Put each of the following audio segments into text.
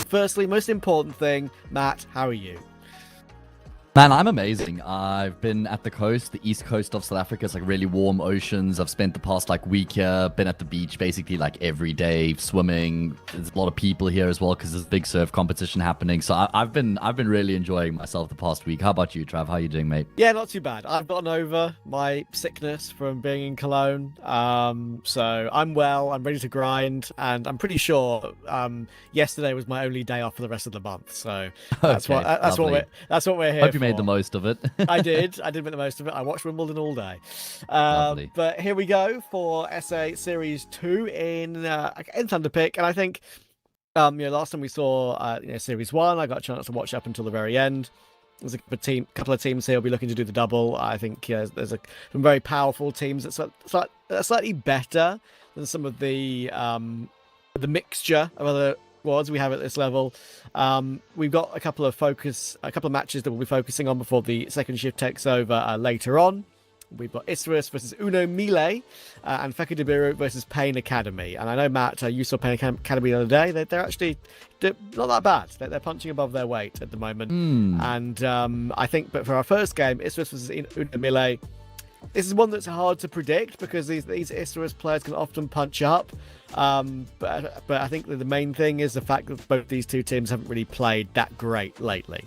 firstly, most important thing, Matt, how are you? Man, I'm amazing. I've been at the coast, the east coast of South Africa. It's like really warm oceans. I've spent the past week here, been at the beach basically like every day, swimming. There's a lot of people here as well because there's a big surf competition happening. So I've been really enjoying myself the past week. How about you, Trav? How are you doing, mate? Yeah, not too bad. I've gotten over my sickness from being in Cologne. So I'm well, I'm ready to grind, and I'm pretty sure yesterday was my only day off for the rest of the month. So that's what we're here Hope you for. made the most of it. I did make the most of it. I watched Wimbledon all day. But here we go for SA Series 2 in Thunderpick. And I think, last time we saw Series 1, I got a chance to watch up until the very end. There's a couple of teams here will be looking to do the double. I think there's some very powerful teams that's slightly better than some of the mixture of other squads we have at this level. We've got a couple of matches that we'll be focusing on before the second shift takes over later on. We've got Isurus versus MILLE and Biru versus Pain Academy. And I know, Matt, you saw Pain Academy the other day. They're actually not that bad. They're punching above their weight at the moment. And I think, but for our first game, Isurus versus MILLE, this is one that's hard to predict because these Isurus players can often punch up. But I think that the main thing is the fact that both these two teams haven't really played that great lately.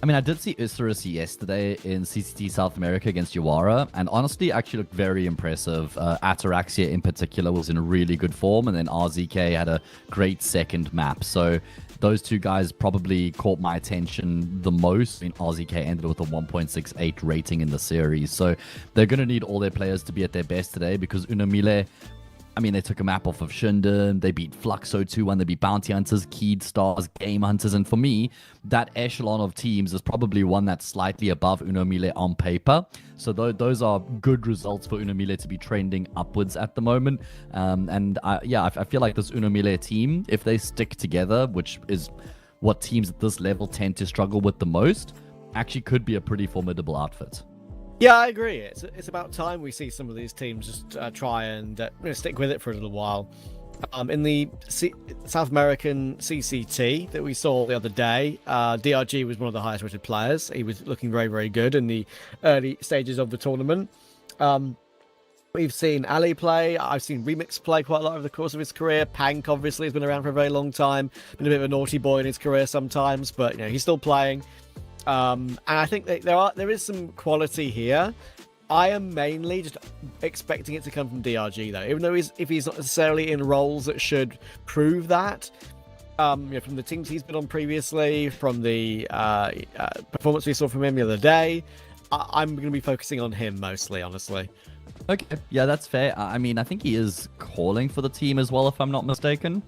I mean, I did see Isurus yesterday in CCT South America against Yawara, and honestly, actually looked very impressive. Ataraxia in particular was in really good form, and then RZK had a great second map. So those two guys probably caught my attention the most. I mean, RZK ended with a 1.68 rating in the series. So they're going to need all their players to be at their best today because MILLE, I mean, they took a map off of Shinden, they beat Fluxo 2-1, they beat Bounty Hunters, Keyed Stars, Game Hunters, and for me, that echelon of teams is probably one that's slightly above MILLE on paper. So those are good results for MILLE to be trending upwards at the moment. I feel like this MILLE team, if they stick together, which is what teams at this level tend to struggle with the most, actually could be a pretty formidable outfit. Yeah, I agree. It's about time we see some of these teams just try and stick with it for a little while. In the South American CCT that we saw the other day, DRG was one of the highest rated players. He was looking very, very good in the early stages of the tournament. We've seen Ali play. I've seen Remix play quite a lot over the course of his career. Pank obviously has been around for a very long time. Been a bit of a naughty boy in his career sometimes, but he's still playing. And I think that there is some quality here. I am mainly just expecting it to come from DRG though, even though if he's not necessarily in roles that should prove that. From the teams he's been on previously, from the performance we saw from him the other day, I'm going to be focusing on him mostly, honestly. Okay, yeah, that's fair. I mean, I think he is calling for the team as well, if I'm not mistaken.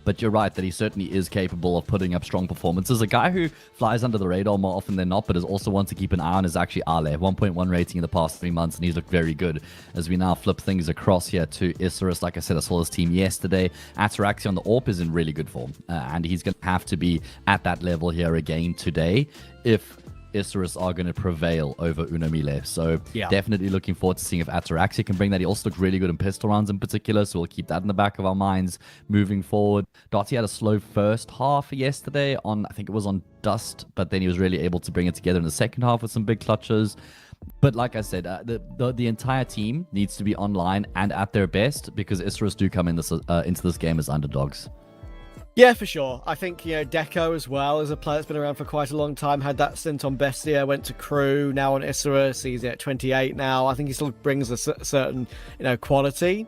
But you're right that he certainly is capable of putting up strong performances. A guy who flies under the radar more often than not, but is also one to keep an eye on is actually Ale. 1.1 rating in the past 3 months, and he's looked very good. As we now flip things across here to Isurus, like I said, I saw his team yesterday. Ataraxia on the AWP is in really good form, and he's going to have to be at that level here again today if Isurus are going to prevail over MILLE. So definitely looking forward to seeing if Ataraxia can bring that. He also looked really good in pistol rounds in particular, so we'll keep that in the back of our minds moving forward. Dottie had a slow first half yesterday on, I think it was on Dust, but then he was really able to bring it together in the second half with some big clutches. But like I said, the entire team needs to be online and at their best because Isurus do come in into this game as underdogs. Yeah, for sure. I think, Deco as well is a player that's been around for quite a long time. Had that stint on BESTIA, went to Crew, now on Isurus. He's at 28 now. I think he still brings a certain, quality.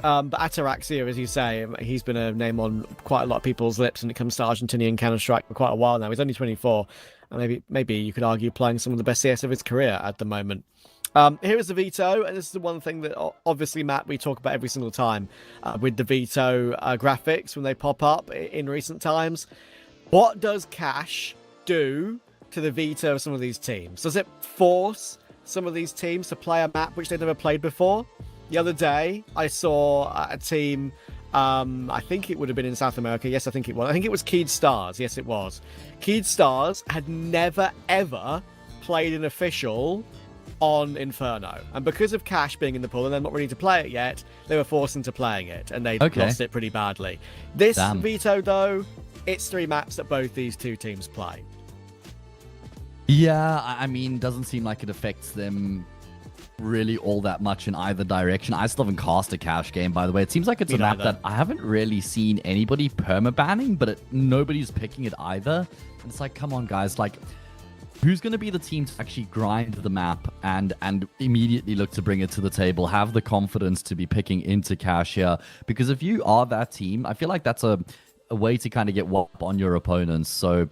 But Ataraxia, as you say, he's been a name on quite a lot of people's lips when it comes to Argentinian Counter-Strike for quite a while now. He's only 24. And maybe you could argue playing some of the best CS of his career at the moment. Here is the veto, and this is the one thing that obviously, Matt, we talk about every single time with the veto graphics when they pop up in recent times. What does Cash do to the veto of some of these teams? Does it force some of these teams to play a map which they've never played before? The other day, I saw a team, I think it would have been in South America. Yes, I think it was. I think it was Keyed Stars. Yes, it was. Keyed Stars had never, ever played an official on Inferno. And because of Cash being in the pool and they're not ready to play it yet, they were forced into playing it, and they lost it pretty badly. This veto, though, it's 3 maps that both these two teams play. Yeah, I mean, doesn't seem like it affects them really all that much in either direction. I still haven't cast a Cash game, by the way. It seems like it's a map that I haven't really seen anybody perma-banning, but nobody's picking it either. And it's like, come on, guys, like, who's going to be the team to actually grind the map and immediately look to bring it to the table, have the confidence to be picking into Cash here? Because if you are that team, I feel like that's a way to kind of get whop on your opponents. So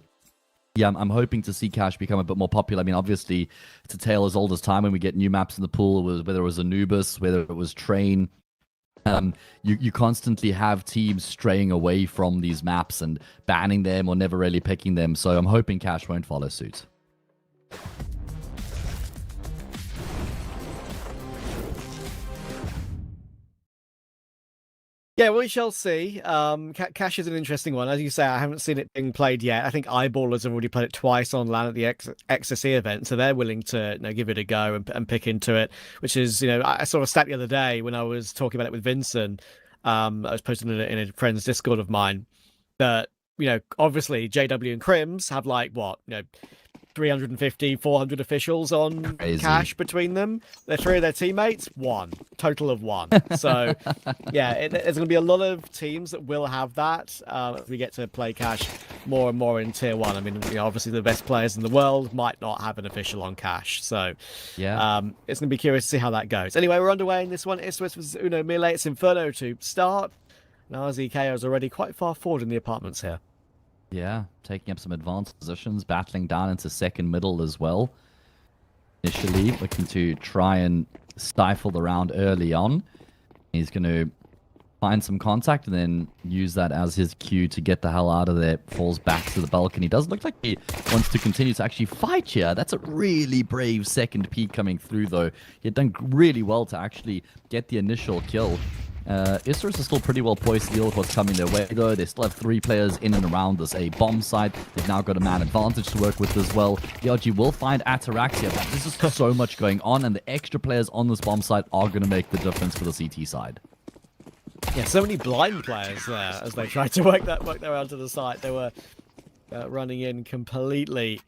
yeah, I'm hoping to see Cash become a bit more popular. I mean, obviously, it's a tale as old as time when we get new maps in the pool, whether it was Anubis, whether it was Train. You constantly have teams straying away from these maps and banning them or never really picking them. So I'm hoping Cash won't follow suit. Yeah, we shall see. Cash is an interesting one. As you say, I haven't seen it being played yet. I think Eyeballers have already played it twice on LAN at the XSE event, so they're willing to give it a go and pick into it, which is, I saw a stat the other day when I was talking about it with Vincent. I was posting it in a friend's Discord of mine that, obviously JW and Crims have 350, 400 officials on Cash between them. They're 3 of their teammates, 1. Total of 1. So, yeah, there's going to be a lot of teams that will have that as we get to play Cash more and more in Tier 1. I mean, obviously the best players in the world might not have an official on Cash. So, yeah, it's going to be curious to see how that goes. Anyway, we're underway in this one. Isurus versus Uno MILLE. It's Inferno to start. Now, ZK is already quite far forward in the apartments here. Yeah, taking up some advanced positions, battling down into second middle as well. Initially, looking to try and stifle the round early on. He's going to find some contact and then use that as his cue to get the hell out of there. Falls back to the balcony. Does look like he wants to continue to actually fight here. That's a really brave second peek coming through, though. He had done really well to actually get the initial kill. Isurus is still pretty well poised to deal with what's coming their way, though. They still have 3 players in and around this A bomb site. They've now got a man advantage to work with as well. DRG will find Ataraxia, but there's just so much going on, and the extra players on this bomb site are going to make the difference for the CT side. Yeah, so many blind players there as they tried to work their way onto the site. They were running in completely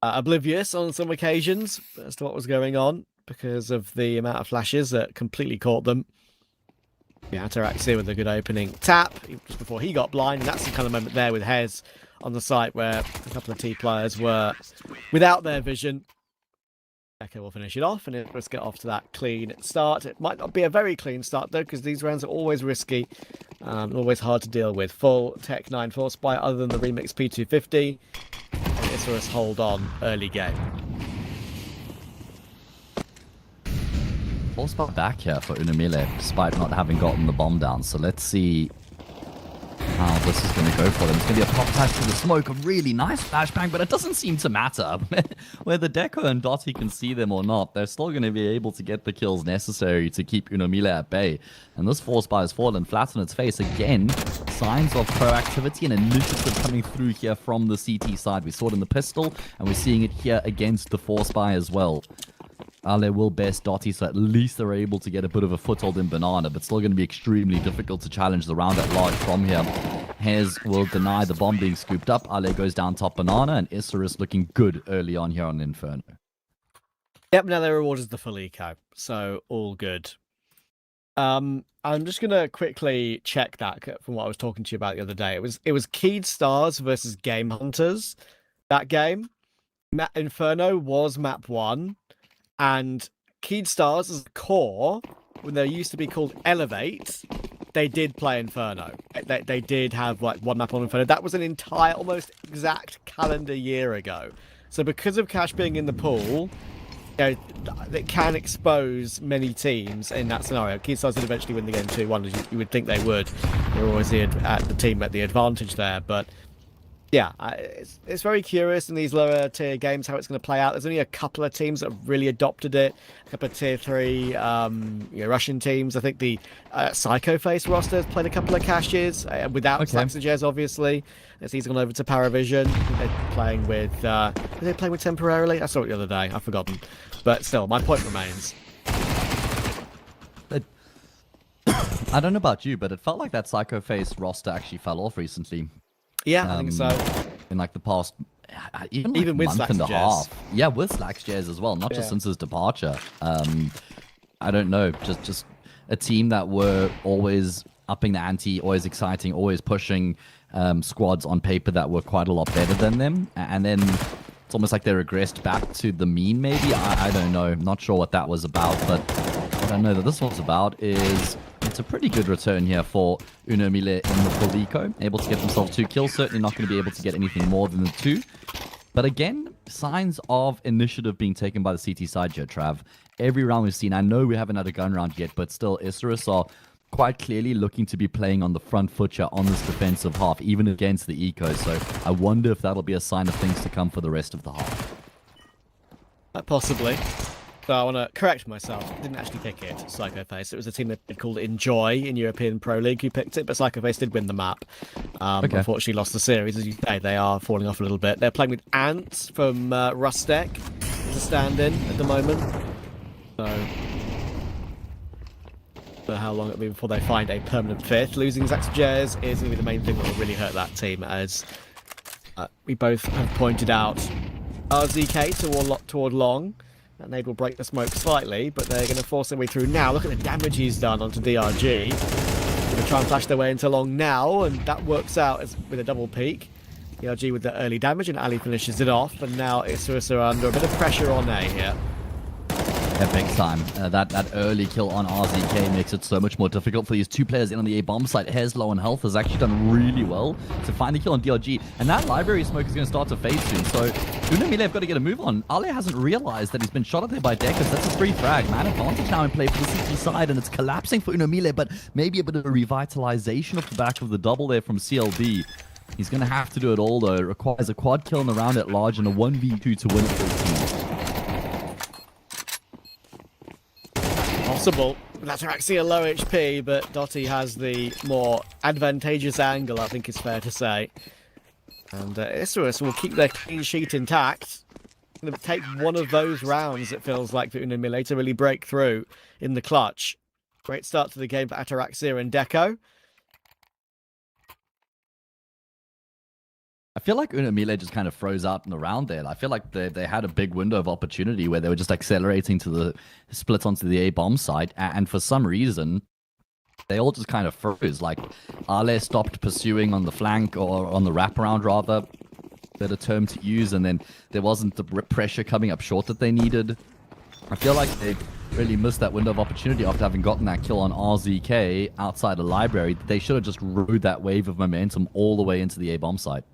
oblivious on some occasions as to what was going on because of the amount of flashes that completely caught them. Yeah, Ataraxia with a good opening tap just before he got blind. And that's the kind of moment there with Hez on the site where a couple of T players were without their vision. Echo will finish it off, and let's get off to that clean start. It might not be a very clean start, though, because these rounds are always risky, always hard to deal with. Full Tech 9 Force Spy, other than the Remix P250. And Isurus hold on early game. Full spot back here for Uno MILLE, despite not having gotten the bomb down. So let's see how this is going to go for them. It's going to be a pop touch to the smoke. A really nice flashbang, but it doesn't seem to matter. Whether Deco and Dotty can see them or not, they're still going to be able to get the kills necessary to keep Uno MILLE at bay. And this Force Spy has fallen flat on its face. Again, signs of proactivity and initiative coming through here from the CT side. We saw it in the pistol, and we're seeing it here against the Force Spy as well. Ale will best Dotty, so at least they're able to get a bit of a foothold in Banana, but still going to be extremely difficult to challenge the round at large from here. Hez will deny the bomb being scooped up. Ale goes down top Banana, and Isurus looking good early on here on Inferno. Yep, now their reward is the full eco, so all good. I'm just going to quickly check that from what I was talking to you about the other day. It was Keyed Stars versus Game Hunters, that game. Inferno was map 1. And Keyed Stars as a core, when they used to be called Elevate, they did play Inferno. They did have one map on Inferno. That was an entire, almost exact calendar year ago. So because of Cash being in the pool, it can expose many teams in that scenario. Keyed Stars did eventually win the game 2-1, as you would think they would. They're always the team at the advantage there, but Yeah, it's very curious in these lower tier games how it's going to play out. There's only a couple of teams that have really adopted it. A couple of tier 3 Russian teams. I think the Psycho Face roster has played a couple of caches without Slaxages, obviously. It's easy gone over to Paravision. I think they're playing with... are they playing with Temporarily? I saw it the other day. I've forgotten. But still, my point remains. I don't know about you, but it felt like that Psycho Face roster actually fell off recently. Yeah, I think so. In like the past, even with month and a Slaxages. half. Yeah, with Slaxages as well, not just since his departure. I don't know, just a team that were always upping the ante, always exciting, always pushing squads on paper that were quite a lot better than them. And then it's almost like they regressed back to the mean, maybe. I don't know. Not sure what that was about, but what I know that this one's about is... It's a pretty good return here for MILLE in the full eco. Able to get themselves 2 kills. Certainly not going to be able to get anything more than the 2. But again, signs of initiative being taken by the CT side here, Trav. Every round we've seen, I know we haven't had a gun round yet, but still, Isurus are quite clearly looking to be playing on the front foot here on this defensive half, even against the eco. So I wonder if that'll be a sign of things to come for the rest of the half. Possibly. So I want to correct myself. I didn't actually pick it, Psycho Face. It was a team that called Enjoy in European Pro League who picked it, but Psycho Face did win the map. Unfortunately lost the series. As you say, they are falling off a little bit. They're playing with Ants from Rustek as a stand-in at the moment. So how long it'll be before they find a permanent fifth. Losing Slaxages is going to be the main thing that will really hurt that team, as we both have pointed out. RZK toward long. That nade will break the smoke slightly, but they're going to force their way through now. Look at the damage he's done onto DRG. Going to try and flash their way into long now, and that works out with a double peak. DRG with the early damage, and Ali finishes it off, and now Isurus are under a bit of pressure on A here. Yeah, big time. That early kill on RZK makes it so much more difficult for these 2 players in on the A bomb site. Hez low on health has actually done really well to find the kill on DRG, and that library smoke is going to start to fade soon. So MILLE have got to get a move on. Ale hasn't realized that he's been shot at there by Deckers. That's a free frag. Man advantage now in play for the CT side, and it's collapsing for MILLE, but maybe a bit of a revitalization off the back of the double there from CLB. He's going to have to do it all, though. It requires a quad kill in the round at large and a 1v2 to win it for the team. Possible. That's actually a low HP, but Dotty has the more advantageous angle, I think it's fair to say. And Isurus will keep their clean sheet intact. Going to take one of those rounds, it feels like, for MILLE to really break through in the clutch. Great start to the game for Ataraxia and Deco. I feel like MILLE just kind of froze out in the round there. I feel like they had a big window of opportunity where they were just accelerating to the split onto the A bomb site, and for some reason they all just kind of froze. Like Ale stopped pursuing on the flank, or on the wraparound rather, better term to use, and then there wasn't the pressure coming up short that they needed. I feel like they really missed that window of opportunity after having gotten that kill on RZK outside a library. They should have just rode that wave of momentum all the way into the A bomb site.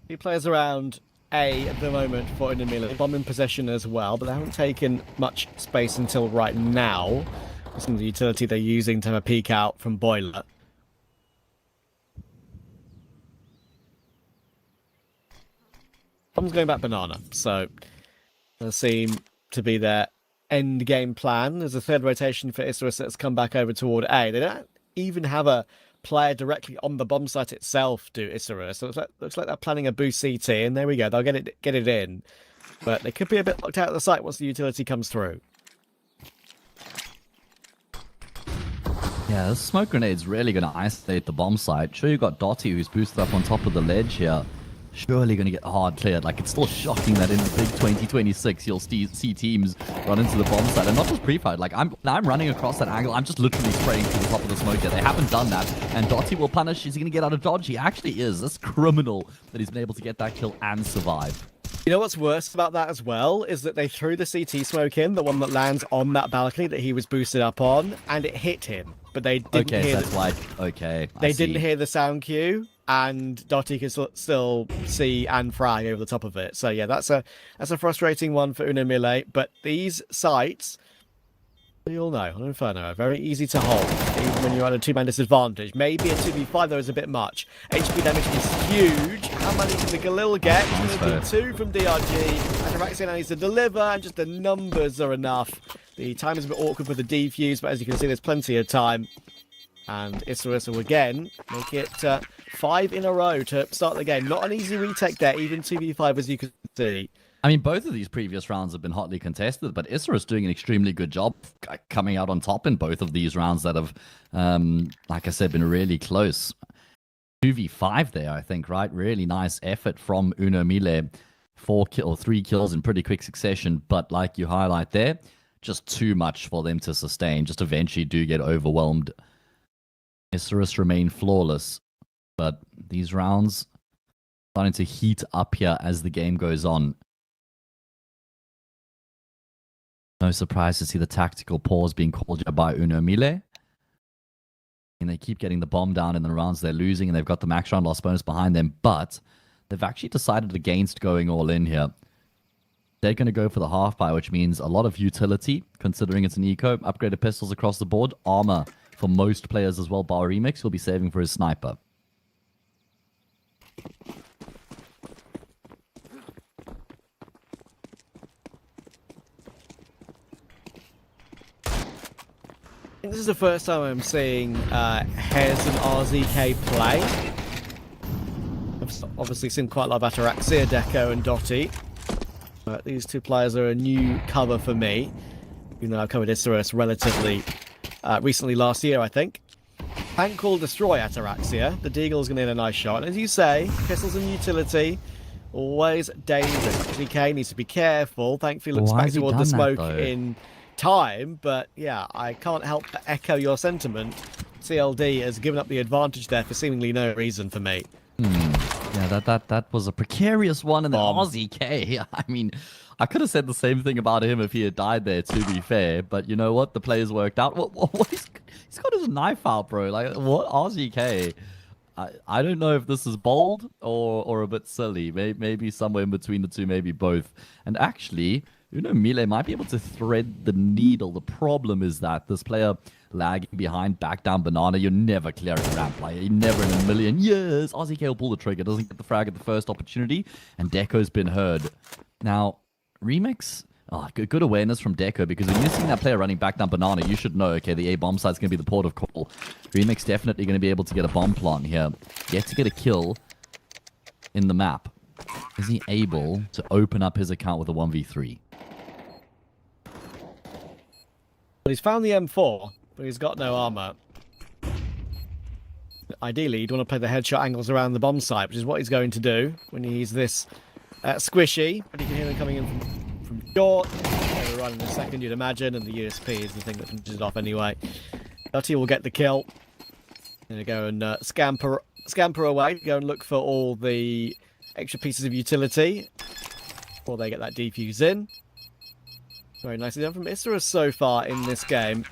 He plays around A at the moment for MILLE. Bomb in possession as well, but they haven't taken much space until right now. Some of the utility they're using to have a peek out from Boiler. Bomb's going back banana, so does seem to be their end game plan. There's a third rotation for Isurus that's come back over toward A. They don't even have a player directly on the bomb site itself, do Isurus. So it looks like they're planning a boost CT, and there we go. They'll get it in, but they could be a bit locked out of the site once the utility comes through. Yeah, this smoke grenade's really going to isolate the bomb site. Sure, you got Dotty who's boosted up on top of the ledge here. Surely going to get hard cleared. Like, it's still shocking that in the big 2026 you'll see teams run into the bomb site, and not just pre-fired. Like, I'm running across that angle. I'm just literally spraying to the top of the smoke here. They haven't done that, and Dotty will punish. Is he going to get out of dodge? He actually is. That's criminal that he's been able to get that kill and survive. You know what's worse about that as well is that they threw the CT smoke in, the one that lands on that balcony that he was boosted up on, and it hit him. But they didn't hear. That's why. Okay. They didn't hear the sound cue, and Dottie could still see and frag over the top of it. So yeah, that's a frustrating one for Uno MILLE. But these sites, you all know, on Inferno are very easy to hold, even when you're at a two-man disadvantage. Maybe a 2v5 though is a bit much. HP damage is huge. How many can the Galil get? It's going to be 2 from DRG. Ataraxia now needs to deliver, and just the numbers are enough. The time is a bit awkward with the defuse, but as you can see, there's plenty of time. And Isurus will again make it 5 in a row to start the game. Not an easy retake there, even 2v5 as you can see. I mean, both of these previous rounds have been hotly contested, but Isurus doing an extremely good job coming out on top in both of these rounds that have, like I said, been really close. 2v5 there, I think, right? Really nice effort from Uno MILLE. 3 kills in pretty quick succession, but like you highlight there, just too much for them to sustain. Just eventually do get overwhelmed. Isurus remain flawless, but these rounds starting to heat up here as the game goes on. No surprise to see the tactical pause being called here by Uno MILLE. And they keep getting the bomb down in the rounds they're losing, and they've got the max round loss bonus behind them, but they've actually decided against going all in here. They're going to go for the half buy, which means a lot of utility, considering it's an eco, upgraded pistols across the board, armor for most players as well, bar Remix, he'll be saving for his sniper. I think this is the first time I'm seeing Hez and RZK play. I've obviously seen quite a lot of Ataraxia, Deco and Dottie. But these two players are a new cover for me. You know, I've covered Isurus relatively recently last year, I think. Tank will destroy Ataraxia. The Deagle's going to hit a nice shot. And as you say, pistols and utility, always dangerous. RZK needs to be careful. Thankfully, looks back toward the smoke in time, but yeah, I can't help but echo your sentiment. CLD has given up the advantage there for seemingly no reason for me. Yeah, that was a precarious one, and then RZK. I mean, I could have said the same thing about him if he had died there, to be fair, but you know what? The players worked out. What he's got his knife out, bro. Like, what? RZK? I don't know if this is bold or a bit silly. Maybe somewhere in between the two, maybe both. And actually, Uno MILLE might be able to thread the needle. The problem is that this player lagging behind, back down banana, you're never clearing ramp. Like, never in a million years. RZK will pull the trigger, doesn't get the frag at the first opportunity, and Deco's been heard. Now, Remix, good awareness from Deco, because when you're seeing that player running back down banana, you should know, okay, the A bomb site's going to be the port of call. Remix definitely going to be able to get a bomb plant here. Yet to get a kill in the map. Is he able to open up his account with a 1v3? Well, he's found the M4, but he's got no armor. Ideally, you'd want to play the headshot angles around the bomb site, which is what he's going to do when he's this squishy. But you can hear them coming in from short. They'll run in a second, you'd imagine, and the USP is the thing that finishes it off anyway. Dottie will get the kill. Gonna go and scamper away, go and look for all the extra pieces of utility before they get that defuse in. Very nicely done from Isurus so far in this game.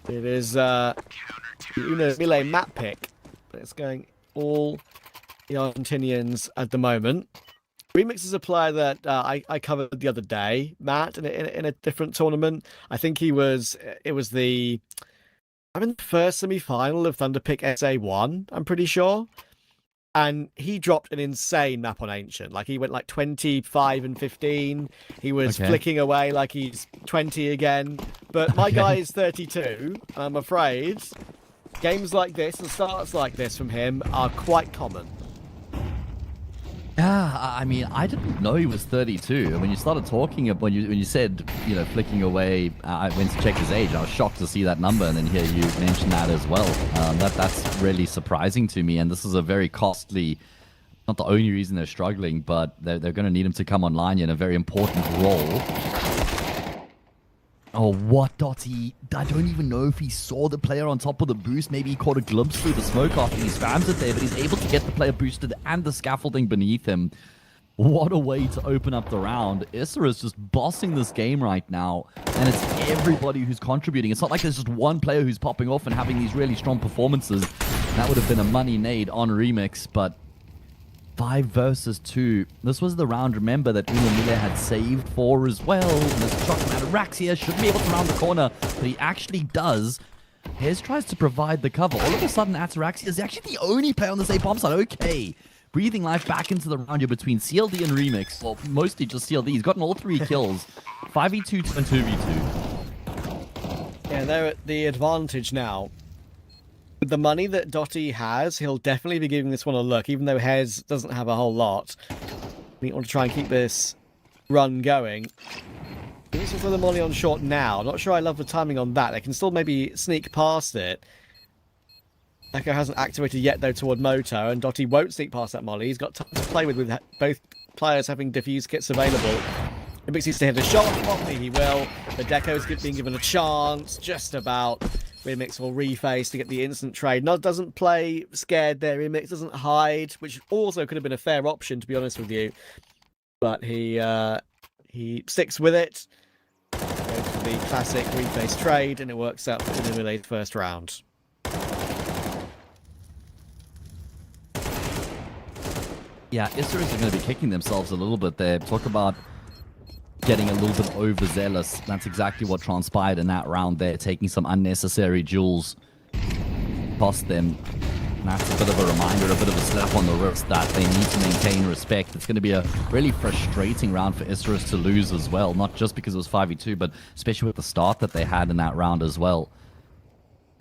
It is the Uno MILLE map pick. It's going all the Argentinians at the moment. Remix is a player that I covered the other day, Matt, in a different tournament. I think it was the first semi-final of Thunderpick SA1, I'm pretty sure. And he dropped an insane map on Ancient. Like, he went like 25 and 15. He was flicking away like he's 20 again. But my guy is 32. And I'm afraid games like this and starts like this from him are quite common. Yeah, I mean, I didn't know he was 32. And when you started talking, when you said, you know, flicking away, I went to check his age. I was shocked to see that number and then hear you mention that as well. That's really surprising to me. And this is a very costly, not the only reason they're struggling, but they're going to need him to come online in a very important role. Oh, what, Dottie? I don't even know if he saw the player on top of the boost. Maybe he caught a glimpse through the smoke after he spams it there, but he's able to get the player boosted and the scaffolding beneath him. What a way to open up the round. Isurus just bossing this game right now, and it's everybody who's contributing. It's not like there's just one player who's popping off and having these really strong performances. That would have been a money nade on Remix, but 5 versus 2. This was the round, remember, that MILLE had saved for as well. And this shot from Ataraxia shouldn't be able to round the corner, but he actually does. Hez tries to provide the cover. All of a sudden, Ataraxia is actually the only player on this A bomb side. Okay. Breathing life back into the round here between CLD and Remix. Well, mostly just CLD. He's gotten all 3 kills. 5v2 and 2v2. Yeah, they're at the advantage now. With the money that Dotty has, he'll definitely be giving this one a look, even though Hez doesn't have a whole lot. We want to try and keep this run going. This is for the molly on short now. Not sure I love the timing on that. They can still maybe sneak past it. Echo hasn't activated yet, though, toward Moto, and Dotty won't sneak past that molly. He's got time to play with both players having diffuse kits available. Remix needs to hit a shot. Hopefully he will. The Deco's being given a chance. Just about. Remix will reface to get the instant trade. Nod doesn't play scared there. Remix doesn't hide, which also could have been a fair option, to be honest with you. But he sticks with it. Goes for the classic reface trade, and it works out for the MILLE first round. Yeah, Isurus are going to be kicking themselves a little bit there. Talk about getting a little bit overzealous. That's exactly what transpired in that round there, taking some unnecessary duels. Cost them. And that's a bit of a reminder, a bit of a slap on the wrist that they need to maintain respect. It's going to be a really frustrating round for Isurus to lose as well. Not just because it was 5v2, but especially with the start that they had in that round as well.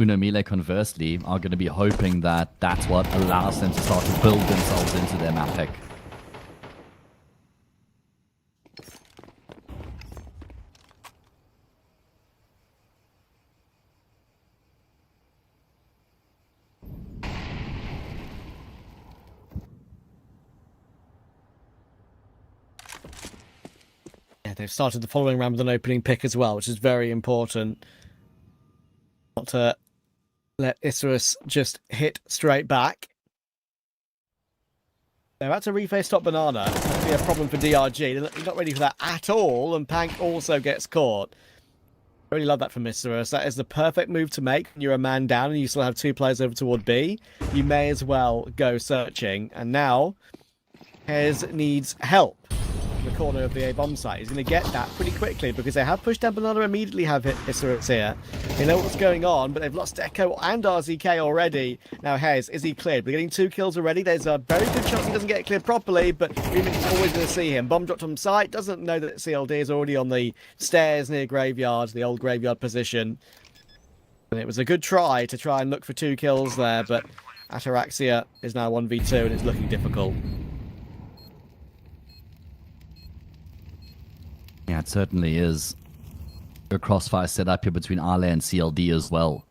MILLE, conversely, are going to be hoping that that's what allows them to start to build themselves into their map pick. Yeah, they've started the following round with an opening pick as well, which is very important. Not to let Isurus just hit straight back. They're about to reface top banana. It's going to be a problem for DRG. They're not ready for that at all, and Pank also gets caught. I really love that from Isurus. That is the perfect move to make when you're a man down and you still have 2 players over toward B. You may as well go searching. And now, Hez needs help. The corner of the A bomb site. He's going to get that pretty quickly because they have pushed down banana, immediately have hit Isurus here. They know what's going on, but they've lost Echo and RZK already. Now Hez, is he cleared? We're getting 2 kills already. There's a very good chance he doesn't get cleared properly, but Remix is always going to see him. Bomb dropped on site, doesn't know that CLD is already on the stairs near graveyard, the old graveyard position. And it was a good try to try and look for 2 kills there, but Ataraxia is now 1v2 and it's looking difficult. Yeah, it certainly is. A crossfire set up here between Ale and CLD as well.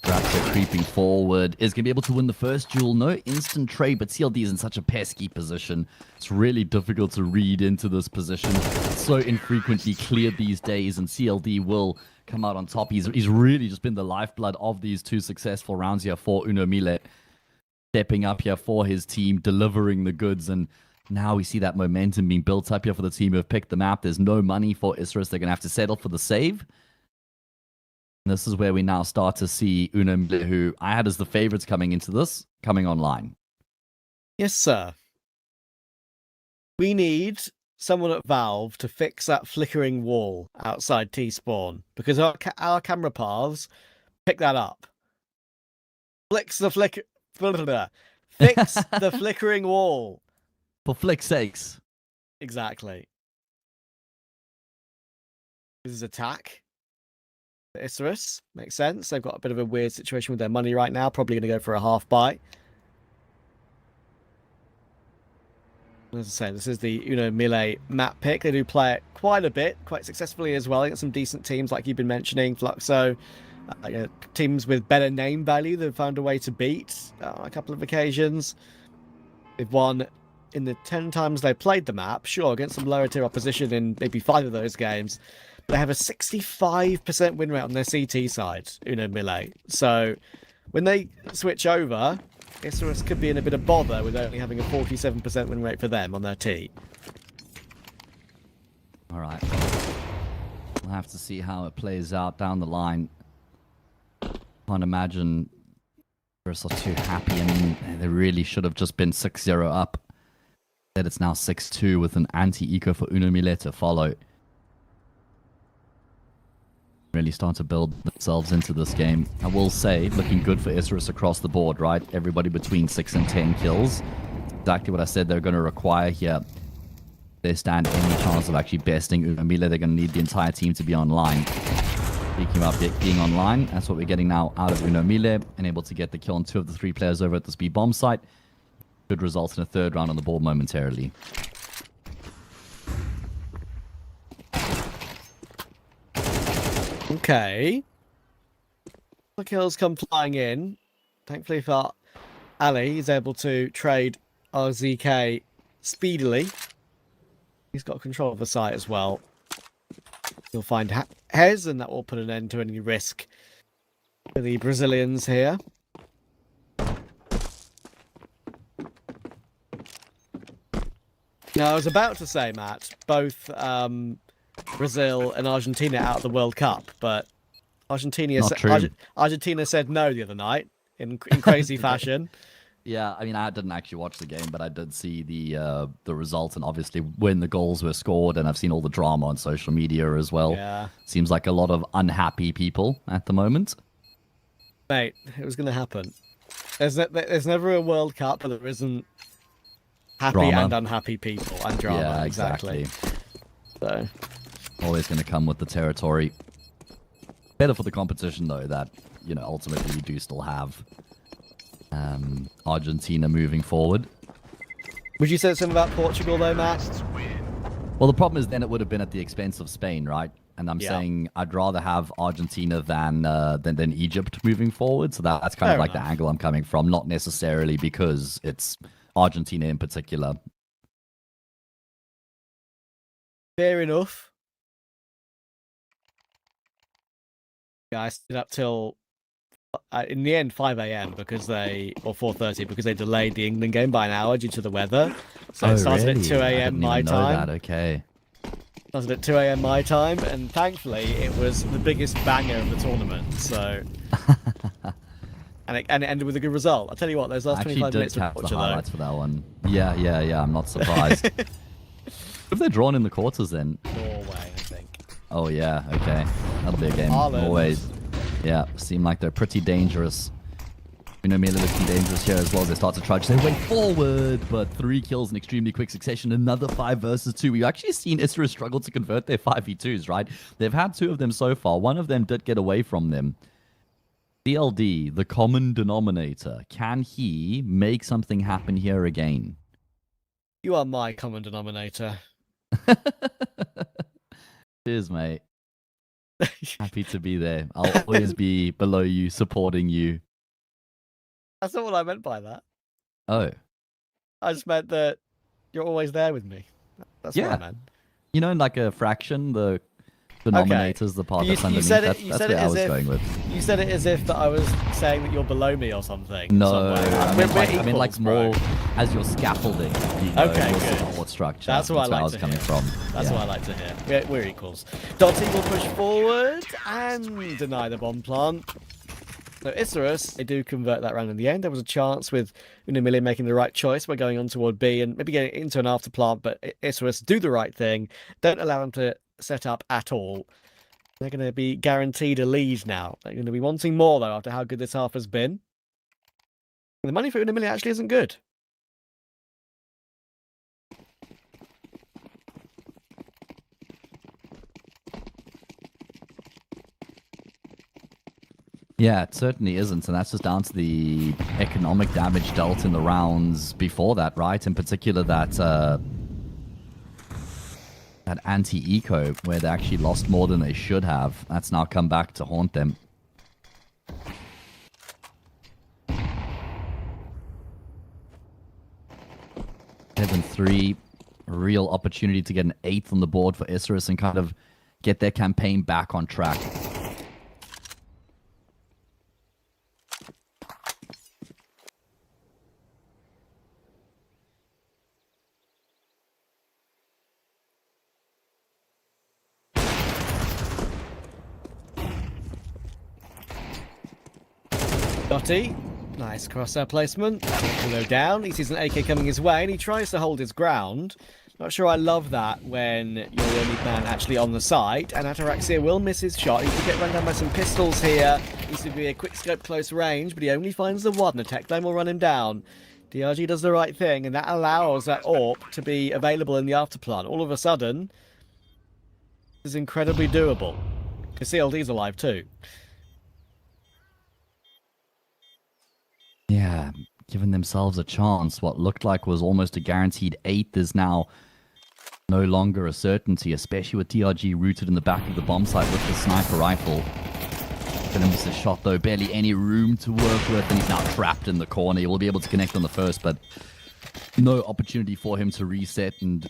Raptor creeping forward. Is going to be able to win the first duel. No instant trade, but CLD is in such a pesky position. It's really difficult to read into this position. It's so infrequently cleared these days, and CLD will come out on top. He's really just been the lifeblood of these 2 successful rounds here for MILLE. Stepping up here for his team, delivering the goods, and now we see that momentum being built up here for the team who have picked the map. There's no money for Isurus. They're going to have to settle for the save. And this is where we now start to see MILLE, who I had as the favorites coming into this, coming online. Yes, sir. We need someone at Valve to fix that flickering wall outside T-spawn, because our camera paths pick that up. Fix the flickering wall. For flick's sakes. Exactly. This is attack. Isurus. Makes sense. They've got a bit of a weird situation with their money right now. Probably going to go for a half buy. As I say, this is the MILLE map pick. They do play it quite a bit, quite successfully as well. They got some decent teams like you've been mentioning, Fluxo. Teams with better name value they've found a way to beat on a couple of occasions. They've won in the 10 times they played the map, sure, against some lower tier opposition in maybe 5 of those games. They have a 65% win rate on their CT side, MILLE. So when they switch over, Isurus could be in a bit of bother with only having a 47% win rate for them on their tee. All right. We'll have to see how it plays out down the line. Can't imagine Isurus are too happy. I mean, they really should have just been 6-0 up. That it's now 6-2 with an anti-eco for MILLE to follow. Really start to build themselves into this game. I will say, looking good for Isurus across the board, right? Everybody between 6 and 10 kills. Exactly what I said they're going to require here. They stand any chance of actually besting MILLE, they're going to need the entire team to be online. Speaking about being online, that's what we're getting now out of MILLE, and able to get the kill on 2 of the 3 players over at the speed bomb site. Could result in a 3rd round on the board momentarily. Okay. The kills come flying in. Thankfully for Ali, he's able to trade RZK speedily. He's got control of the site as well. He'll find Hez, and that will put an end to any risk for the Brazilians here. Now, I was about to say, Matt, both Brazil and Argentina out of the World Cup, but Argentina said no the other night in crazy fashion. Yeah, I mean, I didn't actually watch the game, but I did see the result, and obviously when the goals were scored, and I've seen all the drama on social media as well. Yeah. Seems like a lot of unhappy people at the moment. Mate, it was going to happen. There's never a World Cup where there isn't happy drama. And unhappy people and drama. Yeah, exactly. So always going to come with the territory. Better for the competition, though, that, you know, ultimately we do still have Argentina moving forward. Would you say something about Portugal, though, Matt? Well, the problem is then it would have been at the expense of Spain, right? And I'm saying I'd rather have Argentina than Egypt moving forward. So that's kind of like the angle I'm coming from, not necessarily because it's Argentina in particular. Fair enough. Yeah, I stayed up till in the end 5 a.m. because or 4:30 because they delayed the England game by an hour due to the weather. So it started really? at 2 a.m. my time. Okay. Started at 2 a.m. my time, and thankfully it was the biggest banger of the tournament. So. And it ended with a good result. I'll tell you what, those last 25 minutes were the highlights for that one. Yeah. I'm not surprised. If they're drawn in the quarters, then Norway, I think. Oh yeah, okay, that'll be a game. Ireland. Always, yeah. Seem like they're pretty dangerous. MILLE looking dangerous here as well as they start to trudge their way forward, but 3 kills in extremely quick succession. Another 5 versus 2. We've actually seen Isurus struggle to convert their 5v2s, right? They've had 2 of them so far. One of them did get away from them. DLD, the common denominator. Can he make something happen here again? You are my common denominator. Cheers, mate. Happy to be there. I'll always be below you, supporting you. That's not what I meant by that. Oh. I just meant that you're always there with me. That's what I meant. You know, in like a fraction, the denominator's the part that's underneath. That's where I was going with. You said it as if that I was saying that you're below me or something. No, I mean like more as your scaffolding. You know, okay, your good. support structure. That's what I was coming from. That's what I like to hear. We're equals. Dotty will push forward and deny the bomb plant. So Isurus, they do convert that round in the end. There was a chance with MILLE making the right choice by going on toward B and maybe getting into an after plant, but Isurus do the right thing. Don't allow them to set up at all. They're going to be guaranteed a lead now. They're going to be wanting more, though, after how good this half has been. And the money for MILLE actually isn't good. Yeah, it certainly isn't, and that's just down to the economic damage dealt in the rounds before that, right? In particular, that anti-eco, where they actually lost more than they should have. That's now come back to haunt them. Seven 3, a real opportunity to get an 8th on the board for Isurus and kind of get their campaign back on track. Dotty, nice crosshair placement. Hello down. He sees an AK coming his way and he tries to hold his ground. Not sure I love that when you're the only man actually on the site, and Ataraxia will miss his shot. He could get run down by some pistols here. Needs to be a quick scope close range, but he only finds the one. The tech dome will run him down. DRG does the right thing, and that allows that AWP to be available in the afterplan. All of a sudden, this is incredibly doable. Because CLD's alive too. Yeah, giving themselves a chance. What looked like was almost a guaranteed 8 is now no longer a certainty, especially with DRG rooted in the back of the bomb site with the sniper rifle. Gonna miss a shot though, barely any room to work with, and he's now trapped in the corner. He will be able to connect on the first, but no opportunity for him to reset and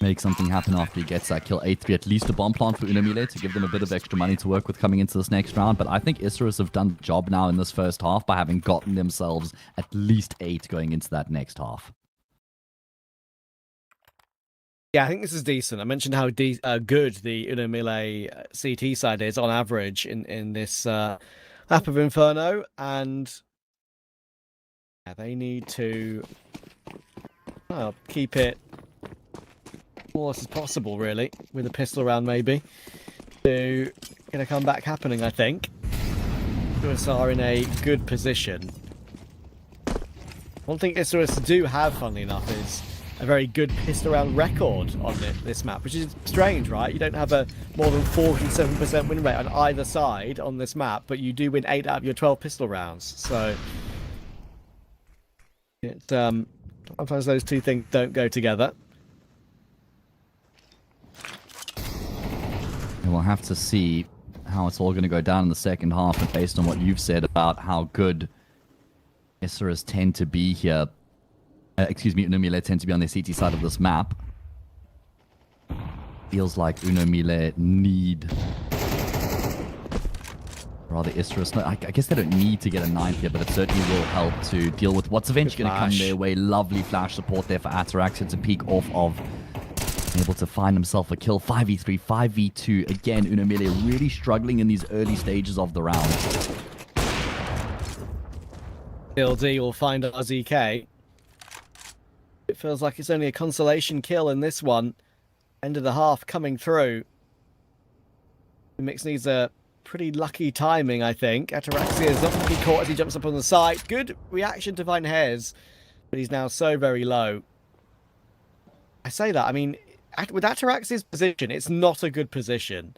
make something happen after he gets that kill. 8-3, at least a bomb plant for MILLE to give them a bit of extra money to work with coming into this next round. But I think Isurus have done the job now in this first half by having gotten themselves at least 8 going into that next half. Yeah, I think this is decent. I mentioned how good the MILLE CT side is on average in this lap of Inferno, and yeah, they need to keep it close as possible, really, with a pistol round maybe, to get a comeback happening, I think. Isurus are in a good position. One thing Isurus do have, funnily enough, is a very good pistol round record on this map, which is strange, right? You don't have a more than 47% win rate on either side on this map, but you do win 8 out of your 12 pistol rounds. So it's sometimes those two things don't go together. And we'll have to see how it's all going to go down in the second half, and based on what you've said about how good Isurus tend to be here. MILLE tend to be on the CT side of this map. Feels like MILLE need... Rather Isurus... No, I guess they don't need to get a 9th here, but it certainly will help to deal with what's eventually going to come their way. Lovely flash support there for Ataraxia to peek off of. Able to find himself a kill. 5v3, 5v2. Again, MILLE really struggling in these early stages of the round. LD will find RZK. It feels like it's only a consolation kill in this one. End of the half coming through. Mix needs a pretty lucky timing, I think. Ataraxia is not going to be caught as he jumps up on the site. Good reaction to find Hez, but he's now so very low. I say that, I mean, with Ataraxia's position, it's not a good position.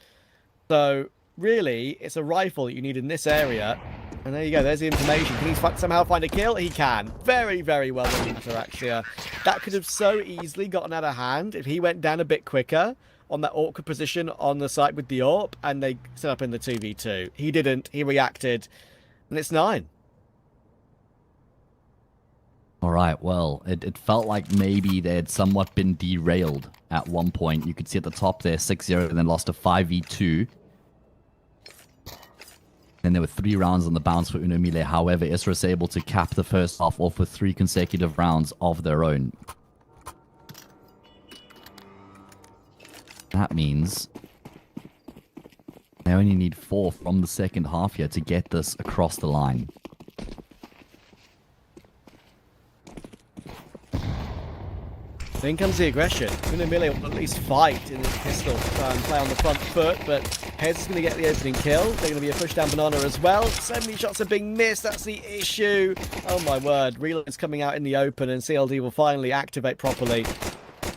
So, really, it's a rifle that you need in this area. And there you go, there's the information. Can he somehow find a kill? He can. Very, very well done, Ataraxia. That could have so easily gotten out of hand if he went down a bit quicker on that awkward position on the site with the AWP, and they set up in the 2v2. He didn't. He reacted. And it's 9. All right, well, it felt like maybe they had somewhat been derailed at one point. You could see at the top there, 6-0, and then lost a 5v2. Then there were 3 rounds on the bounce for MILLE. However, Isurus able to cap the first half off with 3 consecutive rounds of their own. That means they only need 4 from the second half here to get this across the line. Then comes the aggression. MILLE will at least fight in his pistol to try and play on the front foot, but Hez is going to get the opening kill. They're going to be a push down banana as well. So many shots are being missed. That's the issue. Oh my word. Reload is coming out in the open, and CLD will finally activate properly.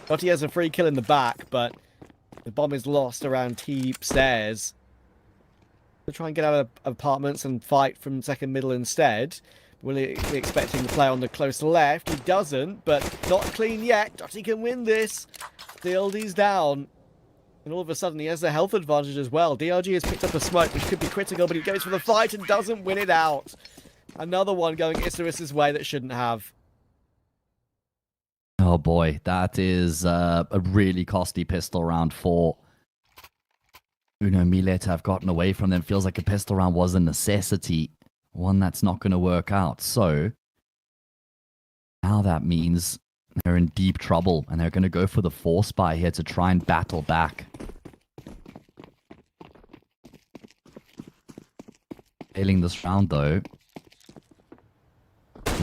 Dotty has a free kill in the back, but the bomb is lost around T stairs. They'll try and get out of apartments and fight from second middle instead. Will he be expecting to play on the close left? He doesn't, but not clean yet. Dotty can win this. DLD's down. And all of a sudden, he has the health advantage as well. DRG has picked up a smoke, which could be critical, but he goes for the fight and doesn't win it out. Another one going Isurus' way that shouldn't have. Oh boy, that is a really costly pistol round for MILLE to have gotten away from them. Feels like a pistol round was a necessity. One that's not going to work out. So now that means they're in deep trouble, and they're going to go for the 4 spy here to try and battle back. Failing this round though,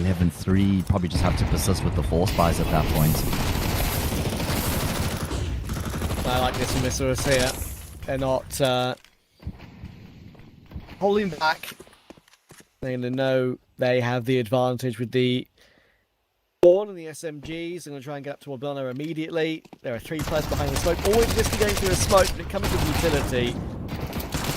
11-3. Probably just have to persist with the force buys at that point. I like this from Isurus here. They're not holding back. They're going to know they have the advantage with the Born and the SMGs. They're going to try and get up to Wabana immediately. There are 3 players behind the smoke. Always risky going through a smoke, but it comes with utility.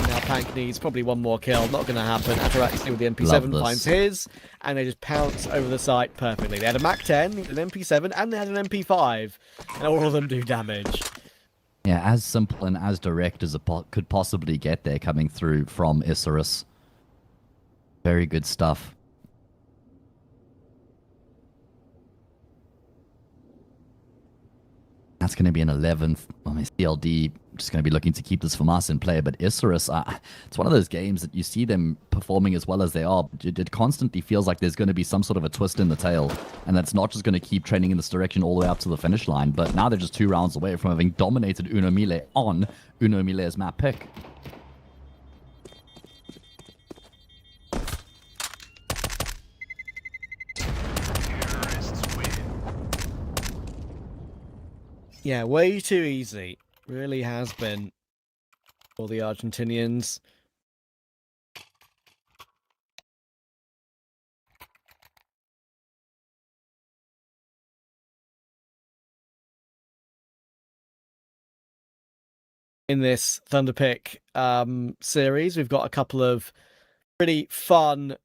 Now Pank needs probably one more kill. Not going to happen. Ataraxi with the MP7 finds his, and they just pounce over the site perfectly. They had a MAC-10, an MP7, and they had an MP5, and all of them do damage. Yeah, as simple and as direct as it could possibly get there coming through from Isurus. Very good stuff. That's going to be an 11th. Well, my CLD just going to be looking to keep this from us in play. But Isurus, it's one of those games that you see them performing as well as they are. It constantly feels like there's going to be some sort of a twist in the tail. And that's not just going to keep trending in this direction all the way up to the finish line. But now they're just 2 rounds away from having dominated Uno MILLE on Uno MILLE's map pick. Yeah, way too easy. Really has been for the Argentinians. In this Thunderpick series, we've got a couple of pretty fun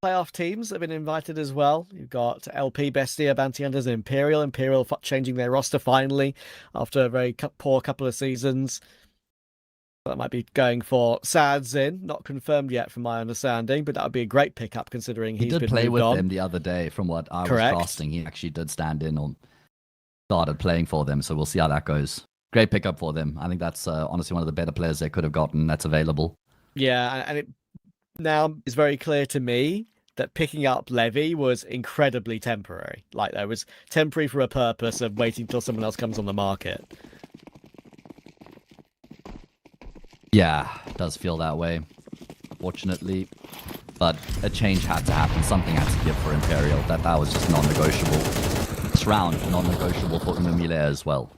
playoff teams that have been invited as well. You've got LP, BESTIA, Bounty Hunters, and Imperial. Imperial changing their roster finally after a very poor couple of seasons. That might be going for Sadzin, not confirmed yet from my understanding, but that would be a great pickup considering he did play with them the other day. From what I was casting, he actually did stand in or started playing for them, so we'll see how that goes. Great pickup for them. I think that's honestly one of the better players they could have gotten that's available. Yeah, and it now is very clear to me that picking up Levy was incredibly temporary. Like, there was temporary for a purpose of waiting till someone else comes on the market. Yeah, it does feel that way, fortunately. But a change had to happen. Something had to give for Imperial. That was just non-negotiable. This round, non-negotiable for Uno MILLE as well.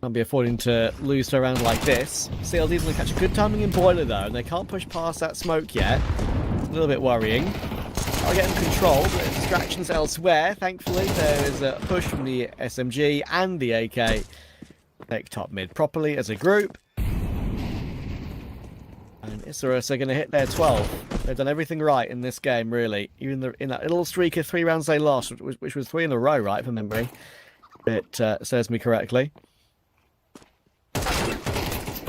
Can't be affording to lose to a round like this. CLD's going to catch a good timing in Boiler though, and they can't push past that smoke yet. It's a little bit worrying. I'll get in control, but distractions elsewhere. Thankfully, there is a push from the SMG and the AK. Take top mid properly as a group. And Isurus are going to hit their 12. They've done everything right in this game, really. Even in that little streak of 3 rounds they lost, which was 3 in a row, right, from memory. It serves me correctly.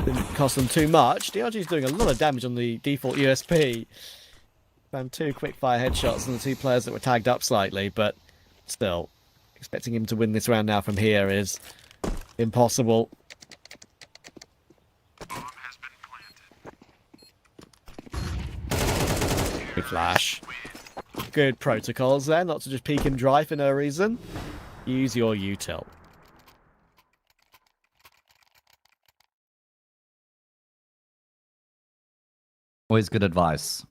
Didn't cost them too much. DRG's doing a lot of damage on the default USP. Found 2 quick-fire headshots on the 2 players that were tagged up slightly, but still, expecting him to win this round now from here is impossible. Good flash. Good protocols there, not to just peek him dry for no reason. Use your util. Always good advice.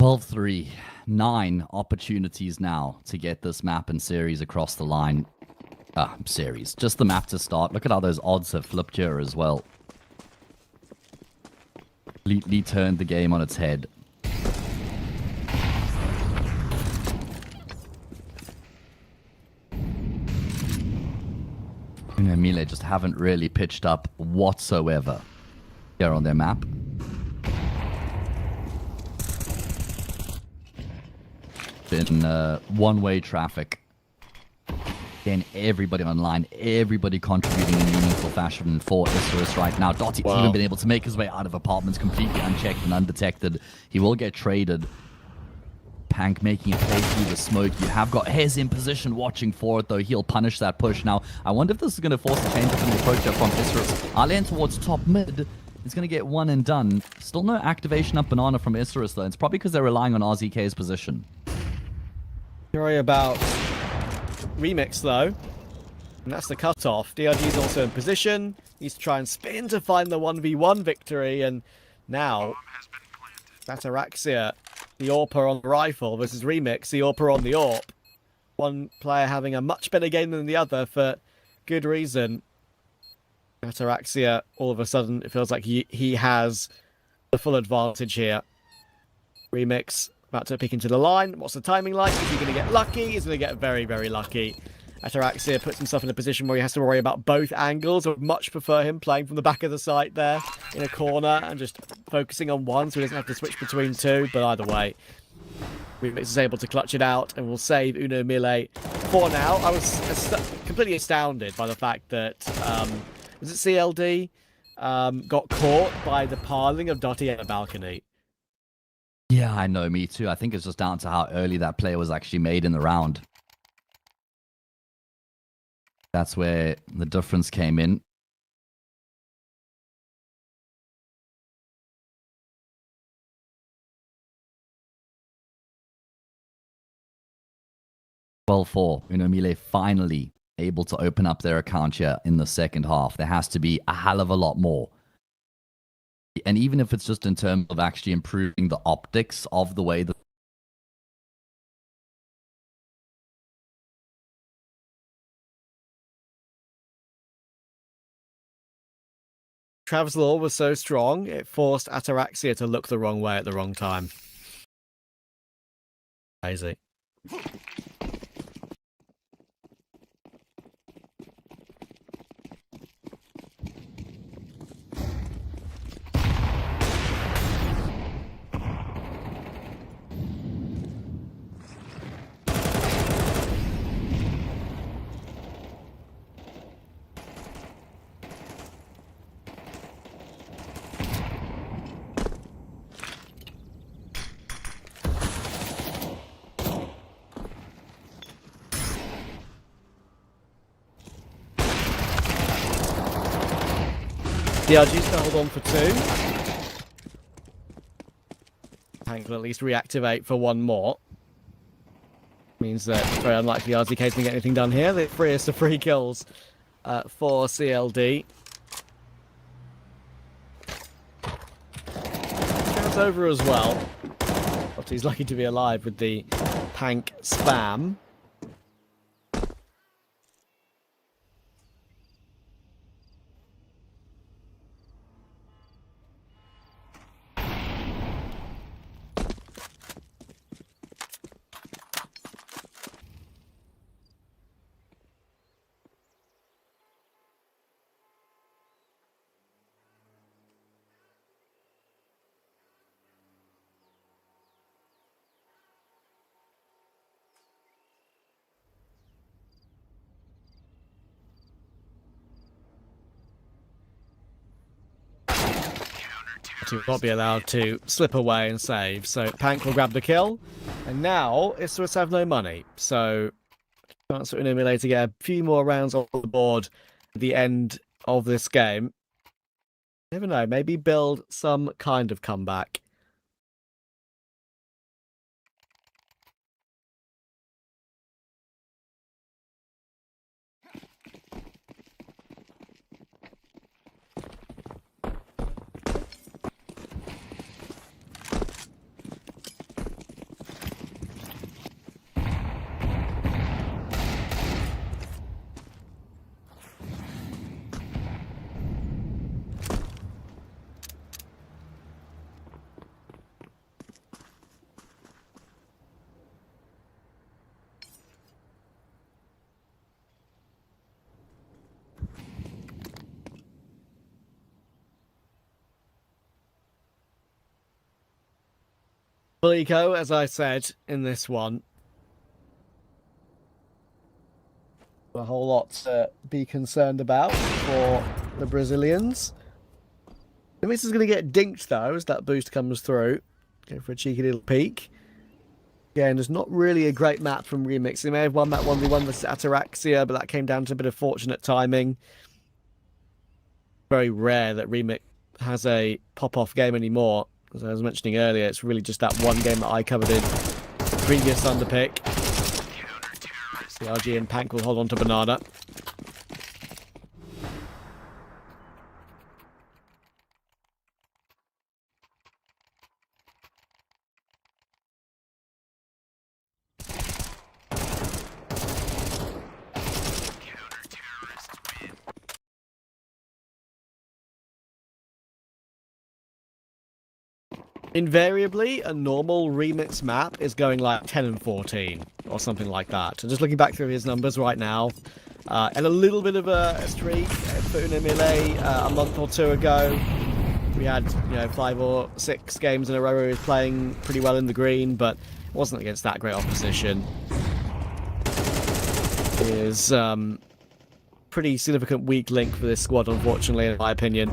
12-3. 9 opportunities now to get this map and series across the line. Series. Just the map to start. Look at how those odds have flipped here as well. Completely turned the game on its head. MILLE just haven't really pitched up whatsoever here on their map. Been one-way traffic. Again, everybody online, everybody contributing in meaningful fashion for Isurus right now. Dotty even been able to make his way out of apartments completely unchecked and undetected. He will get traded. Pank making a play through the smoke. You have got Hez in position watching for it, though. He'll punish that push. Now, I wonder if this is going to force a change up in the approach up from Isurus. Arlen towards top mid. It's going to get one and done. Still no activation up banana from Isurus, though. It's probably because they're relying on RZK's position. Worry about Remix though. And that's the cutoff. DRG's also in position. He's to try and spin to find the 1v1 victory. And now, Ataraxia, the AWPer on the rifle versus Remix, the AWPer on the AWP. One player having a much better game than the other for good reason. Ataraxia, all of a sudden, it feels like he has the full advantage here. Remix about to pick into the line. What's the timing like? Is he going to get lucky? He's going to get very, very lucky. Ataraxia puts himself in a position where he has to worry about both angles. I would much prefer him playing from the back of the site there in a corner and just focusing on one so he doesn't have to switch between two. But either way, Remix is able to clutch it out and will save Uno MILLE for now. I was completely astounded by the fact that, was it CLD? Got caught by the piling of Dottie at the balcony. Yeah, I know, me too. I think it's just down to how early that play was actually made in the round. That's where the difference came in. Well, for MILLE finally able to open up their account here in the second half. There has to be a hell of a lot more. And even if it's just in terms of actually improving the optics of the way the Travis Law was so strong, it forced Ataraxia to look the wrong way at the wrong time. Crazy. DRG's going to hold on for two. Tank will at least reactivate for one more. Means that it's very unlikely RZK's going to get anything done here. The freest of free kills for CLD. Goes over as well. But he's lucky to be alive with the tank spam. To not be allowed to slip away and save. So Pank will grab the kill. And now Isurus have no money. So chance for Uno MILLE to get a few more rounds on the board at the end of this game. Never know, maybe build some kind of comeback. Eco, as I said in this one, a whole lot to be concerned about for the Brazilians. This is going to get dinked though as that boost comes through. Go for a cheeky little peek. Again, there's not really a great map from Remix. They may have won that 1v1 with Ataraxia, but that came down to a bit of fortunate timing. Very rare that Remix has a pop-off game anymore. As I was mentioning earlier, it's really just that one game that I covered in the previous Thunderpick. CRG and Pank will hold on to Banana. Invariably, a normal remix map is going like 10 and 14 or something like that. So just looking back through his numbers right now, and a little bit of a streak for MILLE a month or two ago. We had 5 or 6 games in a row where he was playing pretty well in the green, but it wasn't against that great opposition. It is pretty significant weak link for this squad, unfortunately, in my opinion.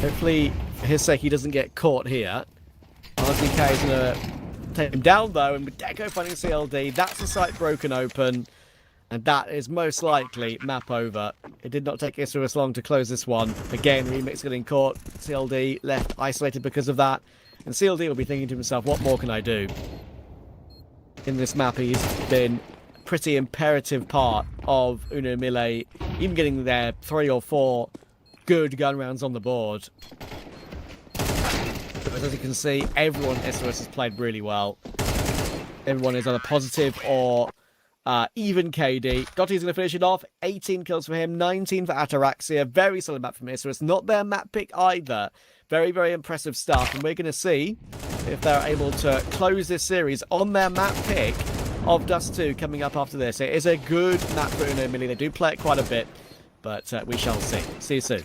Hopefully, for his sake, he doesn't get caught here. RZK is going to take him down, though, and with Deco finding CLD, that's the site broken open, and that is most likely map over. It did not take Isurus long to close this one. Again, Remix getting caught, CLD left isolated because of that, and CLD will be thinking to himself, what more can I do? In this map, he's been a pretty imperative part of MILLE, even getting their 3 or 4 good gun rounds on the board. But as you can see, everyone in Isurus has played really well. Everyone is either positive or even KD. Gotti's going to finish it off. 18 kills for him, 19 for Ataraxia. Very solid map from Isurus. Not their map pick either. Very, very impressive stuff. And we're going to see if they're able to close this series on their map pick of Dust 2 coming up after this. It is a good map for MILLE. They do play it quite a bit. But we shall see. See you soon.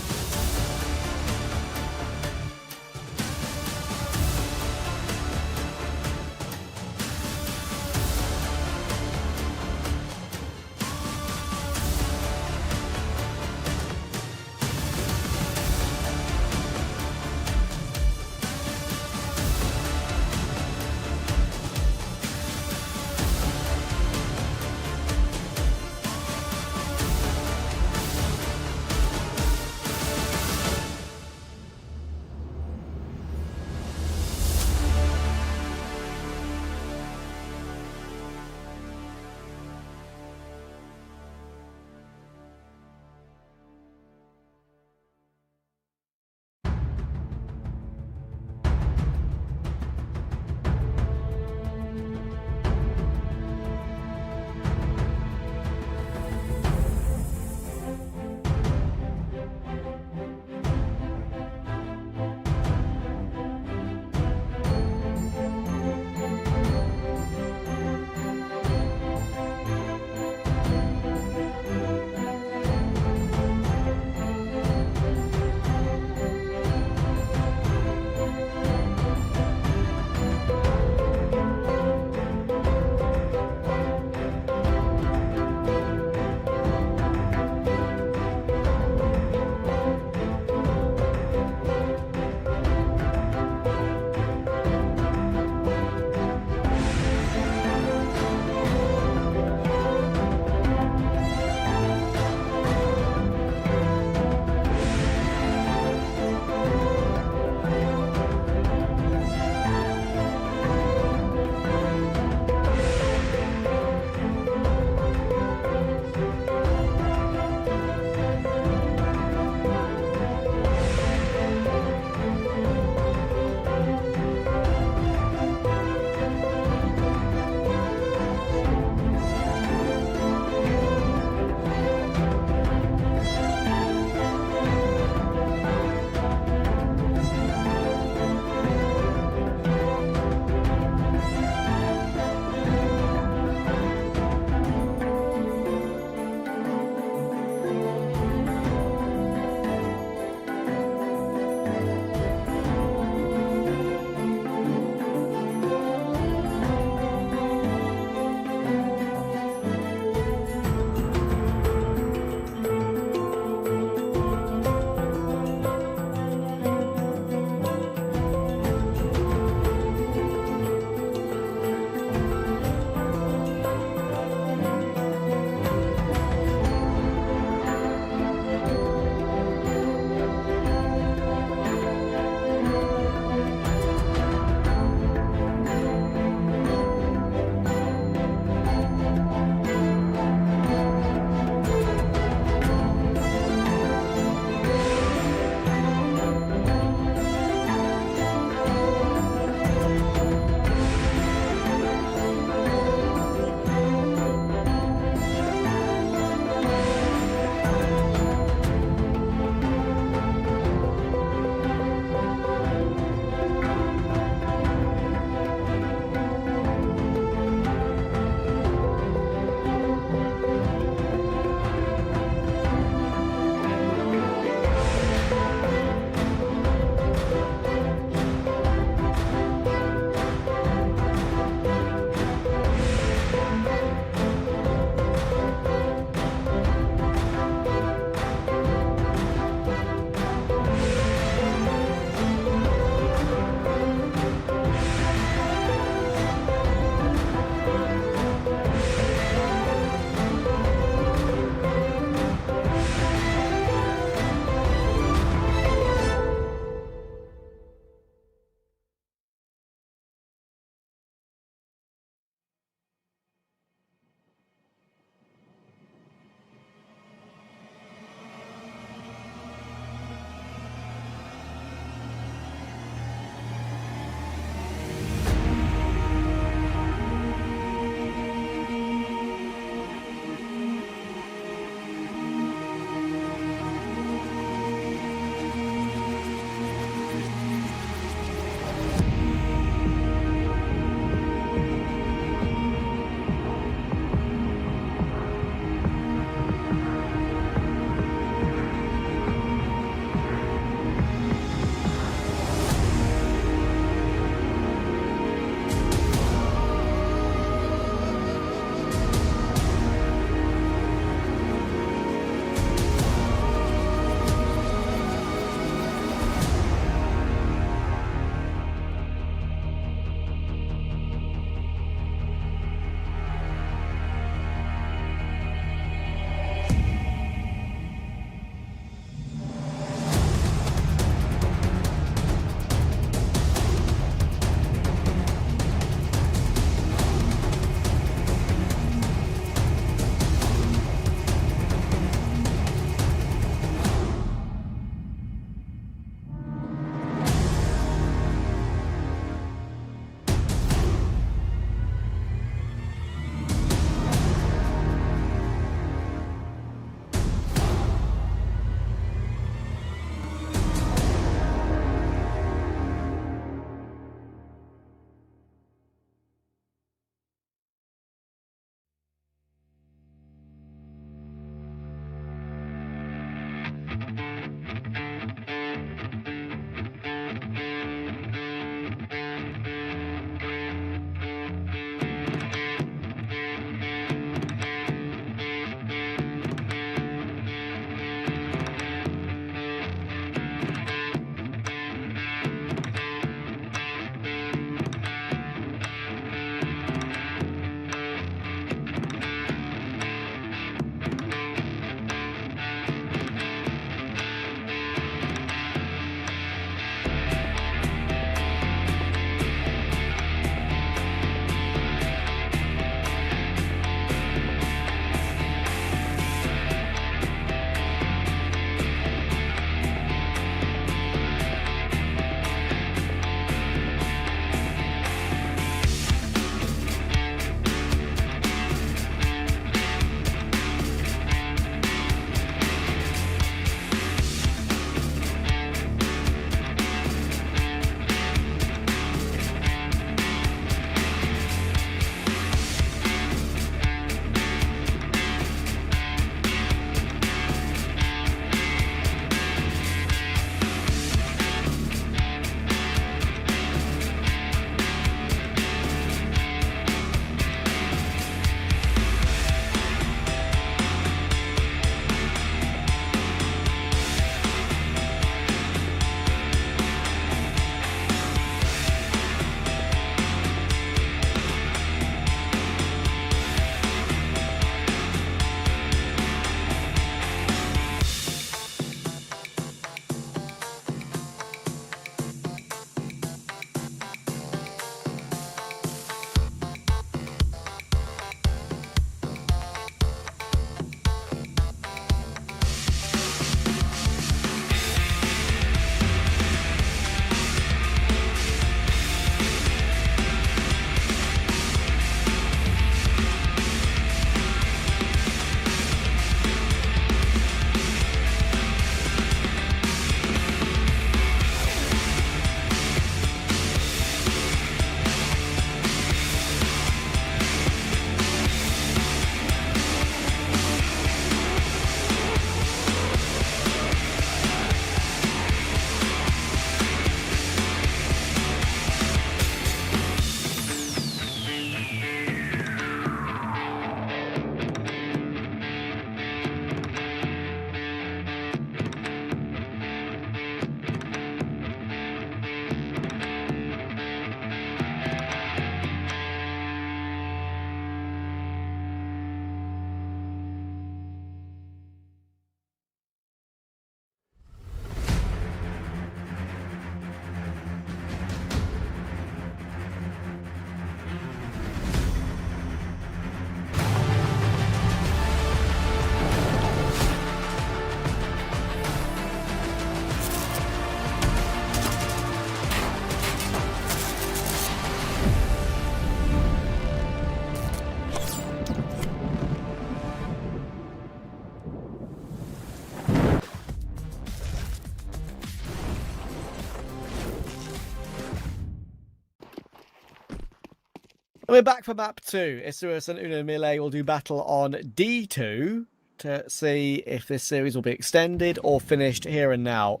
We're back for map 2. Isurus and MILLE will do battle on D2 to see if this series will be extended or finished here and now.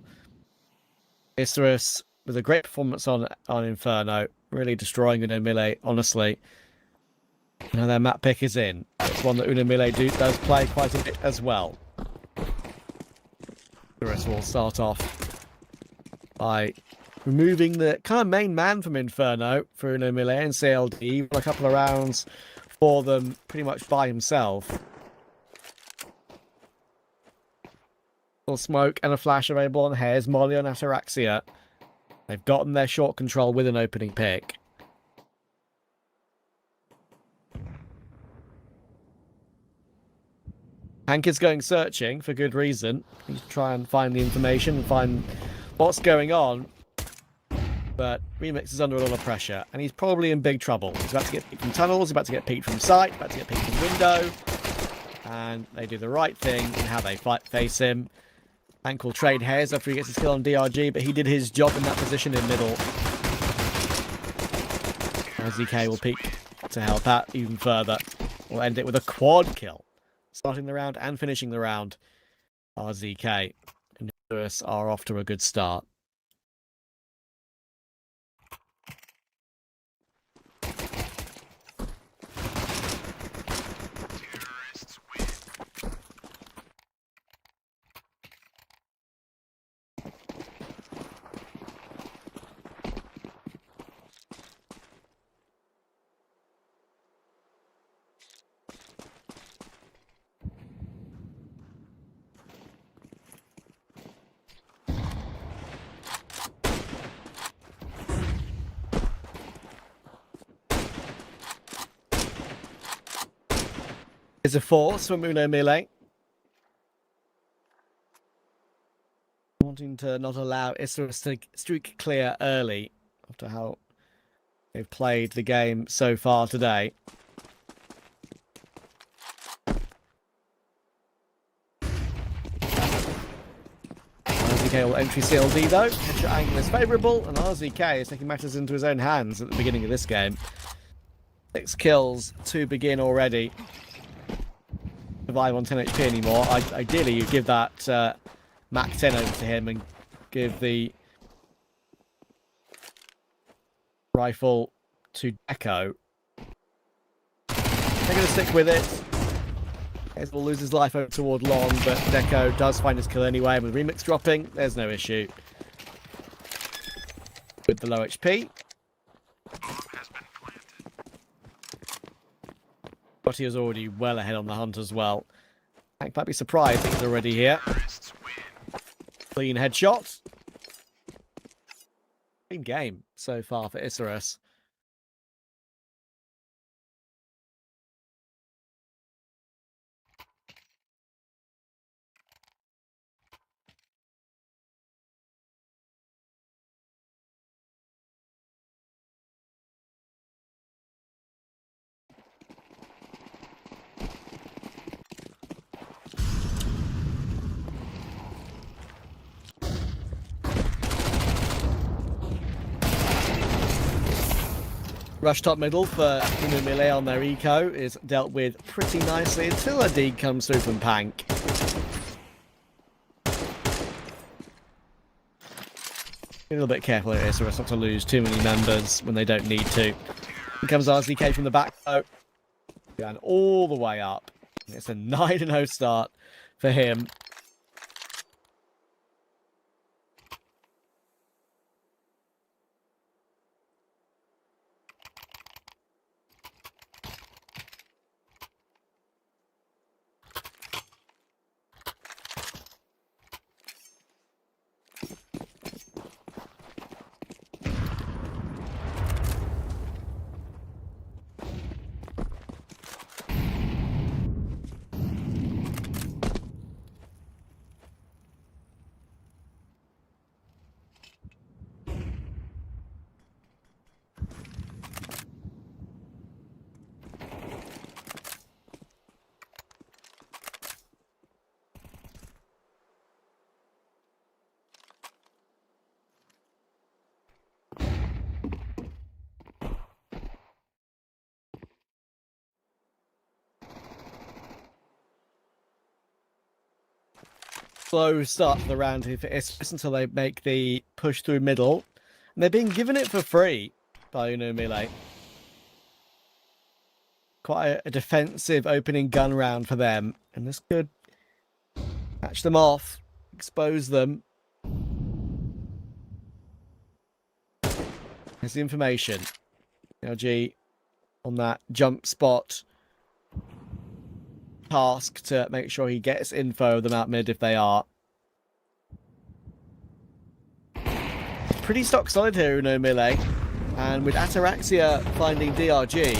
Isurus with a great performance on Inferno, really destroying MILLE, honestly. Now their map pick is in. It's one that MILLE does play quite a bit as well. Isurus will start off by removing the kind of main man from Inferno for MILLE and CLD. A couple of rounds for them pretty much by himself. Full smoke and a flash available on Hares, Molly on Ataraxia. They've gotten their short control with an opening pick. Hank is going searching for good reason. He's trying to find the information and find what's going on. But Remix is under a lot of pressure, and he's probably in big trouble. He's about to get peeked from tunnels, he's about to get peeked from sight, about to get peeked from window. And they do the right thing in how they face him. Hank will trade Hares after he gets his kill on DRG, but he did his job in that position in middle. ZK will peek to help out even further. We'll end it with a quad kill. Starting the round and finishing the round. RZK and Isurus are off to a good start. Is a force from MILLE. Wanting to not allow Isurus to streak clear early after how they've played the game so far today. RZK will entry CLD though. Headshot angle is favourable, and RZK is taking matters into his own hands at the beginning of this game. 6 kills to begin already. Survive on 10 HP anymore. Ideally, you give that Mac 10 over to him and give the rifle to Deco. They're going to stick with it. Hayes will lose his life over toward long, but Deco does find his kill anyway. And with Remix dropping, there's no issue. With the low HP. He is already well ahead on the hunt as well. Hank might be surprised that he's already here. Clean headshot. Clean game so far for Isurus. Rush top middle for MILLE on their eco is dealt with pretty nicely until a D comes through from Pank. Be a little bit careful here, so as not to lose too many members when they don't need to. Here comes RZK from the back though. Going all the way up. It's a 9-0 start for him. slow start to the round here for Isurus until they make the push through middle. And they're being given it for free by MILLE. Quite a defensive opening gun round for them. And this could catch them off, expose them. Here's the information. LG on that jump spot task to make sure he gets info of them out mid if they are. Pretty stock solid here, MILLE. And with Ataraxia finding DRG,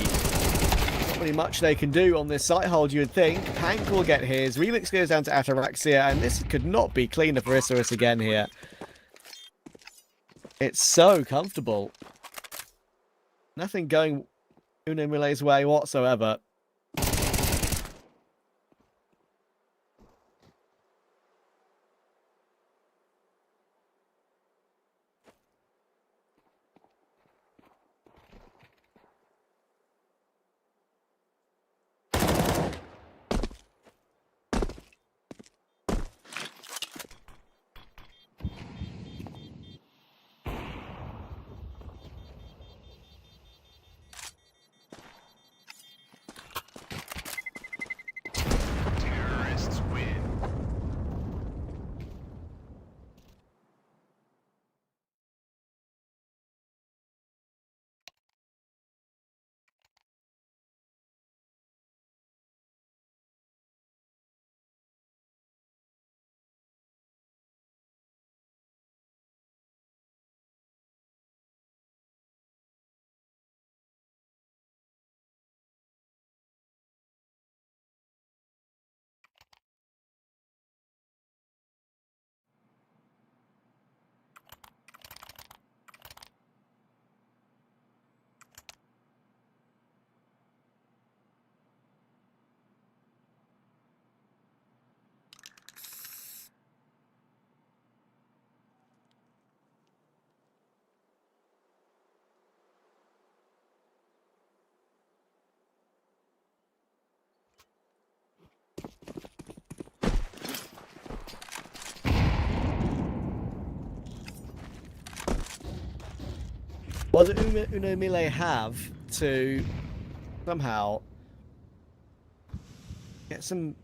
not really much they can do on this site hold, you would think. Pank will get his. Relix goes down to Ataraxia, and this could not be cleaner for Isurus again here. It's so comfortable. Nothing going MILLE's way whatsoever. What do MILLE have to somehow get some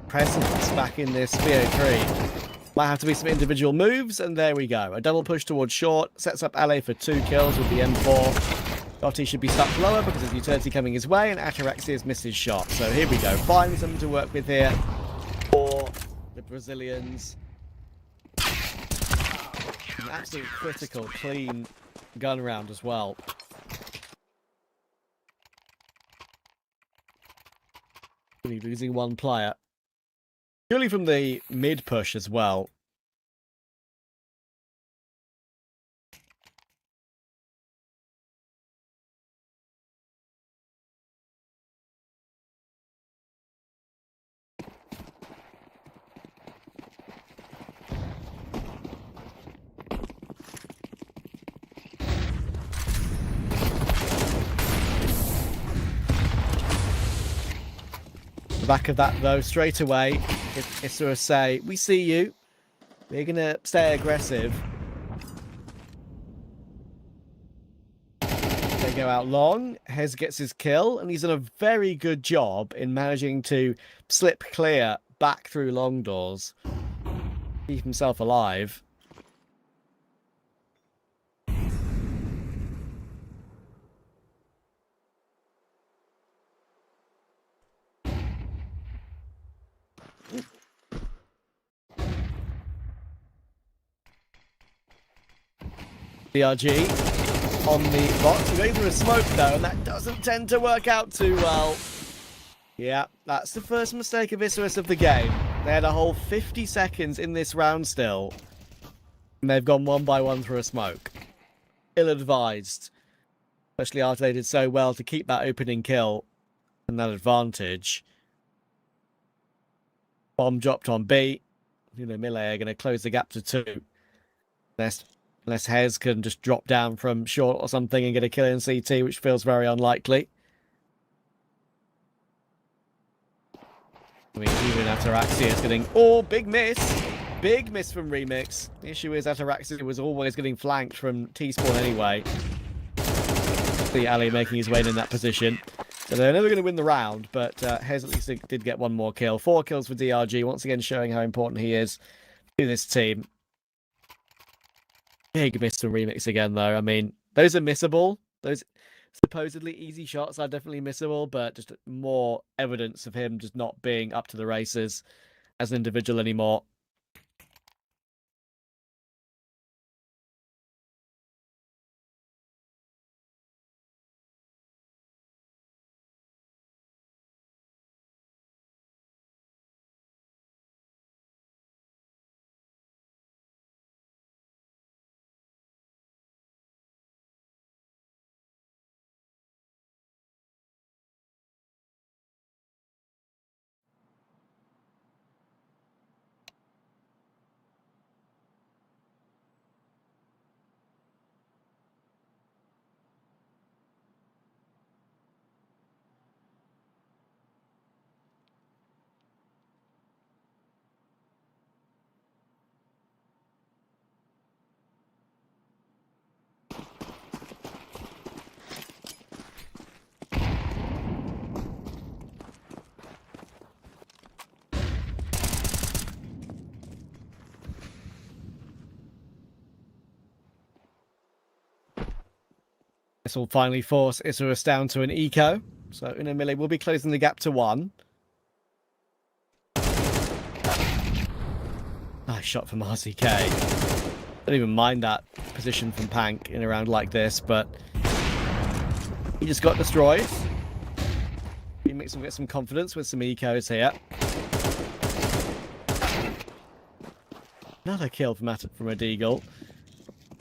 presence back in this BO3? Might have to be some individual moves, and there we go. A double push towards short, sets up LA for 2 kills with the M4. Gotti should be stuck lower because there's utility coming his way, and Ataraxia's missed his shot. So here we go. Finally something to work with here for the Brazilians. An absolute critical, clean gun round as well. Only losing one player. Purely from the mid push as well. The back of that though, straight away, if Isurus say, we see you, we're gonna stay aggressive. They go out long, Hez gets his kill, and he's done a very good job in managing to slip clear back through long doors. Keep himself alive. DRG on the box. We're going through a smoke though, and that doesn't tend to work out too well. Yeah, that's the first mistake of Isurus of the game. They had a whole 50 seconds in this round still, and they've gone one by one through a smoke. Ill-advised, especially after they did so well to keep that opening kill and that advantage. Bomb dropped on B. MILLE are going to close the gap to 2. Unless Hez can just drop down from short or something and get a kill in CT, which feels very unlikely. I mean, even Ataraxia is getting... Oh, big miss! Big miss from Remix. The issue is Ataraxia was always getting flanked from T-Spawn anyway. See Ali making his way in that position. So they're never going to win the round, but Hez at least did get one more kill. 4 kills for DRG, once again showing how important he is to this team. Big miss from Remix again, though. I mean, those are missable. Those supposedly easy shots are definitely missable, but just more evidence of him just not being up to the races as an individual anymore. This will finally force Isurus down to an eco. So MILLE will be closing the gap to 1. Nice shot from RCK. Don't even mind that position from Pank in a round like this, but he just got destroyed. Remix will get some confidence with some ecos here. Another kill from a Deagle.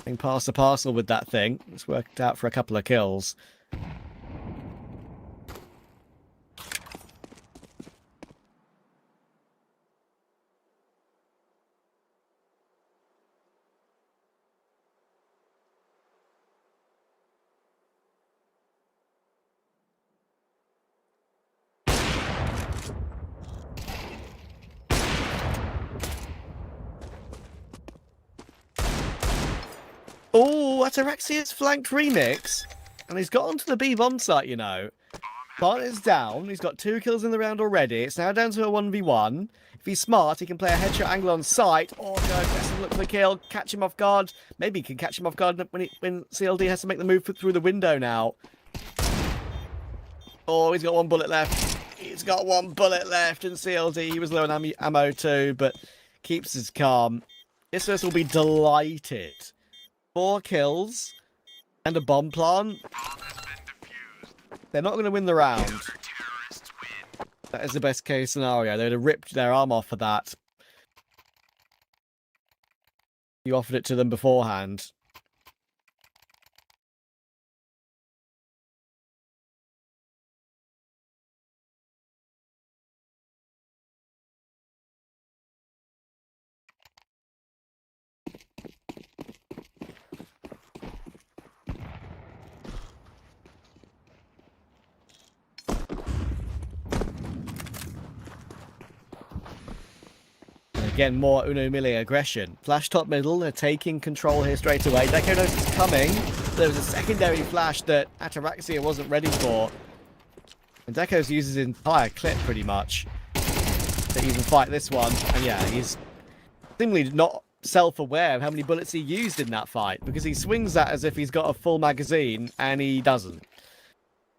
Being pass the parcel with that thing. It's worked out for a couple of kills. Oh, Ataraxia's flanked Remix. And he's got onto the B bomb site, you know. Partner's down. He's got 2 kills in the round already. It's now down to a 1v1. If he's smart, he can play a headshot angle on site. Or go best look for the kill. Catch him off guard. Maybe he can catch him off guard when CLD has to make the move through the window now. Oh, he's got 1 bullet left. He's got 1 bullet left in CLD. He was low on ammo too, but keeps his calm. Isurus will be delighted. 4 kills and a bomb plant. They're not going to win the round. That is the best case scenario. They would have ripped their arm off for that. You offered it to them beforehand. Again, more MILLE aggression. Flash top middle, they're taking control here straight away. Deco knows it's coming. There was a secondary flash that Ataraxia wasn't ready for. And Deco's uses his entire clip pretty much to even fight this one. And yeah, he's seemingly not self-aware of how many bullets he used in that fight, because he swings that as if he's got a full magazine and he doesn't.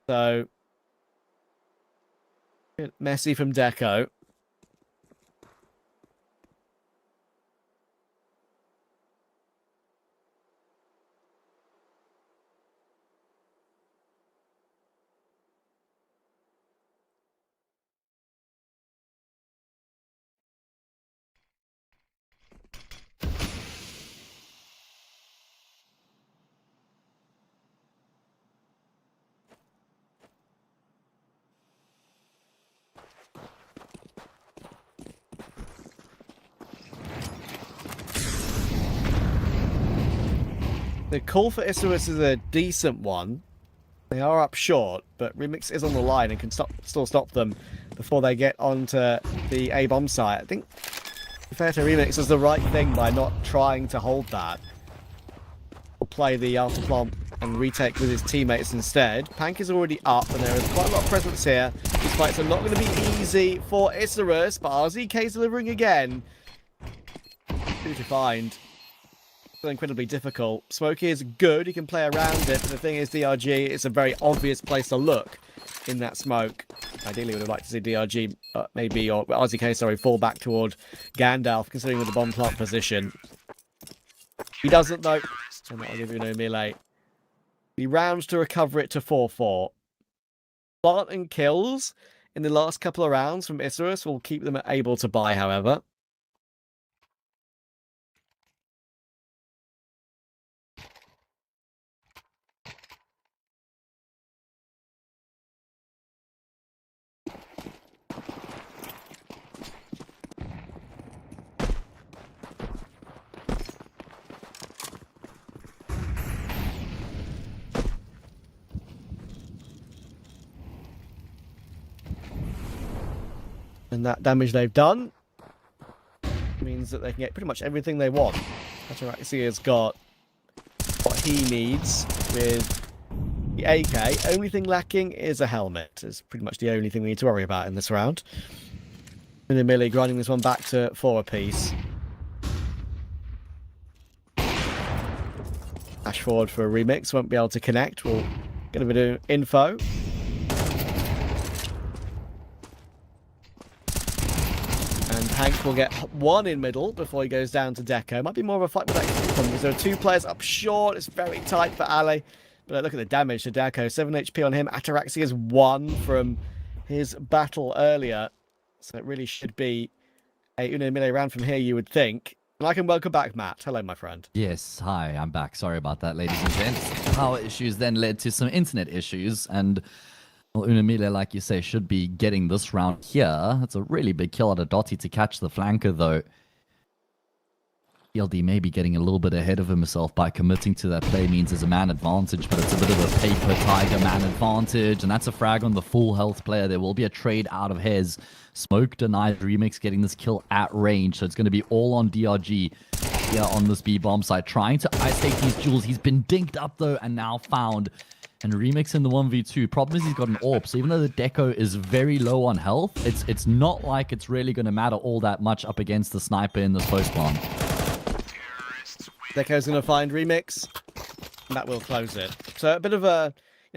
So, messy from Deco. The call for Isurus is a decent one. They are up short, but Remix is on the line and can still stop them before they get onto the A bomb site. I think fair to Remix does the right thing by not trying to hold that. Or play the after plant and retake with his teammates instead. Pank is already up, and there is quite a lot of presence here. These fights are not going to be easy for Isurus, but RZK is delivering again. Who to find? Incredibly difficult. Smokey is good, he can play around it, but the thing is DRG, it's a very obvious place to look in that smoke. Ideally, we would like to see DRG maybe, or RZK, sorry, fall back toward Gandalf, considering with the bomb plant position. He doesn't though, so that'll give Uno Melee. He rounds to recover it to 4-4. Plant and kills in the last couple of rounds from Isurus will keep them able to buy, however. And that damage they've done means that they can get pretty much everything they want. Ataraxia has got what he needs with the AK. Only thing lacking is a helmet. Is pretty much the only thing we need to worry about in this round. And then Millie grinding this one back to 4 apiece. Dash forward for a remix. Won't be able to connect. We'll get a bit of info. Hank will get one in middle before he goes down to Deco. Might be more of a fight with that because there are 2 players up short. It's very tight for Ale. But look at the damage to Deco. 7 HP on him. Ataraxia is 1 from his battle earlier. So it really should be a Uno Melee round from here, you would think. And I can welcome back Matt. Hello, my friend. Yes, hi, I'm back. Sorry about that, ladies and gents. Power issues then led to some internet issues, and well, Uno Melee, like you say, should be getting this round here. It's a really big kill out of Dotty to catch the flanker, though. ELD may be getting a little bit ahead of himself by committing to that play means there's a man advantage, but it's a bit of a paper tiger man advantage, and that's a frag on the full health player. There will be a trade out of Hez. Smoke denied Remix getting this kill at range, so it's going to be all on DRG here on this B-bomb side, trying to isolate these jewels. He's been dinked up, though, and now found. And Remix in the 1v2. Problem is he's got an AWP, so even though the Deco is very low on health, it's not like it's really going to matter all that much up against the sniper in this post bomb. Deco's going to find Remix, and that will close it. So a bit of a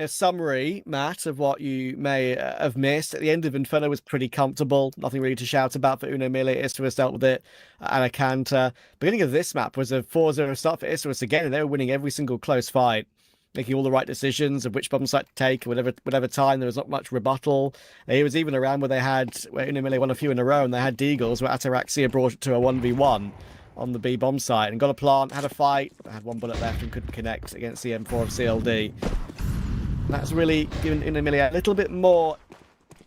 summary, Matt, of what you may have missed. At the end of Inferno was pretty comfortable. Nothing really to shout about for Uno Melee. Isurus dealt with it. Anacanta. Beginning of this map was a 4-0 start for Isurus again, and they were winning every single close fight, making all the right decisions of which bomb site to take, whatever time. There was not much rebuttal. It was even around where Uno Melee won a few in a row, and they had Deagles, where Ataraxia brought it to a 1v1 on the B bomb site and got a plant, had a fight, had 1 bullet left and couldn't connect against the M4 of CLD. That's really given Uno Melee a little bit more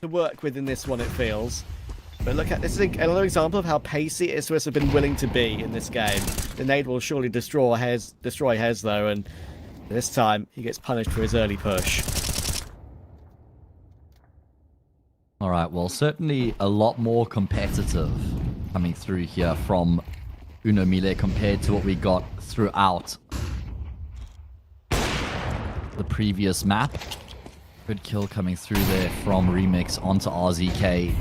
to work with in this one, it feels. But look at this is another example of how pacey Isurus have been willing to be in this game. The nade will surely destroy Hez though, and this time he gets punished for his early push. All right, well, certainly a lot more competitive coming through here from Uno Melee compared to what we got throughout the previous map. Good kill coming through there from Remix onto RZK.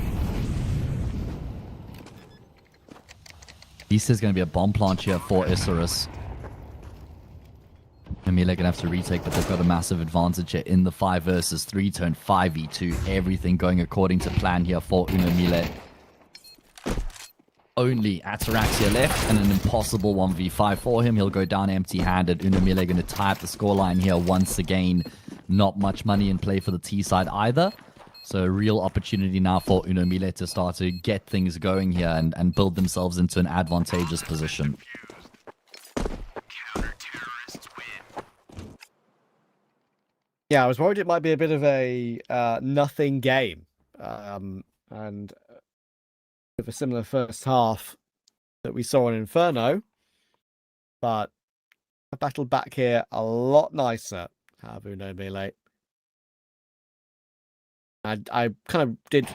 This is going to be a bomb plant here for Isurus. Melee gonna have to retake, but they've got a massive advantage here in the 5 versus 3 turn 5v2. Everything going according to plan here for Uno Melee. Only Ataraxia left and an impossible 1v5 for him. He'll go down empty-handed. Uno Melee going to tie up the scoreline here once again. Not much money in play for the T side either. So a real opportunity now for Uno Melee to start to get things going here and build themselves into an advantageous position. Yeah, I was worried it might be a bit of a nothing game. And with a similar first half that we saw in Inferno. But I battled back here a lot nicer. Have Uno Melee. I kind of did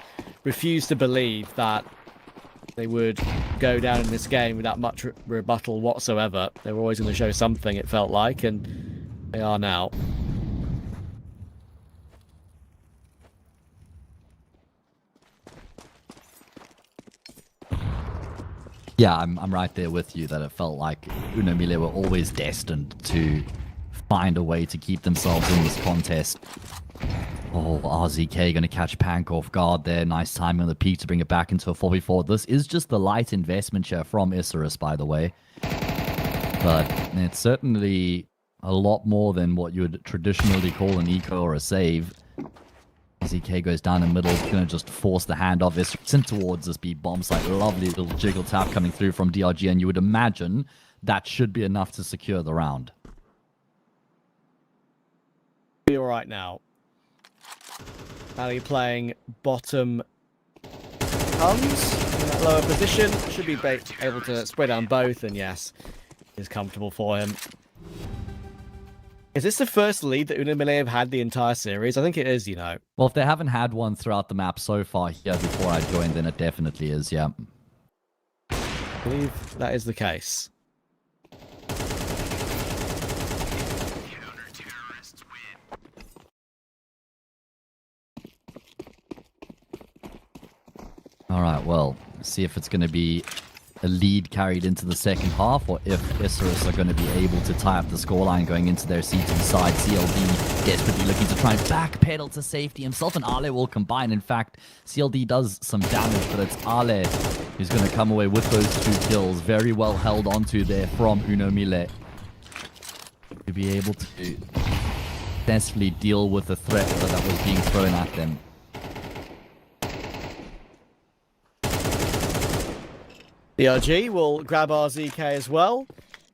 refuse to believe that they would go down in this game without much rebuttal whatsoever. They were always going to show something, it felt like, and they are now. Yeah, I'm right there with you that it felt like MILLE were always destined to find a way to keep themselves in this contest. Oh, RZK going to catch Pank off guard there. Nice timing on the peak to bring it back into a 4v4. This is just the light investment share from Isurus, by the way. But it's certainly a lot more than what you would traditionally call an eco or a save. ZK goes down the middle, going to just force the handoff. It's in towards this B bomb site. Lovely little jiggle tap coming through from DRG, and you would imagine that should be enough to secure the round. Be all right now. Ali playing bottom comes in that lower position. Should be able to spray down both, and yes, is comfortable for him. Is this the first lead that MILLE have had the entire series? I think it is, you know. Well, if they haven't had one throughout the map so far here before I joined, then it definitely is, yeah. I believe that is the case. All right, well, see if it's going to be a lead carried into the second half, or if Isurus are going to be able to tie up the scoreline going into their seating side. CLD desperately looking to try and backpedal to safety. Himself and Ale will combine. In fact, CLD does some damage, but it's Ale who's going to come away with those 2 kills. Very well held onto there from MILLE to be able to successfully deal with the threat that was being thrown at them. DRG will grab RZK as well.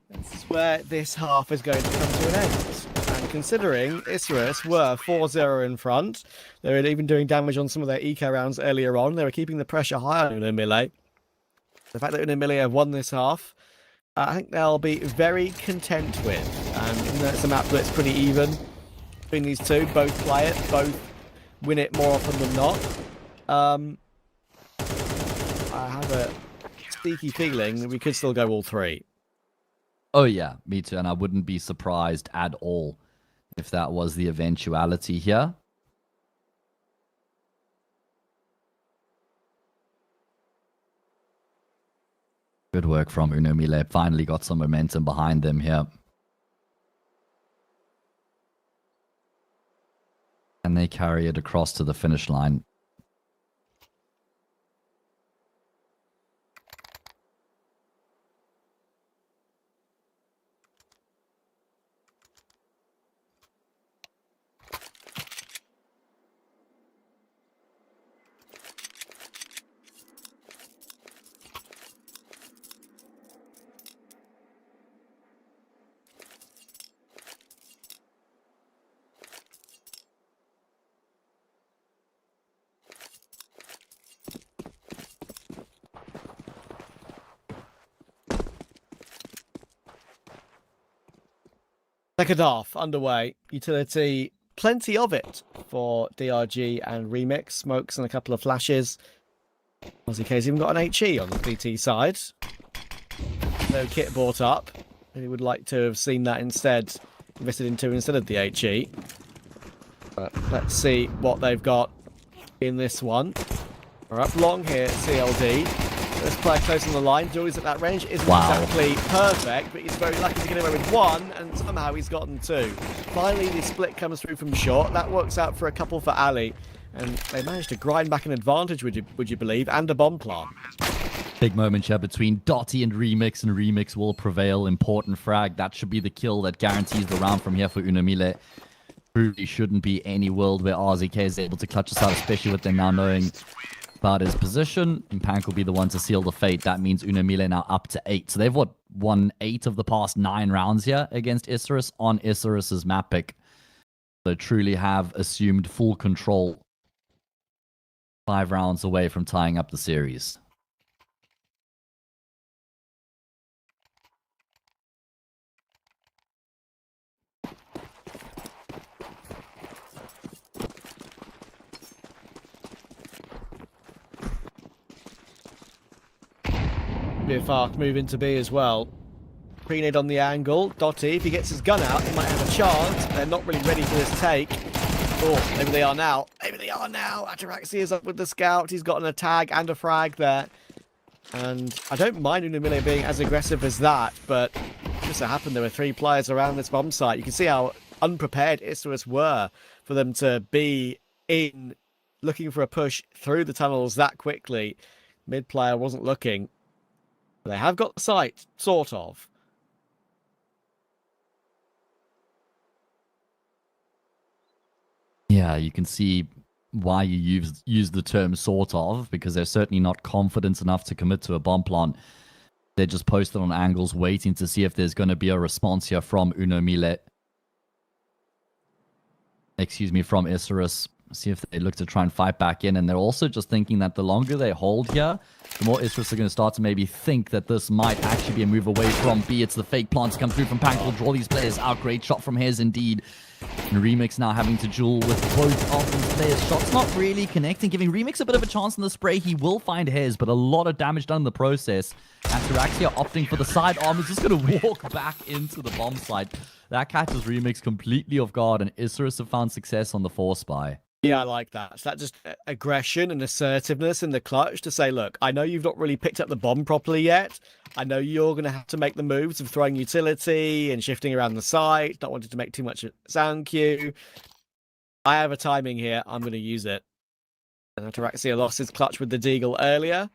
This is where this half is going to come to an end. And considering Isurus were 4-0 in front, they were even doing damage on some of their eco rounds earlier on. They were keeping the pressure high on MILLE. The fact that MILLE have won this half, I think they'll be very content with. Even though it's a map that's pretty even between these two, both play it, both win it more often than not. I have a sneaky feeling that we could still go all 3. Oh yeah, me too, and I wouldn't be surprised at all if that was the eventuality here. Good work from MILLE. Finally got some momentum behind them here. And they carry it across to the finish line. Second half underway. Utility, plenty of it for DRG and Remix. Smokes and a couple of flashes. RZK's even got an HE on the PT side. No kit bought up. He would like to have seen that instead, invested into instead of the HE. But let's see what they've got in this one. We're up long here, CLD. Let's play close on the line. Joey's at that range. Isn't exactly perfect, but he's very lucky to get away with 1, and somehow he's gotten 2. Finally, the split comes through from short. That works out for a couple for Ali, and they managed to grind back an advantage, would you believe, and a bomb plant. Big moment here between Dotty and Remix will prevail. Important frag. That should be the kill that guarantees the round from here for MILLE. Truly shouldn't be any world where RZK is able to clutch us out, especially with them now knowing about his position, and Pank will be the one to seal the fate. That means MILLE now up to 8. So they've won 8 of the past 9 rounds here against Isurus on Isurus's map pick. So truly have assumed full control. 5 rounds away from tying up the series. be a fast move into B as well. Prenade on the angle. Dotty, if he gets his gun out, he might have a chance. They're not really ready for this take. Oh, maybe they are now. Maybe they are now. Ataraxia is up with the scout. He's got a tag and a frag there. And I don't mind MILLE being as aggressive as that, but it just so happened there were 3 players around this bomb site. You can see how unprepared Isurus were for them to be in, looking for a push through the tunnels that quickly. Mid player wasn't looking. They have got the site, sort of. Yeah, you can see why you use the term sort of, because they're certainly not confident enough to commit to a bomb plant. They're just posted on angles waiting to see if there's going to be a response here from MILLE. Excuse me, from Isurus. See if they look to try and fight back in. And they're also just thinking that the longer they hold here, the more Isurus are going to start to maybe think that this might actually be a move away from B. It's the fake plants come through from Pank. Will draw these players out. Great shot from Hez indeed. And Remix now having to duel with both of these players. Shots not really connecting, giving Remix a bit of a chance in the spray. He will find Hez, but a lot of damage done in the process. Ataraxia opting for the sidearm is just going to walk back into the bomb site. That catches Remix completely off guard, and Isurus have found success on the force buy. Yeah, I like that. It's that just aggression and assertiveness in the clutch to say, look, I know you've not really picked up the bomb properly yet. I know you're going to have to make the moves of throwing utility and shifting around the site, not wanting to make too much sound cue. I have a timing here. I'm going to use it. And Ataraxia lost his clutch with the Deagle earlier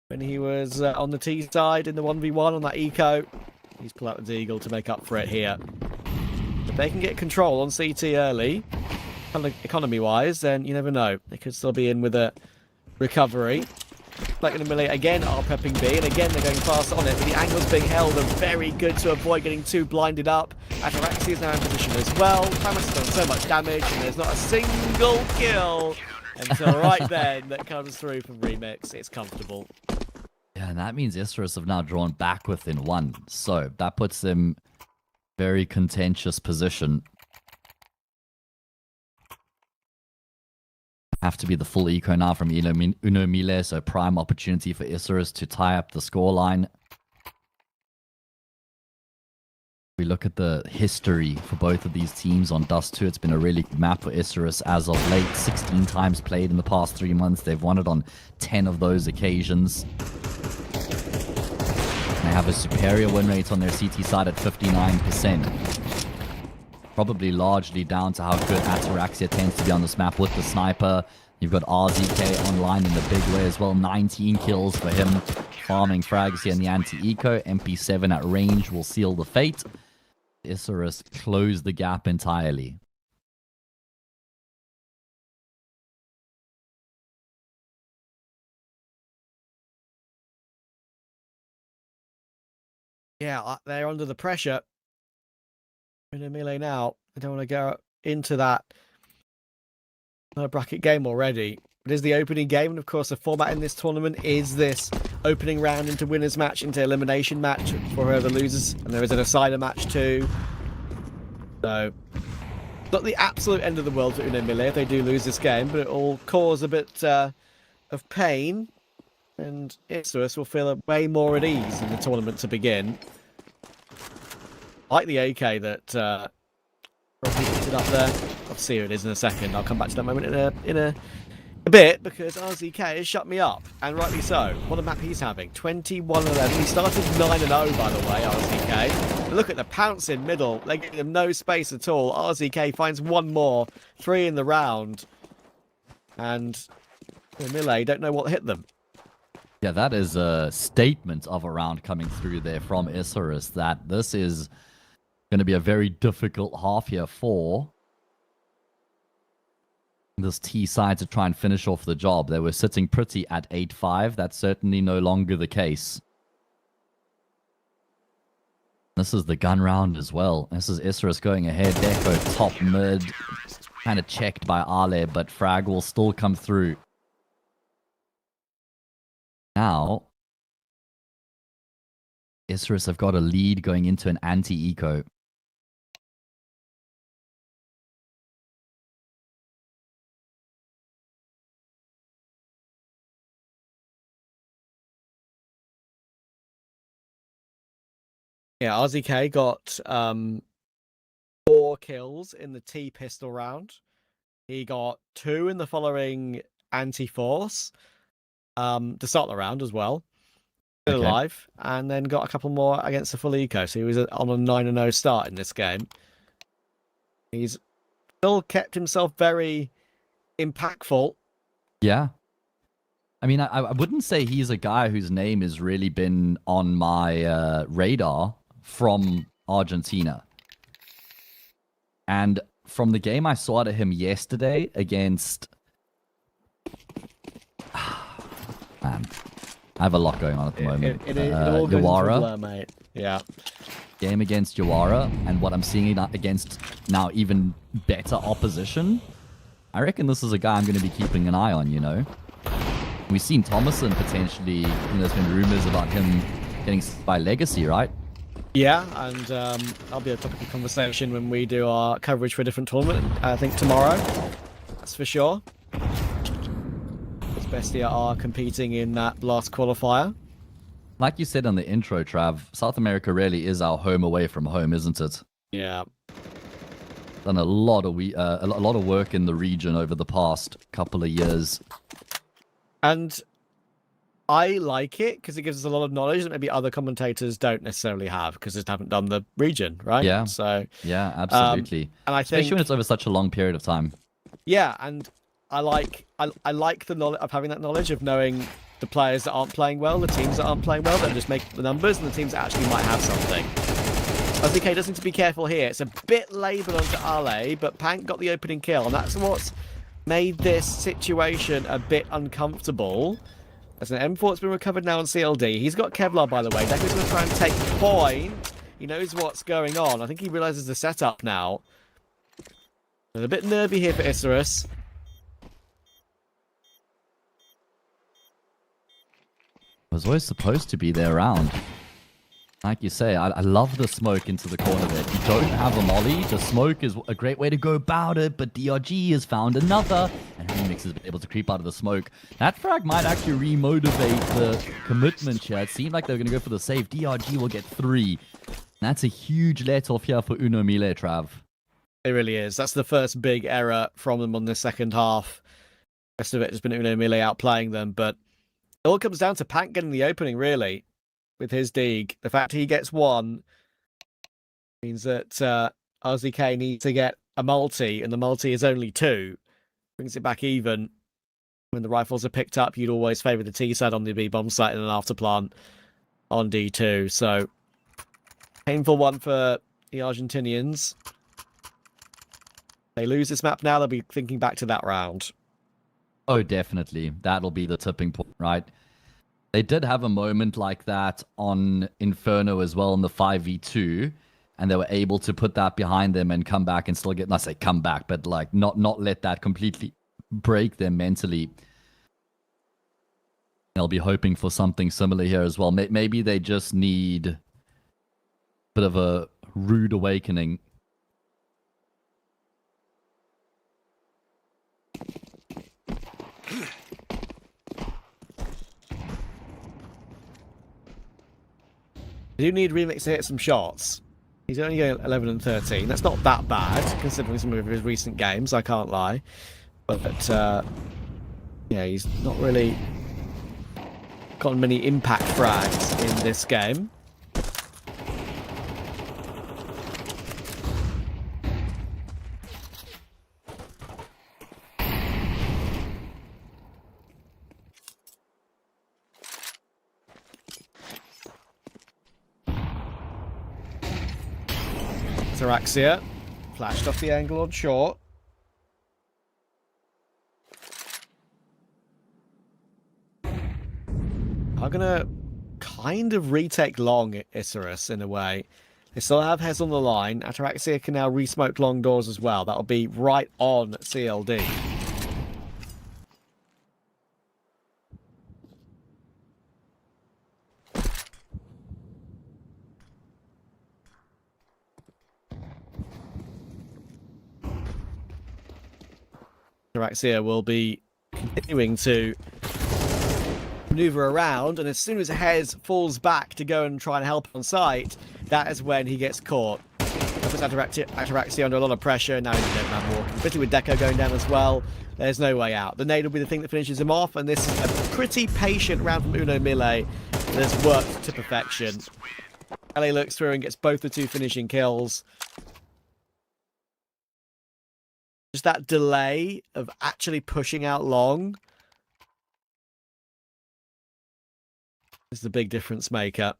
when he was on the T side in the 1v1 on that eco. He's pulled out the Deagle to make up for it here. If they can get control on CT early, economy-wise, then you never know. They could still be in with a recovery. Like MILLE again are prepping B, and again they're going fast on it, but the angles being held are very good to avoid getting too blinded up. Ataraxia is now in position as well. Primus has done so much damage, and there's not a single kill until right then that comes through from Remix. It's comfortable. Yeah, and that means Isurus have now drawn back within 1. So that puts them very contentious position. Have to be the full eco now from MILLE, so prime opportunity for Isurus to tie up the scoreline. We look at the history for both of these teams on Dust 2. It's been a really good map for Isurus as of late. 16 times played in the past 3 months. They've won it on 10 of those occasions. They have a superior win rate on their CT side at 59%. Probably largely down to how good Ataraxia tends to be on this map with the sniper. You've got RZK online in the big way as well. 19 kills for him. Farming frags here in the anti-eco. MP7 at range will seal the fate. Isurus close the gap entirely. Yeah, they're under the pressure. In a MILLE now. I don't want to go into that bracket game already. It is the opening game, and of course the format in this tournament is this opening round into winners match, into elimination match for whoever loses, and there is an decider match too. So, not the absolute end of the world for MILLE if they do lose this game, but it will cause a bit of pain, and Isurus will feel way more at ease in the tournament to begin. I like the AK that Robbie picked it up there. I'll see who it is in a second. I'll come back to that moment in a bit, because RZK has shut me up, and rightly so. What a map he's having. 21-11. He started 9-0, by the way, RZK. But look at the pounce in middle. They're giving him no space at all. RZK finds one more. 3 in the round. And MILLE don't know what hit them. Yeah, that is a statement of a round coming through there from Isurus, that this is going to be a very difficult half here for this T side to try and finish off the job. They were sitting pretty at 8-5. That's certainly no longer the case. This is the gun round as well. This is Isurus going ahead. Deco top mid. Kind of checked by Ale, but frag will still come through. Now, Isurus have got a lead going into an anti-eco. Yeah, RZK got 4 kills in the T pistol round. He got 2 in the following anti-force to start the round as well. Still alive, and then got a couple more against the full eco. So he was on a 9-0 start in this game. He's still kept himself very impactful. Yeah. I mean, I wouldn't say he's a guy whose name has really been on my radar from Argentina. And from the game I saw out of him yesterday against... Man, I have a lot going on at the moment. Yawara, mate. Yeah. Game against Yawara, and what I'm seeing against now even better opposition. I reckon this is a guy I'm going to be keeping an eye on, you know. We've seen Thomason potentially, there's been rumors about him getting by Legacy, right? Yeah, and that'll be a topic of conversation when we do our coverage for a different tournament, I think tomorrow. That's for sure. Because BESTIA are competing in that last qualifier. Like you said on the intro, Trav, South America really is our home away from home, isn't it? Yeah. Done a lot of work in the region over the past couple of years. And I like it because it gives us a lot of knowledge that maybe other commentators don't necessarily have because they haven't done the region, right? Yeah. So yeah, absolutely. And I think, especially when it's over such a long period of time. Yeah, and I like the knowledge of having that knowledge of knowing the players that aren't playing well, the teams that aren't playing well, that just make the numbers, and the teams that actually might have something. RZK does need to be careful here. It's a bit laboured onto Ale, but Pank got the opening kill, and that's what's made this situation a bit uncomfortable. As an M4's been recovered now on CLD. He's got Kevlar, by the way. Deco's going to try and take point. He knows what's going on. I think he realises the setup now. And a bit nervy here for Isurus. Was always supposed to be there around. Like you say, I love the smoke into the corner there. If you don't have a molly, the smoke is a great way to go about it, but DRG has found another, and Remix has been able to creep out of the smoke. That frag might actually re-motivate the commitment here. It seemed like they were going to go for the save. DRG will get 3. That's a huge let-off here for Uno Mille, Trav. It really is. That's the first big error from them on the second half. The rest of it has been Uno Mille outplaying them, but it all comes down to Pank getting the opening, really. With his dig, the fact he gets 1 means that RZK needs to get a multi, and the multi is only 2. Brings it back even. When the rifles are picked up, you'd always favour the T side on the B bomb site and an afterplant on D2. So, painful one for the Argentinians. They lose this map now, they'll be thinking back to that round. Oh, definitely. That'll be the tipping point, right? They did have a moment like that on Inferno as well in the 5v2, and they were able to put that behind them and come back and still get, not say come back, but like not let that completely break them mentally. They'll be hoping for something similar here as well. Maybe they just need a bit of a rude awakening. They do need Remix to hit some shots. He's only going 11 and 13. That's not that bad, considering some of his recent games, I can't lie. But, yeah, he's not really gotten many impact frags in this game. Ataraxia flashed off the angle on short. I'm gonna kind of retake long Isurus in a way. They still have Hez on the line. Ataraxia can now re-smoke long doors as well. That'll be right on CLD. Ataraxia will be continuing to maneuver around, and as soon as Hez falls back to go and try and help on site, that is when he gets caught. That puts Ataraxia under a lot of pressure. Now he's a dead man walking. Especially with Deco going down as well. There's no way out. The nade will be the thing that finishes him off, and this is a pretty patient round from Uno MILLE that has worked to perfection. LA looks through and gets both the 2 finishing kills. Just that delay of actually pushing out long is the big difference maker.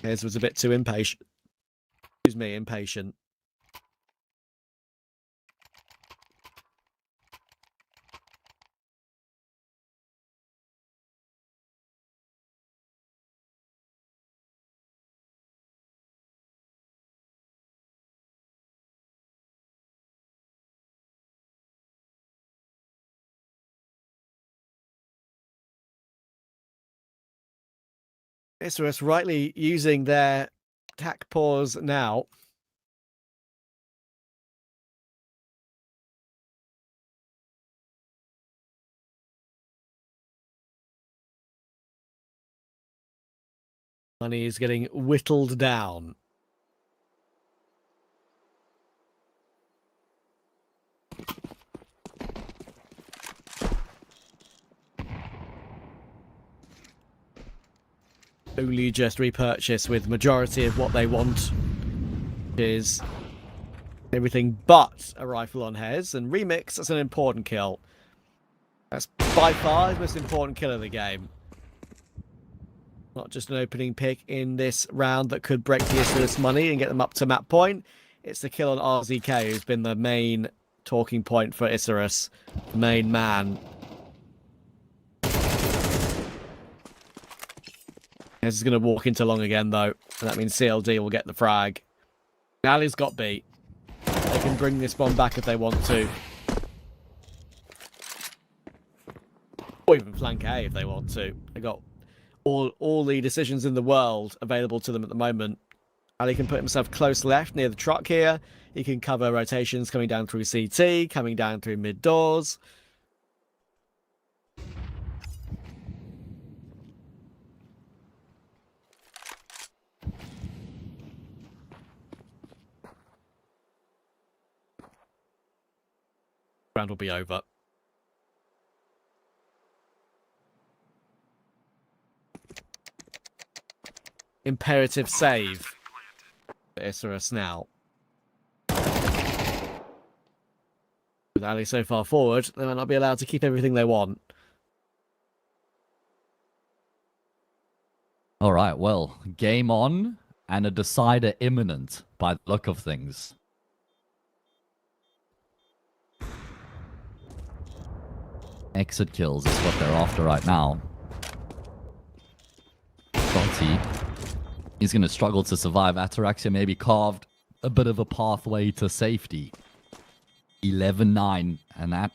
His was a bit too impatient. Excuse me, impatient. Isurus rightly using their attack pause now. Money is getting whittled down. Only just repurchase with majority of what they want, is everything but a rifle on Hez, and Remix, that's an important kill. That's by far the most important kill of the game. Not just an opening pick in this round that could break the Isurus money and get them up to map point. It's the kill on RZK who's been the main talking point for Isurus, the main man. This is going to walk into long again, though. And that means CLD will get the frag. Ali's got B. They can bring this bomb back if they want to. Or even flank A if they want to. They got all the decisions in the world available to them at the moment. Ali can put himself close left near the truck here. He can cover rotations coming down through CT, coming down through mid doors. Round will be over. Imperative save for Isurus now. With Ali so far forward, they might not be allowed to keep everything they want. All right, well, game on and a decider imminent by the look of things. Exit kills is what they're after right now. Dotty, he's going to struggle to survive. Ataraxia maybe carved a bit of a pathway to safety. 11-9, and that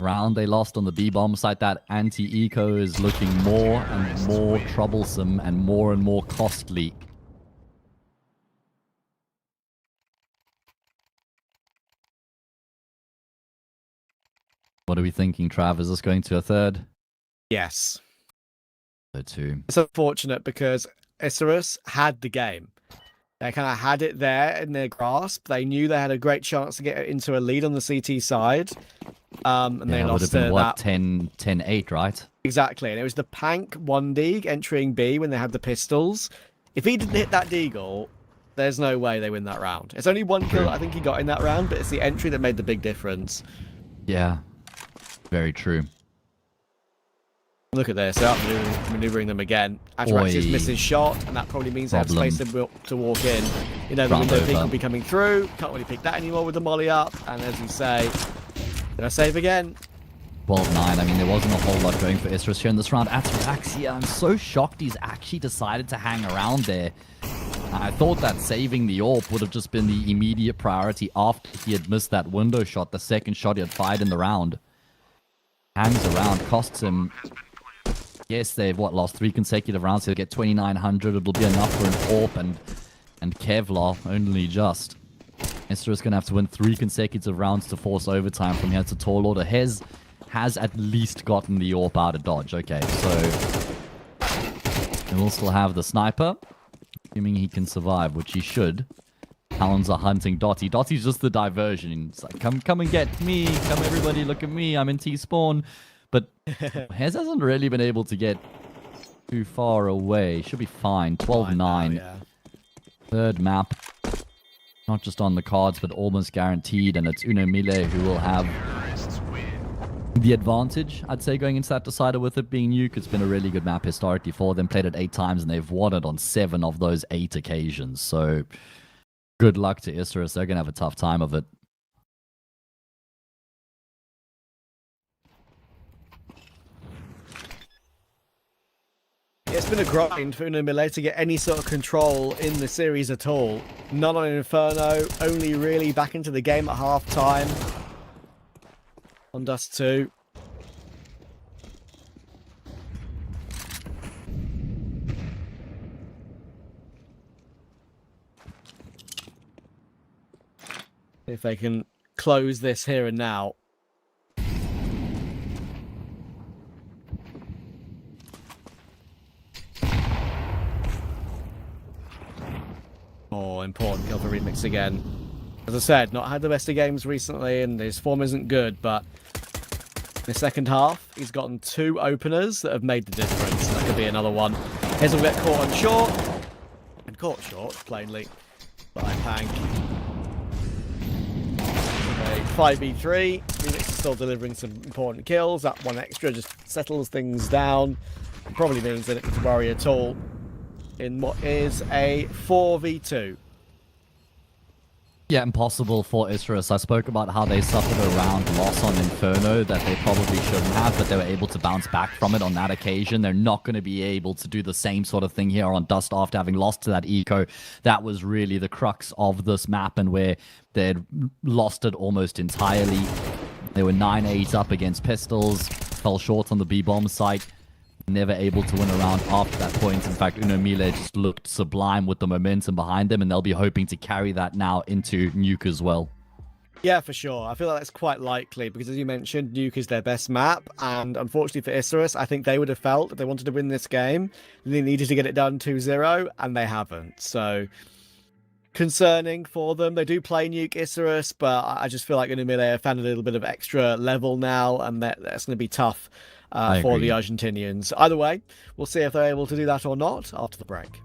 round they lost on the B-bomb site, that anti-eco is looking more and more troublesome and more costly. What are we thinking, Trav? Is this going to a third? Yes. So too. It's unfortunate because Isurus had the game. They kind of had it there in their grasp. They knew they had a great chance to get into a lead on the CT side. And they lost been, that. 10-8, right? Exactly. And it was the Pank 1D entering B when they had the pistols. If he didn't hit that deagle, there's no way they win that round. It's only one kill I think he got in that round, but it's the entry that made the big difference. Yeah. Very true. Look at this, they're out maneuvering them again. Ataraxia's missing shot, and that probably means they have space to walk in. You know, the window peak will be coming through. Can't really pick that anymore with the molly up. And as you say, gonna save again. 12-9. I mean, there wasn't a whole lot going for Isurus here in this round. Ataraxia, I'm so shocked he's actually decided to hang around there. I thought that saving the AWP would have just been the immediate priority after he had missed that window shot, the second shot he had fired in the round. Hangs around, costs him. Yes, they've, lost 3 consecutive rounds. He'll get 2,900. It'll be enough for an AWP and Kevlar, only just. Isurus going to have to win 3 consecutive rounds to force overtime from here to tall order. Hez has at least gotten the AWP out of dodge. Okay, so we'll still have the sniper. Assuming he can survive, which he should. Talons are hunting Dotty. Dotty's just the diversion. It's like, come and get me. Come everybody, look at me. I'm in T-spawn. But Hez hasn't really been able to get too far away. Should be fine. 12-9. Yeah. Third map. Not just on the cards, but almost guaranteed. And it's MILLE who will have the advantage, I'd say, going into that decider with it being Nuke. It's been a really good map historically for them. Played it 8 times, and they've won it on 7 of those 8 occasions. So good luck to Isurus. They're going to have a tough time of it. It's been a grind for MILLE to get any sort of control in the series at all. None on Inferno, only really back into the game at half time. On Dust 2. If they can close this here and now. More important kill for Remix again. As I said, not had the best of games recently, and his form isn't good, but in the second half, he's gotten 2 openers that have made the difference. That could be another one. His will get caught on short, and caught short, plainly, by Pank. Okay, 5v3. Remix is still delivering some important kills. That one extra just settles things down. It probably means they don't need to worry at all in what is a 4v2. Yeah, impossible for Isurus. I spoke about how they suffered a round loss on Inferno that they probably shouldn't have, but they were able to bounce back from it on that occasion. They're not going to be able to do the same sort of thing here on Dust after having lost to that eco. That was really the crux of this map, and where they'd lost it almost entirely. They were 9-8 up against Pistols, fell short on the B-bomb site. Never able to win a round after that point. In fact, MILLE just looked sublime with the momentum behind them, and they'll be hoping to carry that now into Nuke as well. Yeah, for sure. I feel like that's quite likely because, as you mentioned, Nuke is their best map, and unfortunately for Isurus, I think they would have felt if they wanted to win this game, they needed to get it done 2-0, and they haven't. So concerning for them. They do play Nuke Isurus, but I just feel like MILLE have found a little bit of extra level now, and that's going to be tough for the Argentinians. Either way, we'll see if they're able to do that or not after the break.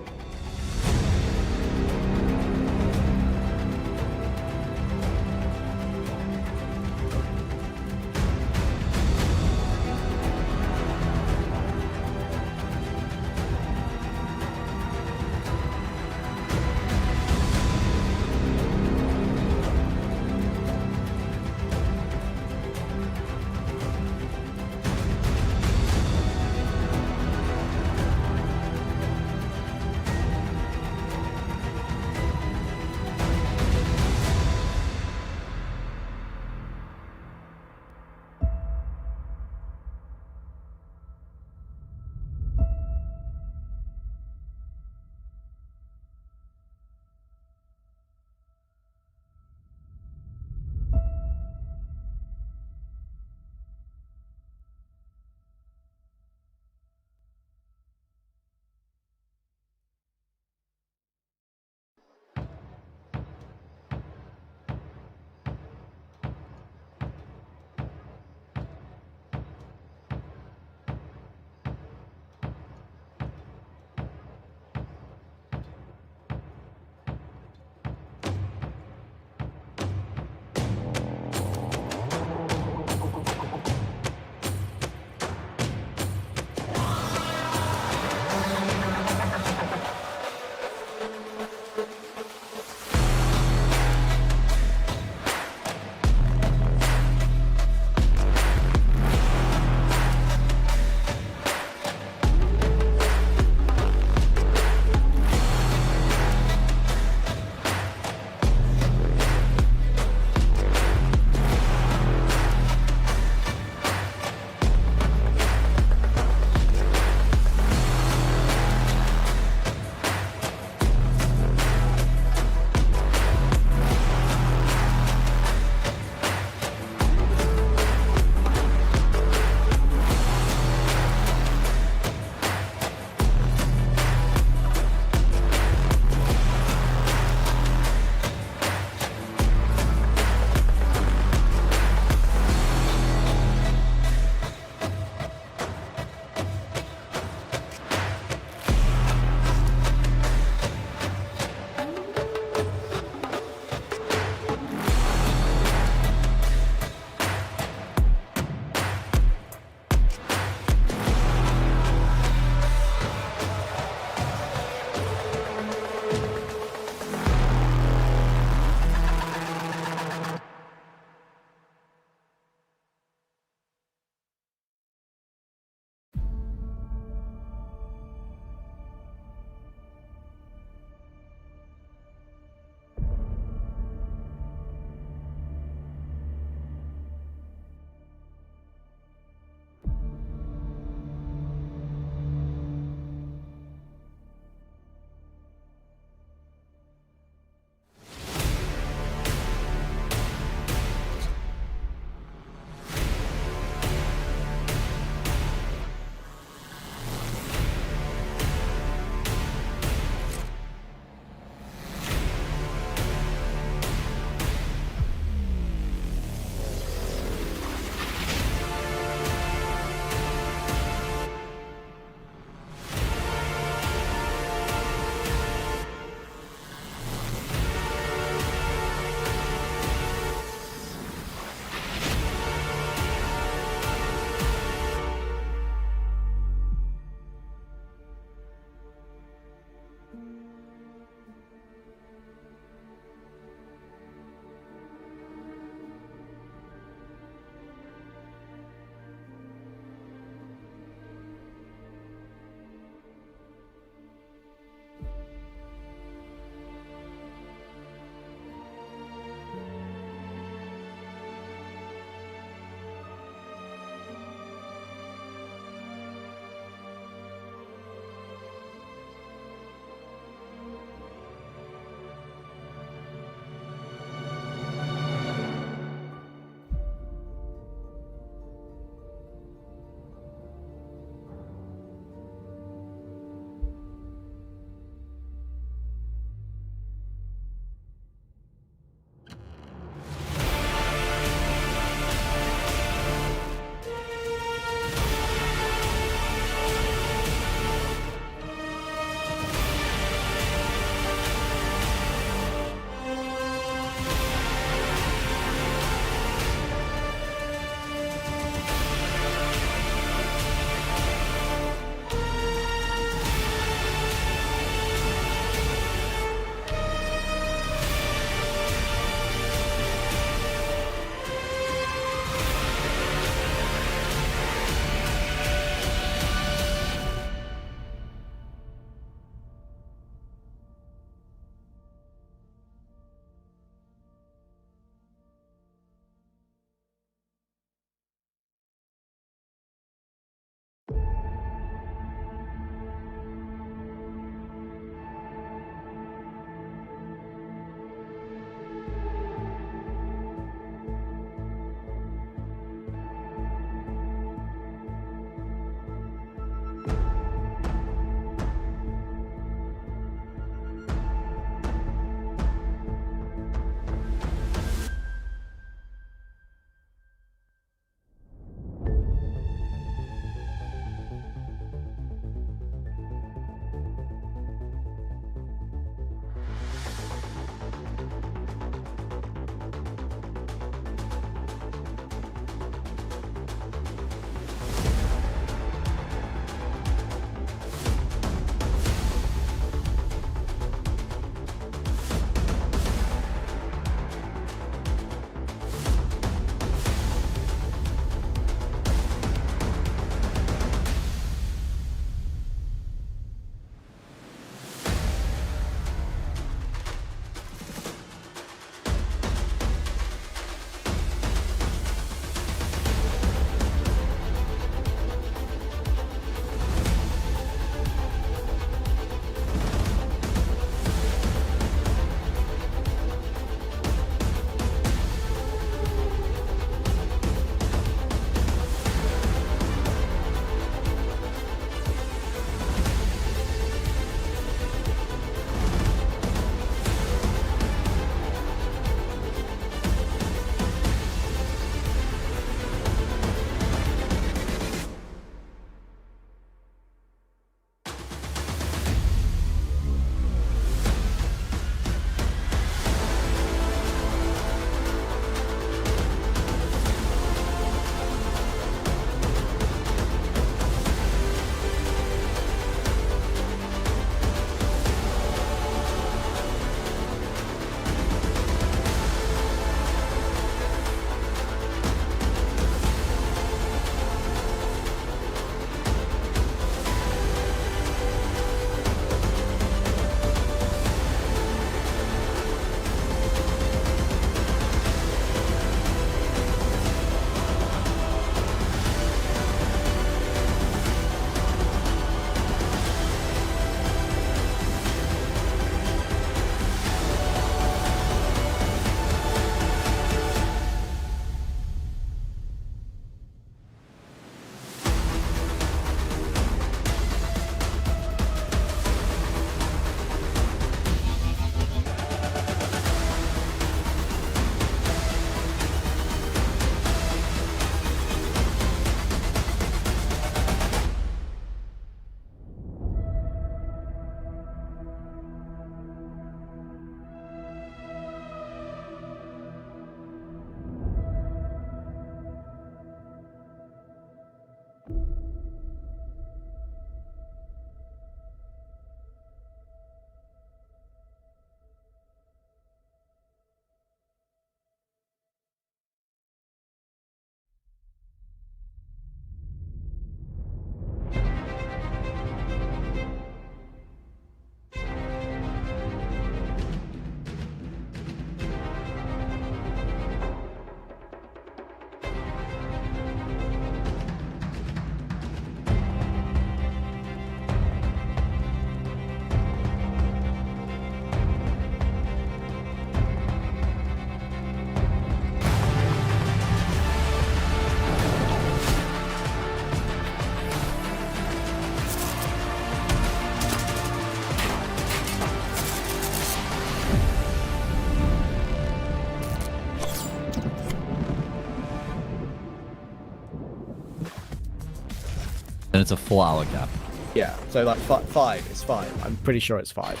it's a 4-hour gap. Yeah, so like 5. It's 5. I'm pretty sure it's 5.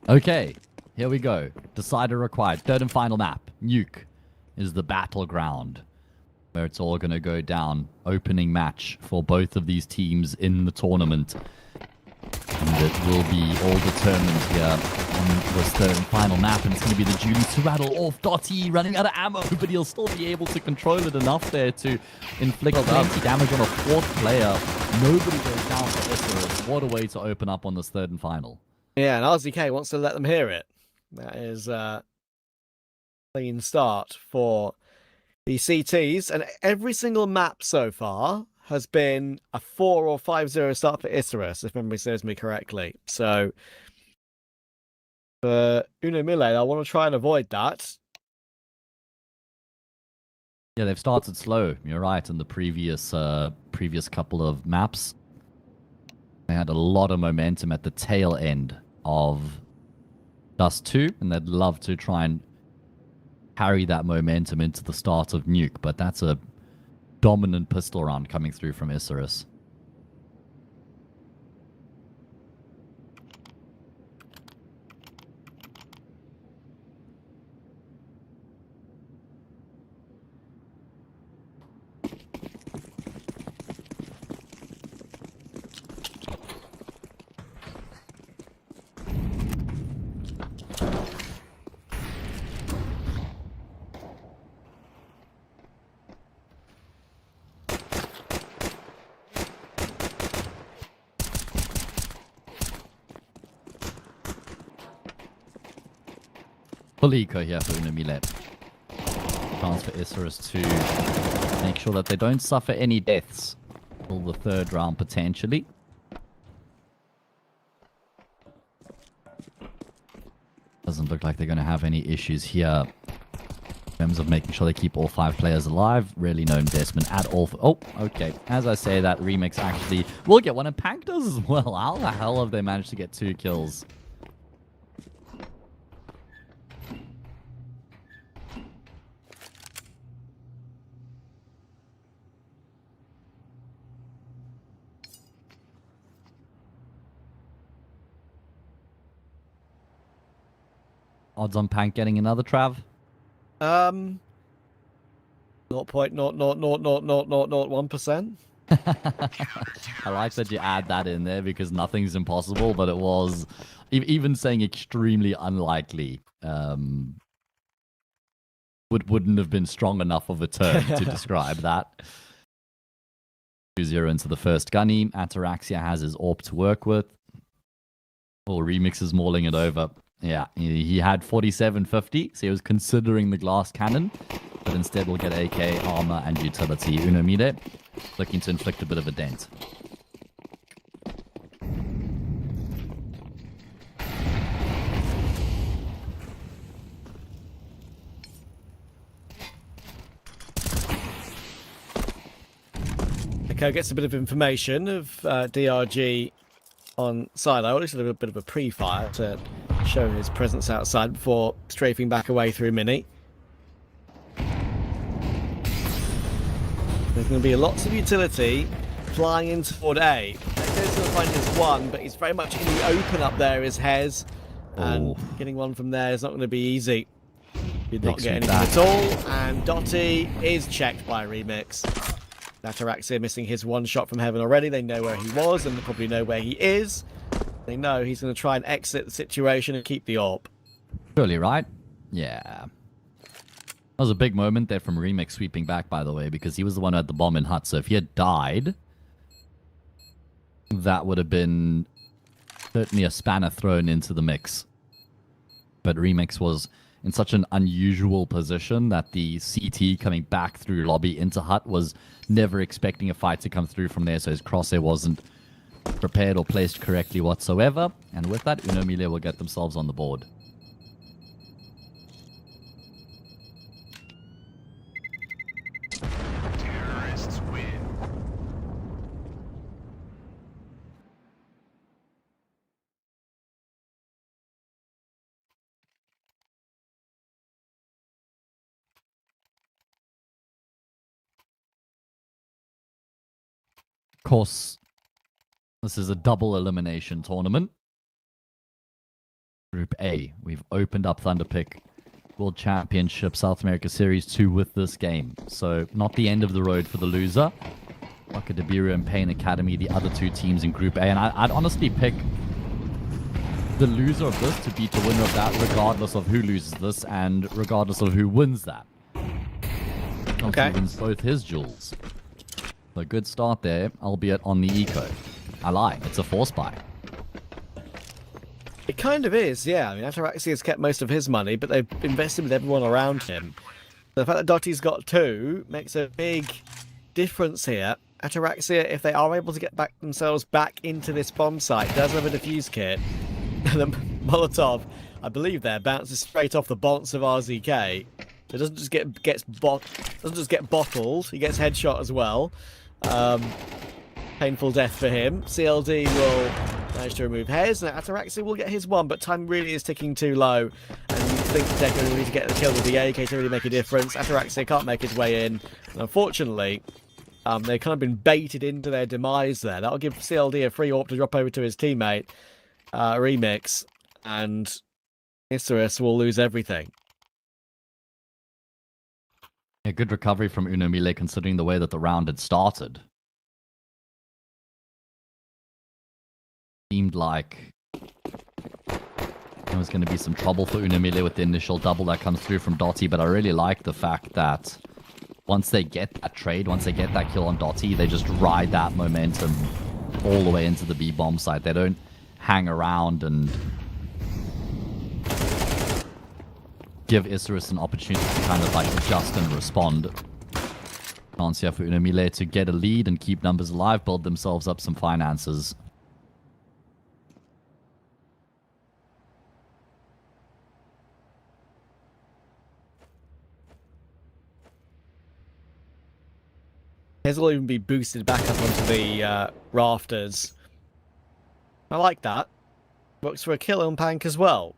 Okay, here we go. Decider required. Third and final map. Nuke is the battleground where it's all going to go down. Opening match for both of these teams in the tournament. And it will be all determined here on this third and final map. And it's going to be the Julie to rattle off Dottie running out of ammo, but he'll still be able to control it enough there to inflict plenty damage on a fourth player. Nobody goes down for Isurus. What a way to open up on this third and final. Yeah, and RZK wants to let them hear it. That is a clean start for the CTs. And every single map so far has been a 4 or 5-0 start for Isurus, if memory serves me correctly. So for MILLE, I want to try and avoid that. Yeah, they've started slow. You're right. In the previous couple of maps, they had a lot of momentum at the tail end of Dust 2, and they'd love to try and carry that momentum into the start of Nuke, but that's a dominant pistol round coming through from Isurus. Full eco here for MILLE. Chance for Isurus to make sure that they don't suffer any deaths till the third round potentially. Doesn't look like they're going to have any issues here in terms of making sure they keep all 5 players alive. Really no investment at all. Oh, okay. As I say, that Remix actually will get one, and Pank does as well. How the hell have they managed to get 2 kills? Odds on Pank getting another, Trav? 0.0000001%. I like that you add that in there because nothing's impossible, but it was even saying extremely unlikely wouldn't have been strong enough of a term to describe that. 2-0 into the first gunny. Ataraxia has his AWP to work with. Well, Remix is mauling it over. Yeah, he had 4750, so he was considering the glass cannon, but instead we'll get AK, armor, and utility. MILLE looking to inflict a bit of a dent. Okay, gets a bit of information of DRG on silo. At least a little bit of a pre-fire to show his presence outside before strafing back away through Mini. There's going to be lots of utility flying into Ford A. Goes to find his one, but he's very much in the open up there, is Hez. And getting one from there is not going to be easy. Did not get anything at all. And Dottie is checked by Remix. Ataraxia missing his one shot from heaven already. They know where he was, and they probably know where he is. They know he's going to try and exit the situation and keep the AWP. Surely, right? Yeah. That was a big moment there from Remix sweeping back, by the way, because he was the one who had the bomb in hut. So if he had died, that would have been certainly a spanner thrown into the mix. But Remix was in such an unusual position that the CT coming back through lobby into hut was never expecting a fight to come through from there, so his crosshair wasn't prepared or placed correctly whatsoever. And with that, MILLE will get themselves on the board. Of course, this is a double elimination tournament. Group A, we've opened up Thunderpick World Championship South America Series 2 with this game. So not the end of the road for the loser. Biru and MIBR Academy, the other two teams in Group A. And I'd honestly pick the loser of this to beat the winner of that, regardless of who loses this and regardless of who wins that. Okay. He wins both his jewels. So good start there, albeit on the eco. I lie, it's a force buy. It kind of is, yeah. I mean, Ataraxia has kept most of his money, but they've invested with everyone around him. The fact that Dottie's got 2 makes a big difference here. Ataraxia, if they are able to get themselves back into this bomb site, does have a defuse kit. And the Molotov, I believe there, bounces straight off the bonds of RZK. It doesn't just get bottled, he gets headshot as well. Painful death for him. CLD will manage to remove Hez, and Ataraxia will get his one, but time really is ticking too low. And you think Deco will need to get the kill with the AK to really make a difference. Ataraxia can't make his way in. And unfortunately, they've kind of been baited into their demise there. That'll give CLD a free AWP to drop over to his teammate, Remix, and Isurus will lose everything. A good recovery from MILLE considering the way that the round had started. Seemed like there was going to be some trouble for MILLE with the initial double that comes through from Dottie, but I really like the fact that once they get that trade, once they get that kill on Dottie, they just ride that momentum all the way into the B bomb site. They don't hang around and give Isurus an opportunity to kind of like adjust and respond. Chance here for MILLE to get a lead and keep numbers alive, build themselves up some finances. His will even be boosted back up onto the rafters. I like that. Works for a kill on Pank as well.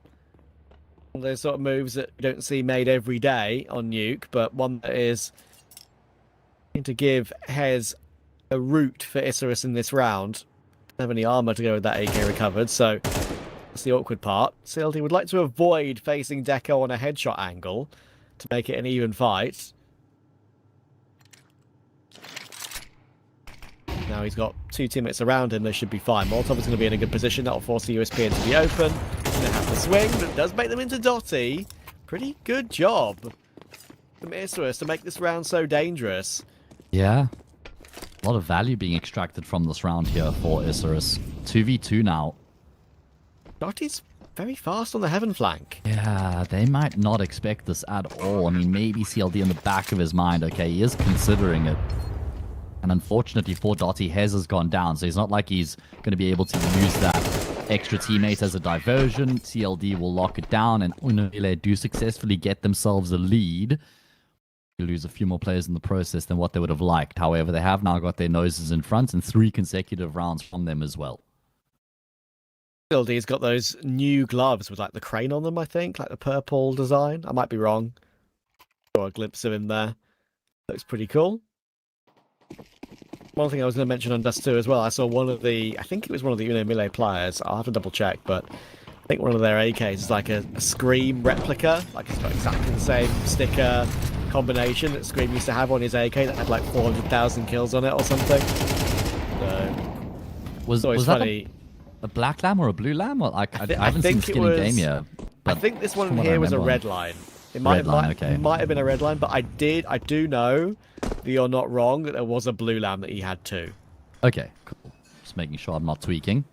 One of those sort of moves that you don't see made every day on Nuke, but one that is going to give Hez a route for Isurus in this round. Don't have any armor to go with that AK recovered, so that's the awkward part. CLD would like to avoid facing Deco on a headshot angle to make it an even fight. Now he's got 2 teammates around him, they should be fine. Molotov is going to be in a good position. That'll force the USP into the open. He's going to have to swing, but it does make them into Dottie. Pretty good job from Isurus to make this round so dangerous. Yeah. A lot of value being extracted from this round here for Isurus. 2v2 now. Dottie's very fast on the heaven flank. Yeah, they might not expect this at all. I mean, maybe CLD in the back of his mind. Okay, he is considering it. And unfortunately for Dottie, Hez has gone down, so he's not like he's going to be able to use that extra teammate as a diversion. CLD will lock it down, and MILLE do successfully get themselves a lead. They lose a few more players in the process than what they would have liked. However, they have now got their noses in front, and 3 consecutive rounds from them as well. CLD's got those new gloves with like the crane on them, I think, like the purple design. I might be wrong. Got a glimpse of him there. Looks pretty cool. One thing I was going to mention on Dust 2 as well, I saw one of the, I think it was one of the MILLE players, I'll have to double check, but I think one of their AKs is like a Scream replica, like it's got exactly the same sticker combination that Scream used to have on his AK that had like 400,000 kills on it or something. So, was that funny. A black lamb or a blue lamb? Well, I haven't seen the skinny game yet. I think this one here was a red line. It might have been a red line, but I do know that you're not wrong that there was a blue lamb that he had too. Okay, cool. Just making sure I'm not tweaking.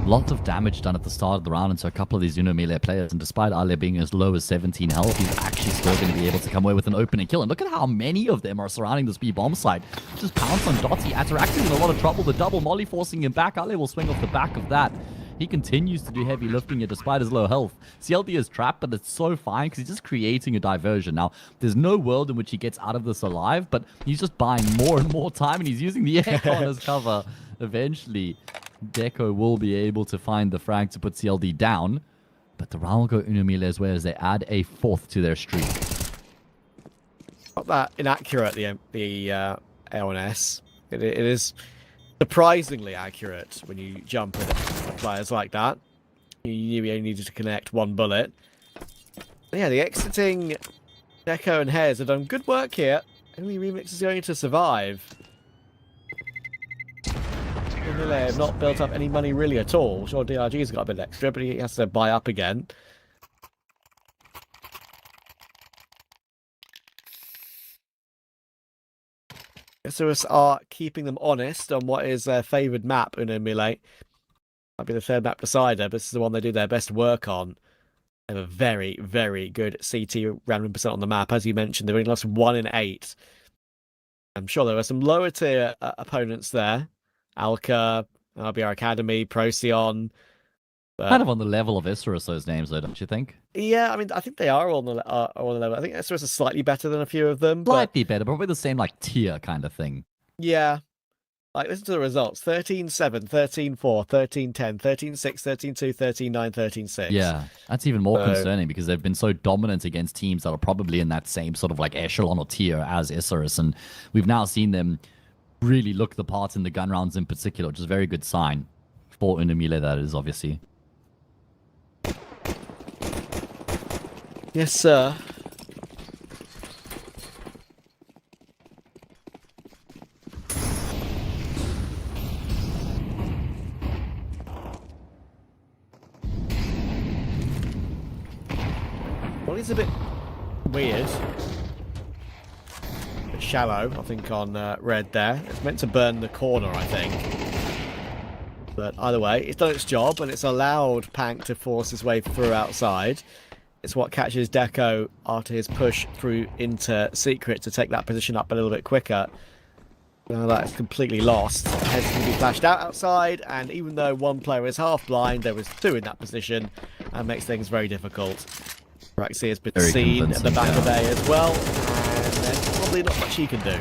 Lots of damage done at the start of the round into a couple of these MILLE players, and despite Ale being as low as 17 health, he's actually still going to be able to come away with an opening kill. And look at how many of them are surrounding this B-bomb site. Just pounce on Dottie. Ataraxia in a lot of trouble. The double molly forcing him back. Ale will swing off the back of that. He continues to do heavy lifting here despite his low health. CLD is trapped, but it's so fine because he's just creating a diversion. Now, there's no world in which he gets out of this alive, but he's just buying more and more time, and he's using the aircon as cover. Eventually, Deco will be able to find the frag to put CLD down, but the round will go MILLE as well as they add a 4th to their streak. Not that inaccurate, the A1S. It is surprisingly accurate when you jump at players like that. You knew he only needed to connect one bullet. But yeah, the exiting Deco and Hares have done good work here. Only Remix is going to survive. MILLE have not built up any money really at all. Sure, DRG's got a bit extra, but he has to buy up again. Isurus are keeping them honest on what is their favoured map, MILLE. Might be the third map decider, but this is the one they do their best work on. They have a very, very good CT random percent on the map. As you mentioned, they've only lost 1 in 8. I'm sure there were some lower tier opponents there. Alka, MIBR Academy, Procyon. Kind of on the level of Isurus, those names, though, don't you think? Yeah, I mean, I think they are on the level. I think Isurus is slightly better than a few of them. Slightly better, probably the same like tier kind of thing. Yeah. Like, listen to the results. 13-7, 13-4, 13-10, 13-6, 13-2, 13-9, 13-6. Yeah, that's even more concerning because they've been so dominant against teams that are probably in that same sort of like echelon or tier as Isurus. And we've now seen them really look the part in the gun rounds in particular, which is a very good sign for MILLE, that is, obviously. Yes, sir. Well, it's a bit weird. A bit shallow, I think, on red there. It's meant to burn the corner, I think. But either way, it's done its job, and it's allowed Pank to force his way through outside. It's what catches Deco after his push through into Secret to take that position up a little bit quicker. Now that is completely lost. Head's going to be flashed out outside, and even though one player is half blind, there was 2 in that position, and makes things very difficult. Raxi has been seen at the back of A as well, and there's probably not much he can do.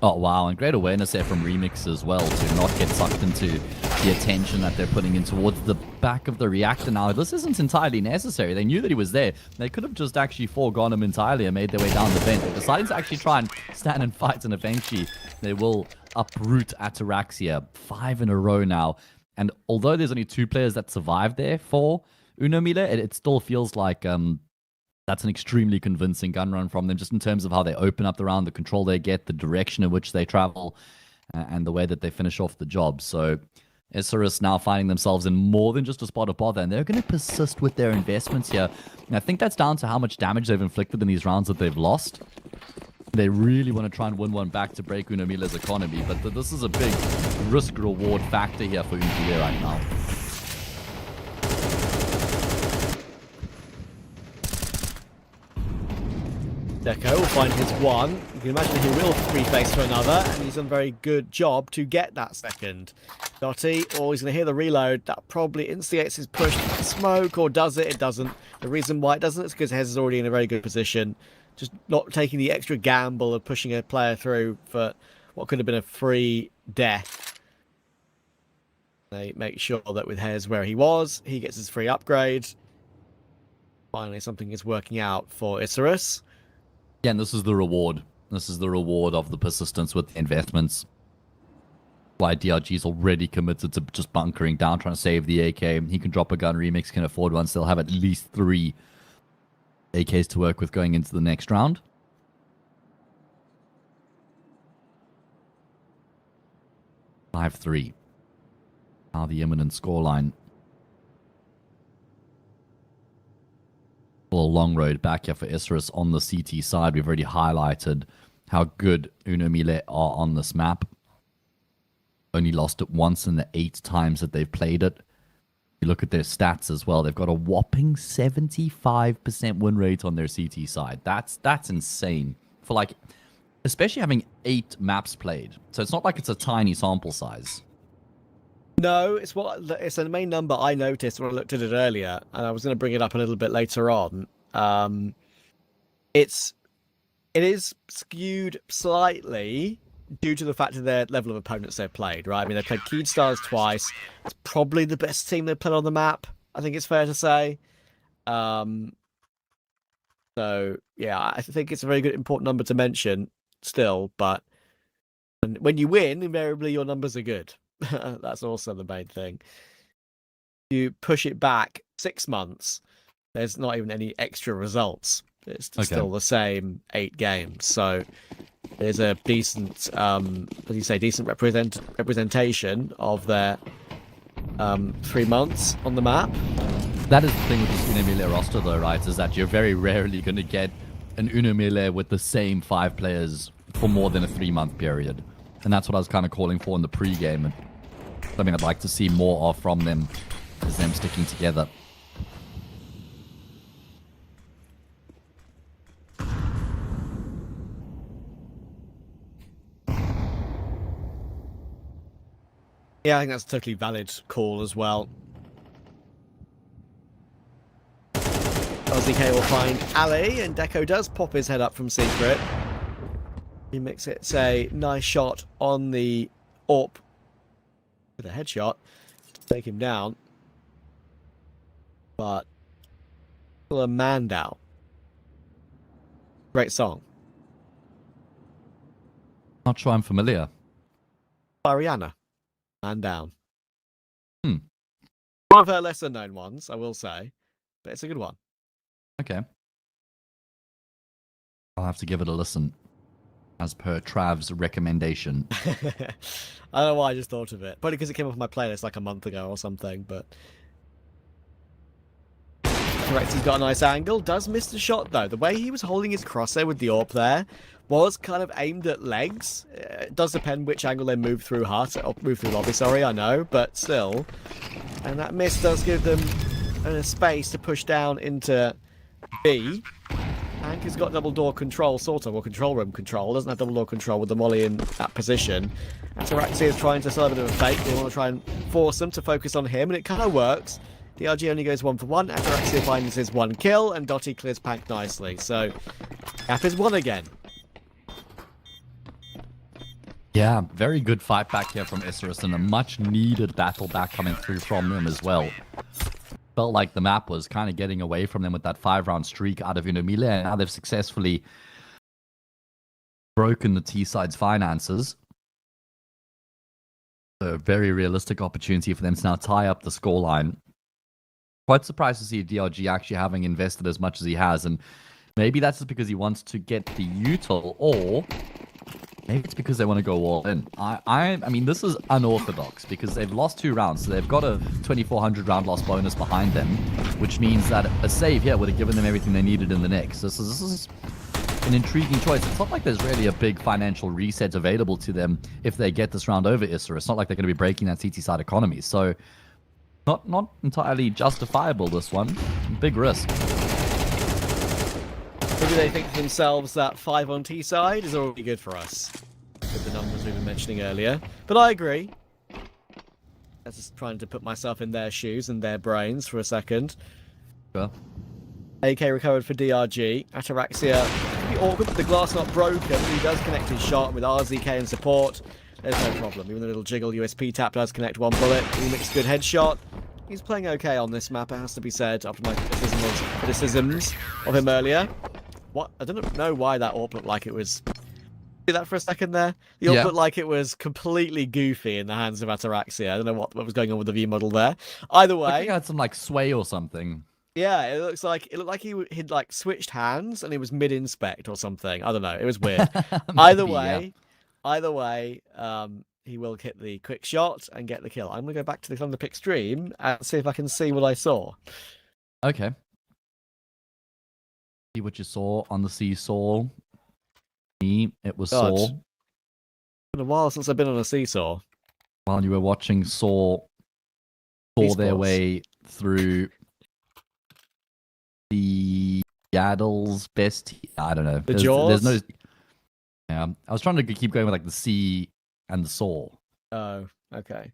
Oh, wow, and great awareness there from Remix as well to not get sucked into the attention that they're putting in towards the back of the reactor now. This isn't entirely necessary. They knew that he was there. They could have just actually foregone him entirely and made their way down the vent. They decided to actually try and stand and fight, and eventually they will uproot Ataraxia. 5 in a row now. And although there's only 2 players that survived there for MILLE, it still feels like that's an extremely convincing gun run from them, just in terms of how they open up the round, the control they get, the direction in which they travel, and the way that they finish off the job. So Isurus now finding themselves in more than just a spot of bother, and they're going to persist with their investments here. And I think that's down to how much damage they've inflicted in these rounds that they've lost. They really want to try and win one back to break MILLE's economy, but this is a big risk-reward factor here for MILLE right now. Deco will find his 1. You can imagine he will reface for another, and he's done a very good job to get that second. Dotty, he's going to hear the reload. That probably instigates his push to smoke, or does it? It doesn't. The reason why it doesn't is because Hez is already in a very good position. Just not taking the extra gamble of pushing a player through for what could have been a free death. They make sure that with Hez where he was, he gets his free upgrade. Finally, something is working out for Isurus. Yeah, and this is the reward. This is the reward of the persistence with the investments. Why DRG's already committed to just bunkering down, trying to save the AK. He can drop a gun, Remix can afford one, still have at least 3 AKs to work with going into the next round. (5-3). Now the imminent scoreline. A long road back here for Isurus on the CT side. We've already highlighted how good MILLE are on this map. Only lost it once in the 8 times that they've played it. You look at their stats as well. They've got a whopping 75% win rate on their CT side. That's insane. For like, especially having 8 maps played. So it's not like it's a tiny sample size. No, it's the main number I noticed when I looked at it earlier, and I was going to bring it up a little bit later on. It is skewed slightly due to the fact of their level of opponents they've played, right? I mean, they've played Keydstars twice. It's probably the best team they've played on the map, I think it's fair to say. So, yeah, I think it's a very good, important number to mention still, but And when you win, invariably your numbers are good. That's also the main thing. You push it back 6 months, there's not even any extra results. It's still the same 8 games. So there's a decent, as you say, decent representation of their 3 months on the map. That is the thing with this UNO-MELLE roster, though, right? Is that you're very rarely going to get an UNO-MELLE with the same 5 players for more than a 3-month period. And that's what I was kind of calling for in the pre-game. And something I'd like to see more of from them is them sticking together. Yeah, I think that's a totally valid call as well. LZK will find Ali, and Deco does pop his head up from secret. He makes it a nice shot on the AWP with a headshot to take him down. But still a man down. Great song. Not sure I'm familiar. By Rihanna. Man down. One of her lesser known ones, I will say. But it's a good one. Okay. I'll have to give it a listen. As per Trav's recommendation. I don't know why I just thought of it. Probably because it came off my playlist like a month ago or something, but... Correct, he's got a nice angle. Does miss the shot, though. The way he was holding his crosshair with the AWP there was kind of aimed at legs. It does depend which angle they move through heart, or move through lobby, sorry, I know, but still. And that miss does give them a space to push down into B. Hank has got double door control, sort of, or control room control. Doesn't have double door control with the molly in that position. Ataraxia is trying to sell a bit of a fake. They want to try and force them to focus on him, and it kind of works. DRG only goes 1 for 1. Ataraxia finds his 1 kill, and Dotty clears Pank nicely. So, Gap is 1 again. Yeah, very good fight back here from Isurus, and a much needed battle back coming through from them as well. Felt like the map was kind of getting away from them with that 5-round streak out of UNO-MELLE, and now they've successfully broken the T-side's finances. A very realistic opportunity for them to now tie up the scoreline. Quite surprised to see DRG actually having invested as much as he has, and maybe that's just because he wants to get the util, or maybe it's because they want to go all in. I mean, this is unorthodox because they've lost 2 rounds, so they've got a 2,400 round loss bonus behind them, which means that a save here would have given them everything they needed in the next. This is an intriguing choice. It's not like there's really a big financial reset available to them if they get this round over Isurus. It's not like they're going to be breaking that CT side economy. So not entirely justifiable, this one. Big risk. Maybe they think to themselves that 5 on T side is already good for us, with the numbers we were mentioning earlier. But I agree. I'm just trying to put myself in their shoes and their brains for a second. Sure. AK recovered for DRG. Ataraxia, pretty awkward, the glass not broken. He does connect his shot with RZK in support. There's no problem. Even the little jiggle USP tap does connect 1 bullet. He makes a good headshot. He's playing okay on this map, it has to be said, after my criticisms of him earlier. What? I don't know why that AWP looked like it was... See that for a second there? The AWP looked like it was completely goofy in the hands of Ataraxia. I don't know what was going on with the V model there. Either way... I think it had some, like, sway or something. Yeah, it looked like he'd like switched hands and he was mid-inspect or something. I don't know. It was weird. Either way, he will hit the quick shot and get the kill. I'm going to go back to the Thunderpick stream and see if I can see what I saw. Okay. See what you saw on the seesaw. Me, it was Saw. It's been a while since I've been on a seesaw. While you were watching Saw their way through the Yaddle's BESTIA. I don't know. Jaws? There's no... Yeah, I was trying to keep going with like the C and the Saw. Oh, okay.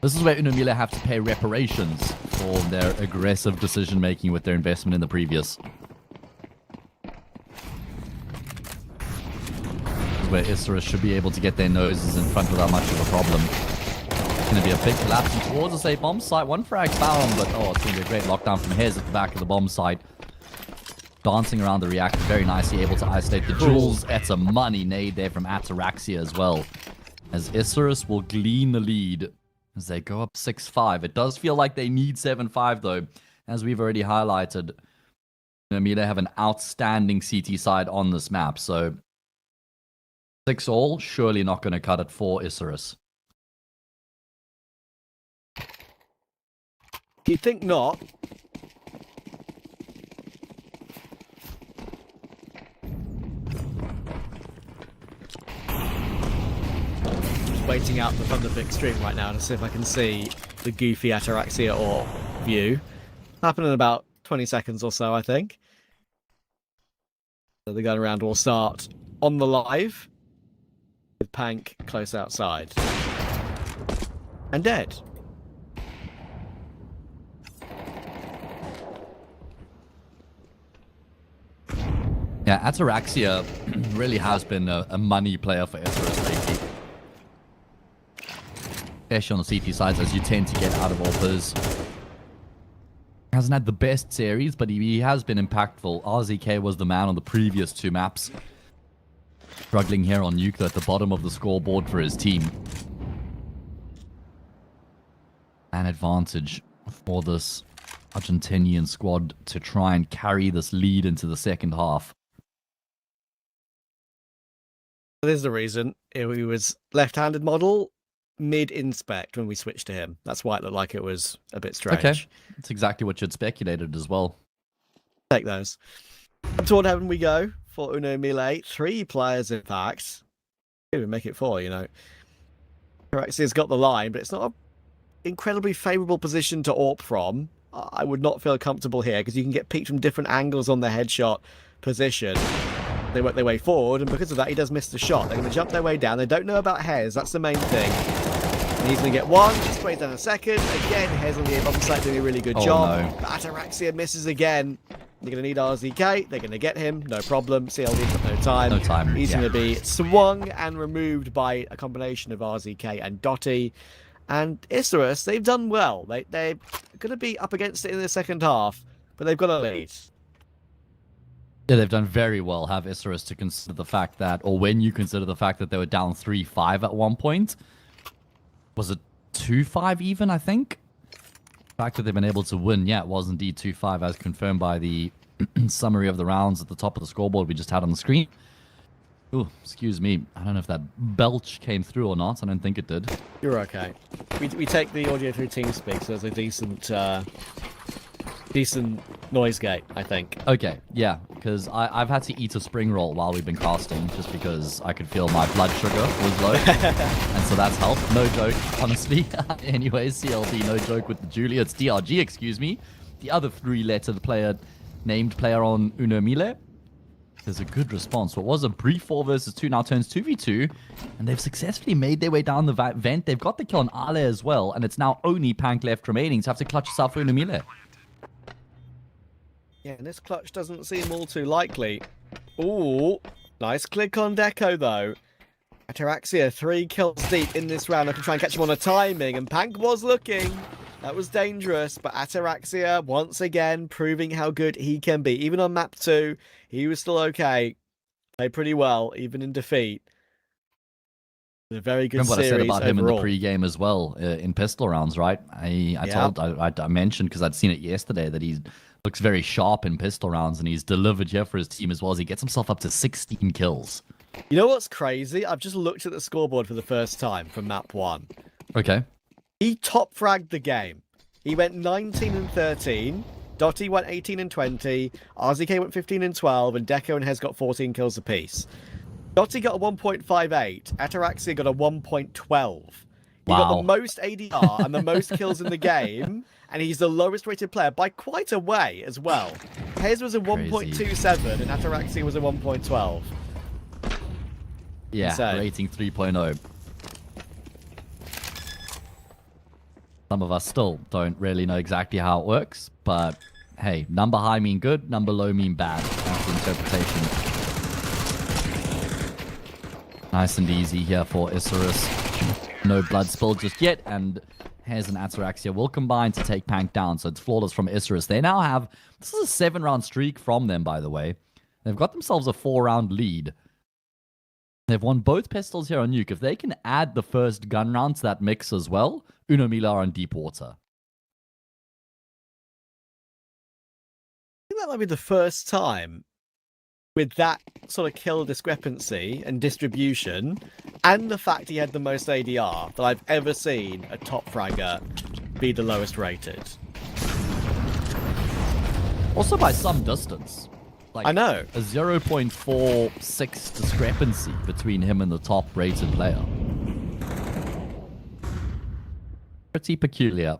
This is where UNO-MELLE have to pay reparations for their aggressive decision-making with their investment in the previous. This is where Isurus should be able to get their noses in front without much of a problem. It's going to be a big collapse towards us, a bomb site. 1 frag found, but it's going to be a great lockdown from Hez at the back of the bomb site. dancing around the reactor very nicely, able to isolate the jewels. It's a money nade there from Ataraxia as well, as Isurus will glean the lead as they go up 6-5. It does feel like they need 7-5 though, as we've already highlighted. MILLE have an outstanding CT side on this map, so 6-all, surely not going to cut it for Isurus. You think not? Just waiting out the Thunderpick stream right now to see if I can see the goofy Ataraxia or view. Happen in about 20 seconds or so, I think. So the gun round will start on the live with Pank close outside and dead. Yeah, Ataraxia really has been a money player for Isurus lately. Especially on the CT sides, as you tend to get out of offers. Hasn't had the best series, but he has been impactful. RZK was the man on the previous 2 maps. Struggling here on Nuke at the bottom of the scoreboard for his team. An advantage for this Argentinian squad to try and carry this lead into the second half. There's the reason. He was left-handed model mid-inspect when we switched to him. That's why it looked like it was a bit strange. Okay, that's exactly what you'd speculated as well. Take those. Up toward heaven we go for Uno MILLE. 3 players, in fact. Maybe make it 4, you know. Ataraxia's got the line, but it's not an incredibly favourable position to AWP from. I would not feel comfortable here, because you can get peeked from different angles on the headshot position. They work their way forward, and because of that, he does miss the shot. They're going to jump their way down. They don't know about Hez. That's the main thing. And he's going to get one. Sprays down a second. Again, Hez on the bottom side doing a really good job. No. But Ataraxia misses again. They're going to need RZK. They're going to get him. No problem. CLD's got no time. No time. He's going to be swung and removed by a combination of RZK and Dotty. And Isurus, they've done well. They're going to be up against it in the second half, but they've got a lead. Yeah, they've done very well, have Isurus, to consider the fact that, or when you consider the fact that they were down 3-5 at one point. Was it 2-5 even, I think? The fact that they've been able to win, yeah, it was indeed 2-5, as confirmed by the summary of the rounds at the top of the scoreboard we just had on the screen. Ooh, excuse me. I don't know if that belch came through or not. I don't think it did. You're okay. We take the audio through TeamSpeak, so there's a decent noise gate, I think. Okay, yeah, because I've had to eat a spring roll while we've been casting, just because I could feel my blood sugar was low. And so that's helped. No joke, honestly. Anyways, CLD, no joke with the Julia. It's DRG, excuse me. The other 3-letter player, named player on Uno MILLE. There's a good response. What was a brief 4 versus 2 now turns 2v2, and they've successfully made their way down the vent. They've got the kill on Ale as well, and it's now only Pank left remaining to have to clutch yourself for Uno MILLE. Yeah, and this clutch doesn't seem all too likely. Ooh, nice click on Deco, though. Ataraxia 3 kills deep in this round. I can try and catch him on a timing, and Pank was looking. That was dangerous, but Ataraxia, once again, proving how good he can be. Even on map 2, he was still okay. Played pretty well, even in defeat. A very good series Remember what I said about him in the overall. pre-game as well, in pistol rounds, right? I mentioned, because I'd seen it yesterday, that he looks very sharp in pistol rounds, and he's delivered here for his team as well, as he gets himself up to 16 kills. You know what's crazy? I've just looked at the scoreboard for the first time from map 1. Okay. He top fragged the game. He went 19 and 13. Dotty went 18 and 20. RZK went 15 and 12. And Deco and Hez got 14 kills apiece. Dotty got a 1.58. Ataraxia got a 1.12. He got the most ADR and the most kills in the game. And he's the lowest rated player by quite a way as well. Hez was a 1.27 and Ataraxia was a 1.12. Yeah, Insane. rating 3.0. Some of us still don't really know exactly how it works, but hey, number high mean good, number low mean bad. That's the interpretation. Nice and easy here for Isurus. No blood spill just yet, and Hez and Ataraxia will combine to take Pank down, so it's flawless from Isurus. They now have... This is a 7-round streak from them, by the way. They've got themselves a 4-round lead. They've won both pistols here on Nuke. If they can add the first gun round to that mix as well, MILLE are in deep water. I think that might be the first time with that sort of kill discrepancy and distribution, and the fact he had the most ADR, that I've ever seen a top fragger be the lowest rated. Also by some distance. Like I know. A 0.46 discrepancy between him and the top rated player. Pretty peculiar.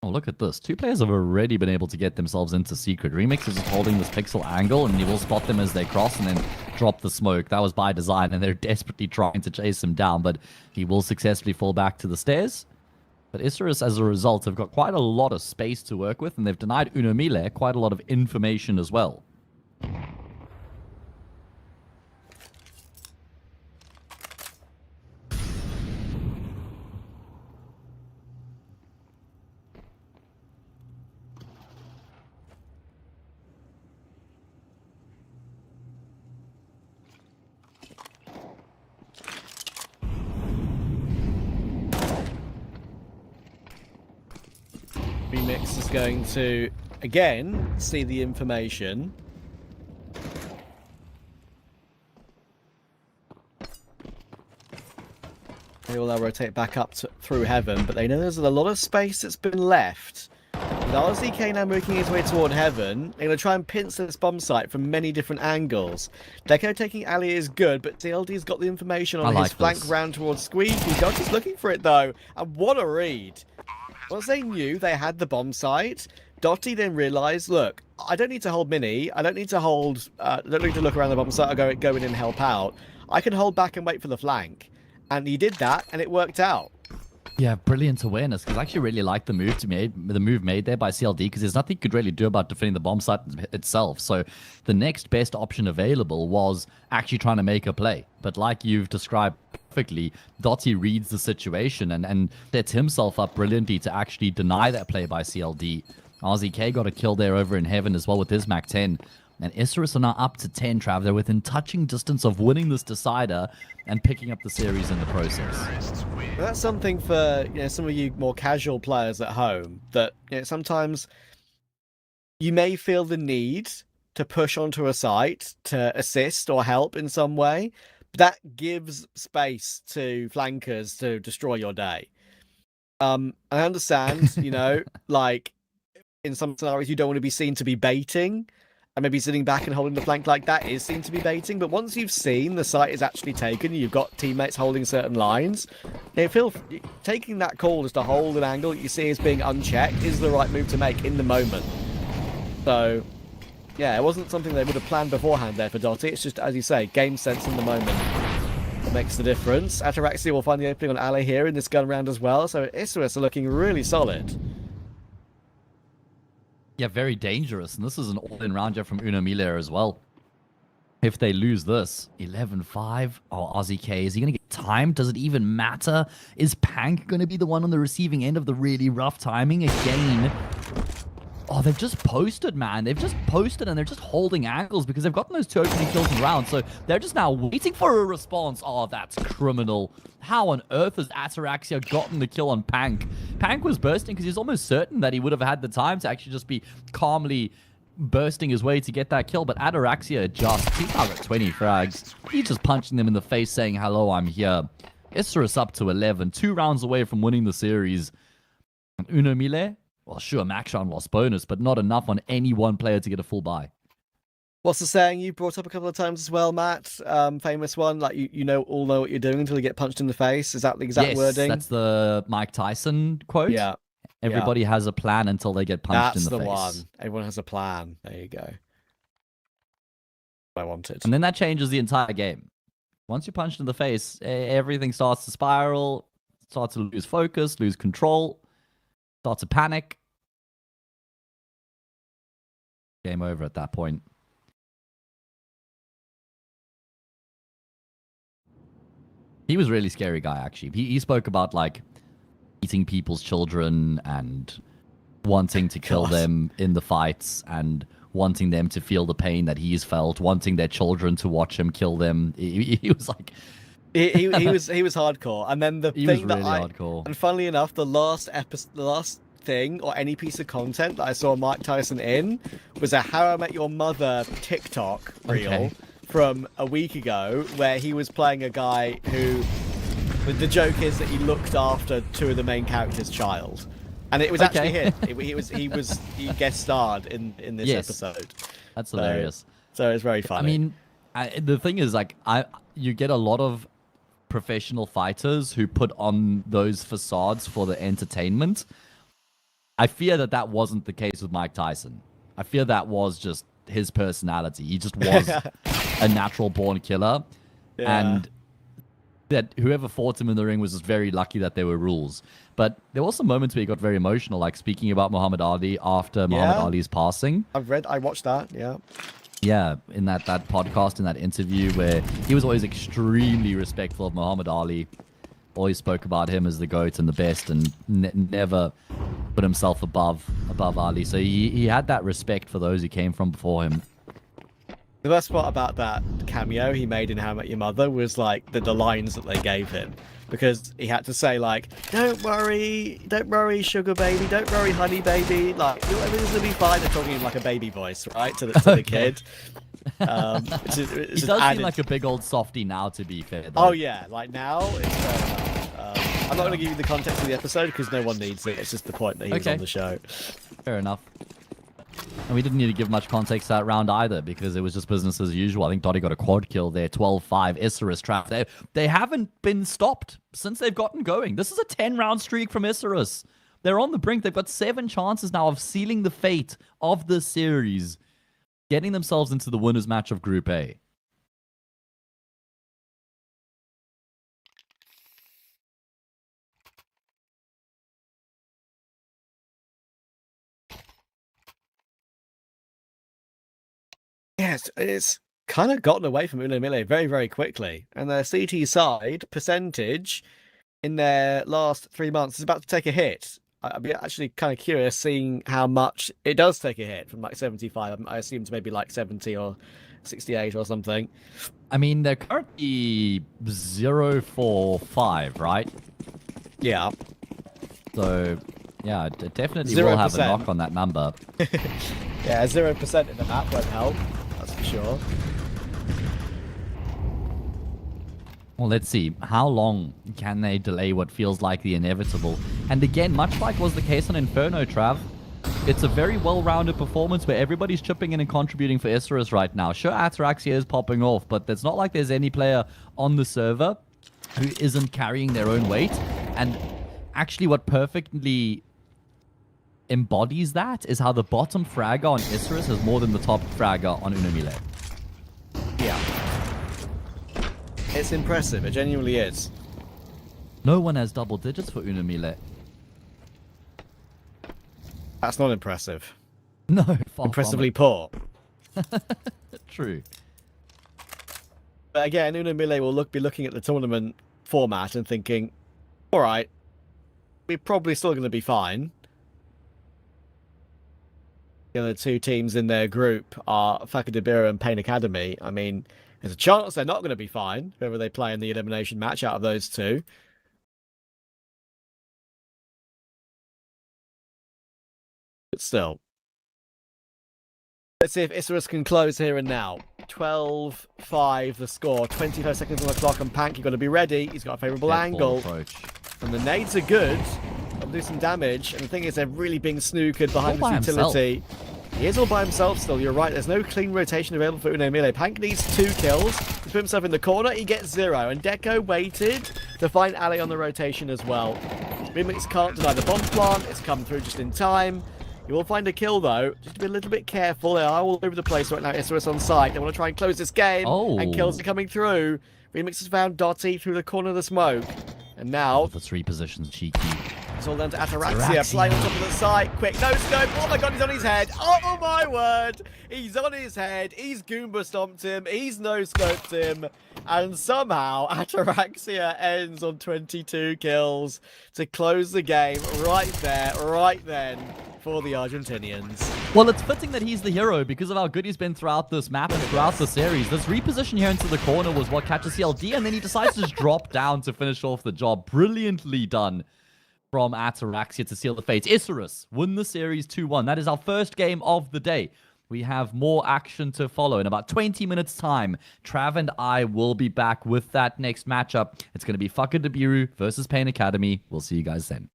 Oh, look at this. 2 players have already been able to get themselves into secret. Remix is just holding this pixel angle, and he will spot them as they cross and then drop the smoke. That was by design, and they're desperately trying to chase him down, but he will successfully fall back to the stairs. But Isurus, as a result, have got quite a lot of space to work with, and they've denied MILLE quite a lot of information as well. Remix is going to, again, see the information. They will now rotate back up through heaven, but they know there's a lot of space that's been left. With RZK now making his way toward heaven, they're going to try and pinch this bomb site from many different angles. Deco taking Ali is good, but TLD's got the information on his flank round towards Squeaky. Dodgy's looking for it though, and what a read. Once they knew they had the bomb site, Dotty then realised, look, I don't need to hold Mini, I don't need to hold, don't need to look around the bomb site or go in and help out. I can hold back and wait for the flank. And he did that, and it worked out. Yeah, brilliant awareness, because I actually really like the move made there by CLD, because there's nothing you could really do about defending the bomb site itself. So the next best option available was actually trying to make a play. But like you've described perfectly, Dotty reads the situation and sets himself up brilliantly to actually deny that play by CLD. RZK got a kill there over in heaven as well with his Mac 10. And Isurus are now up to 10, Trav. They're within touching distance of winning this decider and picking up the series in the process. That's something for some of you more casual players at home, that sometimes you may feel the need to push onto a site to assist or help in some way, but that gives space to flankers to destroy your day. I understand, like in some scenarios you don't want to be seen to be baiting, and maybe sitting back and holding the flank like that is seen to be baiting, but once you've seen the site is actually taken, you've got teammates holding certain lines, taking that call just to hold an angle that you see as being unchecked is the right move to make in the moment. So, yeah, it wasn't something they would have planned beforehand there for Dotty. It's just, as you say, game sense in the moment that makes the difference. Ataraxia will find the opening on Ali here in this gun round as well, so Isurus are looking really solid. Yeah, very dangerous. And this is an all-in round here from MILLE as well. If they lose this, 11-5. Oh, RZK, is he going to get timed? Does it even matter? Is Pank going to be the one on the receiving end of the really rough timing again? Oh, they've just posted, man. They've just posted and they're just holding angles because they've gotten those 2 opening kills in rounds. So they're just now waiting for a response. Oh, that's criminal. How on earth has Ataraxia gotten the kill on Pank? Pank was bursting because he's almost certain that he would have had the time to actually just be calmly bursting his way to get that kill. But Ataraxia adjusts. He's now got 20 frags. He's just punching them in the face saying, hello, I'm here. Isurus up to 11. 2 rounds away from winning the series. And MILLE? Well, sure, max round loss bonus, but not enough on any one player to get a full buy. What's the saying you brought up a couple of times as well, Matt? Famous one, like all know what you're doing until you get punched in the face. Is that the exact wording? That's the Mike Tyson quote. Yeah. Everybody has a plan until they get punched in the face. That's the one. Everyone has a plan. There you go. I wanted. And then that changes the entire game. Once you're punched in the face, everything starts to spiral, starts to lose focus, lose control. Start to panic. Game over at that point. He was a really scary guy, actually. He spoke about, like, eating people's children and wanting to kill them in the fights and wanting them to feel the pain that he's felt, wanting their children to watch him kill them. He was like... he was hardcore. And then the thing that hardcore. And funnily enough, the last thing or any piece of content that I saw Mike Tyson in was a How I Met Your Mother TikTok reel from a week ago where he was playing a guy who... The joke is that he looked after two of the main characters' child. And it was actually him. He guest starred in this episode. That's hilarious. So it's very funny. I mean, the thing is, like, you get a lot of professional fighters who put on those facades for the entertainment. I fear that wasn't the case with Mike Tyson. I fear that was just his personality. He just was a natural-born killer, and that whoever fought him in the ring was just very lucky that there were rules. But there were some moments where he got very emotional, like speaking about Muhammad Ali after Muhammad Ali's passing. I watched that, Yeah, in that podcast, in that interview, where he was always extremely respectful of Muhammad Ali. Always spoke about him as the GOAT and the best, and never put himself above Ali. So he had that respect for those who came from before him. The best part about that cameo he made in How I Met Your Mother was like the lines that they gave him, because he had to say like, don't worry, sugar baby, don't worry, honey baby, like everything's gonna be fine. They're talking in like a baby voice, right, to the kid. He does seem like a big old softie now, to be fair, though. Oh yeah, like now it's I'm not going to give you the context of the episode because no one needs it. It's just the point that he was on the show. Fair enough. And we didn't need to give much context to that round either, because it was just business as usual. I think Dottie got a quad kill there, 12-5, Isurus trapped. They haven't been stopped since they've gotten going. This is a 10-round streak from Isurus. They're on the brink. They've got 7 chances now of sealing the fate of the series, getting themselves into the winners match of Group A. Yes, it's kind of gotten away from MILLE very, very quickly. And their CT side percentage in their last 3 months is about to take a hit. I'd be actually kind of curious seeing how much it does take a hit from like 75. I assume to maybe like 70 or 68 or something. I mean, they're currently 0-4-5, right? Yeah. So, yeah, it definitely 0%. will have a knock on that number. Yeah, 0% in the map won't help. That's for sure. Well, let's see. How long can they delay what feels like the inevitable? And again, much like was the case on Inferno, Trav, it's a very well-rounded performance where everybody's chipping in and contributing for Isurus right now. Sure, Ataraxia is popping off, but it's not like there's any player on the server who isn't carrying their own weight. And actually what perfectly embodies that is how the bottom fragger on Isurus is more than the top fragger on MILLE. Yeah. It's impressive. It genuinely is. No one has double digits for MILLE. That's not impressive. No, far impressively poor. True. But again, MILLE will be looking at the tournament format and thinking, all right, we're probably still going to be fine. The other 2 teams in their group are Biru and Pain Academy. I mean, there's a chance they're not going to be fine, whoever they play in the elimination match out of those 2. But still. Let's see if Isurus can close here and now. 12-5 the score. 25 seconds on the clock, and Pank, you've got to be ready. He's got a favourable angle. Approach. And the nades are good. They'll do some damage. And the thing is, they're really being snookered behind this utility. He is all by himself still, you're right. There's no clean rotation available for MILLE. Pank needs 2 kills. He put himself in the corner, he gets 0. And Deco waited to find Ali on the rotation as well. Remix can't deny the bomb plant. It's come through just in time. You will find a kill though. Just to be a little bit careful. They are all over the place right now. Isurus on site. They want to try and close this game. And kills are coming through. Remix has found Dottie through the corner of the smoke. And now... the 3 positions cheeky. It's all down to Ataraxia playing on top of the site. Quick no scope. Oh my god, he's on his head. Oh my word. He's on his head. He's Goomba stomped him. He's no scoped him. And somehow Ataraxia ends on 22 kills to close the game right there, right then for the Argentinians. Well, it's fitting that he's the hero because of how good he's been throughout this map and throughout the series. This reposition here into the corner was what catches CLD, and then he decides to just drop down to finish off the job. Brilliantly done from Ataraxia to seal the fates. Isurus win the series 2-1. That is our first game of the day. We have more action to follow in about 20 minutes time. Trav and I will be back with that next matchup. It's going to be Fucker de Biru versus Pain Academy. We'll see you guys then.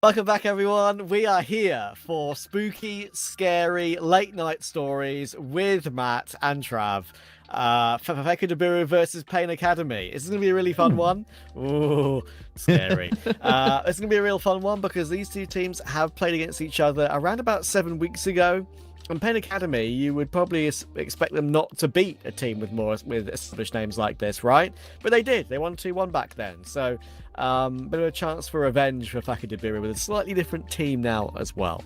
Welcome back, everyone. We are here for spooky, scary, late-night stories with Matt and Trav. Biru versus Pain Academy. This is going to be a really fun one. Ooh, scary. It's going to be a real fun one because these two teams have played against each other around about 7 weeks ago. And Pain Academy, you would probably expect them not to beat a team with established names like this, right? But they did. They won 2-1 back then. So, bit of a chance for revenge for Biru with a slightly different team now as well.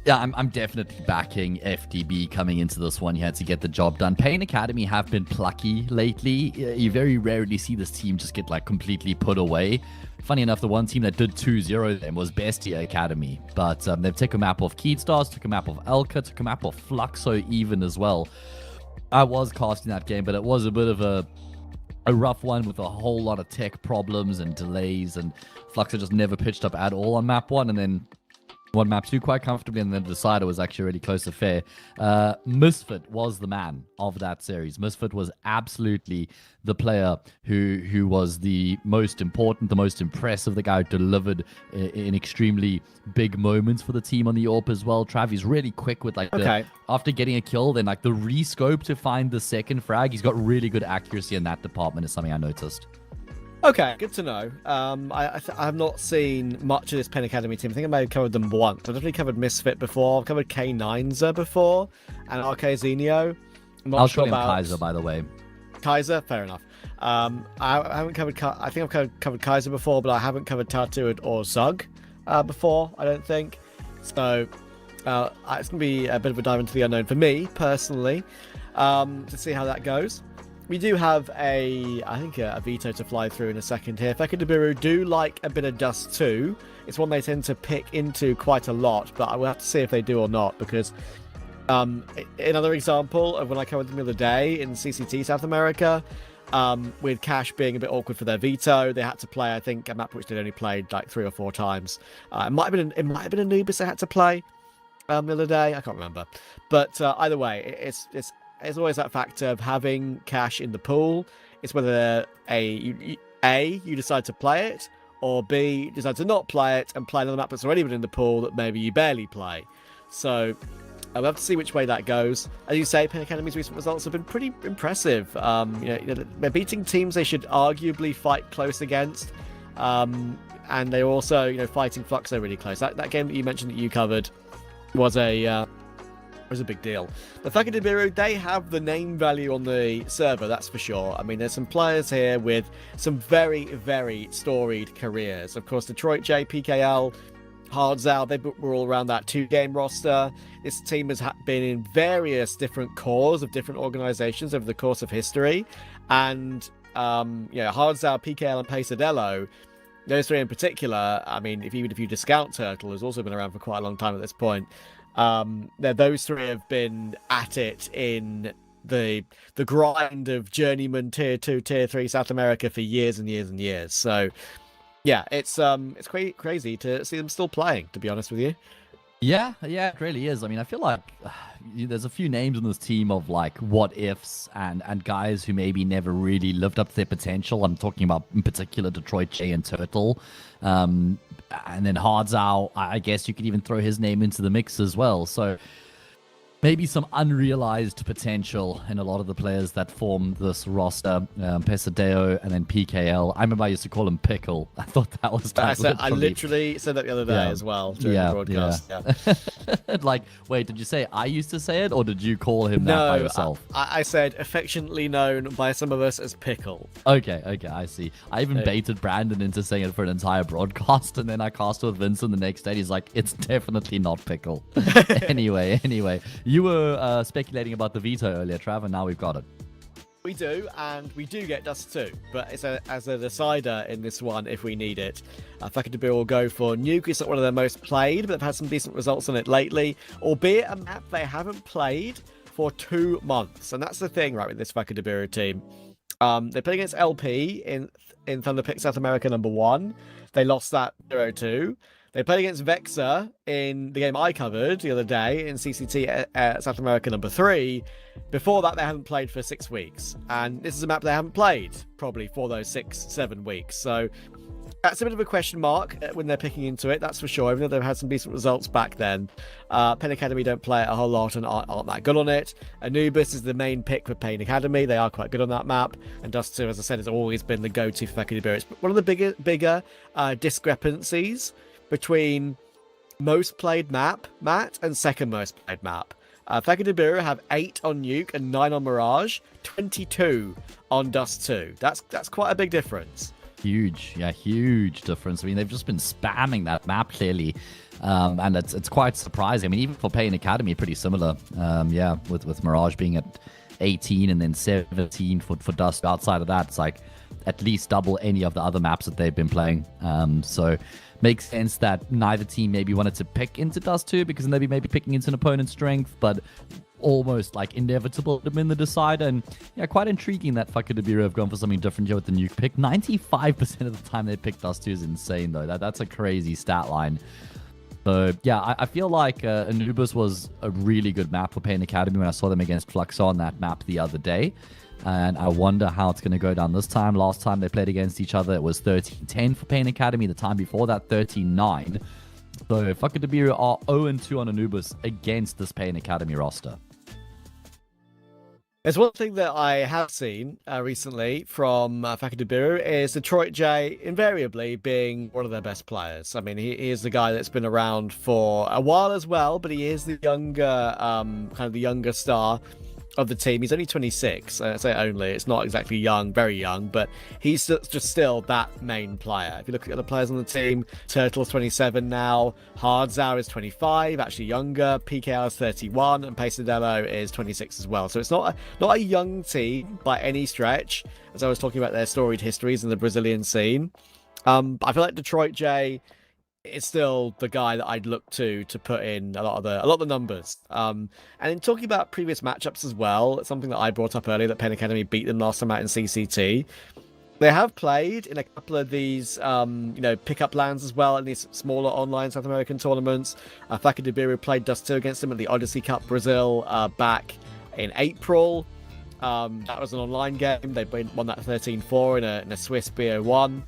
Yeah, I'm definitely backing FDB coming into this one. You had to get the job done. Pain Academy have been plucky lately. You very rarely see this team just get like completely put away. Funny enough, the one team that did 2-0 them was BESTIA Academy. But they've taken a map off Keedstars, took a map off Elka, took a map off Fluxo even as well. I was casting that game, but it was a bit of a rough one with a whole lot of tech problems and delays. And Fluxo just never pitched up at all on map 1. And then won map 2 quite comfortably, and then the decider was actually really close to fair. Misfit was the man of that series. Misfit was absolutely the player who was the most important, the most impressive, the guy who delivered in extremely big moments for the team on the AWP as well. Travi's really quick with like after getting a kill, then like the rescope to find the second frag. He's got really good accuracy in that department, is something I noticed. Okay, good to know. I have not seen much of this Pain Academy team. I think I may have covered them once. I've definitely covered Misfit before. I've covered K9 before and Arcazenio. I'll show him Kaiser, by the way. Kaiser, fair enough. I haven't covered. I think I've covered Kaiser before, but I haven't covered Tattoo or Zug before. I don't think. So it's gonna be a bit of a dive into the unknown for me personally, to see how that goes. We do have a veto to fly through in a second here. Biru do like a bit of dust too. It's one they tend to pick into quite a lot, but I will have to see if they do or not, because another example of when I covered them the other day in CCT South America, with Cash being a bit awkward for their veto, they had to play, I think, a map which they'd only played like 3 or 4 times. It might have been Anubis they had to play the other day. I can't remember, but either way, it's always that factor of having Cash in the pool. It's whether you decide to play it, or B, you decide to not play it and play another map that's already been in the pool that maybe you barely play. So I'll have to see which way that goes. As you say, Pain Academy's recent results have been pretty impressive. They're beating teams they should arguably fight close against, and they're also fighting Fluxo really close. That game that you mentioned that you covered was a big deal. The Biru, they have the name value on the server, that's for sure. I mean, there's some players here with some very, very storied careers. Of course, Detroit J, PKL, Hardzal, they were all around that 2-game roster. This team has been in various different cores of different organizations over the course of history. And, Hardzal, PKL, and Pesadelo, those 3 in particular, I mean, even if you discount Turtle, who's also been around for quite a long time at this point, those 3 have been at it in the grind of journeyman tier 2, tier 3 South America for years and years and years. So yeah, it's crazy to see them still playing, to be honest with you. Yeah, it really is. I mean, I feel like there's a few names on this team of like what ifs and guys who maybe never really lived up to their potential. I'm talking about in particular Detroit J and Turtle. And then Hardzal, I guess you could even throw his name into the mix as well. So maybe some unrealized potential in a lot of the players that form this roster. Pesadeo and then PKL. I remember I used to call him Pickle. I thought that was I literally said that the other day as well during the broadcast. Yeah. Like, wait, did you say I used to say it, or did you call him that by yourself? I said affectionately known by some of us as Pickle. Okay, I see. I even baited Brandon into saying it for an entire broadcast, and then I cast with Vincent the next day. He's like, it's definitely not Pickle. Anyway. You were speculating about the veto earlier, Trav, and now we've got it. We do, and we do get dust too, but it's as a decider in this one if we need it. Biru will go for Nuke. It's not one of their most played, but they've had some decent results on it lately, albeit a map they haven't played for 2 months. And that's the thing, right, with this Biru team. They played against LP in Thunderpick South America #1. They lost that 0-2. They played against Vexer in the game I covered the other day in CCT South America #3. Before that, they haven't played for 6 weeks. And this is a map they haven't played probably for those 6-7 weeks. So That's a bit of a question mark when they're picking into it, that's for sure. Even though they've had some decent results back then. Pain Academy don't play it a whole lot and aren't that good on it. Anubis is the main pick for Pain Academy. They are quite good on that map. And Dust 2, as I said, has always been the go-to for Faku Biru. It's one of the bigger discrepancies between most played map, Matt, and second most played map. Faku Biru have 8 on Nuke and 9 on Mirage, 22 on Dust 2. That's quite a big difference. Huge, yeah, huge difference. I mean, they've just been spamming that map clearly, and it's quite surprising. I mean, even for Pain Academy, pretty similar. Yeah, with Mirage being at 18 and then 17 for Dust. Outside of that, it's like at least double any of the other maps that they've been playing. So makes sense that neither team maybe wanted to pick into Dust 2 because then they'd be maybe picking into an opponent's strength, but almost like inevitable to win the decider. And yeah, quite intriguing that Faku Biru have gone for something different here with the Nuke pick. 95% of the time they pick Dust 2 is insane though. That's a crazy stat line. So yeah, I feel like Anubis was a really good map for Pain Academy when I saw them against Fluxo on that map the other day. And I wonder how it's going to go down this time. Last time they played against each other, it was 13-10 for Pain Academy. The time before that, 13-9. So Faku Biru are 0-2 on Anubis against this Pain Academy roster. There's one thing that I have seen recently from Faku Biru is Detroit J invariably being one of their best players. I mean, he is the guy that's been around for a while as well, but he is the younger, kind of the younger star of the team. He's only 26. I say only. It's not exactly young, very young, but he's just still that main player. If you look at the players on the team, Turtle's 27 now, Hardzar is 25, actually younger, PKR is 31, and Pesadillo is 26 as well. So it's not a young team by any stretch, as I was talking about their storied histories in the Brazilian scene. I feel like Detroit J is still the guy that I'd look to put in a lot of the numbers. And in talking about previous matchups as well, something that I brought up earlier, that Pain Academy beat them last time out in CCT. They have played in a couple of these, pickup lands as well, in these smaller online South American tournaments. Faku Biru played Dust 2 against them at the Odyssey Cup Brazil back in April. That was an online game. They won that 13-4 in a Swiss BO1.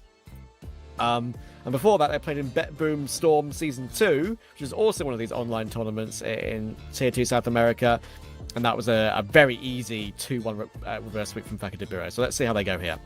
And before that, they played in Bet Boom Storm Season 2, which is also one of these online tournaments in Tier 2 South America. And that was a very easy 2-1 reverse sweep from Faku Biru. So let's see how they go here.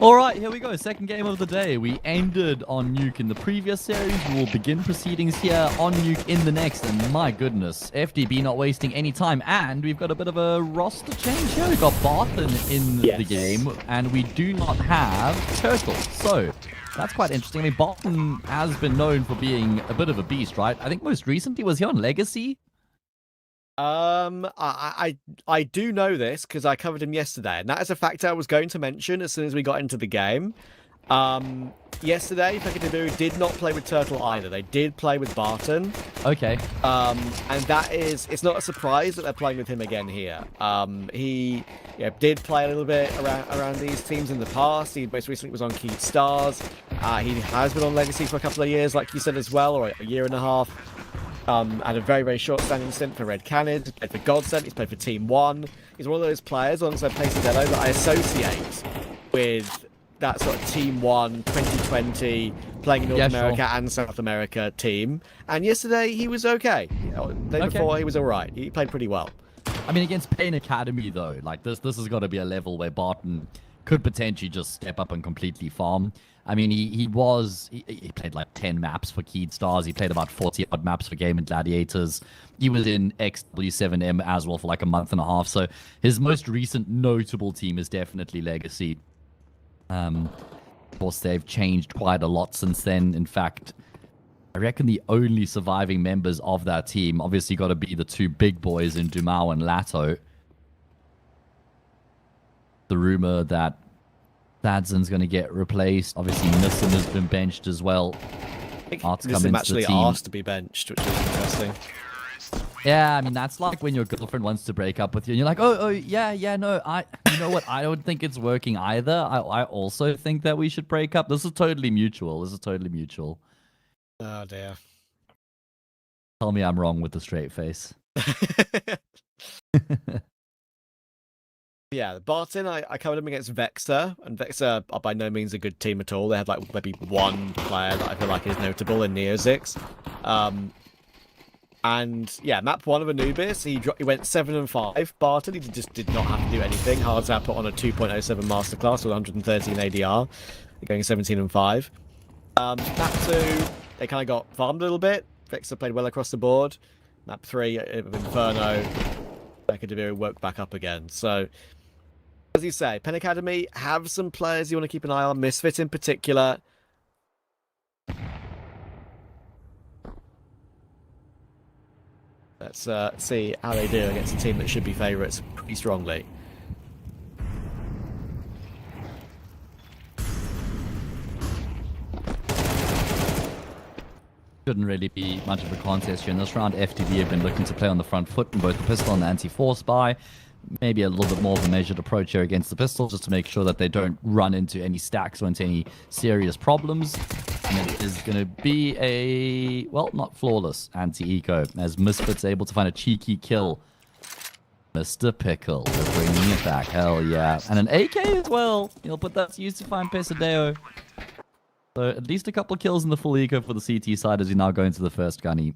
All right, here we go. Second game of the day. We ended on Nuke in the previous series. We will begin proceedings here on Nuke in the next. And my goodness, FDB not wasting any time. And we've got a bit of a roster change here. We've got Barton in the game, and we do not have Turtle. So that's quite interesting. I mean, Barton has been known for being a bit of a beast, right? I think most recently was he on Legacy? I do know this because I covered him yesterday, and that is a factor I was going to mention as soon as we got into the game. Yesterday, Faku Biru did not play with Turtle either. They did play with Barton. Okay. And it's not a surprise that they're playing with him again here. He did play a little bit around these teams in the past. He most recently was on Keyed Stars. He has been on Legacy for a couple of years, like you said as well, or a year and a half. Had a very, very short-standing stint for Red Cannon. He's played for Godsent. He's played for Team 1. He's one of those players, alongside Pesadillo, that I associate with that sort of Team 1, 2020, playing in North America and South America team. And yesterday, he was okay. The day before, he was all right. He played pretty well. I mean, against Pain Academy, though, like this has got to be a level where Barton could potentially just step up and completely farm. I mean, he played like 10 maps for Keyed Stars. He played about 40 odd maps for Game and Gladiators. He was in XW7M as well for like a month and a half. So his most recent notable team is definitely Legacy. Of course, they've changed quite a lot since then. In fact, I reckon the only surviving members of that team obviously got to be the two big boys in Dumao and Lato. The rumor that Thadzen's going to get replaced. Obviously, Nissan has been benched as well. Arts This come is into actually the team. asked to be benched, which is interesting. Yeah, I mean, that's like when your girlfriend wants to break up with you and you're like, oh, yeah, no, you know what? I don't think it's working either. I also think that we should break up. This is totally mutual. Oh, dear. Tell me I'm wrong with the straight face. Yeah, Barton, I covered him against Vexer, and Vexer are by no means a good team at all. They have like maybe one player that I feel like is notable in Neozix. And yeah, map 1 of Anubis, he went 7-5. Barton, he just did not have to do anything. Hardzao put on a 2.07 masterclass with 113 ADR, going 17-5. Map 2, they kind of got farmed a little bit. Vexer played well across the board. Map 3, Inferno, Biru worked back up again. So, as you say, Pen Academy have some players you want to keep an eye on. Misfit in particular. Let's see how they do against a team that should be favourites pretty strongly. Shouldn't really be much of a contest here in this round. FTV have been looking to play on the front foot in both the pistol and the anti-force buy. Maybe a little bit more of a measured approach here against the pistol, just to make sure that they don't run into any stacks or into any serious problems. And it is going to be a, well, not flawless anti-eco, as Misfit's able to find a cheeky kill. Mr. Pickle, they're bringing it back, hell yeah. And an AK as well. He'll put that to use to find Pesadeo. So at least a couple of kills in the full eco for the CT side as we now go into the first gunny.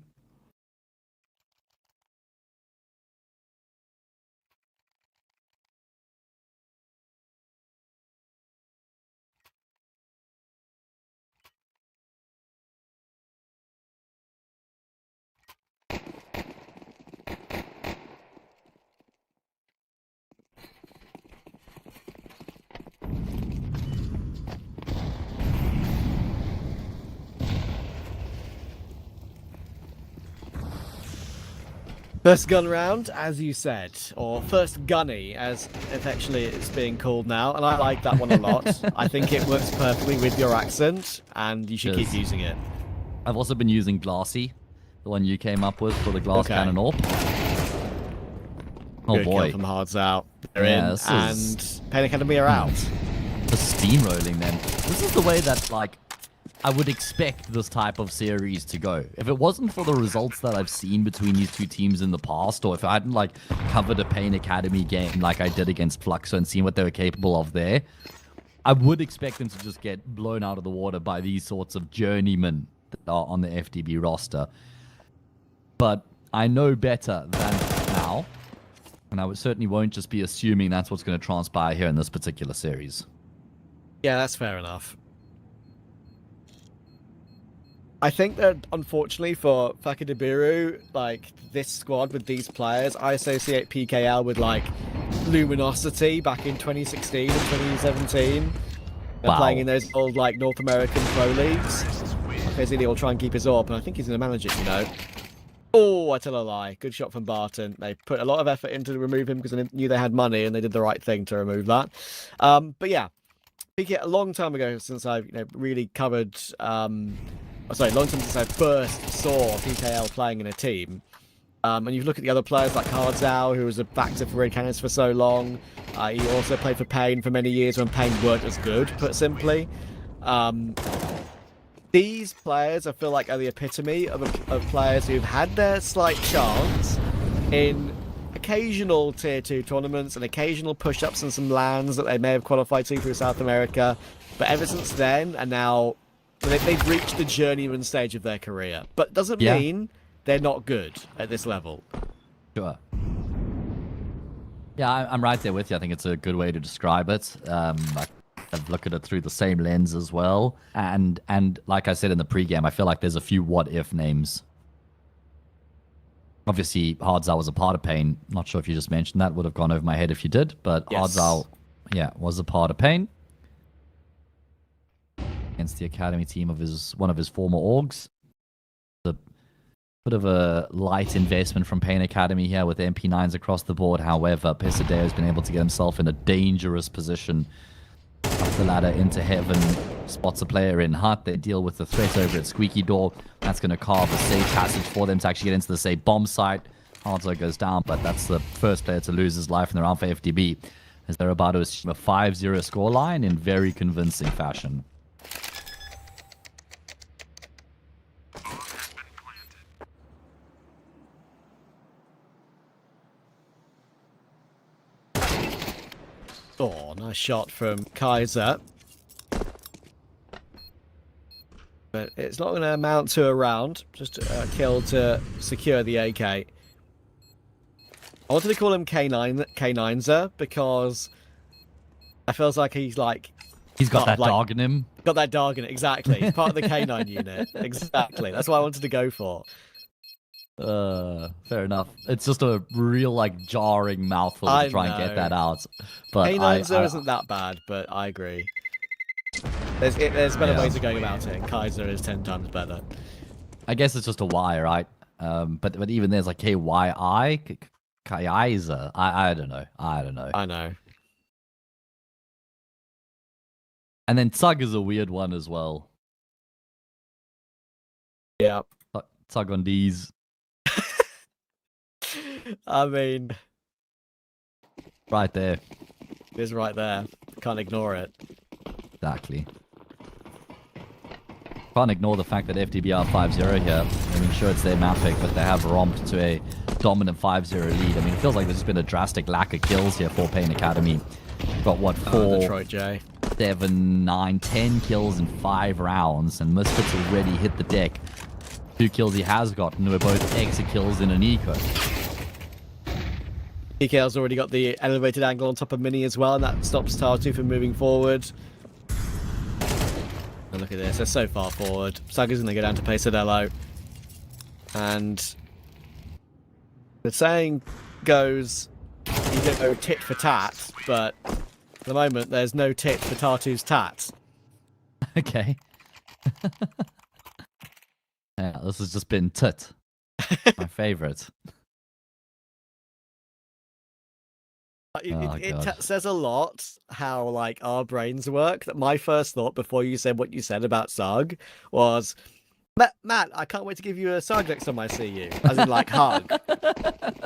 First gun round, as you said, or first gunny, as effectively it's being called now, and I like that one a lot. I think it works perfectly with your accent, and you should keep using it. I've also been using Glassy, the one you came up with for the glass cannon AWP. Oh Good boy. Kill from Hardzao. They're in, and Pen Academy are out. The steamrolling then. This is the way that, like, I would expect this type of series to go. If it wasn't for the results that I've seen between these two teams in the past, or if I hadn't like covered a Pain Academy game like I did against Fluxo and seen what they were capable of there, I would expect them to just get blown out of the water by these sorts of journeymen that are on the FDB roster. But I know better than now, and I certainly won't just be assuming that's what's going to transpire here in this particular series. Yeah, that's fair enough. I think that, unfortunately, for Biru, like, this squad with these players, I associate PKL with, like, Luminosity back in 2016 and 2017. They're playing in those old, like, North American pro leagues. Basically, will try and keep his AWP, and I think he's going to manage it, you know. Oh, I tell a lie. Good shot from Barton. They put a lot of effort into to remove him because they knew they had money, and they did the right thing to remove that. But yeah, PK, a long time ago since I really covered... long time since I first saw PKL playing in a team. And you look at the other players like Hardzao, who was a factor for Red Cannons for so long. He also played for Pain for many years when Pain weren't as good, put simply. These players, I feel like, are the epitome of players who've had their slight chance in occasional Tier 2 tournaments and occasional push-ups in some lands that they may have qualified to through South America. But ever since then, and now... they've reached the journeyman stage of their career, but doesn't mean they're not good at this level. Sure. Yeah, I'm right there with you. I think it's a good way to describe it. I've looked at it through the same lens as well. And like I said in the pregame, I feel like there's a few what-if names. Obviously, Hardzao was a part of Pain. Not sure if you just mentioned that. Would have gone over my head if you did. But yes. Hardzao, was a part of Pain. Against the academy team of one of his former orgs. A bit of a light investment from Pain Academy here with MP9s across the board. However, Pesadeo has been able to get himself in a dangerous position up the ladder into heaven. spots a player in hut. They deal with the threat over at Squeaky Door. That's going to carve a safe passage for them to actually get into the safe bomb site. Hardzo goes down, but that's the first player to lose his life in the round for FDB, as they're about to assume a 5-0 scoreline in very convincing fashion. Oh, nice shot from Kaiser. But it's not going to amount to a round. Just a kill to secure the AK. I wanted to call him K9zer because I feels like he's like... He's got that dog in him. Got that dog in it, exactly. He's part of the K9 unit. Exactly. That's what I wanted to go for. Fair enough. It's just a real, like, jarring mouthful to try and get that out. But K9zer isn't that bad, but I agree. There's better ways of going about it, and Kaiser is 10 times better. I guess it's just a Y, right? But even there's like KYI, Kaiser. I don't know. I know. And then Tug is a weird one as well. Yeah. Tug on D's. I mean... Right there. It is right there. Can't ignore it. Exactly. Can't ignore the fact that FDB are 5-0 here. I mean, sure, it's their map pick, but they have romped to a dominant 5-0 lead. I mean, it feels like there's just been a drastic lack of kills here for Pain Academy. Got, what, 4, Detroit J. 7, 9, 10 kills in 5 rounds, and Misfit's already hit the deck. 2 kills he has gotten were both exit kills in an eco. PKL's already got the elevated angle on top of Mini as well, and that stops Tartu from moving forward. And look at this, they're so far forward. Saga's going to go down to Pesadillo. And the saying goes, you don't go tit for tat, but at the moment there's no tit for Tartu's tats. Okay. Yeah, this has just been tit. My favorite. It says a lot how like our brains work. That my first thought before you said what you said about Sug was, Matt, I can't wait to give you a Sug next time I see you. As in like hug.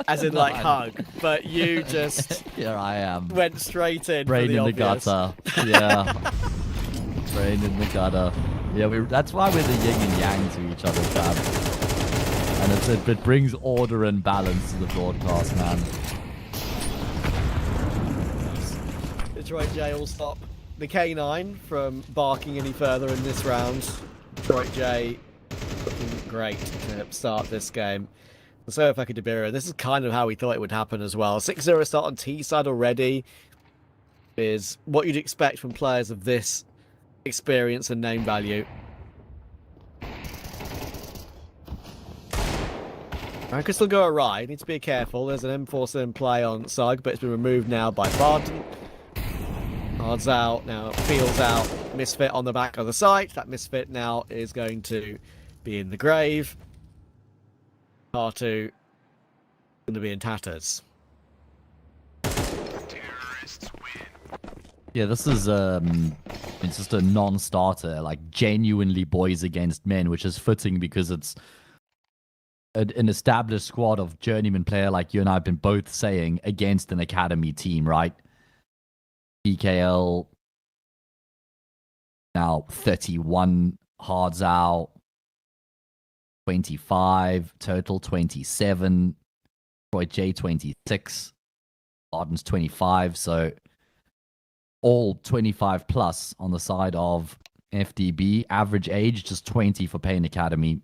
As in like hug. But you just here I am. Went straight in. Brain in the gutter. Yeah. Brain in the gutter. Yeah, that's why we're the yin and yang to each other, fam. And it brings order and balance to the broadcast, man. Detroit J will stop the K9 from barking any further in this round. Detroit J looking great to start this game. So if I could Biru, this is kind of how we thought it would happen as well. 6-0 start on T side already is what you'd expect from players of this experience and name value. I could still go awry. Need to be careful. There's an M4 still in play on Sug, but it's been removed now by Barton. Hard's out, now Field's out, Misfit on the back of the site. That Misfit now is going to be in the grave. R2 going to be in tatters. Yeah, this is it's just a non-starter, like genuinely boys against men, which is fitting because it's an established squad of journeyman player like you and I have been both saying against an academy team, right? PKL now 31, Hard's out 25, total 27, Troy J 26, Arden's 25, so all 25 plus on the side of FDB. Average age just 20 for Pain Academy.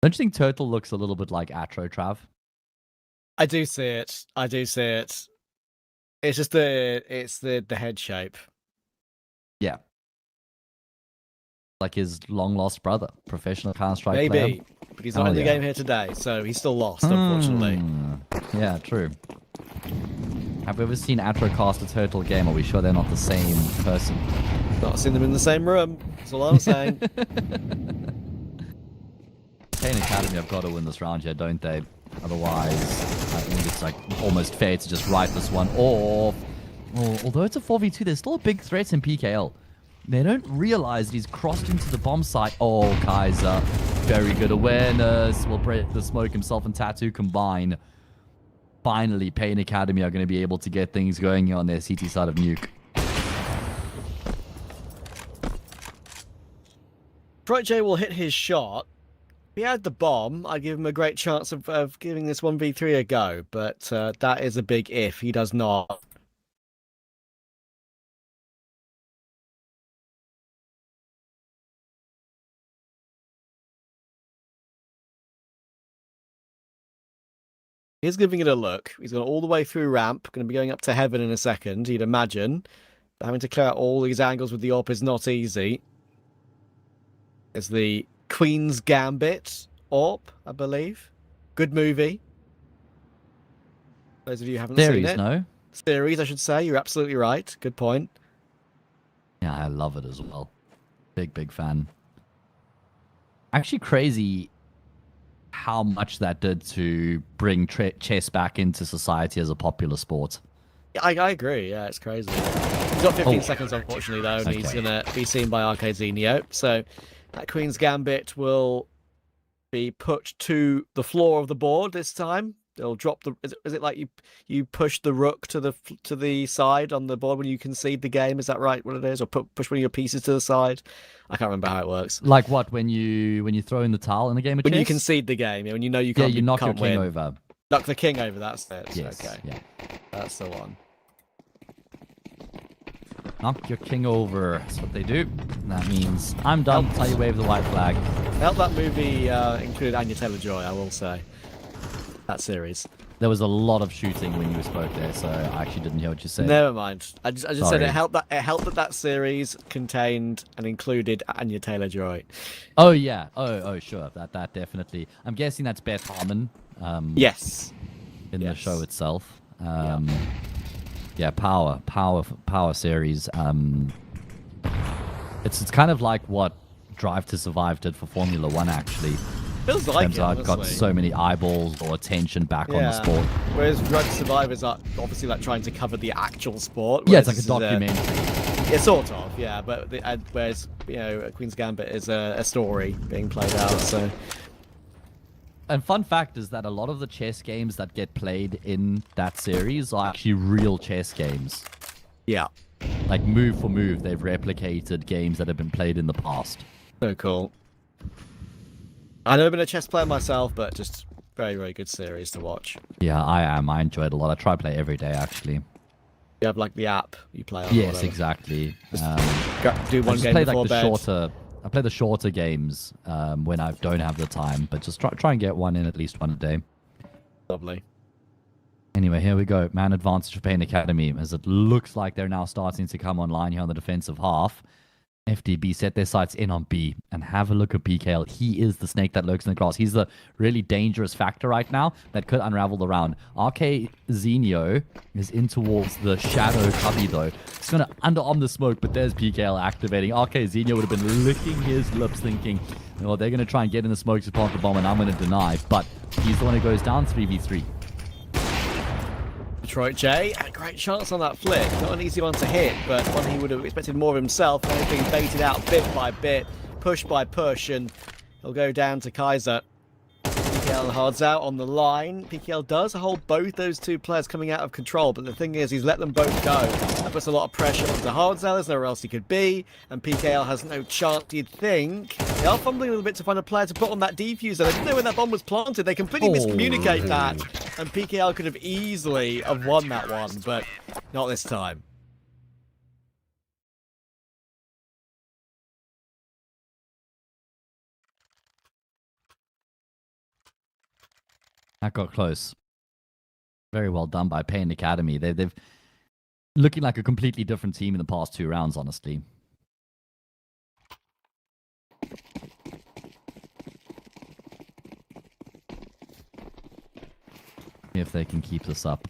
Don't you think Turtle looks a little bit like Atro, Trav? I do see it. I do see it. It's just the head shape. Yeah. Like his long lost brother, professional Counter-Strike player. Maybe, but he's not in the game here today, so he's still lost, unfortunately. Yeah, true. Have we ever seen Atro cast a Turtle game? Are we sure they're not the same person? Not seen them in the same room. That's all I'm saying. Pain Academy have got to win this round here, don't they? Otherwise, I think it's like almost fair to just write this one off. although it's a 4v2, there's still a big threat in PKL. They don't realize he's crossed into the bomb site. Oh, Kaiser. Very good awareness. Will break the smoke. Himself and Tattoo combine. Finally, Pain Academy are going to be able to get things going here on their CT side of Nuke. Detroit J will hit his shot. If he had the bomb, I'd give him a great chance of giving this 1v3 a go. But that is a big if. He does not. He's giving it a look. He's gone all the way through ramp. Going to be going up to heaven in a second, you'd imagine. But having to clear out all these angles with the AWP is not easy. There's the Queen's Gambit AWP, I believe. Good movie. Those of you who haven't seen it. No? Series, I should say. You're absolutely right. Good point. Yeah, I love it as well. Big fan. Actually crazy how much that did to bring chess back into society as a popular sport. I agree. Yeah, it's crazy. He's got 15 seconds, unfortunately, though, and he's going to be seen by Arcade Zenio. So that Queen's Gambit will be put to the floor of the board this time. They'll drop the. Is it like you push the rook to the side on the board when you concede the game? Is that right? What it is, or push one of your pieces to the side? I can't remember how it works. Like what when you throw in the towel in the game of chess? When you concede the game, when you know you can't. Yeah, you knock your king over. Knock the king over. That's it. Yes. Okay. Yeah. That's the one. Knock your king over. That's what they do. That means I'm done. Tell you wave the white flag. Help that movie included Anya Taylor-Joy, I will say. That series. There was a lot of shooting when you spoke there, so I actually didn't hear what you said. Never mind. I just said it helped that series contained and included Anya Taylor-Joy. Oh yeah. Oh sure. That definitely. I'm guessing that's Beth Harmon. Yes. In the show itself. Yeah, power series. It's kind of like what Drive to Survive did for Formula One, actually. Feels like it, I've got so many eyeballs or attention back on the sport. Whereas Drive to Survive is obviously like trying to cover the actual sport. Yeah, it's like a documentary. Yeah, sort of. Yeah, but whereas Queen's Gambit is a story being played out. So. And fun fact is that a lot of the chess games that get played in that series are actually real chess games. Yeah. Like move for move, they've replicated games that have been played in the past. So cool. I've never been a chess player myself, but just very, very good series to watch. Yeah, I am. I enjoy it a lot. I try to play every day, actually. You have like the app you play on? Yes, exactly. Do one game before bed. I play the shorter games when I don't have the time, but just try and get one in at least one a day. Lovely. Anyway, here we go. Man advantage for Pain Academy, as it looks like they're now starting to come online here on the defensive half. FDB set their sights in on B, and have a look at PKL. He is the snake that lurks in the grass. He's the really dangerous factor right now that could unravel the round. RK Zenio is in towards the shadow cubby though. He's going to underarm the smoke, but there's PKL activating. RK Zenio would have been licking his lips thinking, well, they're going to try and get in the smoke to plant the bomb, and I'm going to deny. But he's the one who goes down 3v3. Detroit J had a great chance on that flip. Not an easy one to hit, but one he would have expected more of himself. And he's being baited out bit by bit, push by push, and he'll go down to Kaiser. PKL hards out on the line. PKL does hold both those two players coming out of control, but the thing is, he's let them both go. That puts a lot of pressure onto Hardzell. There's nowhere else he could be, and PKL has no chance, you'd think. They are fumbling a little bit to find a player to put on that defuser. They didn't know when that bomb was planted. They completely miscommunicate that, and PKL could have easily have won that one, but not this time. That got close. Very well done by Pain Academy. They've looking like a completely different team in the past 2 rounds, honestly. If they can keep this up.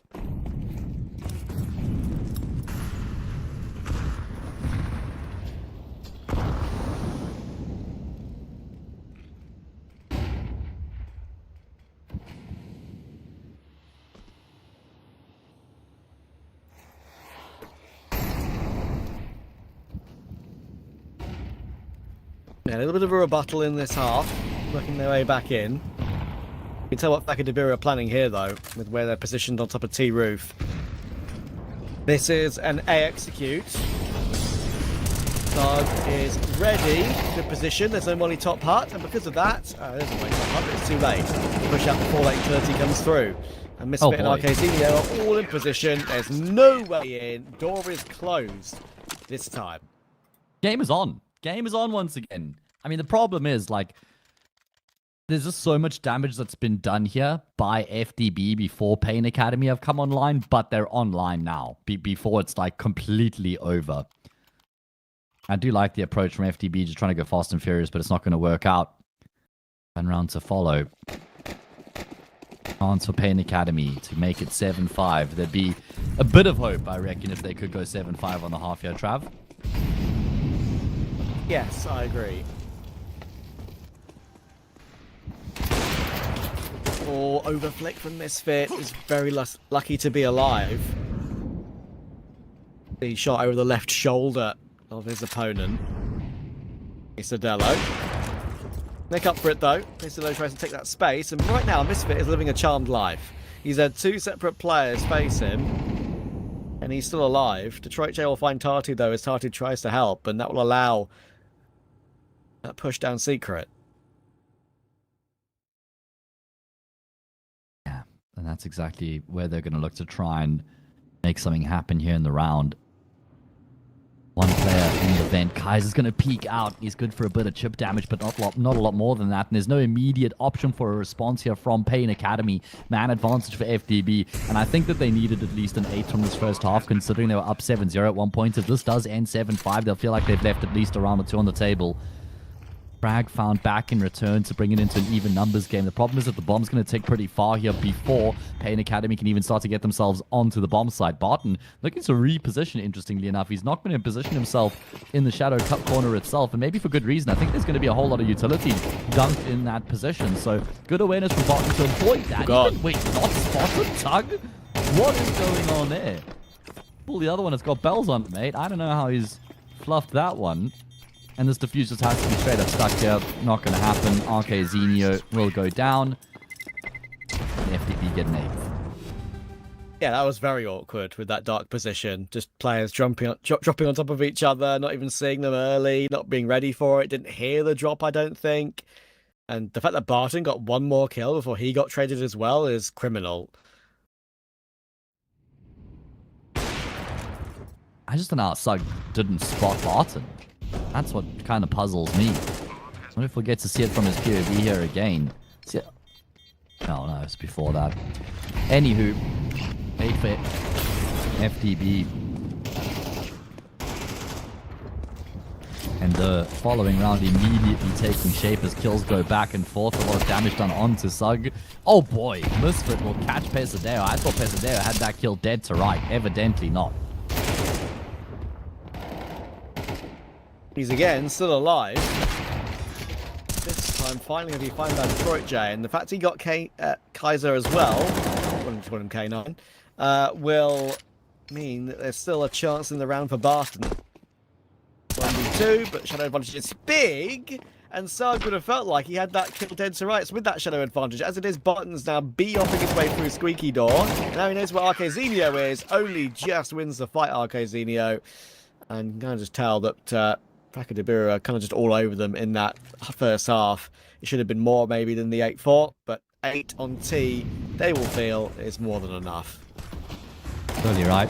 Yeah, a little bit of a rebuttal in this half, working their way back in. You can tell what Biru are planning here, though, with where they're positioned on top of T roof. This is an A execute. Thug is ready. Good position. There's no Molly top hut, and because of that, there's a Molly top hut, but it's too late. Push out before late 30 comes through. And Misfit and Arcadia are all in position. There's no way in. Door is closed this time. Game is on. Game is on once again. I mean, the problem is, like, there's just so much damage that's been done here by FDB before Pain Academy have come online, but they're online now, before it's, like, completely over. I do like the approach from FDB, just trying to go fast and furious, but it's not going to work out. 10 round to follow. Chance for Pain Academy to make it 7-5. There'd be a bit of hope, I reckon, if they could go 7-5 on the half-year, Trav. Yes, I agree. Or overflick from Misfit is very lucky to be alive. He shot over the left shoulder of his opponent. Isurus. Make up for it though. Isurus tries to take that space, and right now Misfit is living a charmed life. He's had two separate players face him, and he's still alive. Detroit J will find Tatu though as Tatu tries to help, and that will allow that push down secret. Yeah, and that's exactly where they're going to look to try and make something happen here in the round. One player in the vent. Kaiser's going to peek out. He's good for a bit of chip damage, but not a lot more than that. And there's no immediate option for a response here from Pain Academy. Man advantage for FDB. And I think that they needed at least an 8 from this first half, considering they were up 7-0 at one point. If this does end 7-5, they'll feel like they've left at least a round or two on the table. Frag found back in return to bring it into an even numbers game. The problem is that the bomb's going to take pretty far here before Pain Academy can even start to get themselves onto the bomb side. Barton looking to reposition, interestingly enough. He's not going to position himself in the shadow cut corner itself, and maybe for good reason. I think there's going to be a whole lot of utility dunked in that position. So good awareness from Barton to avoid that. Wait, not spotted? Tug? What is going on there? Well, the other one has got bells on it, mate. I don't know how he's fluffed that one. And this defuse just has to be straight up stuck here. Not going to happen. Arcazinho will go down. And FDB get an 8th. Yeah, that was very awkward with that dark position. Just players dropping on top of each other, not even seeing them early, not being ready for it. Didn't hear the drop, I don't think. And the fact that Barton got one more kill before he got traded as well is criminal. I just don't know how Sug didn't spot Barton. That's what kind of puzzles me. What if we get to see it from his POV here again? See it? No, it's before that. Anywho, 8 for FDB. And the following round immediately taking shape as kills go back and forth. A lot of damage done onto Sug. Oh boy, Misfit will catch Pesadeo. I thought Pesadeo had that kill dead to right. Evidently not. He's again still alive. This time, finally, he finds that Detroit J, and the fact he got Kaiser as well, I wouldn't call him K9, will mean that there's still a chance in the round for Barton. 1v2, but shadow advantage is big, and Sug would have felt like he had that kill dead to rights with that shadow advantage. As it is, Barton's now B-offing his way through Squeaky Door, and now he knows where Arcazinho is. Only just wins the fight, Arcazinho, and you can kind of just tell that. TWC are kind of just all over them in that first half. It should have been more maybe than the 8-4, but 8 on T, they will feel is more than enough. Totally right.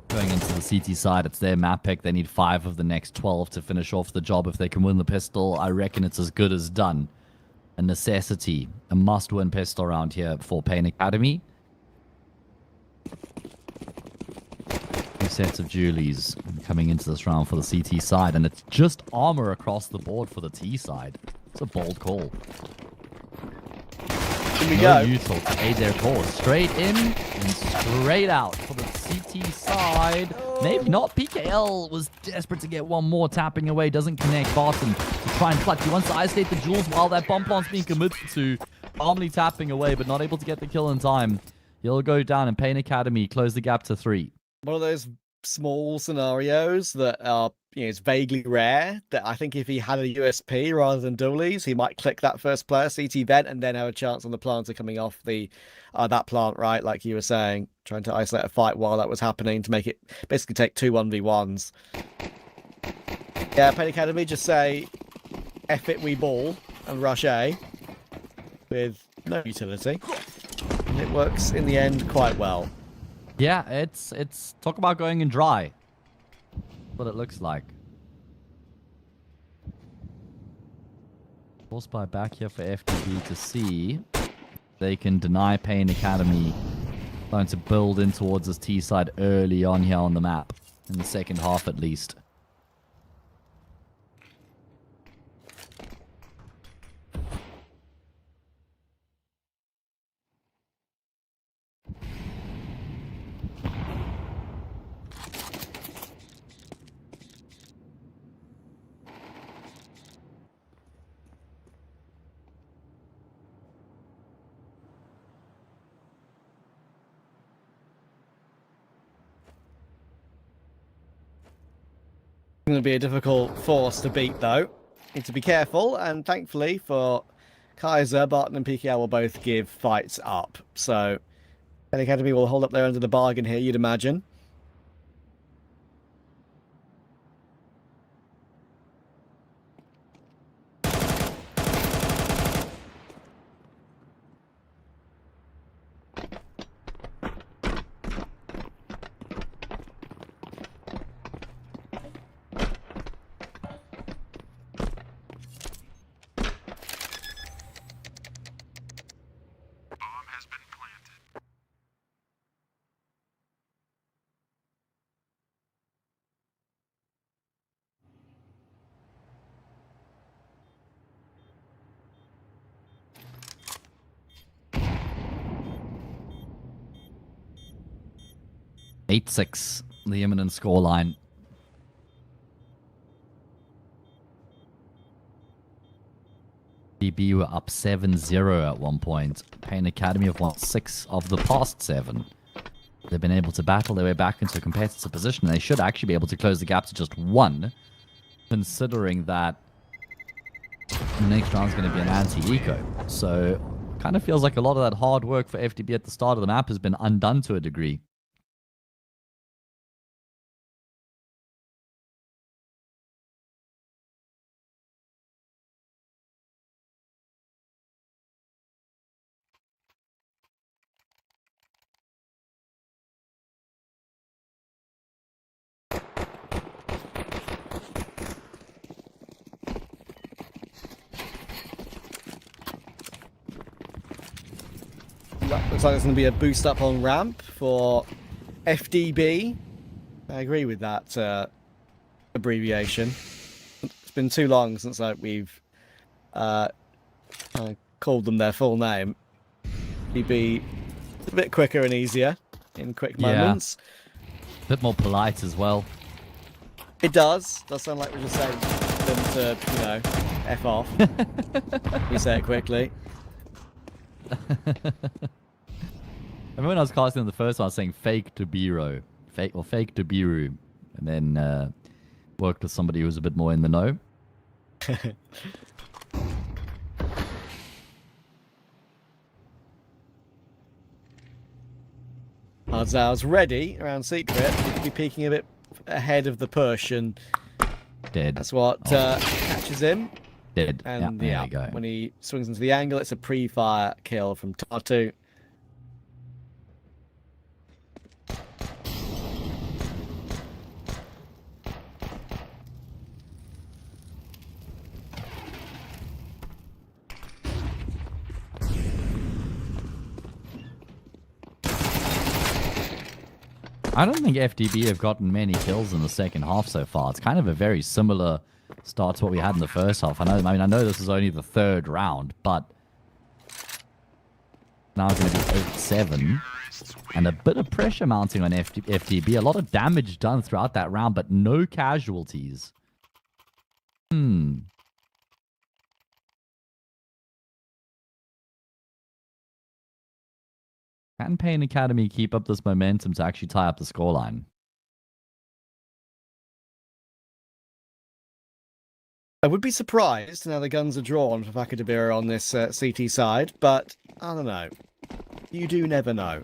Going into the CT side, it's their map pick. They need 5 of the next 12 to finish off the job. If they can win the pistol, I reckon it's as good as done. A necessity, a must-win pistol round here for Pain Academy. 2 sets of Julies coming into this round for the CT side, and it's just armor across the board for the T side. It's a bold call. Here we go. Neutral to aid their cause. Straight in and straight out for the CT side. Maybe not. PKL was desperate to get one more, tapping away. Doesn't connect. Barton to try and clutch. He wants to isolate the jewels while that bomb plant's being committed to. Calmly tapping away, but not able to get the kill in time. He'll go down, and Pain Academy close the gap to 3. One of those small scenarios that are, it's vaguely rare, that I think if he had a USP rather than dualies, he might click that first player CT vent and then have a chance on the planter coming off the that plant, right? Like you were saying, trying to isolate a fight while that was happening to make it basically take 2 1v1s. Yeah, Pain Academy just say F it, we ball and rush A with no utility. And it works in the end quite well. Yeah, it's talk about going in dry. What it looks like. Force by back here for FTB to see they can deny Pain Academy trying to build in towards this T side early on here on the map. In the second half at least. Going to be a difficult force to beat, though. Need to be careful, and thankfully for Kaiser, Barton and PKL will both give fights up. So, Pain Academy will hold up their end of the bargain here, you'd imagine. (8-6), the imminent scoreline. BB were up 7-0 at one point. Pain Academy have won 6 of the past 7. They've been able to battle their way back into a competitive position. They should actually be able to close the gap to just 1, considering that the next round's going to be an anti-eco. So, kind of feels like a lot of that hard work for FDB at the start of the map has been undone to a degree. Looks like there's going to be a boost up on ramp for FDB. I agree with that abbreviation. It's been too long since we've called them their full name. FDB a bit quicker and easier in quick moments. A bit more polite as well. It does. Does sound like we're just saying them to, F off. We say it quickly. I remember when I was casting on the first one, I was saying fake to Biru. Fake to Biru. And then worked with somebody who was a bit more in the know. Hardzow's ready around secret. He could be peeking a bit ahead of the push, and Dead. that's what catches him. Dead. And there you go. When he swings into the angle, it's a pre-fire kill from Tatu. I don't think FDB have gotten many kills in the second half so far. It's kind of a very similar start to what we had in the first half. I know this is only the 3rd round, but now it's going to be 8-7. And a bit of pressure mounting on FDB. A lot of damage done throughout that round, but no casualties. Can Pain Academy keep up this momentum to actually tie up the scoreline? I would be surprised now the guns are drawn for Biru on this CT side, but I don't know. You do never know.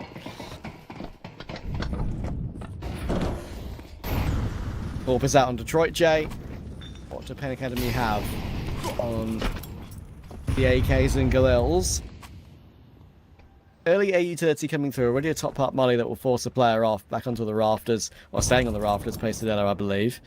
Orp is out on Detroit J. What do Penn Academy have on the AKs and Galils? Early A utility coming through. Already a top part molly that will force the player off back onto the rafters, or staying on the rafters, Pesadillo, I believe.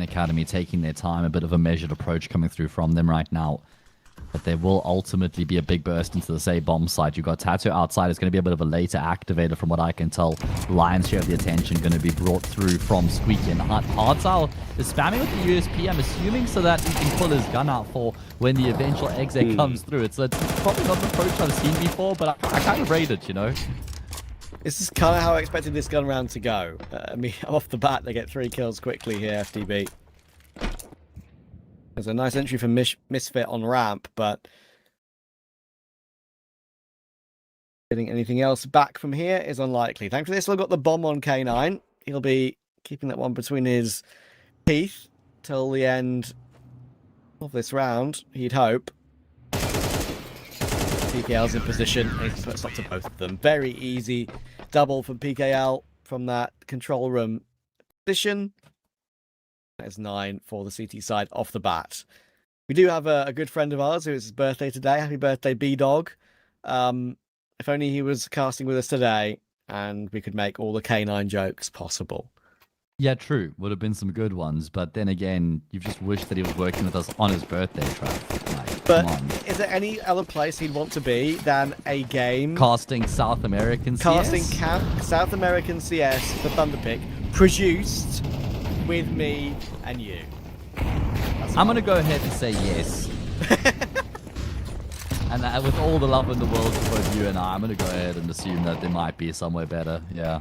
Academy taking their time, a bit of a measured approach coming through from them right now. But there will ultimately be a big burst into the say bomb site. You've got Tattoo outside. It's going to be a bit of a later activator from what I can tell. Lion's share of the attention going to be brought through from Squeaky. And Hardstyle is spamming with the USP, I'm assuming, so that he can pull his gun out for when the eventual exit comes through. It's probably not an approach I've seen before, but I kind of rate it, you know? This is kind of how I expected this gun round to go. I mean, off the bat, they get 3 kills quickly here, FDB. There's a nice entry from Misfit on ramp, but getting anything else back from here is unlikely. Thankfully, they still got the bomb on K9. He'll be keeping that one between his teeth till the end of this round, he'd hope. PKL's in position. He can put a stop to both of them. Very easy double from PKL from that control room position. That's 9 for the CT side off the bat. We do have a good friend of ours who is his birthday today. Happy birthday, B-Dog. If only he was casting with us today and we could make all the K9 jokes possible. Yeah, true. Would have been some good ones. But then again, you've just wished that he was working with us on his birthday, Trav. Like, but is there any other place he'd want to be than a game? Casting South American CS? Casting South American CS for Thunderpick, produced with me and you. I'm going to go ahead and say yes. And with all the love in the world for both you and I'm going to go ahead and assume that there might be somewhere better. Yeah.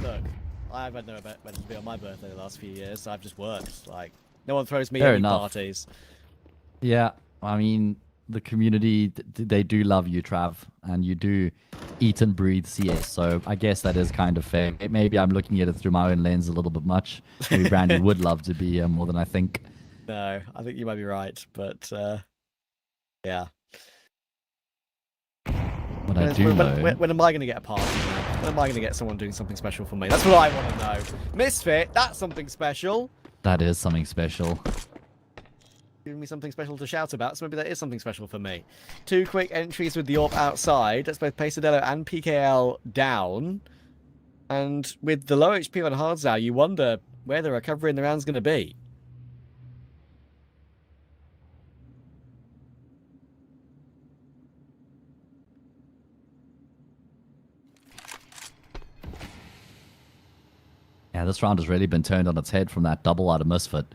Look, I've had no better to be on my birthday the last few years. So I've just worked. Like, no one throws me any parties. Yeah, I mean, the community, they do love you, Trav, and you do eat and breathe CS, so I guess that is kind of fair. Maybe I'm looking at it through my own lens a little bit much. Maybe Brandy would love to be here more than I think. No, I think you might be right, but yeah. What I do know... When am I going to get a party? When am I going to get someone doing something special for me? That's what I want to know. Misfit, that's something special. That is something special. Giving me something special to shout about, so maybe that is something special for me. 2 quick entries with the AWP outside. That's both Pesadillo and PKL down. And with the low HP on Hardzao, you wonder where the recovery in the round's going to be. Yeah, this round has really been turned on its head from that double out of Misfit.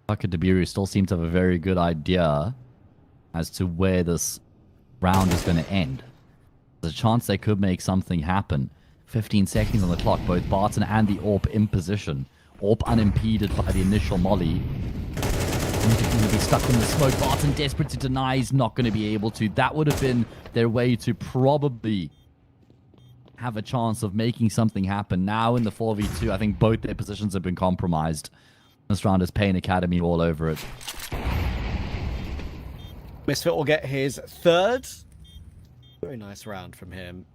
Biru still seem to have a very good idea as to where this round is going to end. There's a chance they could make something happen. 15 seconds on the clock, both Barton and the AWP in position. AWP unimpeded by the initial molly. Going to be stuck in the smoke. Barton desperate to deny, he's not going to be able to. That would have been their way to probably have a chance of making something happen. Now in the 4v2, I think both their positions have been compromised. This round is Penn Academy all over it. Misfit will get his 3rd. Very nice round from him.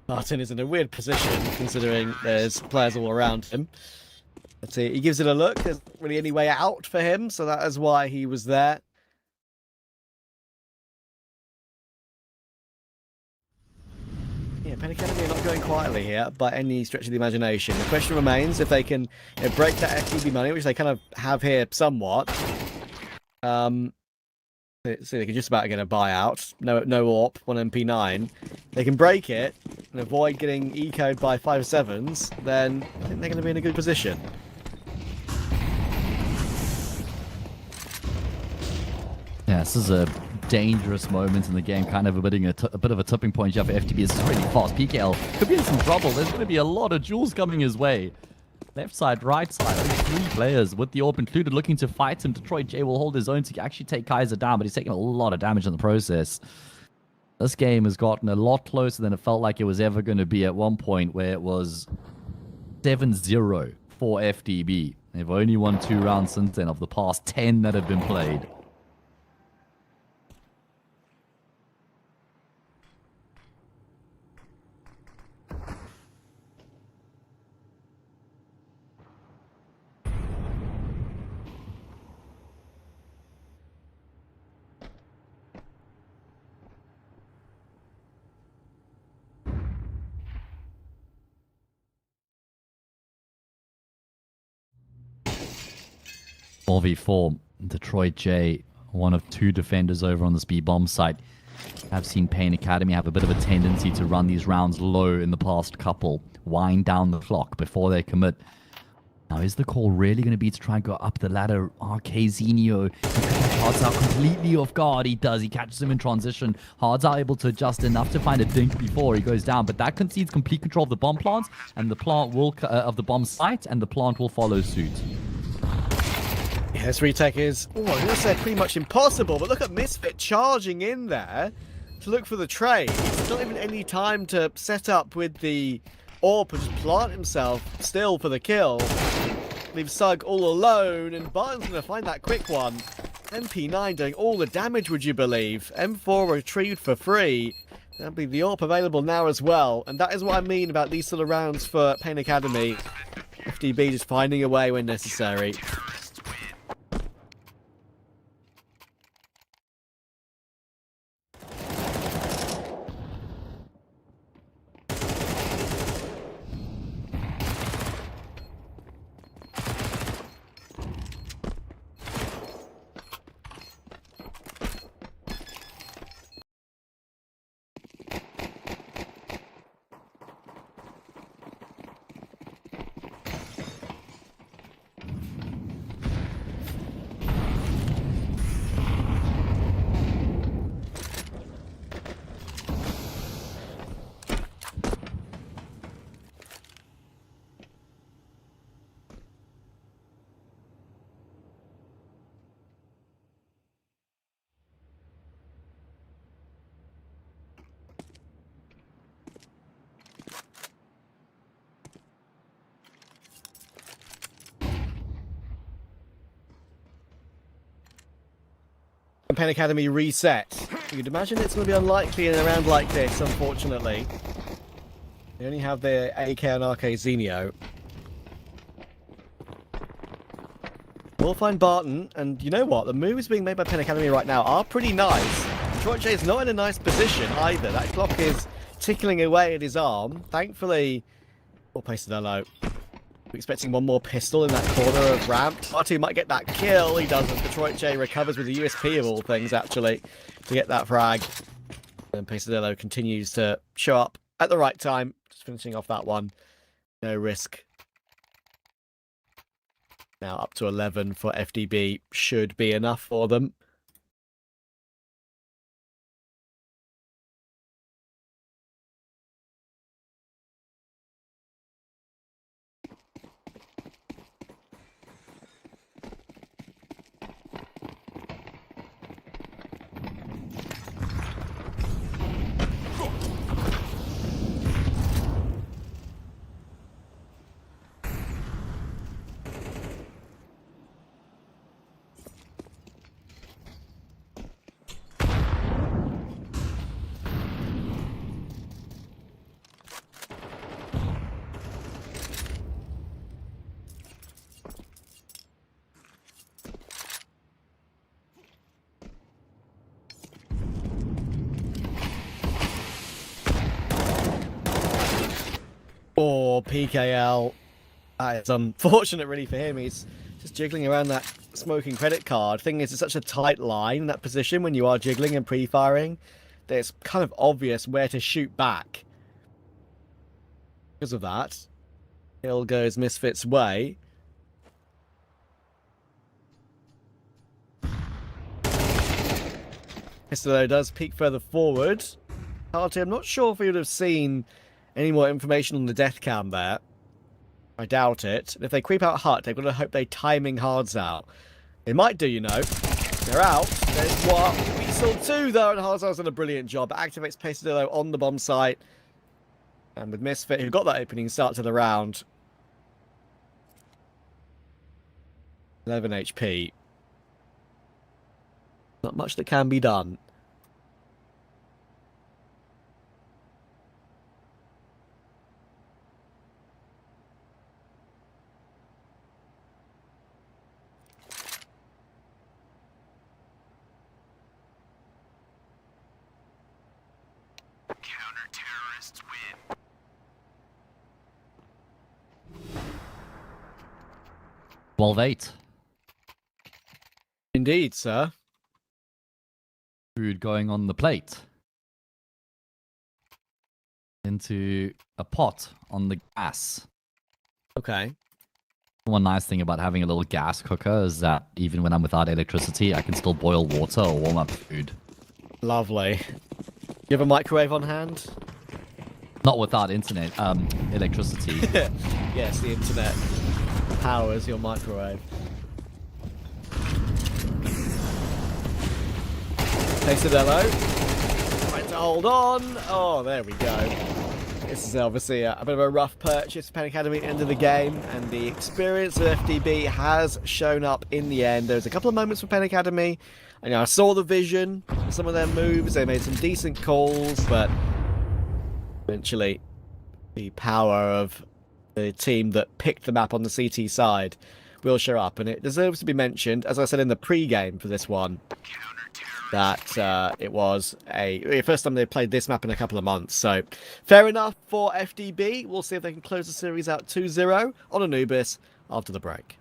Martin is in a weird position, considering there's players all around him. Let's see, he gives it a look. There's not really any way out for him, so that is why he was there. Yeah, Penn Academy are not going quietly here by any stretch of the imagination. The question remains if they can break that FTB money, which they kind of have here somewhat. See, they can just about get a buyout. No AWP, 1 MP9. They can break it and avoid getting eco'd by 5-7s, then I think they're going to be in a good position. Yeah, this is a dangerous moments in the game, kind of a bit of a tipping point here for FTB. It's really fast. PKL could be in some trouble. There's going to be a lot of jewels coming his way. Left side, right side, only 3 players with the AWP included looking to fight him. Detroit J will hold his own to actually take Kaiser down, but he's taking a lot of damage in the process. This game has gotten a lot closer than it felt like it was ever going to be at one point, where it was 7-0 for FTB. They've only won 2 rounds since then of the past 10 that have been played. V4, Detroit J, one of 2 defenders over on this B bomb site. I've seen Pain Academy have a bit of a tendency to run these rounds low in the past couple, wind down the clock before they commit. Now, is the call really going to be to try and go up the ladder? Zenio, he could catch Hards out completely off guard. He does. He catches him in transition. Hards are able to adjust enough to find a dink before he goes down, but that concedes complete control of the bomb plant and the plant will of the bomb site, and the plant will follow suit. Yeah, this retake is, I was going to say pretty much impossible, but look at Misfit charging in there to look for the trade. It's not even any time to set up with the AWP and just plant himself still for the kill. Leaves Sug all alone, and Barton's going to find that quick one. MP9 doing all the damage, would you believe? M4 retrieved for free. That'll be the AWP available now as well, and that is what I mean about these sort of rounds for Pain Academy. FDB just finding a way when necessary. Pain Academy reset. You'd imagine it's going to be unlikely in a round like this, unfortunately. They only have their AK and Zenio. We'll find Barton, and you know what? The moves being made by Pain Academy right now are pretty nice. Detroit J is not in a nice position either. That clock is tickling away at his arm. Thankfully, we'll place it low. Expecting one more pistol in that corner of ramp. R2 might get that kill. He doesn't. Detroit J recovers with a USP of all things, actually, to get that frag. And Pesadillo continues to show up at the right time. Just finishing off that one. No risk. Now up to 11 for FDB. Should be enough for them. Or PKL. It's unfortunate really for him. He's just jiggling around that smoking credit card. Thing is, it's such a tight line in that position when you are jiggling and pre-firing that it's kind of obvious where to shoot back. Because of that, kill goes Misfit's way. Pistolo does peek further forward. Party, I'm not sure if we would have seen any more information on the death cam there. I doubt it. If they creep out hut, they've got to hope they timing hards out. They might do, you know. They're out. There's what? We saw two, though, and Harzar's done a brilliant job. Activates Pistolo on the bomb site. And with Misfit, who got that opening start to the round. 11 HP. Not much that can be done. Counter-terrorists win. 12-8. Indeed, sir. Food going on the plate. Into a pot on the gas. Okay. One nice thing about having a little gas cooker is that even when I'm without electricity, I can still boil water or warm up food. Lovely. You have a microwave on hand? Not without internet, electricity. Yes, the internet powers your microwave. Pistolo. Trying to hold on. Oh, there we go. This is obviously a bit of a rough purchase for Penn Academy at the end of the game, and the experience of FDB has shown up in the end. There was a couple of moments for Penn Academy, and I saw the vision, some of their moves, they made some decent calls, but eventually the power of the team that picked the map on the CT side will show up, and it deserves to be mentioned, as I said in the pre-game for this one, that it was the first time they played this map in a couple of months. So fair enough for FDB. We'll see if they can close the series out 2-0 on Anubis after the break.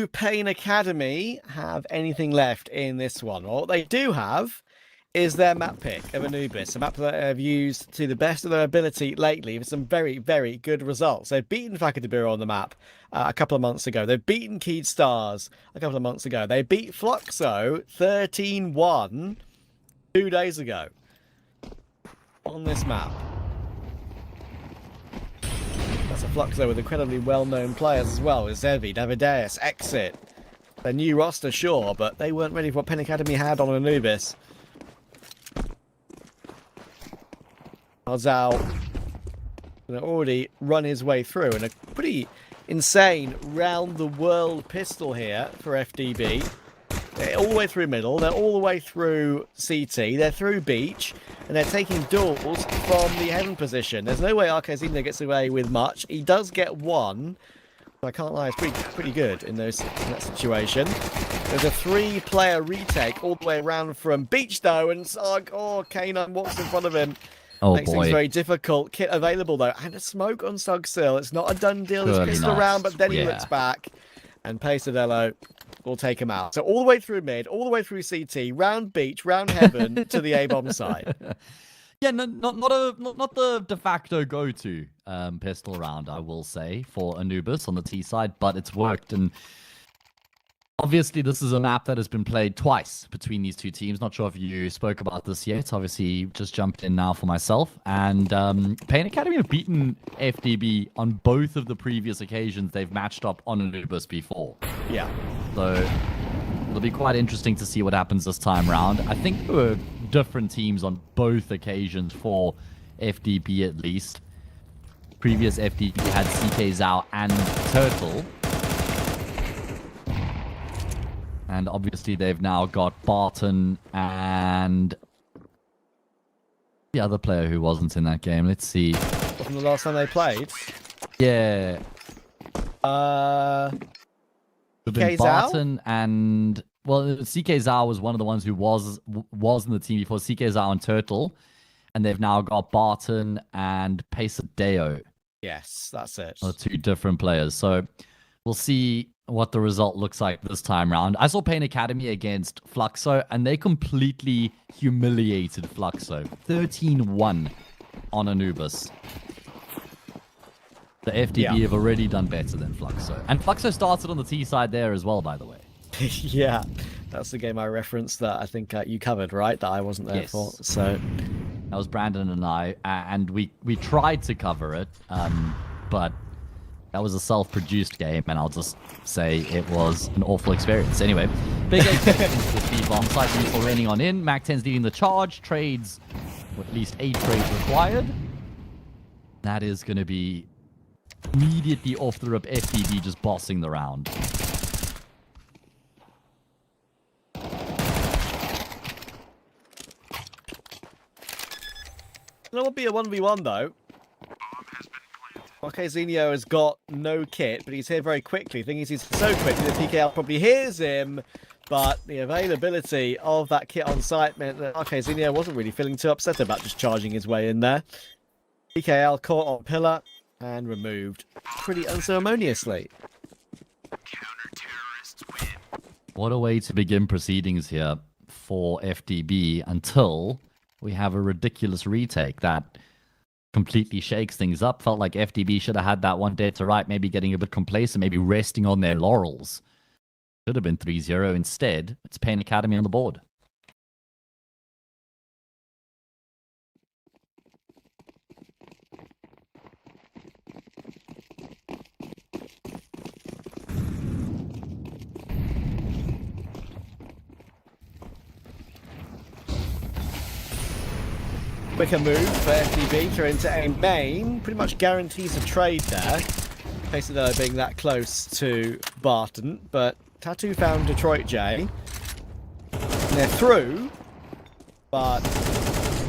do Pain Academy have anything left in this one? Well, what they do have is their map pick of Anubis, a map that they've used to the best of their ability lately with some very, very good results. They've beaten Biru on the map a couple of months ago. They've beaten Keyed Stars a couple of months ago. They beat Fluxo 13-1 2 days ago on this map. That's a Fluxo with incredibly well-known players as well, with Zevi, Davideus, Exit. Their new roster, sure, but they weren't ready for what Pain Academy had on Anubis. Arzal already run his way through, and a pretty insane round-the-world pistol here for FDB. They're all the way through middle, they're all the way through CT, they're through beach, and they're taking duels from the heaven position. There's no way Arcazino gets away with much. He does get one, but I can't lie, it's pretty good in that situation. There's a 3-player retake all the way around from beach, though, and K9 walks in front of him. Oh, Makes things very difficult. Kit available, though, and a smoke on Sugsil. It's not a done deal. He's pissed around, but then he looks back, and Pesadillo will take him out. So all the way through mid, all the way through CT, round beach, round heaven to the A-bomb side. Yeah, not the de facto go-to pistol round, I will say, for Anubis on the T side, but it's worked. And obviously, this is a map that has been played twice between these two teams. Not sure if you spoke about this yet. Obviously, just jumped in now for myself. And Pain Academy have beaten FDB on both of the previous occasions they've matched up on Anubis before. Yeah. So it'll be quite interesting to see what happens this time round. I think there were different teams on both occasions for FDB at least. Previous FDB had CK Zhao and Turtle. And obviously they've now got Barton and the other player who wasn't in that game. Let's see. From the last time they played? Yeah. CK Barton and... Well, CK Zhao was one of the ones who was in the team before. CK Zhao and Turtle. And they've now got Barton and Pesadeo. Yes, that's it. Two different players. So we'll see what the result looks like this time round. I saw Pain Academy against Fluxo, and they completely humiliated Fluxo. 13-1 on Anubis. The FDB have already done better than Fluxo. And Fluxo started on the T side there as well, by the way. Yeah, that's the game I referenced that I think you covered, right? That I wasn't there for. So that was Brandon and I, and we tried to cover it, but that was a self-produced game, and I'll just say it was an awful experience. Anyway, big expectations for the speed bomb. Side neutral raining on in. Mac-10's leading the charge. Trades, at least 8 trades required. That is going to be immediately off the rip. FDB just bossing the round. That would be a 1v1 though. Okay, Zinio has got no kit, but he's here very quickly. The thing is, he's so quickly that PKL probably hears him, but the availability of that kit on site meant that Zinio wasn't really feeling too upset about just charging his way in there. PKL caught on pillar and removed pretty unceremoniously. What a way to begin proceedings here for FDB until we have a ridiculous retake that completely shakes things up. Felt like FDB should have had that one dead to right, maybe getting a bit complacent, maybe resting on their laurels. Should have been 3-0. Instead, it's Pain Academy on the board. Quicker move for FDB through into a main. Pretty much guarantees a trade there. Basically, being that close to Barton. But Tattoo found Detroit J. And they're through. But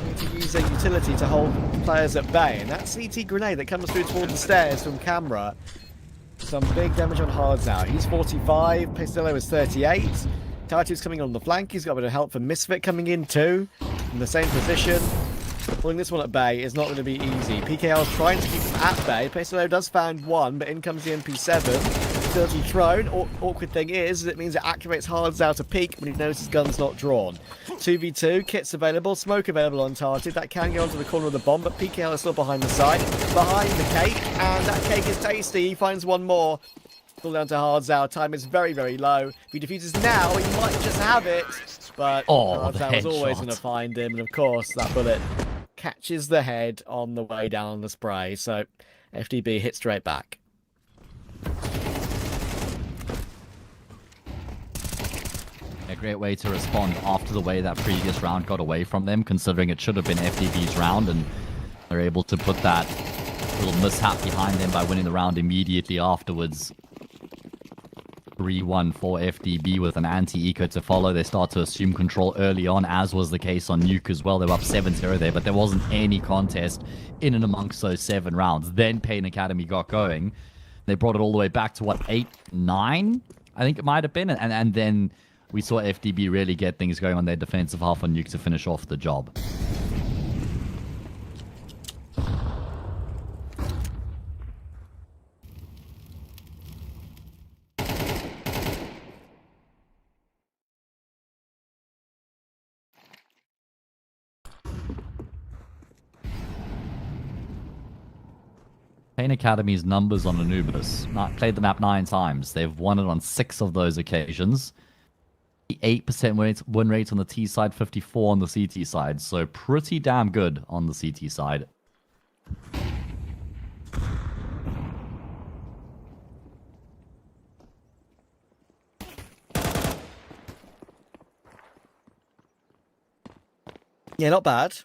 need to use a utility to hold players at bay. And that CT grenade that comes through toward the stairs from camera. Some big damage on Hards now. He's 45. Pesadillo is 38. Tattoo's coming on the flank. He's got a bit of help from Misfit coming in too. In the same position. Pulling this one at bay is not going to be easy. PKL is trying to keep them at bay. Pesadillo does find one, but in comes the MP7. utility thrown. Awkward thing is, it means it activates Hard's out to peek when he knows his gun's not drawn. 2v2, kits available, smoke available on target. That can go onto the corner of the bomb, but PKL is still behind the side, behind the cake, and that cake is tasty. He finds one more. Pull down to Hard's out. Time is very, very low. If he defuses now, he might just have it. But Hard's out was always going to find him, and of course, that bullet catches the head on the way down on the spray. So FDB hit straight back. A great way to respond after the way that previous round got away from them, considering it should have been FDB's round, and they're able to put that little mishap behind them by winning the round immediately afterwards. 3-1 for FDB with an anti-eco to follow. They start to assume control early on, as was the case on Nuke as well. They were up 7-0 there, but there wasn't any contest in and amongst those 7 rounds. Then Pain Academy got going. They brought it all the way back to, what, 8-9? I think it might have been. And then we saw FDB really get things going on their defensive half on Nuke to finish off the job. Pain Academy's numbers on Anubis. Played the map 9 times. They've won it on 6 of those occasions. 8% win rate on the T side, 54 on the CT side. So pretty damn good on the CT side. Yeah, not bad. For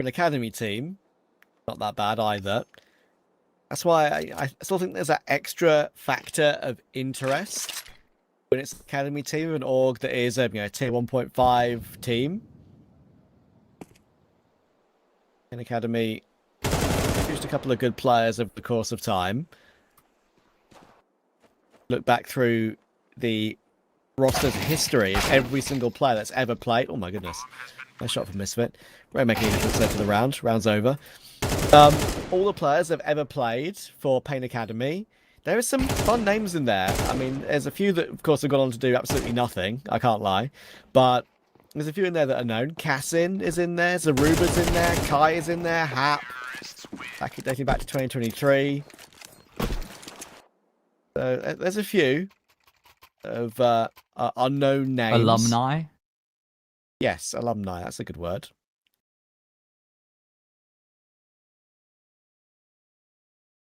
an academy team, not that bad either. That's why I still think there's that extra factor of interest when it's an academy team of an org that is a tier 1.5 team. An academy produced a couple of good players over the course of time. Look back through the roster's history of every single player that's ever played. Oh my goodness. Nice shot from Misfit. Won't make any difference there for the round. Round's over. All the players that have ever played for Pain Academy, there are some fun names in there. I mean, there's a few that, of course, have gone on to do absolutely nothing. I can't lie. But there's a few in there that are known. Cassin is in there. Zaruba's in there. Kai is in there. Hap. Dating back to 2023. So there's a few of unknown names. Alumni? Yes, alumni. That's a good word.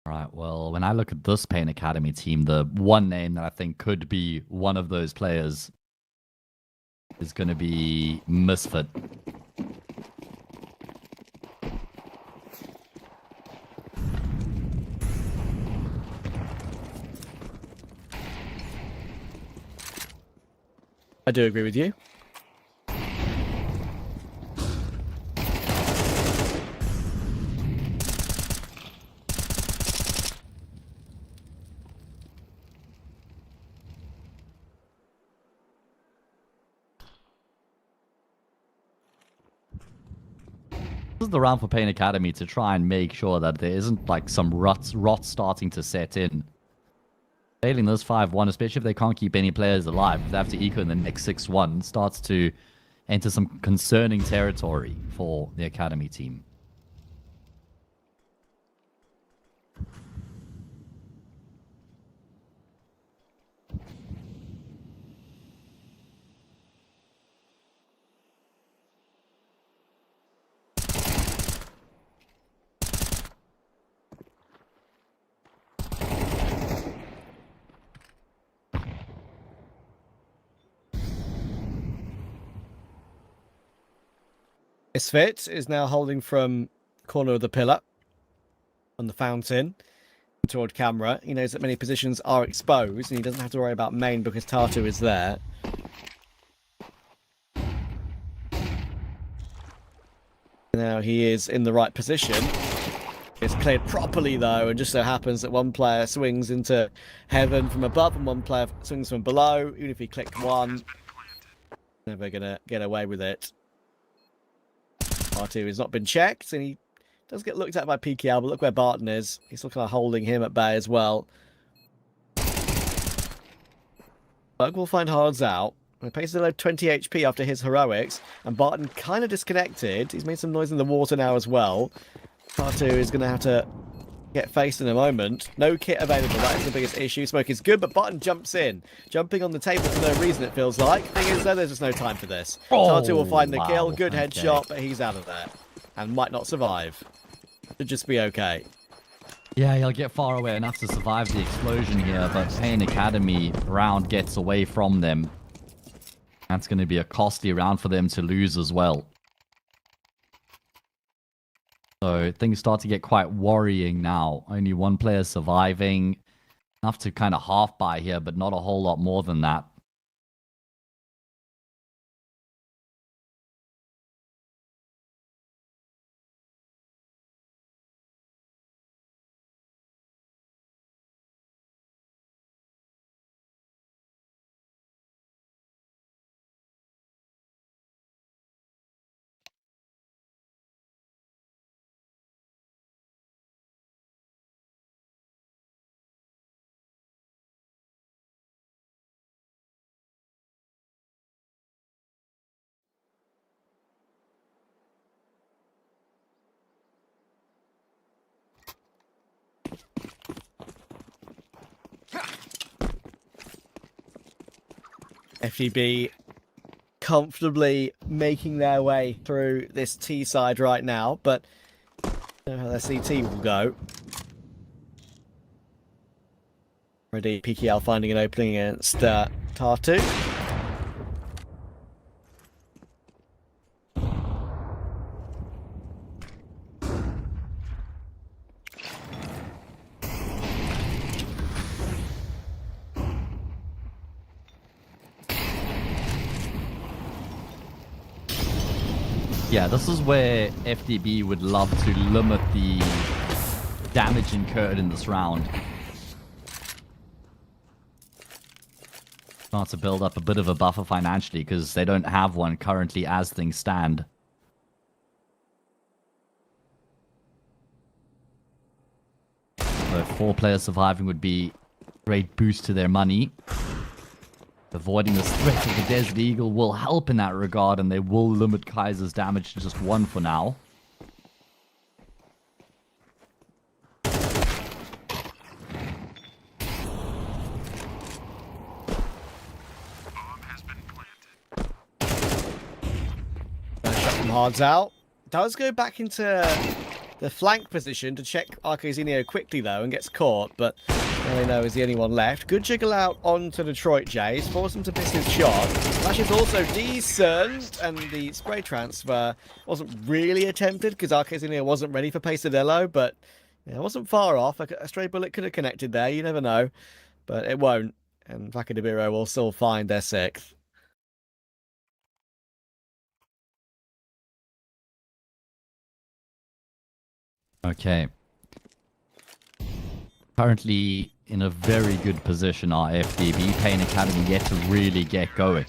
All right, well, when I look at this Pain Academy team, the one name that I think could be one of those players is going to be Misfit. I do agree with you. This is the round for Pain Academy to try and make sure that there isn't like some rot starting to set in. Failing this 5-1, especially if they can't keep any players alive, if they have to eco in the next 6-1, starts to enter some concerning territory for the Academy team. Misfit is now holding from the corner of the pillar on the fountain toward camera. He knows that many positions are exposed and he doesn't have to worry about main because Tatu is there. Now he is in the right position. It's played properly though, and just so happens that one player swings into heaven from above and one player swings from below. Even if he clicked one, never gonna get away with it. R2 has not been checked, and he does get looked at by PKL, but look where Barton is. He's still kind of holding him at bay as well. Bug will find Hards out. Pace below 20 HP after his heroics, and Barton kind of disconnected. He's made some noise in the water now as well. Tatu is going to have to get faced in a moment. No kit available. That is the biggest issue. Smoke is good, but Barton jumps in. Jumping on the table for no reason, it feels like. Thing is, though, there's just no time for this. Tatu will find the kill. Good headshot, but he's out of there. And might not survive. Should just be okay. Yeah, he'll get far away enough to survive the explosion here, but Pain Academy round gets away from them. That's going to be a costly round for them to lose as well. So things start to get quite worrying now. Only one player surviving. Enough to kind of half buy here, but not a whole lot more than that. FDB comfortably making their way through this T side right now, but I don't know how their CT will go. Already PKL finding an opening against Tatu. Yeah, this is where FDB would love to limit the damage incurred in this round. Start to build up a bit of a buffer financially because they don't have one currently as things stand. So 4 players surviving would be a great boost to their money. Avoiding this threat of the Desert Eagle will help in that regard, and they will limit Kaiser's damage to just 1 for now. Shot from Hards out. Does go back into the flank position to check Arcozinio quickly, though, and gets caught, but all they know is the only one left. Good jiggle out onto Detroit Jays, force him to miss his shot. Flash is also decent, and the spray transfer wasn't really attempted because Arcozinio wasn't ready for Pesadillo, but it wasn't far off. A stray bullet could have connected there, you never know, but it won't, and Biru will still find their 6th. Okay. Currently in a very good position are FDB. Pain Academy yet to really get going.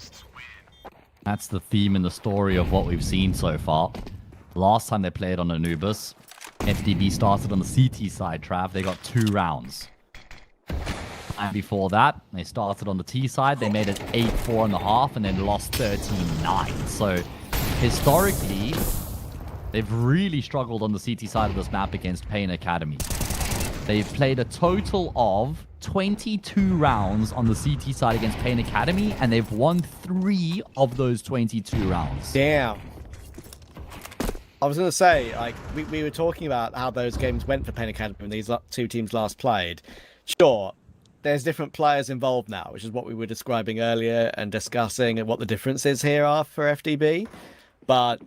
That's the theme and the story of what we've seen so far. Last time they played on Anubis, FDB started on the CT side, Trav. They got 2 rounds. And before that, they started on the T side. They made it 8-4 in the half and then lost 13-9. So historically, they've really struggled on the CT side of this map against Pain Academy. They've played a total of 22 rounds on the CT side against Pain Academy, and they've won 3 of those 22 rounds. Damn. I was going to say, like, we were talking about how those games went for Pain Academy when these 2 teams last played. Sure, there's different players involved now, which is what we were describing earlier and discussing and what the differences here are for FDB. But,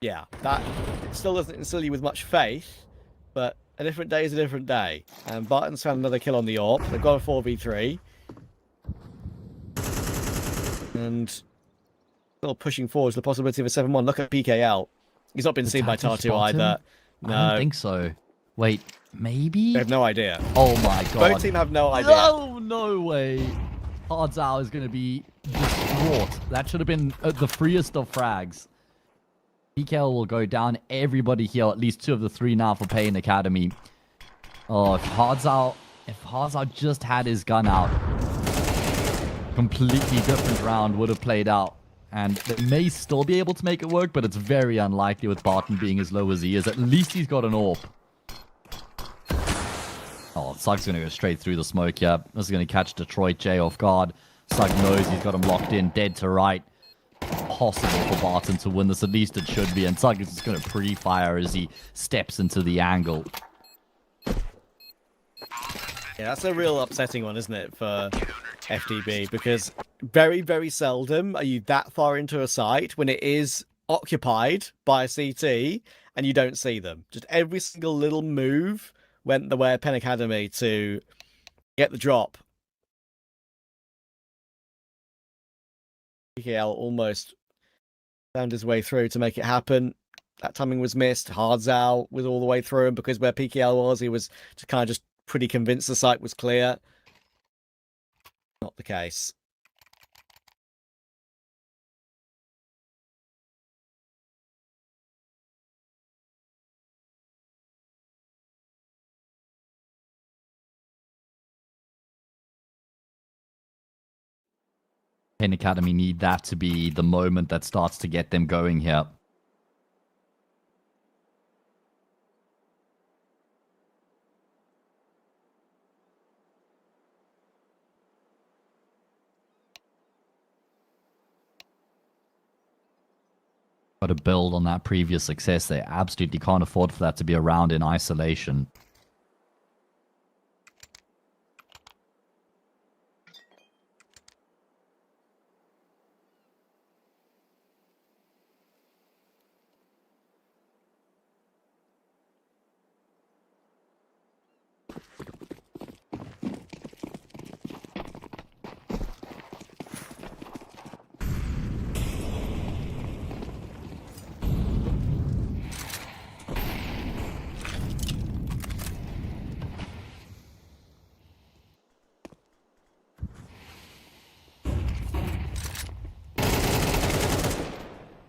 yeah, that still doesn't instill you with much faith, but a different day is a different day. And Barton's found another kill on the AWP. They've got a 4v3. And still pushing forward to the possibility of a 7-1. Look at PKL. He's not been seen by Tatu either. No. I don't think so. Wait, maybe? They have no idea. Oh my god. Both teams have no idea. No, no way. Hardzao is going to be distraught. That should have been the freest of frags. PKL will go down. Everybody here, at least 2 of the 3 now for Pain Academy. Oh, if Hardzao just had his gun out. completely different round would have played out. And they may still be able to make it work, but it's very unlikely with Barton being as low as he is. At least he's got an AWP. Oh, Sug's going to go straight through the smoke here. This is going to catch Detroit J off guard. Sug knows he's got him locked in, dead to right. Possible for Barton to win this, at least it should be. And Sug is just going to pre-fire as he steps into the angle. Yeah, that's a real upsetting one, isn't it, for FTB? Because very, very seldom are you that far into a site when it is occupied by a CT and you don't see them. Just every single little move went the way of Penn Academy to get the drop. PKL almost found his way through to make it happen. That timing was missed. Hardzao was all the way through, and because where PKL was, he was just pretty convinced the site was clear. Not the case. Penn Academy need that to be the moment that starts to get them going here. Got to build on that previous success. They absolutely can't afford for that to be a round in isolation.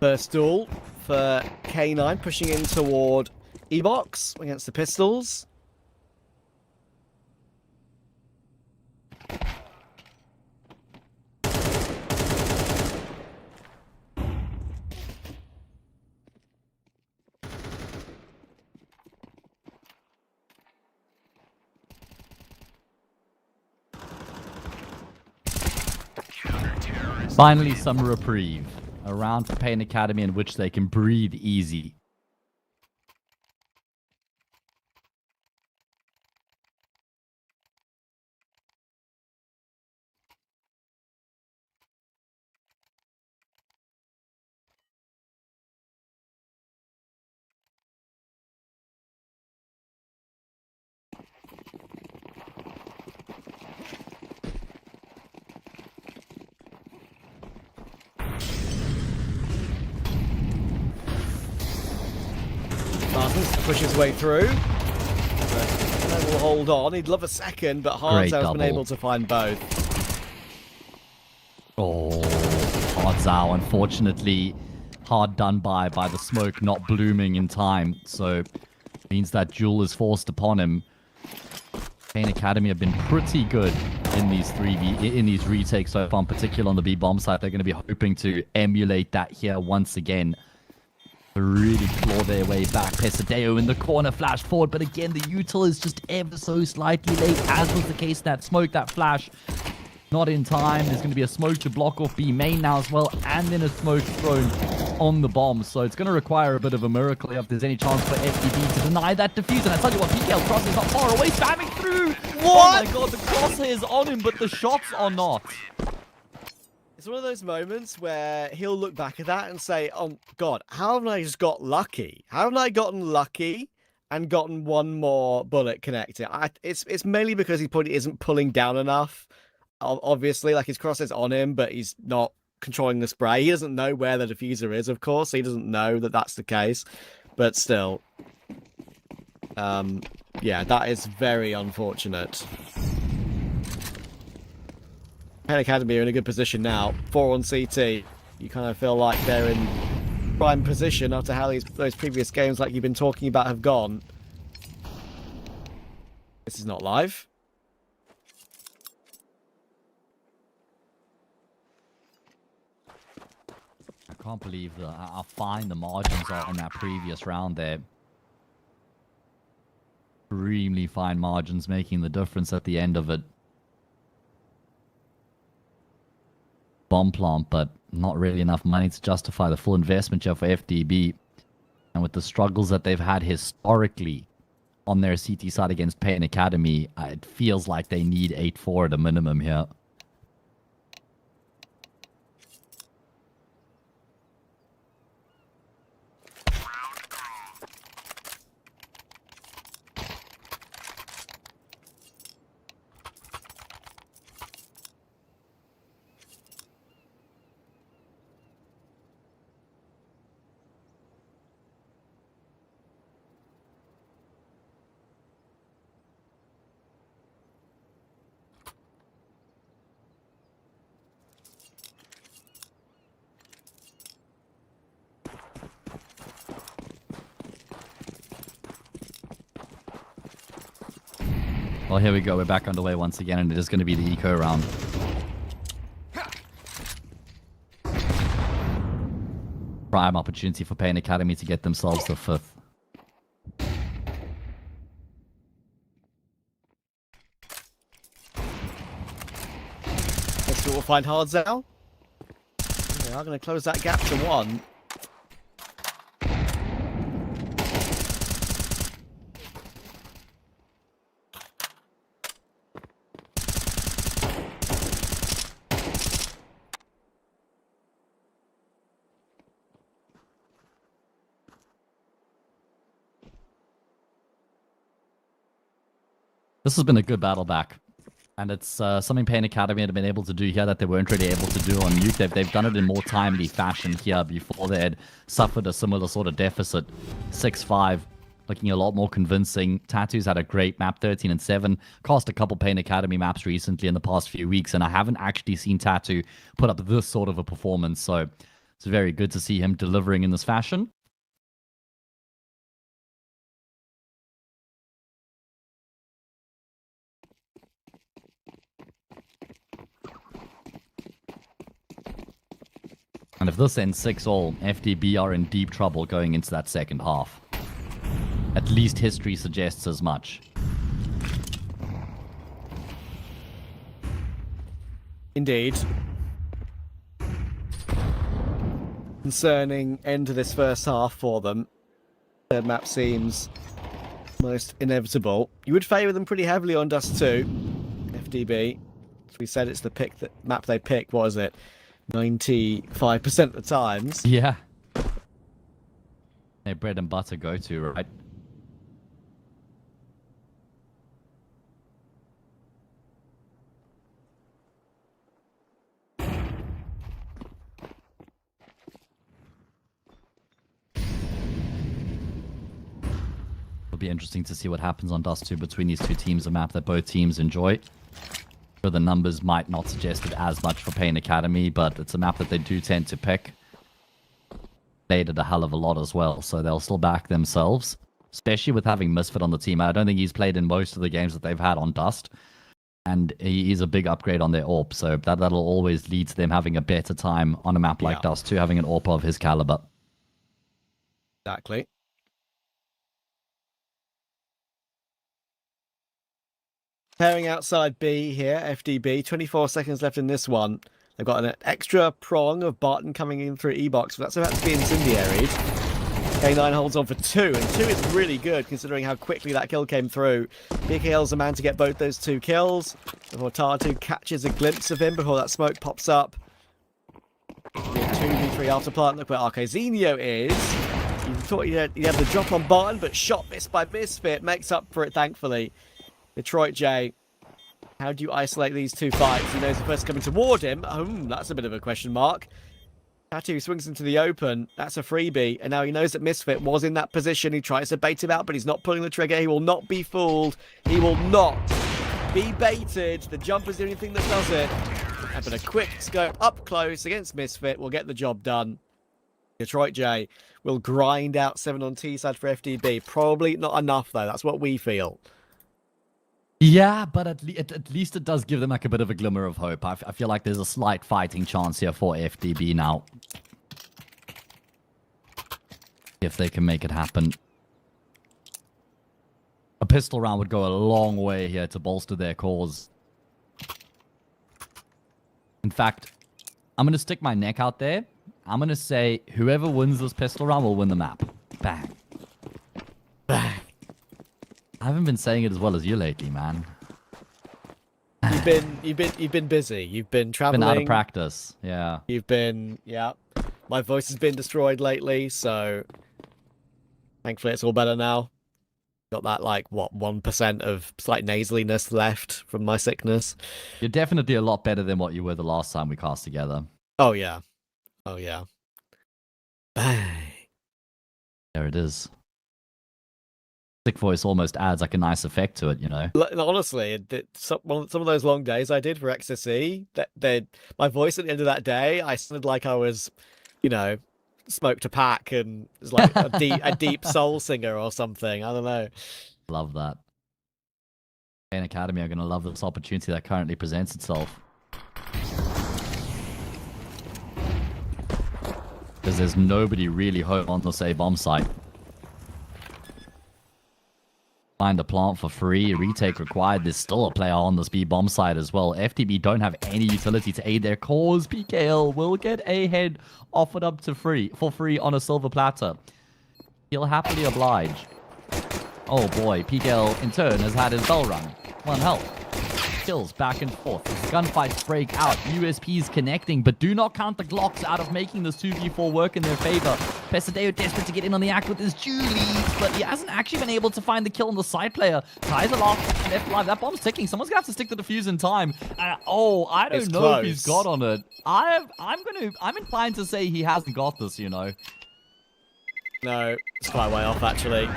First duel for K9, pushing in toward E-Box against the Pistols. Finally, some reprieve. A round for Penn Academy in which they can breathe easy. Martins to push his way through. But will hold on. He'd love a second, but Hardzao been able to find both. Oh, Hardzao, unfortunately, hard done by the smoke not blooming in time. So, means that duel is forced upon him. Penn Academy have been pretty good in these these retakes so far, in particular on the B bomb side. They're going to be hoping to emulate that here once again. Really claw their way back. Pesadeo in the corner, flash forward, but again, the util is just ever so slightly late, as was the case in that smoke, that flash. Not in time. There's going to be a smoke to block off B main now as well, and then a smoke thrown on the bomb. So it's going to require a bit of a miracle if there's any chance for FDB to deny that defuse. And I tell you what, PKL cross is not far away, spamming through. What? Oh my god, the crosshair is on him, but the shots are not. It's one of those moments where he'll look back at that and say, oh, God, how have I just got lucky? How have I gotten lucky and gotten one more bullet connected? It's mainly because he probably isn't pulling down enough. Obviously, like his cross is on him, but he's not controlling the spray. He doesn't know where the diffuser is, of course. He doesn't know that that's the case. But still, yeah, that is very unfortunate. Penn Academy are in a good position now. 4 on CT. You kind of feel like they're in prime position after how those previous games, like you've been talking about, have gone. This is not live. can't believe how fine the margins are in that previous round there. Extremely fine margins making the difference at the end of it. Bomb plant, but not really enough money to justify the full investment here for FDB. And with the struggles that they've had historically on their CT side against Pain Academy, it feels like they need 8-4 at a minimum here. Well, here we go. We're back underway once again, and it is going to be the eco round. Prime opportunity for Pain Academy to get themselves the 5th. Let's see what we'll find hard now. They are going to close that gap to 1. This has been a good battle back. And it's something Pain Academy had been able to do here that they weren't really able to do on Nuke. They've done it in more timely fashion here before they had suffered a similar sort of deficit. 6-5, looking a lot more convincing. Tattoo's had a great map, 13 and 7. Cast a couple Pain Academy maps recently in the past few weeks, and I haven't actually seen Tattoo put up this sort of a performance. So it's very good to see him delivering in this fashion. And if this ends 6-all, FDB are in deep trouble going into that second half. At least history suggests as much. Indeed. Concerning end to this first half for them. Third map seems most inevitable. You would favour them pretty heavily on Dust 2. FDB. As we said, it's the map they pick. What is it? 95% of the times. Yeah. Their bread and butter go-to, right? It'll be interesting to see what happens on Dust 2 between these two teams, a map that both teams enjoy. The numbers might not suggest it as much for Pain Academy, but it's a map that they do tend to pick. Played it a hell of a lot as well, so they'll still back themselves, especially with having Misfit on the team. I don't think he's played in most of the games that they've had on Dust, and he's a big upgrade on their AWP, so that'll always lead to them having a better time on a map like Dust 2, having an AWP of his caliber. Exactly. Pairing outside B here, FDB. 24 seconds left in this one. They've got an extra prong of Barton coming in through E-Box, but that's about to be incendiaried. K9 holds on for 2, and 2 is really good considering how quickly that kill came through. BKL's the man to get both those 2 kills before Tatu catches a glimpse of him before that smoke pops up. 2v3 after plant. Look where Arcazinho is. You thought you'd have the drop on Barton, but shot missed by Misfit. Makes up for it, thankfully. Detroit J, how do you isolate these 2 fights? He knows the first coming toward him. That's a bit of a question mark. Tattoo swings into the open. That's a freebie. And now he knows that Misfit was in that position. He tries to bait him out, but he's not pulling the trigger. He will not be fooled. He will not be baited. The jumper's the only thing that does it. But a quick scope up close against Misfit will get the job done. Detroit J will grind out 7 on T side for FDB. Probably not enough, though. That's what we feel. Yeah, but at least it does give them like a bit of a glimmer of hope. I feel like there's a slight fighting chance here for FDB now. if they can make it happen. A pistol round would go a long way here to bolster their cause. In fact, I'm going to stick my neck out there. I'm going to say whoever wins this pistol round will win the map. Bang. Bang. I haven't been saying it as well as you lately, man. You've been busy. You've been traveling. Been out of practice. Yeah. You've been, yeah. My voice has been destroyed lately, so thankfully it's all better now. Got that, like, what, 1% of slight nasaliness left from my sickness. You're definitely a lot better than what you were the last time we cast together. Oh, yeah. Oh, yeah. Bang. There it is. Sick voice almost adds like a nice effect to it, you know? Honestly, some of those long days I did for XSE, my voice at the end of that day, I sounded like I was, you know, smoked a pack and was like a deep soul singer or something. I don't know. Love that. MIBR Academy are going to love this opportunity that currently presents itself. Because there's nobody really home on the A bomb site. Find a plant for free, retake required. There's still a player on this B bomb side as well. FTB don't have any utility to aid their cause. PKL will get a head offered up for free on a silver platter. He'll happily oblige. Oh boy, PKL in turn has had his bell run. 1 health. Kills back and forth. Gunfights break out. USPs connecting, but do not count the Glocks out of making this 2v4 work in their favor. Pesadeo desperate to get in on the act with his Julie, but he hasn't actually been able to find the kill on the side player. Ties aloft, left alive. That bomb's ticking. Someone's gonna have to stick the defuse in time. I don't know if he's got on it. I'm inclined to say he hasn't got this, you know. No, it's quite way off, actually.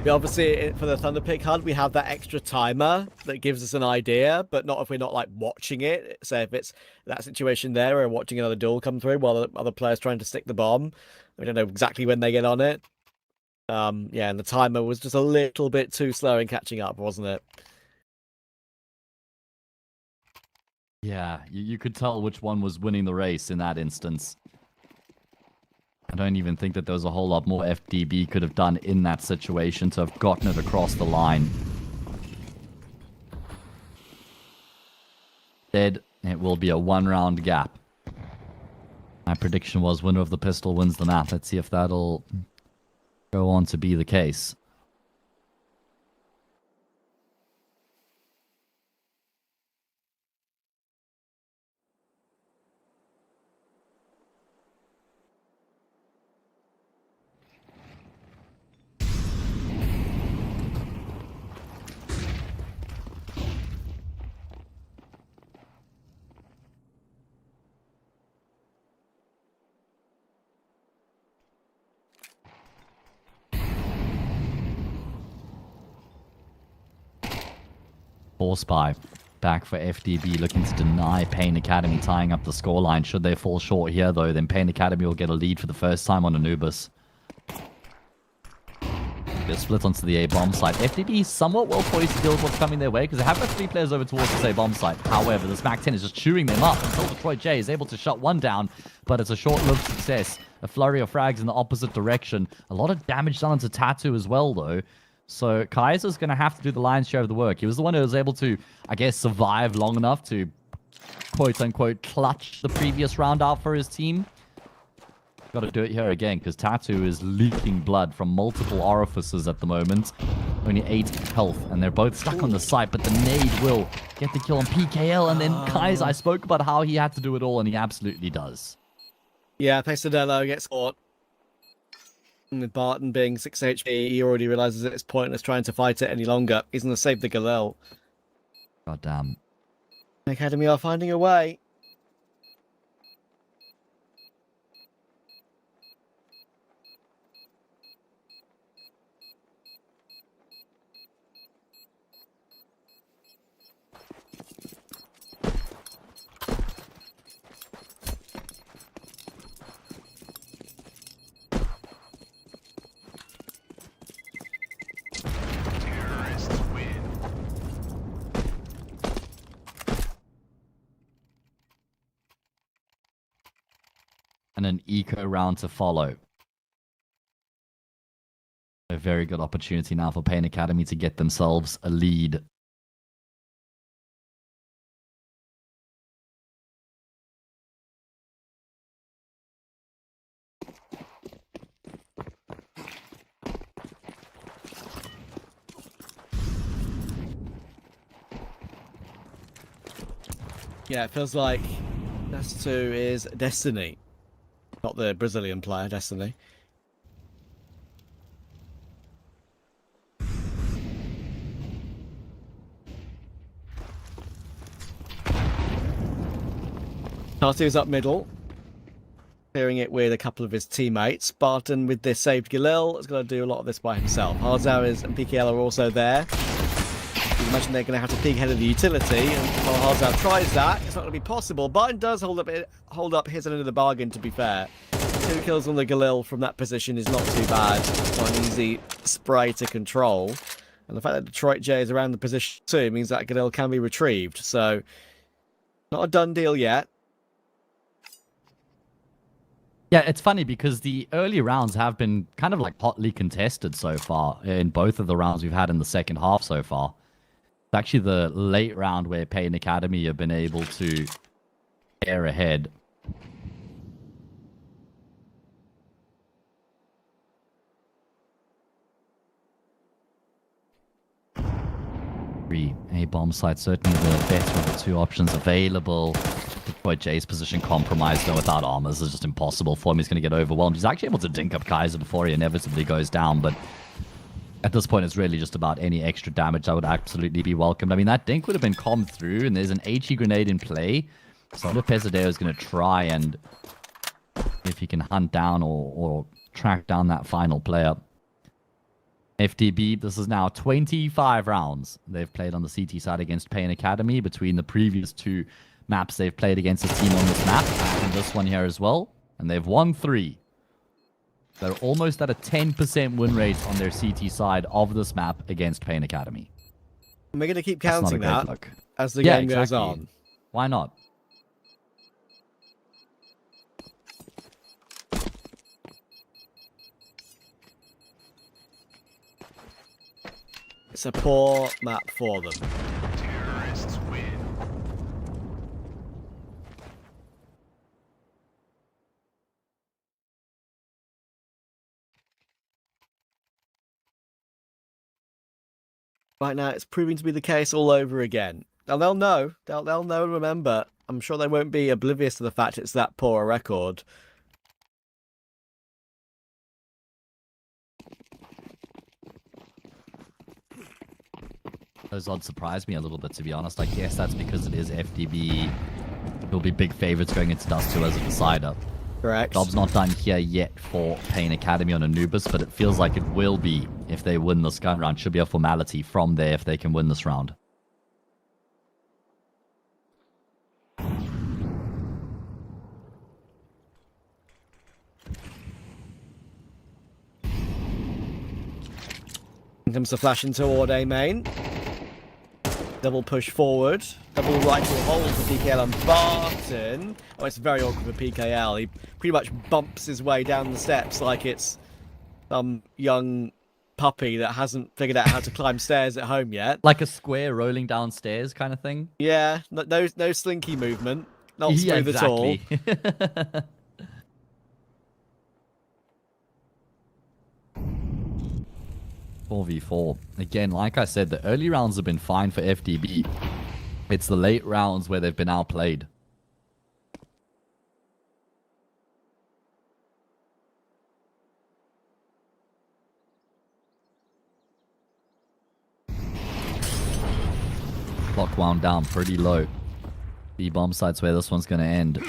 We obviously, for the Thunderpick hunt, we have that extra timer that gives us an idea, but not if we're not, like, watching it. So if it's that situation there, we're watching another duel come through while the other player's trying to stick the bomb. We don't know exactly when they get on it. Yeah, and the timer was just a little bit too slow in catching up, wasn't it? Yeah, you could tell which one was winning the race in that instance. I don't even think that there was a whole lot more FDB could have done in that situation to have gotten it across the line. Instead, it will be a 1-round gap. My prediction was winner of the pistol wins the map. Let's see if that'll go on to be the case. Spy back for FDB, looking to deny Pain Academy tying up the scoreline. Should they fall short here, though, then Pain Academy will get a lead for the first time on Anubis. They're split onto the A bomb site. FDB somewhat well poised to deal with what's coming their way because they have got 3 players over towards the A bomb site. However, this Mac 10 is just chewing them up until Detroit J is able to shut one down, but it's a short-lived success. A flurry of frags in the opposite direction. A lot of damage done onto Tattoo as well, though. So Kaiser's going to have to do the lion's share of the work. He was the one who was able to, I guess, survive long enough to, quote-unquote, clutch the previous round out for his team. Got to do it here again, because Tattoo is leaking blood from multiple orifices at the moment. Only 8 health, and they're both stuck on the site, but the nade will get the kill on PKL, and then Kaiser, I spoke about how he had to do it all, and he absolutely does. Yeah, Pesadelo gets caught. With Barton being 6 HP, he already realizes that it's pointless trying to fight it any longer. He's going to save the Galil. God damn. Academy are finding a way. And an eco round to follow. A very good opportunity now for Pain Academy to get themselves a lead. Yeah, it feels like Dust 2 is Destiny. Not the Brazilian player, Destiny. Tartu's up middle, clearing it with a couple of his teammates. Spartan with this saved Galil is going to do a lot of this by himself. Harzau and PKL are also there. You imagine they're going to have to peek ahead of the utility, and while Harzau tries that, it's not going to be possible. Barton does hold up his end of the bargain, to be fair. 2 kills on the Galil from that position is not too bad. It's not an easy spray to control. And the fact that Detroit J is around the position too means that Galil can be retrieved. So, not a done deal yet. Yeah, it's funny because the early rounds have been kind of like hotly contested so far in both of the rounds we've had in the second half so far. It's actually the late round where Pain Academy have been able to air ahead. A bomb site, certainly the better of the 2 options available. Detroit J's position compromised, though, without armors. It's just impossible for him. He's going to get overwhelmed. He's actually able to dink up Kaiser before he inevitably goes down, but at this point, it's really just about any extra damage that would absolutely be welcomed. I mean, that dink would have been calmed through, and there's an HE grenade in play. So Pesadeo is going to try and if he can hunt down or track down that final player. FDB, this is now 25 rounds they've played on the CT side against Pain Academy between the previous 2 maps they've played against this team on this map and this one here as well. And they've won 3. They're almost at a 10% win rate on their CT side of this map against Pain Academy. And we're going to keep counting that look. as the game goes on. Why not? It's a poor map for them. Terrorists win. Right now, it's proving to be the case all over again. Now, they'll know. They'll know and remember. I'm sure they won't be oblivious to the fact it's that poor a record. Those odds surprise me a little bit, to be honest. I guess that's because it is FDB. It'll be big favorites going into Dust 2 as a decider. Correct. Job's not done here yet for Pain Academy on Anubis, but it feels like it will be if they win this gun round. Should be a formality from there if they can win this round. Comes the flash toward A main. Double push forward. Double rifle hold for PKL and Barton. Oh, it's very awkward for PKL. He pretty much bumps his way down the steps like it's some young puppy that hasn't figured out how to climb stairs at home yet. Like a square rolling downstairs kind of thing? Yeah, no slinky movement. Not smooth at all. 4v4. Again, like I said, the early rounds have been fine for FDB. It's the late rounds where they've been outplayed. Clock wound down pretty low. B-bomb sites where this one's going to end.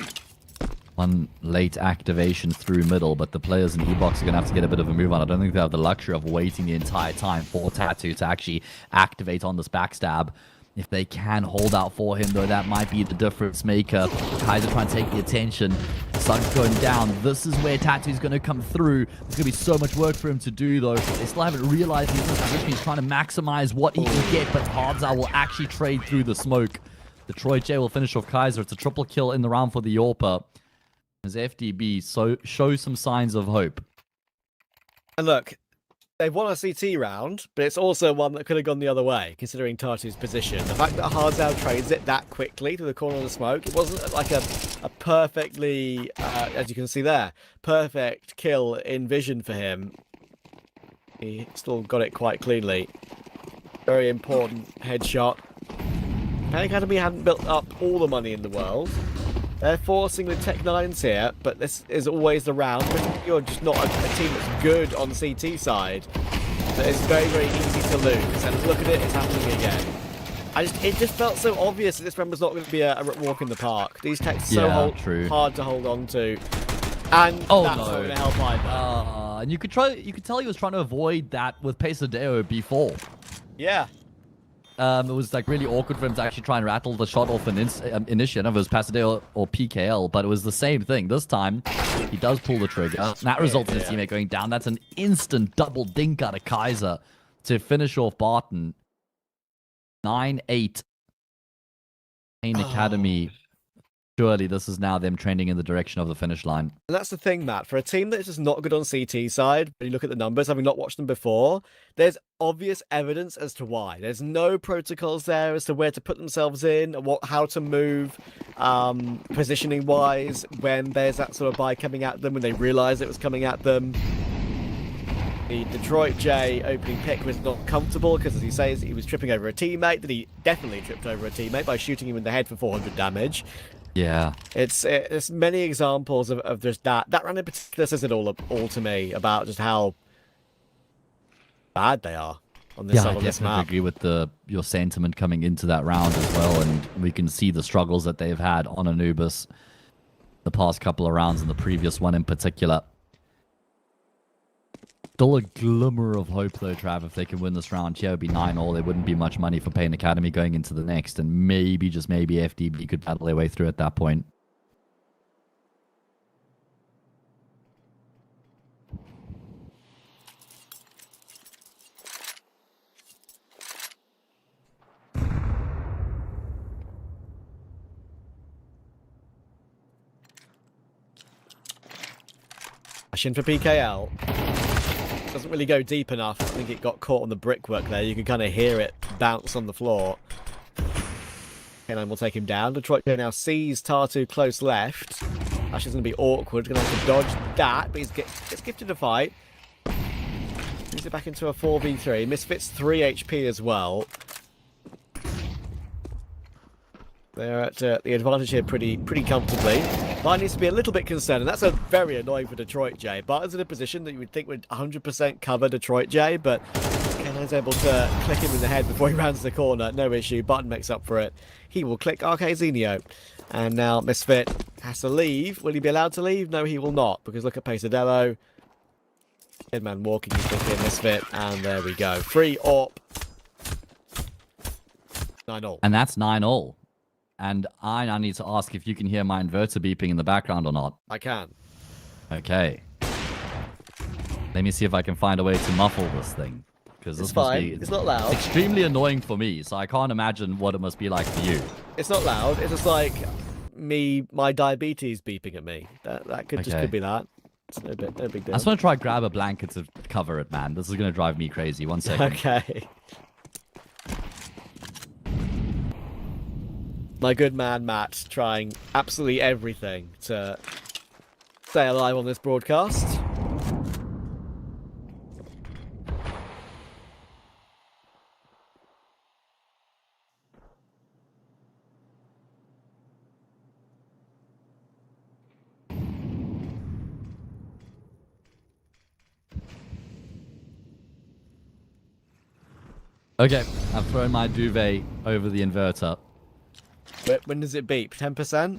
One late activation through middle, but the players in E-box are going to have to get a bit of a move on. I don't think they have the luxury of waiting the entire time for Tattoo to actually activate on this backstab. If they can hold out for him, though, that might be the difference maker. Kaiser trying to take the attention. Sun's going down. This is where Tattoo's going to come through. There's going to be so much work for him to do, though. They still haven't realized he's in this position. He's trying to maximize what he can get, but Harzau will actually trade through the smoke. Detroit J will finish off Kaiser. It's a triple kill in the round for the Yorpa. As FDB shows some signs of hope. And look, they've won a CT round, but it's also one that could have gone the other way, considering Tartu's position. The fact that Hardzao trades it that quickly to the corner of the smoke, it wasn't like a perfectly, as you can see there, perfect kill in vision for him. He still got it quite cleanly. Very important headshot. Panic Academy hadn't built up all the money in the world. They're forcing the Tech 9s here, but this is always the round. But you're just not a team that's good on the CT side. But it's very, very easy to lose. And look at it, it's happening again. It just felt so obvious that this round was not going to be a walk in the park. These techs so hard to hold on to. And that's not going to help either. And you could tell he was trying to avoid that with Pesadeo before. Yeah. It was like really awkward for him to actually try and rattle the shot off an initiative. It was Pasadeo or PKL, but it was the same thing. This time, he does pull the trigger. And that results in his teammate going down. That's an instant double dink out of Kaiser to finish off Barton. 9-8. Pain Academy. Surely this is now them trending in the direction of the finish line. And that's the thing, Matt. For a team that is just not good on CT side, when you look at the numbers, having not watched them before, there's obvious evidence as to why. There's no protocols there as to where to put themselves in, how to move, positioning-wise, when there's that sort of buy coming at them, when they realise it was coming at them. The Detroit J opening pick was not comfortable because, as he says, he was tripping over a teammate, that he definitely tripped over a teammate by shooting him in the head for 400 damage. Yeah, it's many examples of just that. That round in particular says it all to me about just how bad they are on this side of this map. I definitely agree with your sentiment coming into that round as well, and we can see the struggles that they've had on Anubis the past couple of rounds and the previous one in particular. Still a glimmer of hope, though, Trav. If they can win this round, yeah, it would be 9-all. There wouldn't be much money for Pain Academy going into the next, and maybe, just maybe, FDB could battle their way through at that point. Passion for PKL. Doesn't really go deep enough. I think it got caught on the brickwork there. You can kind of hear it bounce on the floor. K9 will take him down. Detroit now sees Tartu close left. Ashen's going to be awkward. Going to have to dodge that, but he gets gifted a fight. Moves it back into a 4v3. Misfits 3 HP as well. They're at the advantage here pretty comfortably. Bart needs to be a little bit concerned, and that's a very annoying for Detroit J. Barton's in a position that you would think would 100% cover Detroit J, but K9's able to click him in the head before he rounds the corner. No issue. Barton makes up for it. He will click Arcazenio. And now Misfit has to leave. Will he be allowed to leave? No, he will not, because look at Pesadelo. Kidman walking, he's thinking Misfit, and there we go. Free AWP. 9-all. And that's 9-all. And I now need to ask if you can hear my inverter beeping in the background or not. I can. Okay. Let me see if I can find a way to muffle this thing. Because this must be it's not loud. Extremely annoying for me, so I can't imagine what it must be like for you. It's not loud. It's just like my diabetes beeping at me. That could just could be that. It's no big deal. I just want to try grab a blanket to cover it, man. This is going to drive me crazy. 1 second. Okay. My good man Matt trying absolutely everything to stay alive on this broadcast. Okay, I've thrown my duvet over the inverter. When does it beep? 10%?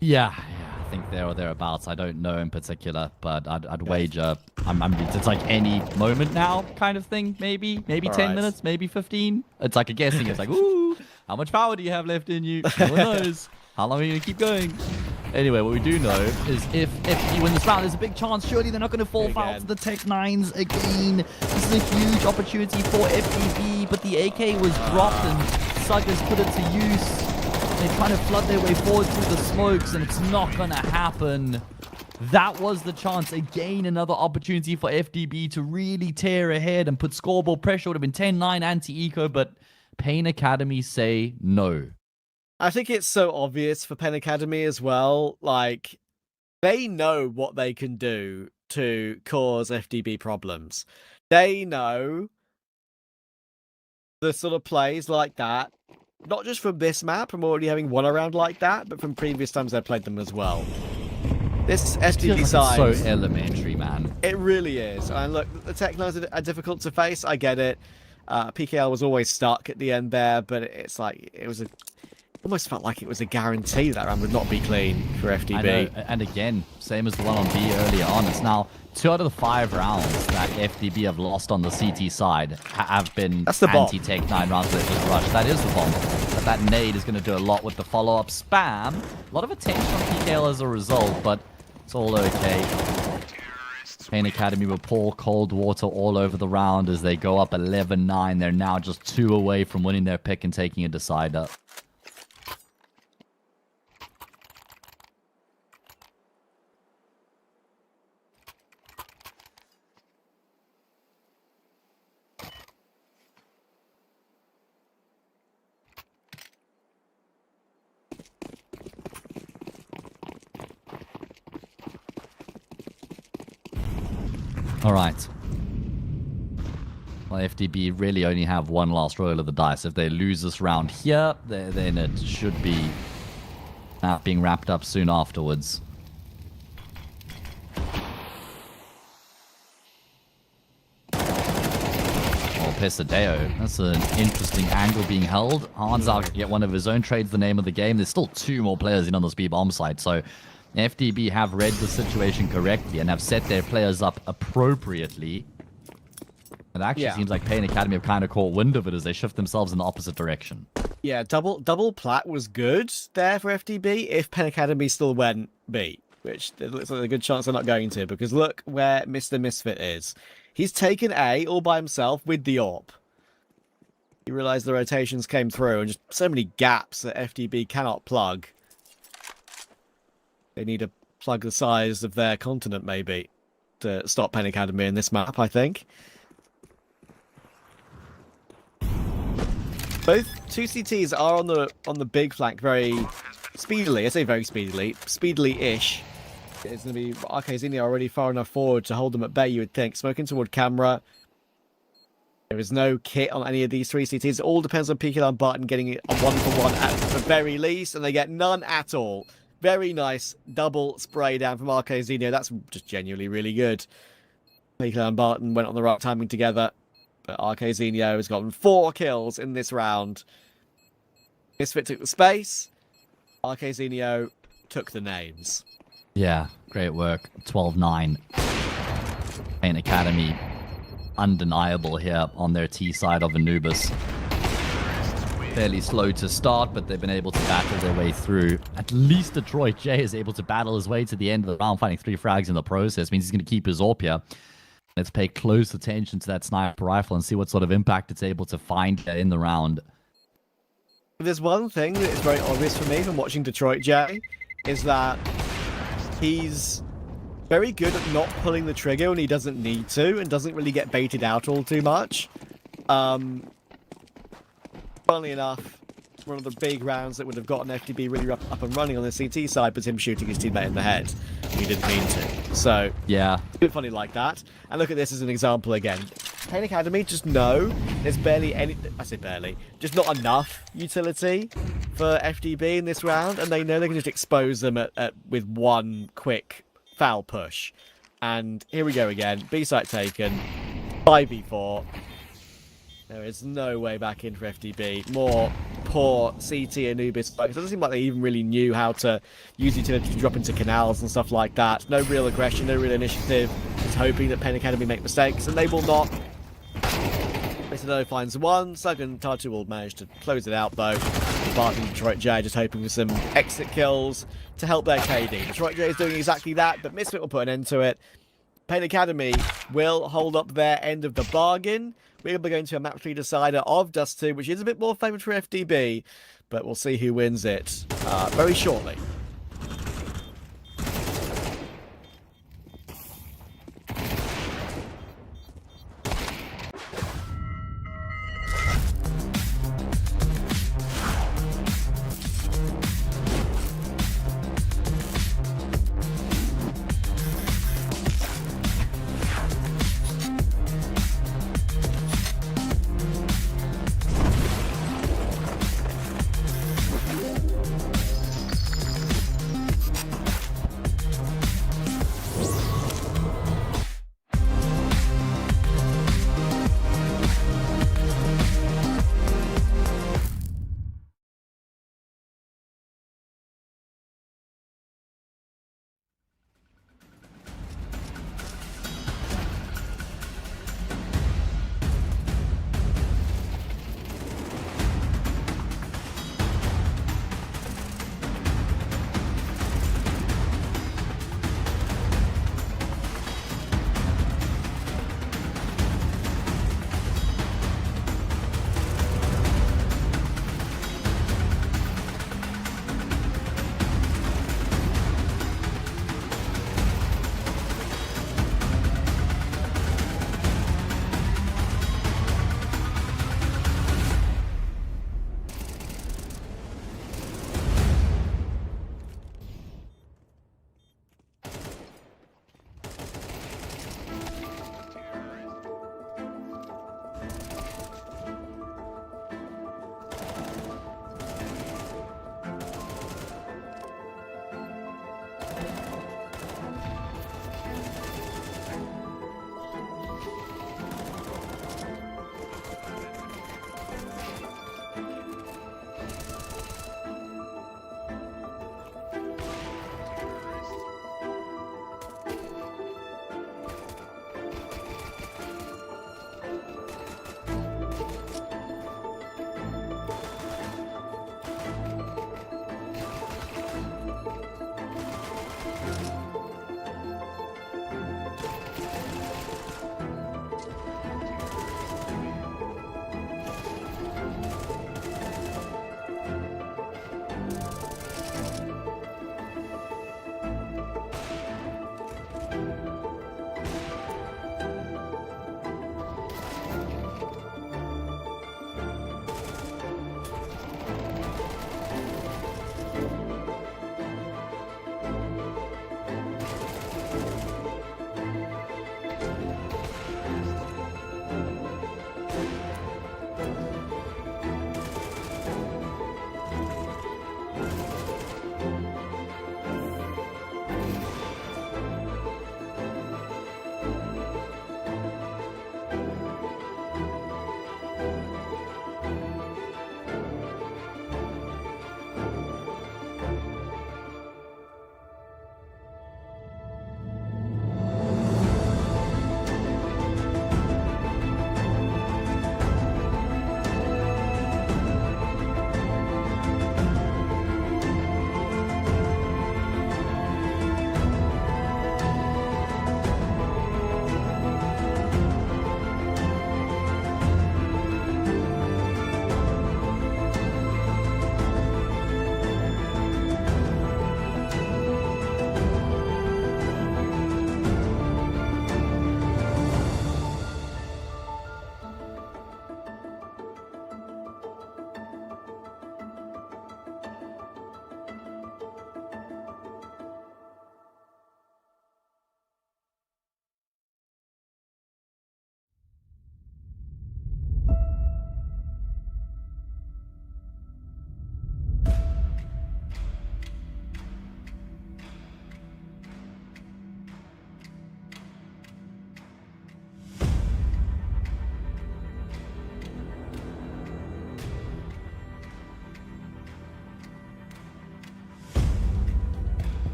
Yeah, I think there or thereabouts. I don't know in particular, but I'd wager it's like any moment now kind of thing. Maybe 10 minutes, maybe 15. It's like a guessing. It's like, ooh, how much power do you have left in you? No one knows. How long are you going to keep going? Anyway, what we do know is if you win this round, there's a big chance. Surely they're not going to fall foul to the Tech 9s again. This is a huge opportunity for FDB, but the AK was dropped and Suckers put it to use. They try to flood their way forward through the smokes, and it's not going to happen. That was the chance. Again, another opportunity for FDB to really tear ahead and put scoreboard pressure. Would have been 10-9 anti-eco, but Pain Academy say no. I think it's so obvious for Pain Academy as well. Like, they know what they can do to cause FDB problems. They know the sort of plays like that, not just from this map, from already having won a round like that, but from previous times they've played them as well. This FDB side... It's so elementary, man. It really is. And look, the Tech9s are difficult to face. I get it. PKL was always stuck at the end there, but it's like, it was almost felt like it was a guarantee that round would not be clean for FDB. I know. And again, same as the one on B earlier on. It's now 2 out of the 5 rounds that FDB have lost on the CT side have been anti-Tech9 rounds that just rushed. That is the bomb. But that nade is going to do a lot with the follow-up spam. A lot of attention on PKL as a result, but it's all okay. Pain Academy will pour cold water all over the round as they go up 11-9. They're now just 2 away from winning their pick and taking a decider. All right. Well, FDB really only have one last roll of the dice. If they lose this round here, then it should be being wrapped up soon afterwards. Oh, Pesadeo. That's an interesting angle being held. Hanzar can get one of his own trades, the name of the game. There's still 2 more players in on the speed bomb side, so FDB have read the situation correctly and have set their players up appropriately. It actually seems like Pain Academy have kind of caught wind of it as they shift themselves in the opposite direction. Yeah, double plat was good there for FDB if Pain Academy still went B, which it looks like a good chance they're not going to, because look where Mr. Misfit is. He's taken A all by himself with the AWP. You realise the rotations came through and just so many gaps that FDB cannot plug. They need to plug the size of their continent, maybe, to stop Pain Academy in this map, I think. Both 2 CTs are on the big flank very speedily. I say very speedily. Speedily-ish. It's going to be Arcazini already far enough forward to hold them at bay, you would think. Smoking toward camera. There is no kit on any of these 3 CTs. It all depends on PKL and Barton getting it a 1-for-1 at the very least, and they get none at all. Very nice double spray down from Arcazino. That's just genuinely really good. PKL and Barton went on the right timing together. But Arcazino has gotten 4 kills in this round. Misfit took the space. Arcazino took the names. Yeah, great work. 12-9. Pain Academy, undeniable here on their T side of Anubis. Fairly slow to start, but they've been able to battle their way through. At least Detroit J is able to battle his way to the end of the round, finding 3 frags in the process. Means he's going to keep his AWP here. Let's pay close attention to that sniper rifle and see what sort of impact it's able to find in the round. There's one thing that is very obvious for me from watching Detroit J, is that he's very good at not pulling the trigger when he doesn't need to, and doesn't really get baited out all too much. Funnily enough, one of the big rounds that would have gotten FDB really up and running on the CT side was him shooting his teammate in the head. He didn't mean to. So, yeah, a bit funny like that. And look at this as an example again. Pain Academy just know there's barely any, I say barely, just not enough utility for FDB in this round, and they know they can just expose them with one quick foul push. And here we go again. B site taken. 5v4. There is no way back in for FDB. More poor CT Anubis. It doesn't seem like they even really knew how to use utility to drop into canals and stuff like that. No real aggression, no real initiative. Just hoping that Pain Academy make mistakes, and they will not. Metanoia finds one. Second, Tartu will manage to close it out, though. Barton Detroit J just hoping for some exit kills to help their KD. Detroit J is doing exactly that, but Misfit will put an end to it. Pain Academy will hold up their end of the bargain. We'll be going to a map 3 decider of Dust 2, which is a bit more favoured for FDB, but we'll see who wins it very shortly.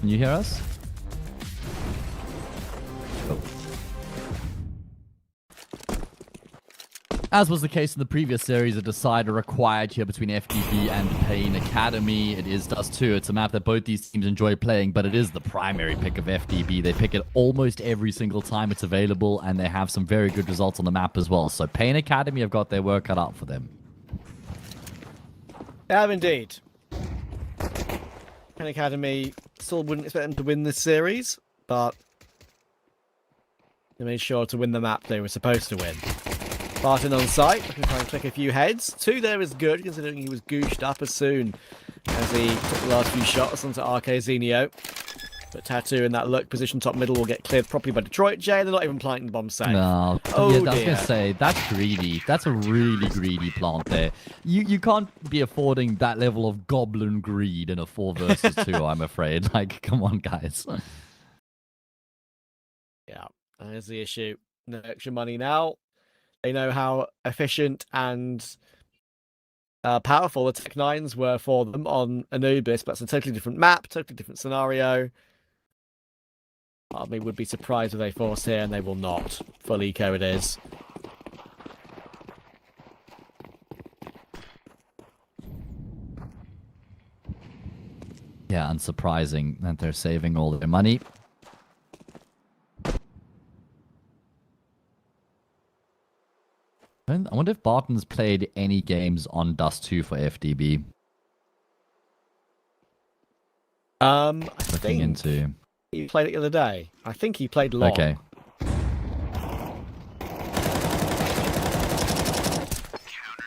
Can you hear us? Oh. As was the case in the previous series, a decider required here between FDB and Pain Academy. It is Dust 2. It's a map that both these teams enjoy playing, but it is the primary pick of FDB. They pick it almost every single time it's available, and they have some very good results on the map as well. So Pain Academy have got their work cut out for them. They have indeed. Pain Academy still wouldn't expect them to win this series, but they made sure to win the map they were supposed to win. Barton on site, looking to try and click a few heads. 2 there is good, considering he was gooshed up as soon as he took the last few shots onto RK-Zenio. But Tattoo in that look position top middle will get cleared properly by Detroit J. They're not even planting the bomb safe. No. Oh, yeah, I was dear. going to say, that's greedy. That's a really greedy plant there. You can't be affording that level of goblin greed in a 4 versus 2, I'm afraid. Like, come on, guys. Yeah, there's the issue. No extra money now. They know how efficient and powerful the Tech 9s were for them on Anubis, but it's a totally different map, totally different scenario. Part of me would be surprised if they force here, and they will not. Full eco it is. Yeah, unsurprising that they're saving all their money. I wonder if Barton's played any games on Dust 2 for FDB. I Looking think into... he played it the other day. I think he played long. Okay.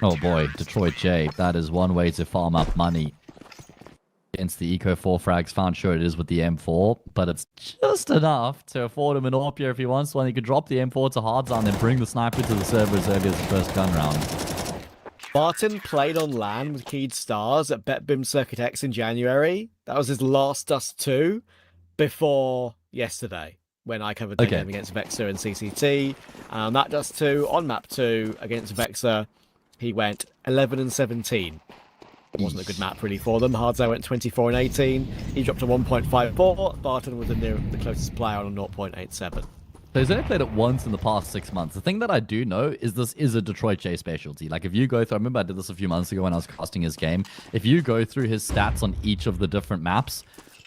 Oh boy, Detroit J. That is one way to farm up money. Against the Eco 4 frags, found sure it is with the M4, but it's just enough to afford him an AWP here if he wants one. He could drop the M4 to hard zone and bring the sniper to the server as early as the first gun round. Barton played on LAN with Keyed Stars at BetBim Circuit X in January. That was his last Dust 2 before yesterday, when I covered the game against Vexer and CCT. That Dust 2 on map 2 against Vexer, he went 11 and 17. It wasn't a good map really for them. Hardzo went 24 and 18. He dropped to 1.54. Barton was the closest player on a 0.87. So he's only played it once in the past 6 months. The thing that I do know is this is a Detroit J specialty. Like, if you go through... I remember I did this a few months ago when I was casting his game. If you go through his stats on each of the different maps,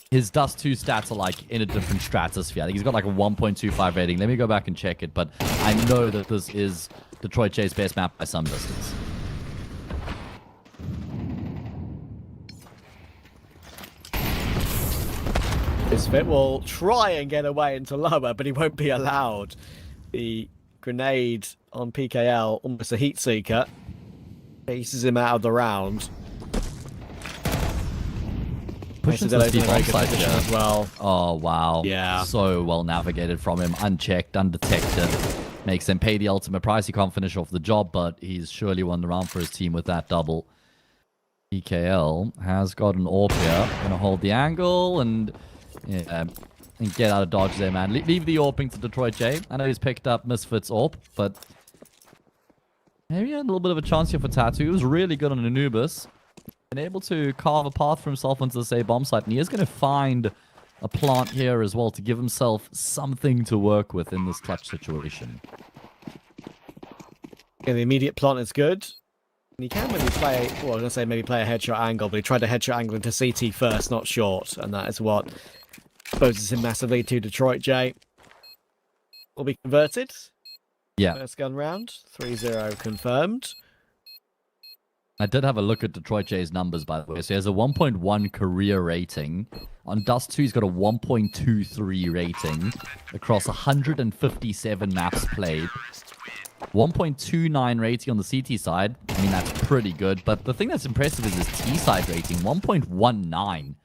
his Dust 2 stats are, like, in a different stratosphere. I think he's got, like, a 1.25 rating. Let me go back and check it, but I know that this is Detroit J's best map by some distance. Misfit will try and get away into lower, but he won't be allowed. The grenade on PKL, almost a heat seeker, chases him out of the round. Pushing the steep onside here as well. Oh, wow. Yeah. So well navigated from him. Unchecked, undetected. Makes him pay the ultimate price. He can't finish off the job, but he's surely won the round for his team with that double. PKL has got an AWP here. Gonna hold the angle and... yeah, and get out of dodge there, man. Leave the AWPing to Detroit J. I know he's picked up Misfit's AWP, but maybe a little bit of a chance here for Tattoo. He was really good on Anubis. Been able to carve a path for himself onto the say bomb site, and he is going to find a plant here as well to give himself something to work with in this clutch situation. Yeah, the immediate plant is good. And he can maybe play, well, I was going to say maybe play a headshot angle, but he tried a headshot angle into CT first, not short, and that is what exposes him massively to Detroit J. Will be converted. Yeah. First gun round, 3-0 confirmed. I did have a look at Detroit J's numbers, by the way. So he has a 1.1 career rating. On Dust 2, he's got a 1.23 rating across 157 maps played. 1.29 rating on the CT side. I mean, that's pretty good. But the thing that's impressive is his T-side rating, 1.19.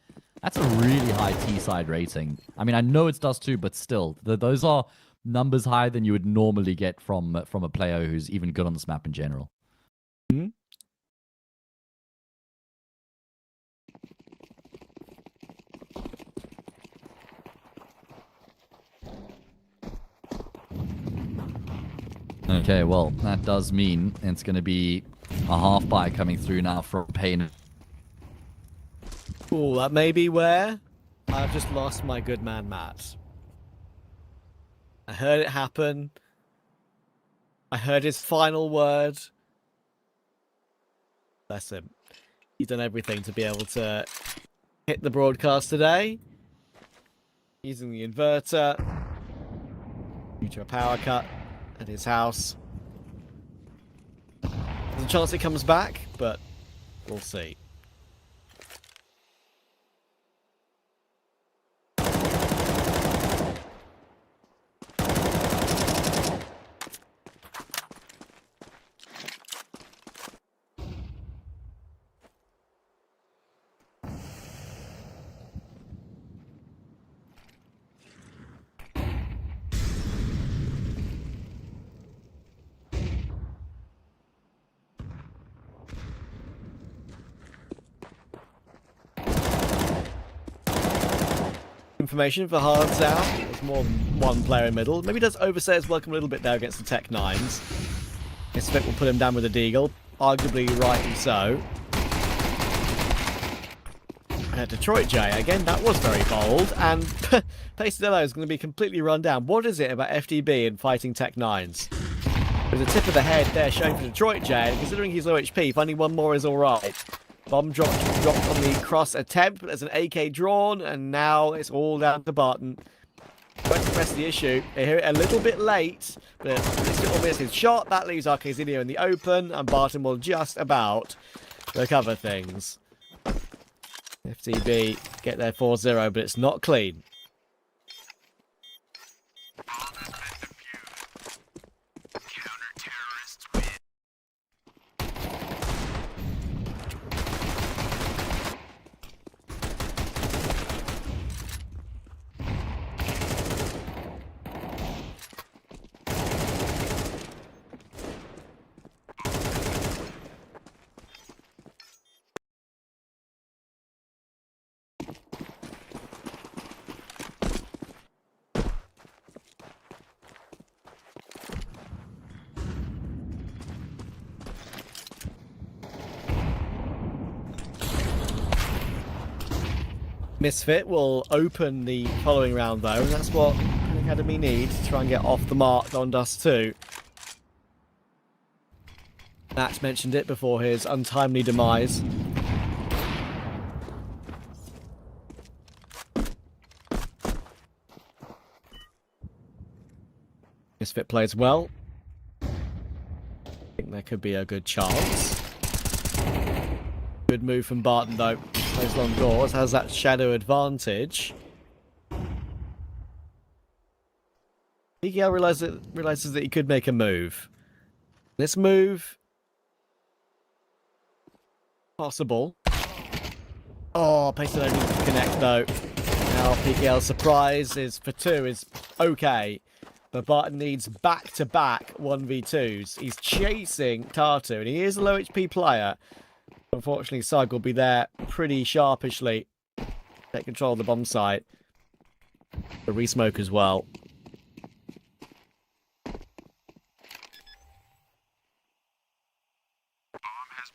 That's a really high T-side rating. I mean, I know it's Dust 2, but still, those are numbers higher than you would normally get from a player who's even good on this map in general. Mm-hmm. Okay, well, that does mean it's going to be a half buy coming through now from Payne. Oh, that may be where I've just lost my good man, Matt. I heard it happen. I heard his final word. Bless him. He's done everything to be able to hit the broadcast today. Using the inverter. Due to a power cut at his house. There's a chance it comes back, but we'll see. Information for Hards out. There's more than one player in middle. Maybe does overstay his welcome a little bit there against the Tech 9s. Misfit will put him down with a deagle. Arguably rightly so. Detroit J, again, that was very bold. And Pacedello is going to be completely run down. What is it about FDB and fighting Tech 9s? There's a tip of the head there showing for Detroit J. And considering he's low HP, finding one more is alright. Bomb dropped on the cross attempt, but there's an AK drawn, and now it's all down to Barton. Won't press the issue. They hear it a little bit late, but it's still miss his shot. That leaves Arcazinio in the open, and Barton will just about recover things. FTB get their 4-0, but it's not clean. Misfit will open the following round though, and that's what the Academy needs to try and get off the mark on Dust 2. Max mentioned it before his untimely demise. Misfit plays well. I think there could be a good chance. Good move from Barton though. Those long doors, has that shadow advantage. Miguel realizes that he could make a move. This move... possible. Oh, Payson needs to connect though. Now PKL's surprise is for 2 is okay. But Barton needs back-to-back 1v2s. He's chasing Tartu, and he is a low HP player. Unfortunately, Sug will be there pretty sharpishly. Take control of the bomb site. The re-smoke as well.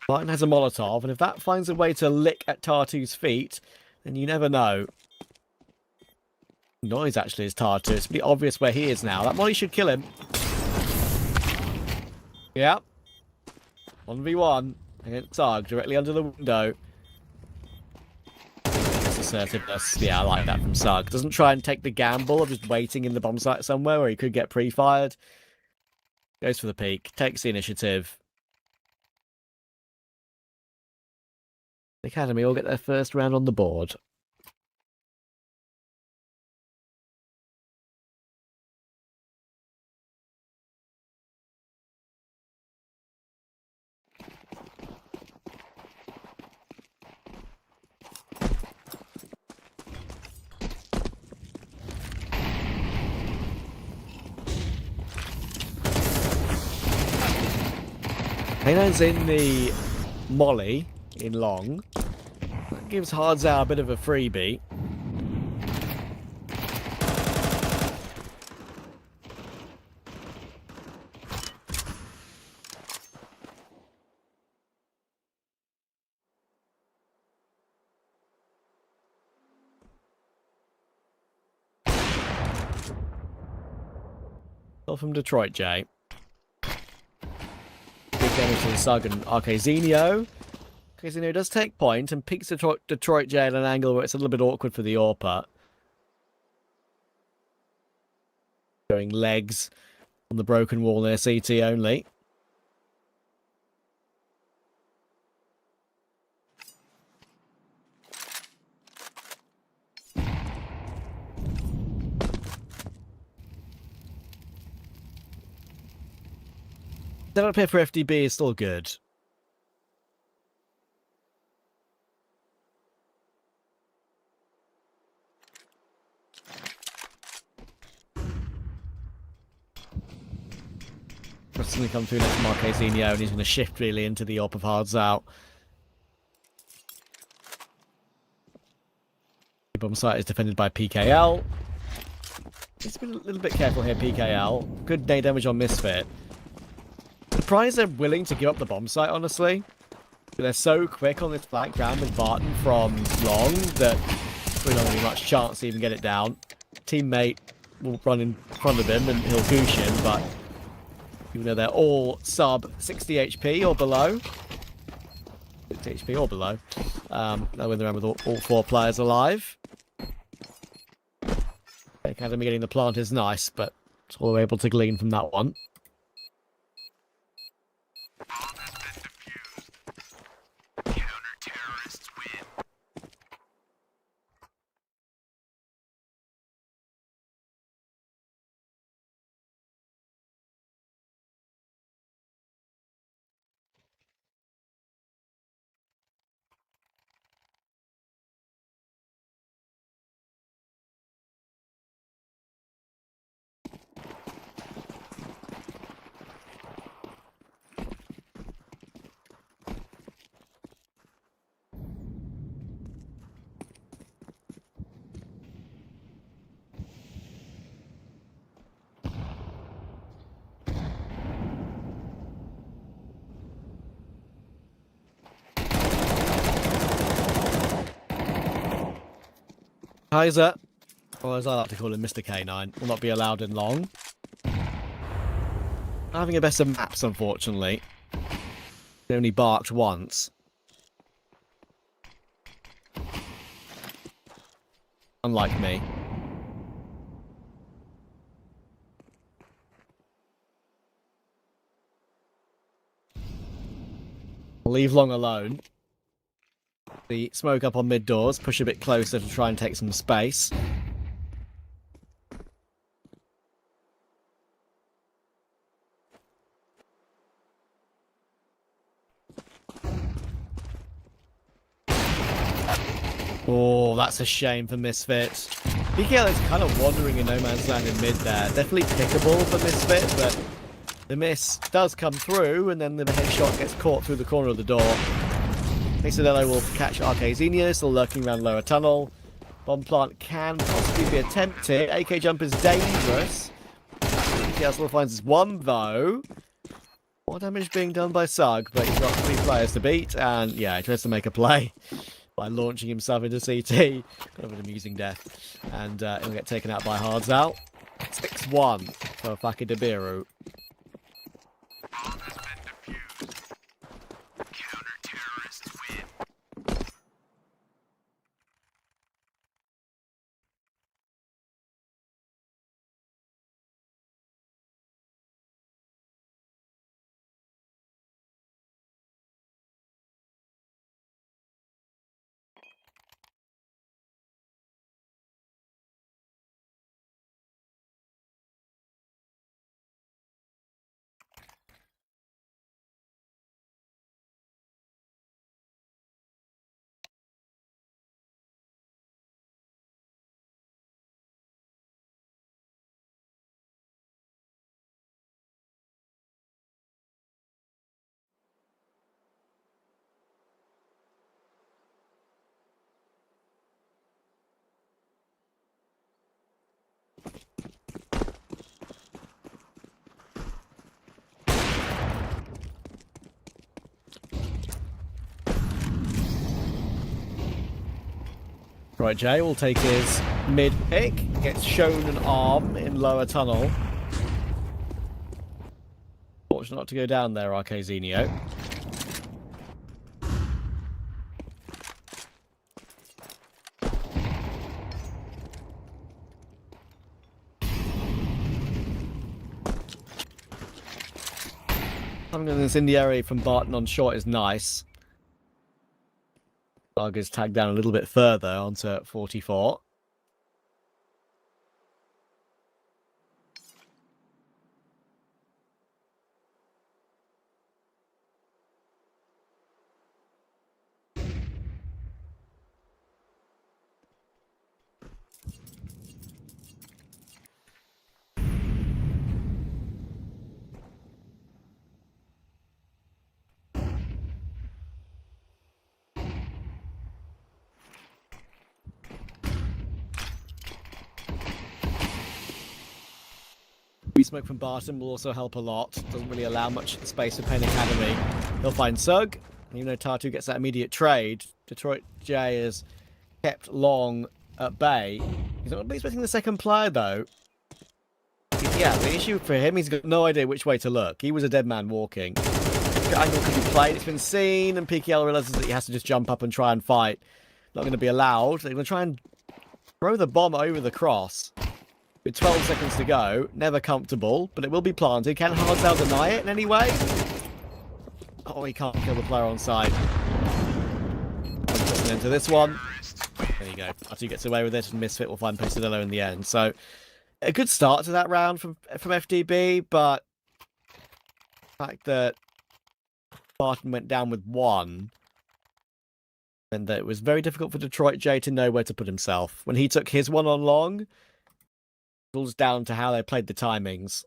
Barton has a Molotov, and if that finds a way to lick at Tartu's feet, then you never know. Noise actually is Tartu. It's pretty obvious where he is now. That molly should kill him. Yep. 1v1. Against Sarg, directly under the window. That's assertiveness. Yeah, I like that from Sarg. Doesn't try and take the gamble of just waiting in the bomb site somewhere where he could get pre-fired. Goes for the peak. Takes the initiative. The Academy will get their first round on the board. K9's in the molly in long. That gives Hardzau a bit of a freebie. from Detroit J. Big damage to the Sug and Arcazenio. Arcazenio does take point and peeks Detroit J at an angle where it's a little bit awkward for the AWPer. Going legs on the broken wall near CT only. Setup here for FDB is still good. Just going to come through next to Arcazenio, and he's going to shift really into the AWP of Hards Out. The bomb site is defended by PKL. Needs to be a little bit careful here, PKL. Good nade damage on Misfit. Surprised they're willing to give up the bomb site, honestly. They're so quick on this flat ground with Barton from long that we're not going to be much chance to even get it down. Teammate will run in front of him and he'll goosh him, but even though they're all sub 60 HP or below, 60 HP or below, they'll win the round with all 4 players alive. Academy getting the plant is nice, but that's all we're able to glean from that one. Counter-terrorists win. Kaiser, or as I like to call him, Mr. K9, will not be allowed in long. Having a better maps, unfortunately. He only barked once. Unlike me. I'll leave long alone. The smoke up on mid doors, push a bit closer to try and take some space. Oh, that's a shame for Misfit. PKL is kind of wandering in no man's land in mid there. Definitely pickable for Misfit, but the miss does come through, and then the headshot gets caught through the corner of the door. Isurus will catch Arcazenio, still lurking around lower tunnel. Bomb plant can possibly be attempted. AK jump is dangerous. PKL still finds his one, though. More damage being done by Sug, but he's got 3 players to beat, and yeah, he tries to make a play by launching himself into CT. Kind of an amusing death. And he'll get taken out by Hards Out. 6-1 for Faki de Biru. Counter-terrorists win. Right, Jay will take his mid pick. Gets shown an arm in lower tunnel. Fortunate not to go down there, Arcazenio. Having an incendiary from Barton on short is nice. Arga's tagged down a little bit further onto 44. Smoke from Barton will also help a lot. Doesn't really allow much space for Penn Academy. He'll find Sug. Even though Tatu gets that immediate trade, Detroit J is kept long at bay. He's not expecting the second player, though. Yeah, the issue for him, he's got no idea which way to look. He was a dead man walking. The angle could be played, it's been seen, and PKL realizes that he has to just jump up and try and fight. Not going to be allowed. They're going to try and throw the bomb over the cross. With 12 seconds to go, never comfortable, but it will be planted. Can Hardtail deny it in any way? Oh, he can't kill the player on side. Puts an end to this one. There you go. Tatu gets away with it, and Misfit will find Pesadillo in the end. So, a good start to that round from FDB, but the fact that Barton went down with 1, and that it was very difficult for Detroit J to know where to put himself. When he took his one on long, it was down to how they played the timings.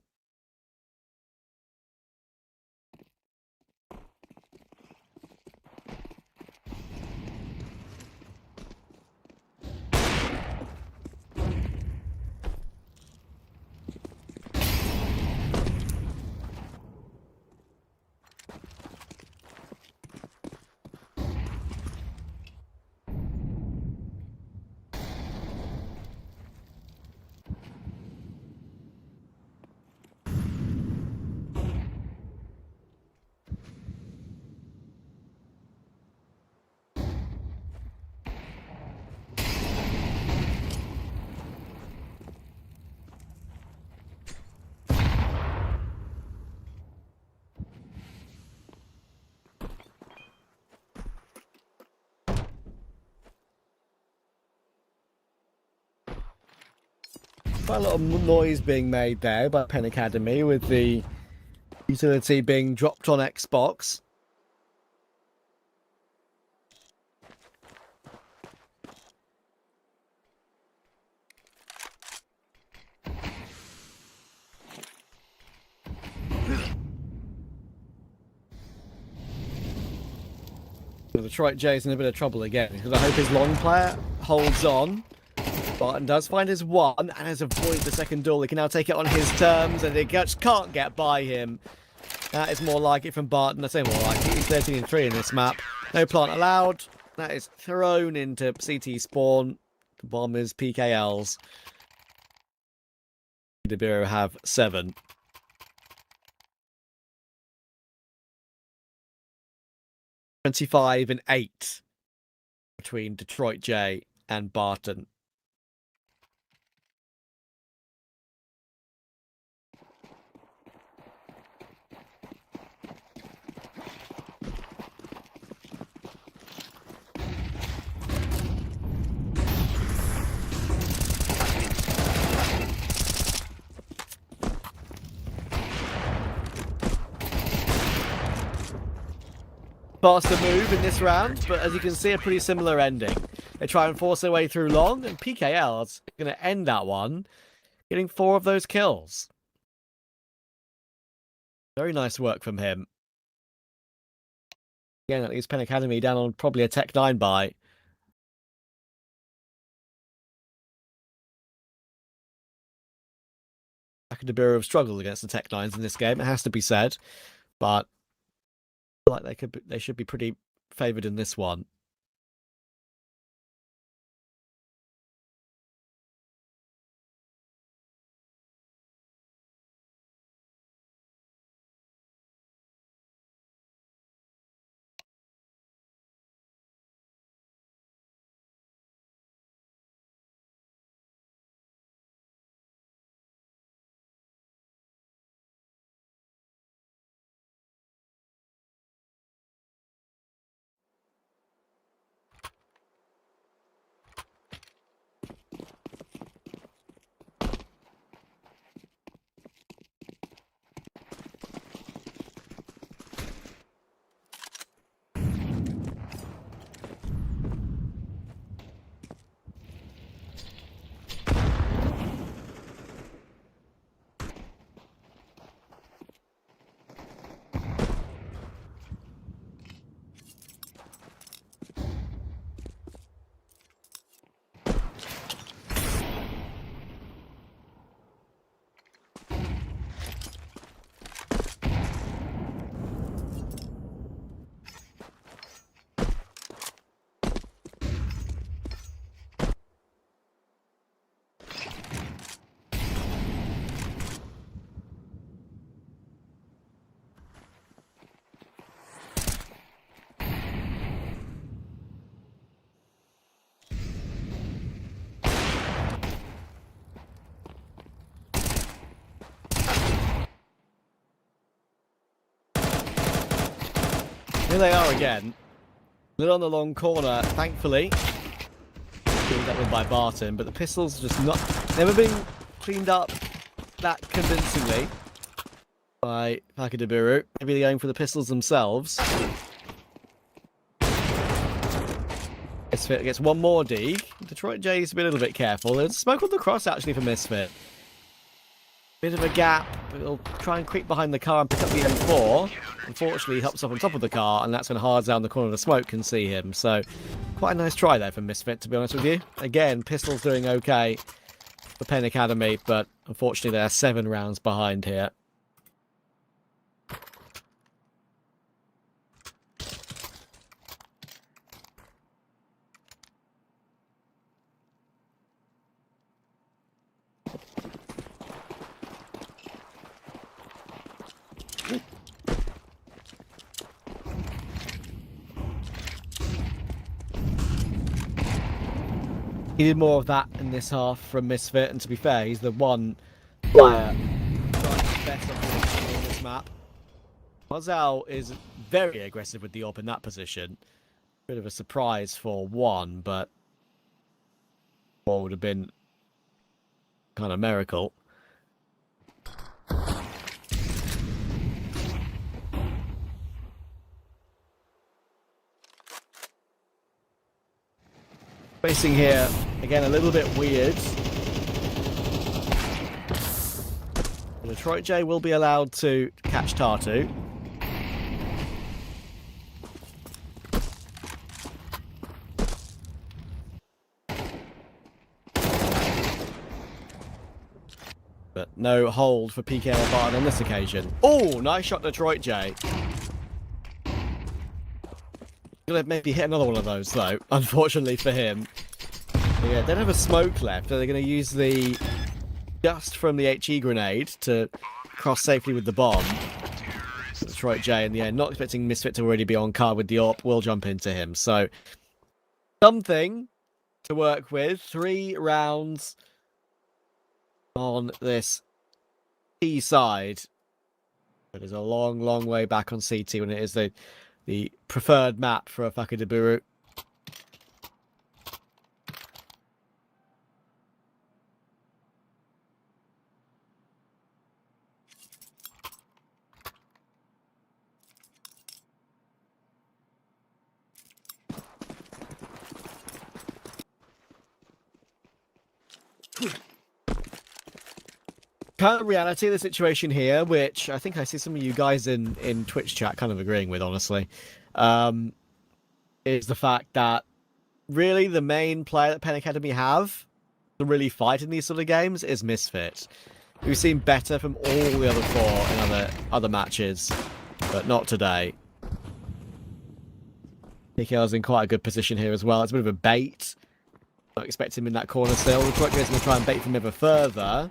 Quite a lot of noise being made there by Penn Academy with the utility being dropped on Xbox. So Detroit J's in a bit of trouble again because I hope his long player holds on. Barton does find his 1 and has avoided the second duel. He can now take it on his terms and it just can't get by him. That is more like it from Barton. I say more like it. He's 13-3 in this map. No plant allowed. That is thrown into CT spawn. The bomb is PKL's. The Biru have 7. (25-8) between Detroit J and Barton. Faster move in this round, but as you can see, a pretty similar ending. They try and force their way through long, and PKL is going to end that one, getting 4 of those kills. Very nice work from him. Again, at least Penn Academy down on probably a Tech 9 buy. Biru have struggled against the Tech 9s in this game, it has to be said, but like they should be pretty favoured in this one. Here they are again. Little on the long corner, thankfully. Cleaned up with by Barton, but the pistols just never been cleaned up that convincingly by Biru. Maybe they're going for the pistols themselves. Misfit gets one more D. Detroit Jays to be a little bit careful. There's smoke on the cross actually for Misfit. Bit of a gap, but he'll try and creep behind the car and pick up the M4. Unfortunately, he hops up on top of the car, and that's when Hard's down the corner of the smoke can see him. So, quite a nice try there for Misfit, to be honest with you. Again, Pistol's doing okay for Penn Academy, but unfortunately they're 7 rounds behind here. He did more of that in this half from Misfit, and to be fair, he's the one player trying his best on this map. Mozal is very aggressive with the AWP in that position. Bit of a surprise for one, but what would have been kind of miracle. Facing here, again, a little bit weird. The Detroit J will be allowed to catch Tartu. But no hold for PK or Barton on this occasion. Oh, nice shot, Detroit J. Gonna maybe hit another one of those though, unfortunately for him. But yeah, they don't have a smoke left, so they're going to use the dust from the HE grenade to cross safely with the bomb. Detroit J in the end, not expecting Misfit to already be on card with the AWP, will jump into him. So something to work with. 3 rounds on this T side. It is a long, long way back on CT when it is the preferred map for a Biru. Kind of reality of the situation here, which I think I see some of you guys in Twitch chat kind of agreeing with, honestly, is the fact that really the main player that Penn Academy have to really fight in these sort of games is Misfit. We've seen better from all the other 4 in other matches, but not today. PKL's in quite a good position here as well. It's a bit of a bait. Don't expect him in that corner still. The Detroit is going to try and bait from ever further.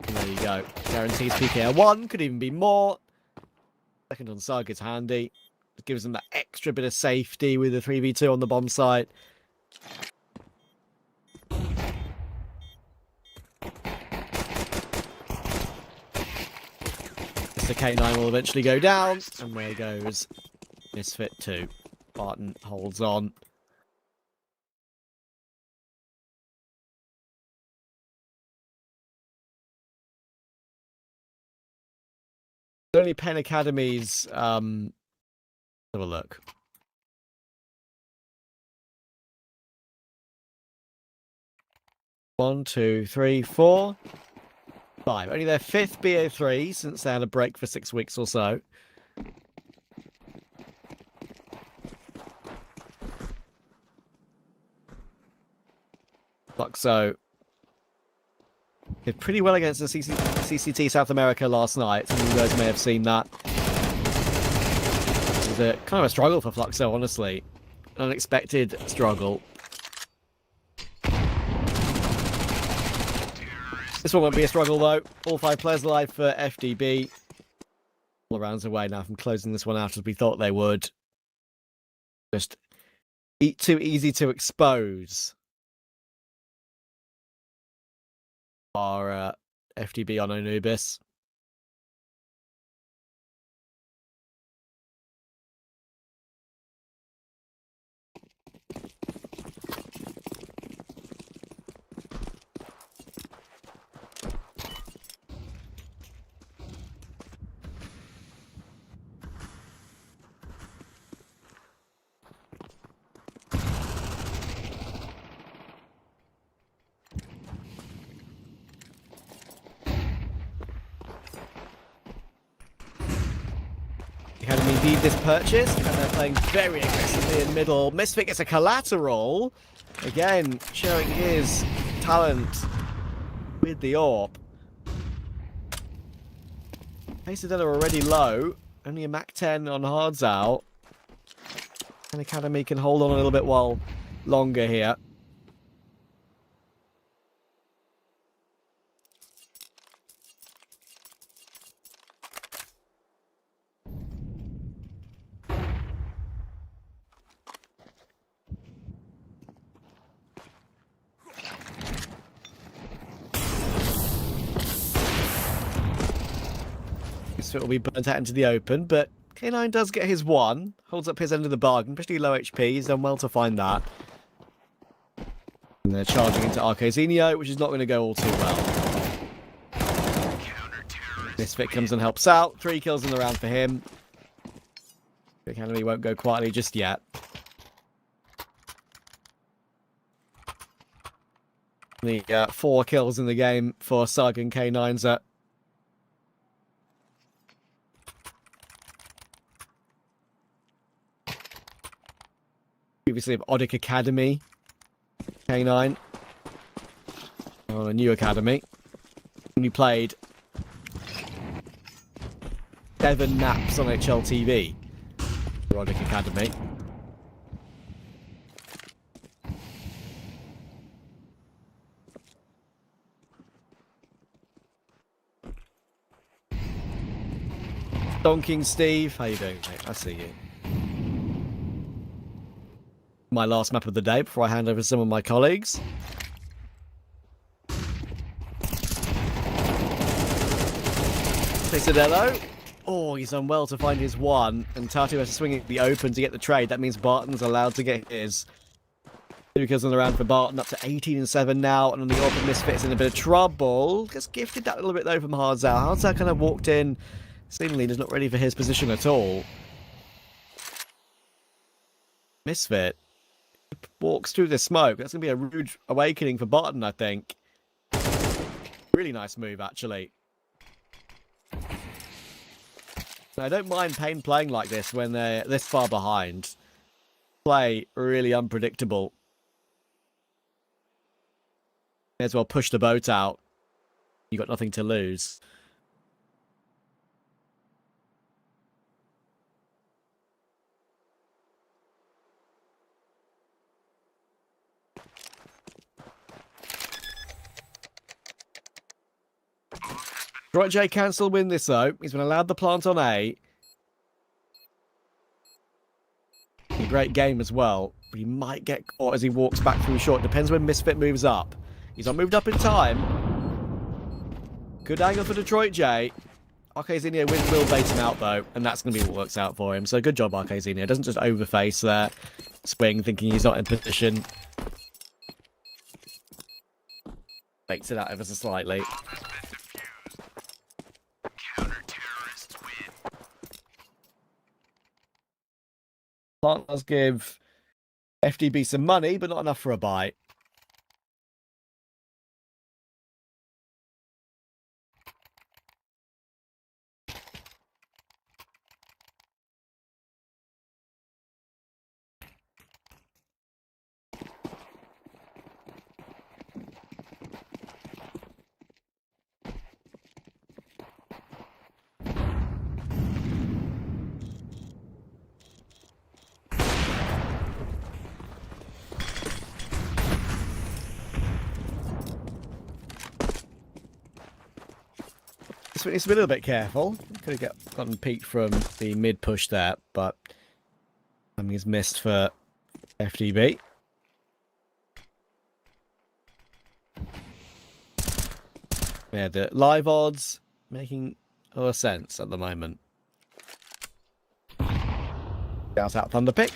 And there you go. Guarantees PKL 1. Could even be more. Second on Saga is handy. It gives them that extra bit of safety with the 3v2 on the bomb site. Mr. K9 will eventually go down. And there goes Misfit 2. Barton holds on. Only Penn Academy's have a look. One, two, three, 4, 5. Only their 5th BO3 since they had a break for 6 weeks or so. Fluxo did pretty well against the CCT South America last night. Some of you guys may have seen that. It was a kind of a struggle for Fluxo, honestly. An unexpected struggle. This one won't be a struggle, though. All 5 players alive for FDB. All rounds away now from closing this one out as we thought they would. Just too easy to expose. Our FDB on Anubis. this purchase, and they're playing very aggressively in middle. Misfit gets a collateral. Again, showing his talent with the AWP. Pasadena already low. Only a Mac 10 on Hards out. And Academy can hold on a little bit while longer here. So it'll be burnt out into the open, but K9 does get his one, holds up his end of the bargain, pretty low HP, he's done well to find that. And they're charging into Arcazinio, which is not going to go all too well. Misfit comes and helps out, 3 kills in the round for him. The Academy won't go quietly just yet. The 4 kills in the game for Sug and K9's at previously of Odic Academy, K9, on a new academy. And he played 7 maps on HLTV for Odic Academy. Donking Steve, how you doing, mate? I see you. My last map of the day before I hand over to some of my colleagues. Pisadello. Oh, he's done well to find his one. And Tatu has to swing it the open to get the trade. That means Barton's allowed to get his. 2 kills on the round for Barton, up to 18-7 now. And on the AWP, Misfit's in a bit of trouble. Gets gifted that little bit though from Hardzal. Hardzal kind of walked in, seemingly is not ready for his position at all. Misfit walks through the smoke. That's going to be a rude awakening for Barton, I think. Really nice move, actually. I don't mind Pain playing like this when they're this far behind. Play really unpredictable. May as well push the boat out. You've got nothing to lose. Right, J can still win this though. He's been allowed the plant on A. A great game as well, but he might get caught as he walks back through short. Depends when Misfit moves up. He's not moved up in time. Good angle for Detroit J. Arcazinio will bait him out though, and that's going to be what works out for him. So good job, Arcazinio. Doesn't just overface there. Swing, thinking he's not in position. Bakes it out ever so slightly. Plant does give FDB some money, but not enough for a buy. Needs to be a little bit careful. Could have gotten peeked from the mid push there, but he's missed for FDB. Yeah, the live odds making a lot of sense at the moment. Shout out Thunderpick.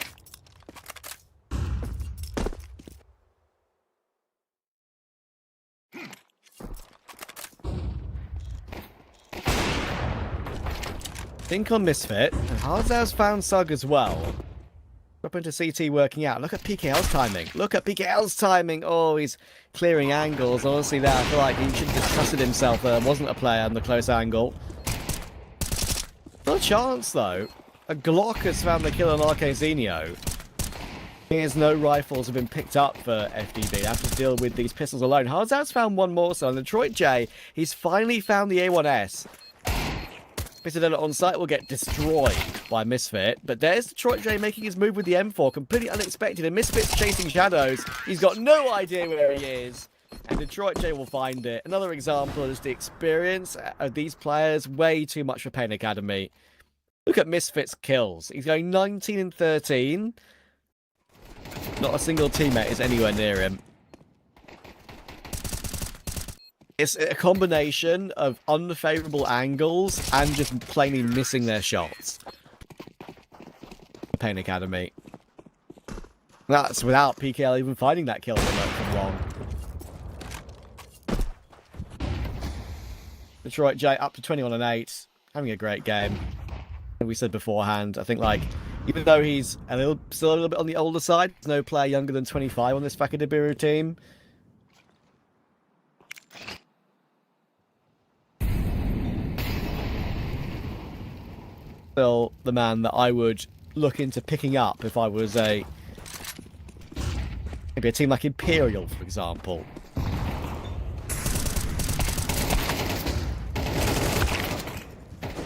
Think on Misfit, and Hardzal's found Sug as well. Up into CT working out. Look at PKL's timing. Look at PKL's timing. Oh, he's clearing angles. Honestly, there, I feel like he should have just trusted himself. Wasn't a player on the close angle. Not a chance, though. A Glock has found the kill on Arcazinio. Here's no rifles have been picked up for FDB. They have to deal with these pistols alone. Hardzout's found one more, so on Detroit J, he's finally found the A1S. Citadel on site will get destroyed by Misfit, but there's Detroit J making his move with the M4, completely unexpected, and Misfit's chasing shadows. He's got no idea where he is, and Detroit J will find it. Another example is the experience of these players, way too much for Pain Academy. Look at Misfit's kills. He's going 19 and 13. Not a single teammate is anywhere near him. It's a combination of unfavorable angles and just plainly missing their shots. Pain Academy. That's without PKL even finding that kill from long. Detroit J up to 21 and 8, having a great game. And we said beforehand, I think like even though he's still a little bit on the older side, there's no player younger than 25 on this Biru team. Still the man that I would look into picking up if I was maybe a team like Imperial, for example.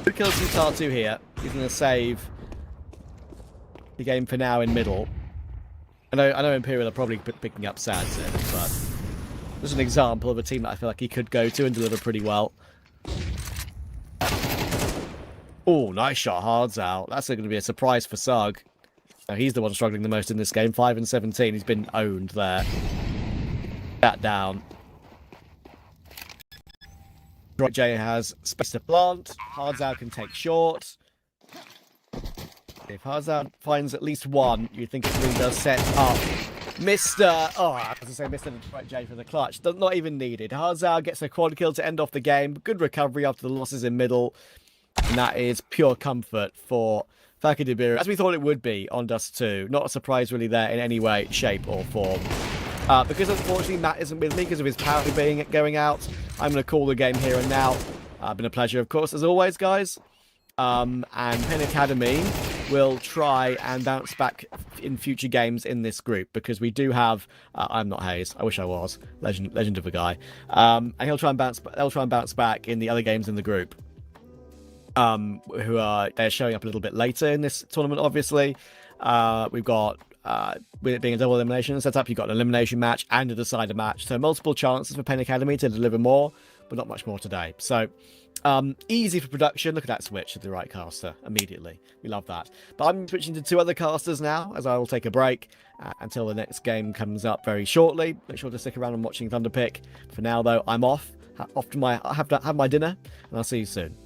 Good kills from Tar2 here. He's going to save the game for now in middle. I know Imperial are probably picking up Sadson, but just an example of a team that I feel like he could go to and deliver pretty well. Oh, nice shot. Hard's out. That's going to be a surprise for Sug. He's the one struggling the most in this game. 5 and 17. He's been owned there. That down. Detroit J has space to plant. Hard's out can take short. If Hard's out finds at least one, you think it really does set up Mr. Oh, I was going to say Mr. Detroit J for the clutch. Not even needed. Hardzow gets a quad kill to end off the game. Good recovery after the losses in middle. And that is pure comfort for Biru, as we thought it would be on Dust 2. Not a surprise really there in any way, shape or form. Because unfortunately Matt isn't with me because of his power going out, I'm going to call the game here and now. Been a pleasure, of course, as always, guys. And Pain Academy will try and bounce back in future games in this group because we do have. I'm not Hayes. I wish I was. Legend of a guy. And they'll try and bounce back in the other games in the group. They're showing up a little bit later in this tournament. Obviously, we've got with it being a double elimination setup, you've got an elimination match and a decider match, so multiple chances for Pain Academy to deliver more, but not much more today. So easy for production. Look at that switch to the right caster immediately. We love that. But I'm switching to 2 other casters now, as I will take a break until the next game comes up very shortly. Make sure to stick around and watching Thunderpick. For now, though, I'm off. I have to have my dinner, and I'll see you soon.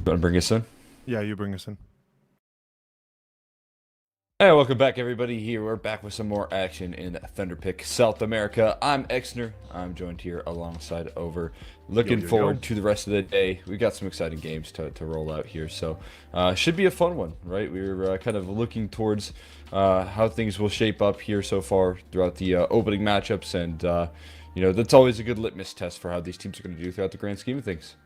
Want to bring us in? Yeah, you bring us in. Hey, welcome back, everybody. Here we're back with some more action in Thunderpick South America. I'm Exner. I'm joined here alongside Over. Looking forward to the rest of the day. We got some exciting games to roll out here, so should be a fun one, right? We're kind of looking towards how things will shape up here so far throughout the opening matchups, and you know, that's always a good litmus test for how these teams are going to do throughout the grand scheme of things.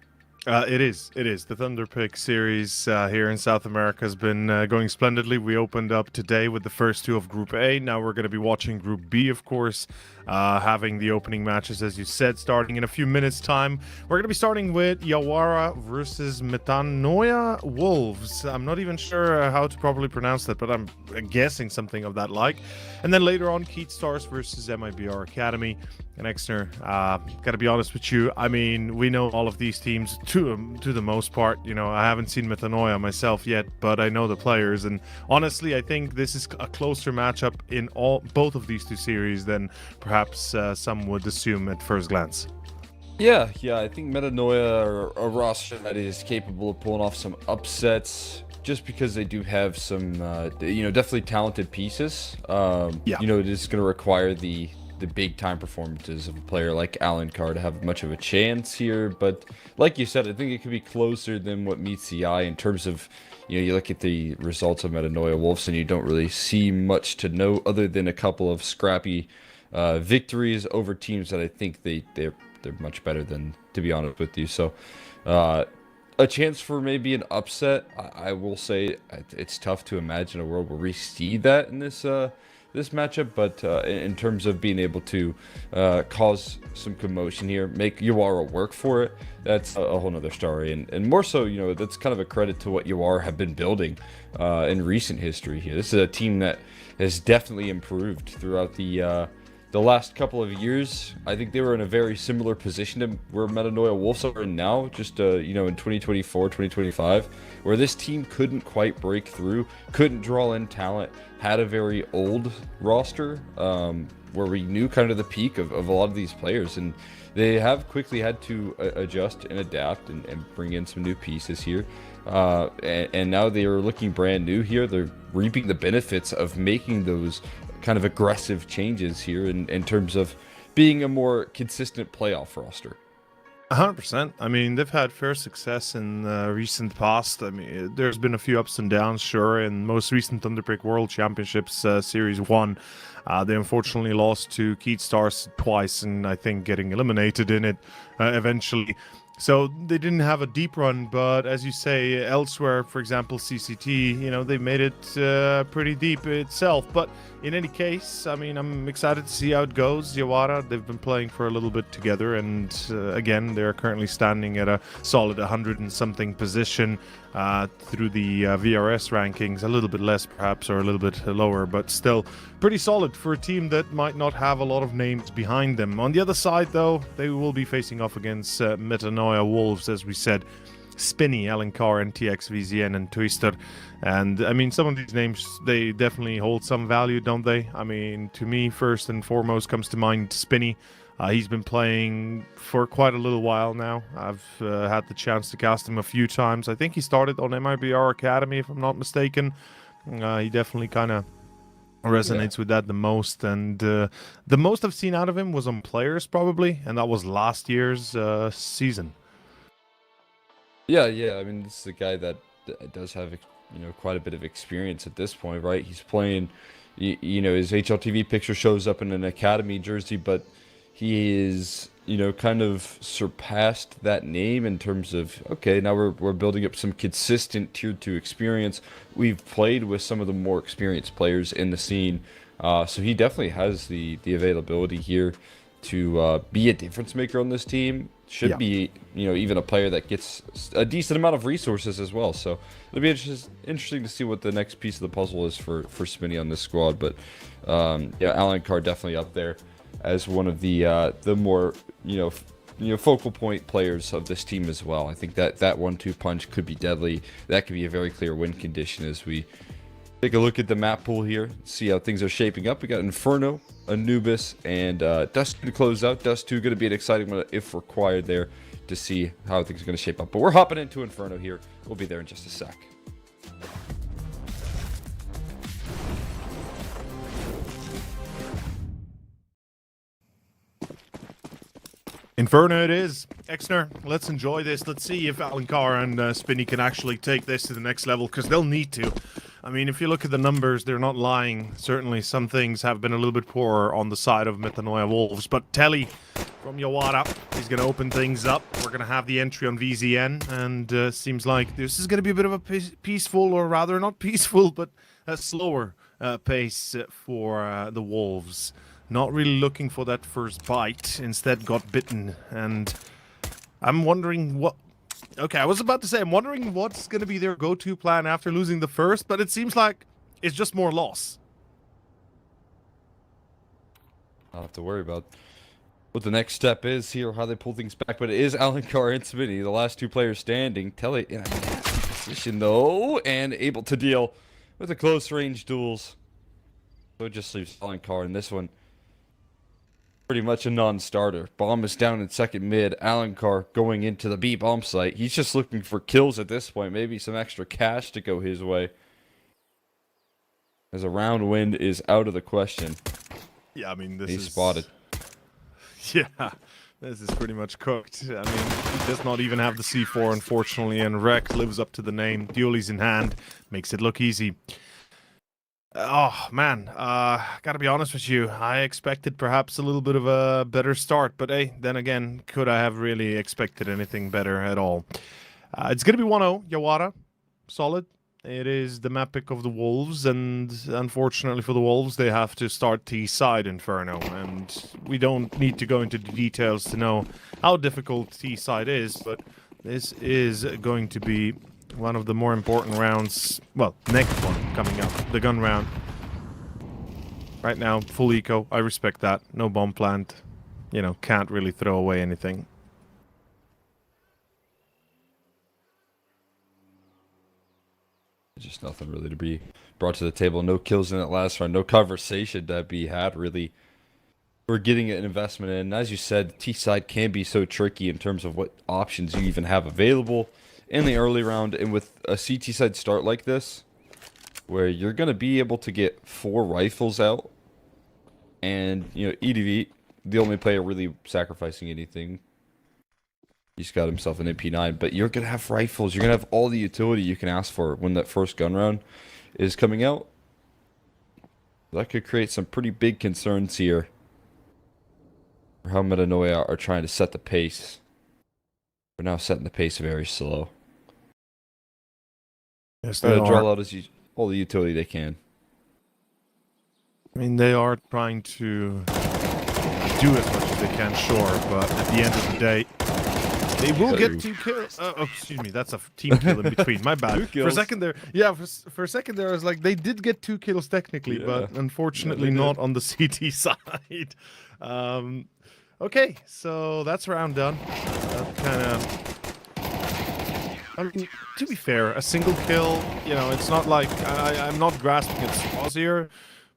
It is. The Thunderpick series here in South America has been going splendidly. We opened up today with the first two of Group A. Now we're going to be watching Group B, of course, having the opening matches, as you said, starting in a few minutes' time. We're going to be starting with Yawara versus METANOIA Wolves. I'm not even sure how to properly pronounce that, but I'm guessing something of that like. And then later on, Keat Stars versus MIBR Academy. And Exner, gotta be honest with you, I mean, we know all of these teams to the most part. You know, I haven't seen METANOIA myself yet, but I know the players, and honestly, I think this is a closer matchup in both of these two series than perhaps some would assume at first glance. Yeah, I think METANOIA are a roster that is capable of pulling off some upsets, just because they do have some, you know, definitely talented pieces. You know, it is going to require the big time performances of a player like Alencar to have much of a chance here, but like you said, I think it could be closer than what meets the eye in terms of, you know, you look at the results of METANOIA Wolves and you don't really see much to know other than a couple of scrappy victories over teams that I think they're much better than, to be honest with you. So a chance for maybe an upset. I will say it's tough to imagine a world where we see that in this matchup, but in terms of being able to cause some commotion here, make Yawara work for it, that's a whole nother story. And more so, you know, that's kind of a credit to what Yawara have been building in recent history here. This is a team that has definitely improved throughout the last couple of years. I think they were in a very similar position to where METANOIA Wolves are in now, just you know, in 2024, 2025, where this team couldn't quite break through, couldn't draw in talent, had a very old roster, where we knew kind of the peak of a lot of these players, and they have quickly had to adjust and adapt and bring in some new pieces here. And now they are looking brand new here. They're reaping the benefits of making those kind of aggressive changes here in terms of being a more consistent playoff roster. 100%. I mean, they've had fair success in recent past. I mean, there's been a few ups and downs, sure. In most recent Thunderpick World Championships Series 1, they unfortunately lost to Keat Stars twice, and I think getting eliminated in it eventually. So they didn't have a deep run, but as you say, elsewhere, for example, CCT, you know, they made it pretty deep itself. But in any case, I mean, I'm excited to see how it goes. Yawara, they've been playing for a little bit together, and again, they're currently standing at a solid 100 and something position through the VRS rankings. A little bit less, perhaps, or a little bit lower, but still pretty solid for a team that might not have a lot of names behind them. On the other side, though, they will be facing off against METANOIA Wolves, as we said. Spinny, Alencar, NTX, VZN, and Twister. And I mean, some of these names, they definitely hold some value, don't they? I mean, to me, first and foremost comes to mind Spinny. He's been playing for quite a little while now. I've had the chance to cast him a few times. I think he started on MIBR Academy, if I'm not mistaken. He definitely kind of resonates with that the most. And the most I've seen out of him was on players, probably. And that was last year's season. Yeah. I mean, this is a guy that does have, you know, quite a bit of experience at this point, right? He's playing, you know, his HLTV picture shows up in an academy jersey, but he is, you know, kind of surpassed that name in terms of, okay, now we're building up some consistent tier 2 experience. We've played with some of the more experienced players in the scene, so he definitely has the availability here to be a difference maker on this team. Should be, you know, even a player that gets a decent amount of resources as well. So it'll be interesting to see what the next piece of the puzzle is for Spinny on this squad. But yeah, Alencar definitely up there as one of the more, you know, focal point players of this team as well. I think that 1-2 punch could be deadly. That could be a very clear win condition as we take a look at the map pool here, see how things are shaping up. We got Inferno, Anubis, and Dust 2 to close out. Dust 2 going to be an exciting one if required there. to see how things are going to shape up. But we're hopping into Inferno here. We'll be there in just a sec. Inferno it is. Exner, let's enjoy this. Let's see if Alencar and Spinny can actually take this to the next level, because they'll need to. I mean, if you look at the numbers, they're not lying. Certainly some things have been a little bit poorer on the side of MITANOIA Wolves, but Telly from Yawara, he's going to open things up. We're going to have the entry on VZN, and seems like this is going to be a bit of a peaceful, or rather not peaceful, but a slower pace for the Wolves. Not really looking for that first bite, instead got bitten, and I'm wondering what... Okay, I was about to say, I'm wondering what's going to be their go-to plan after losing the first, but it seems like it's just more loss. I'll have to worry about what the next step is here, how they pull things back, but it is Alencar and Smitty, the last two players standing. Telly in a nasty position, though, and able to deal with the close-range duels. So it just leaves Alencar in this one. Pretty much a non-starter. Bomb is down in second mid. Alencar going into the B bomb site. He's just looking for kills at this point. Maybe some extra cash to go his way, as a round win is out of the question. Yeah, I mean, this He's is... spotted. Yeah, this is pretty much cooked. I mean, he does not even have the C4, unfortunately, and Rek lives up to the name. Dualies in hand. Makes it look easy. Oh, man, gotta be honest with you. I expected perhaps a little bit of a better start, but hey, then again, could I have really expected anything better at all? It's gonna be 1-0, Yawara. Solid. It is the map pick of the Wolves, and unfortunately for the Wolves, they have to start T-side Inferno, and we don't need to go into the details to know how difficult T-side is, but this is going to be one of the more important rounds, well, next one coming up, the gun round. Right now, full eco, I respect that. No bomb plant, you know, can't really throw away anything. Just nothing really to be brought to the table. No kills in that last round. No conversation to be had, really. We're getting an investment in. As you said, T-side can be so tricky in terms of what options you even have available in the early round, and with a CT side start like this, where you're going to be able to get 4 rifles out, and, you know, EDV, the only player really sacrificing anything, he's got himself an MP9, but you're going to have rifles, you're going to have all the utility you can ask for when that first gun round is coming out. That could create some pretty big concerns here for how MITANOIA are trying to set the pace. We're now setting the pace very slow. Yes, Trying to draw out all the utility they can. I mean, they are trying to do as much as they can, sure, but at the end of the day, they will get 2 kills. Oh, excuse me, that's a team kill in between. My bad. For a second there, yeah, for a second there, I was like, they did get 2 kills technically, but unfortunately not on the CT side. Okay, so that's round done. That kind of... I mean, to be fair, a single kill, you know, it's not like... I'm not grasping at straws here,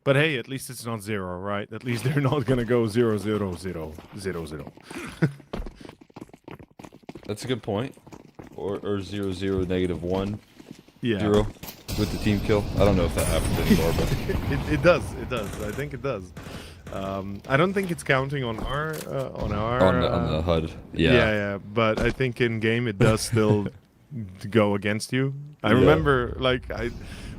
but hey, at least it's not 0, right? At least they're not gonna go 0, 0, 0, 0, 0. That's a good point. Or 0, 0, -1. Yeah. 0 with the team kill. I don't know if that happens anymore, but... it does. I think it does. I don't think it's counting on our on the HUD. Yeah, but I think in game it does still go against you. I remember, like,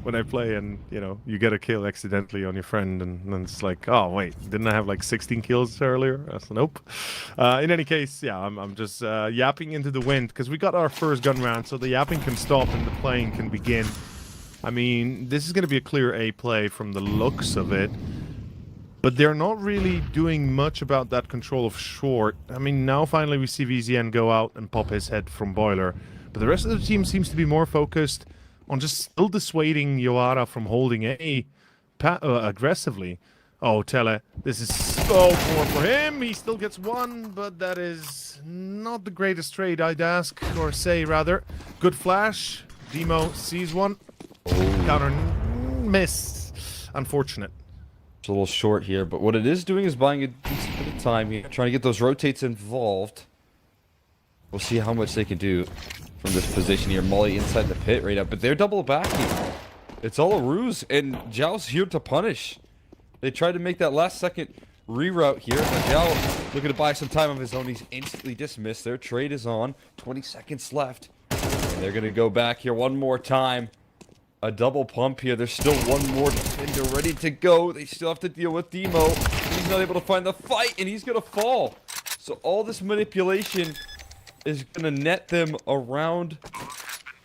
when I play and, you know, you get a kill accidentally on your friend, and then it's like, oh wait, didn't I have like 16 kills earlier? I said, nope. In any case, yeah, I'm just yapping into the wind, because we got our first gun round, so the yapping can stop and the playing can begin. I mean, this is going to be a clear A play from the looks of it. But they're not really doing much about that control of short. I mean, now finally we see VZN go out and pop his head from Boiler. But the rest of the team seems to be more focused on just still dissuading Yawara from holding A aggressively. Oh, Tele, this is so poor for him. He still gets 1, but that is not the greatest trade, I'd ask, or say rather. Good flash. Demo sees one. Counter miss. Unfortunate. It's a little short here, but what it is doing is buying a decent bit of time here, trying to get those rotates involved. We'll see how much they can do from this position here. Molly inside the pit right now, but they're double backing. It's all a ruse, and Zhao's here to punish. They tried to make that last second reroute here, but Zhao looking to buy some time of his own. He's instantly dismissed. Their trade is on. 20 seconds left. And they're going to go back here one more time. A double pump here. There's still one more defender ready to go. They still have to deal with Demo. He's not able to find the fight, and he's going to fall. So all this manipulation is going to net them around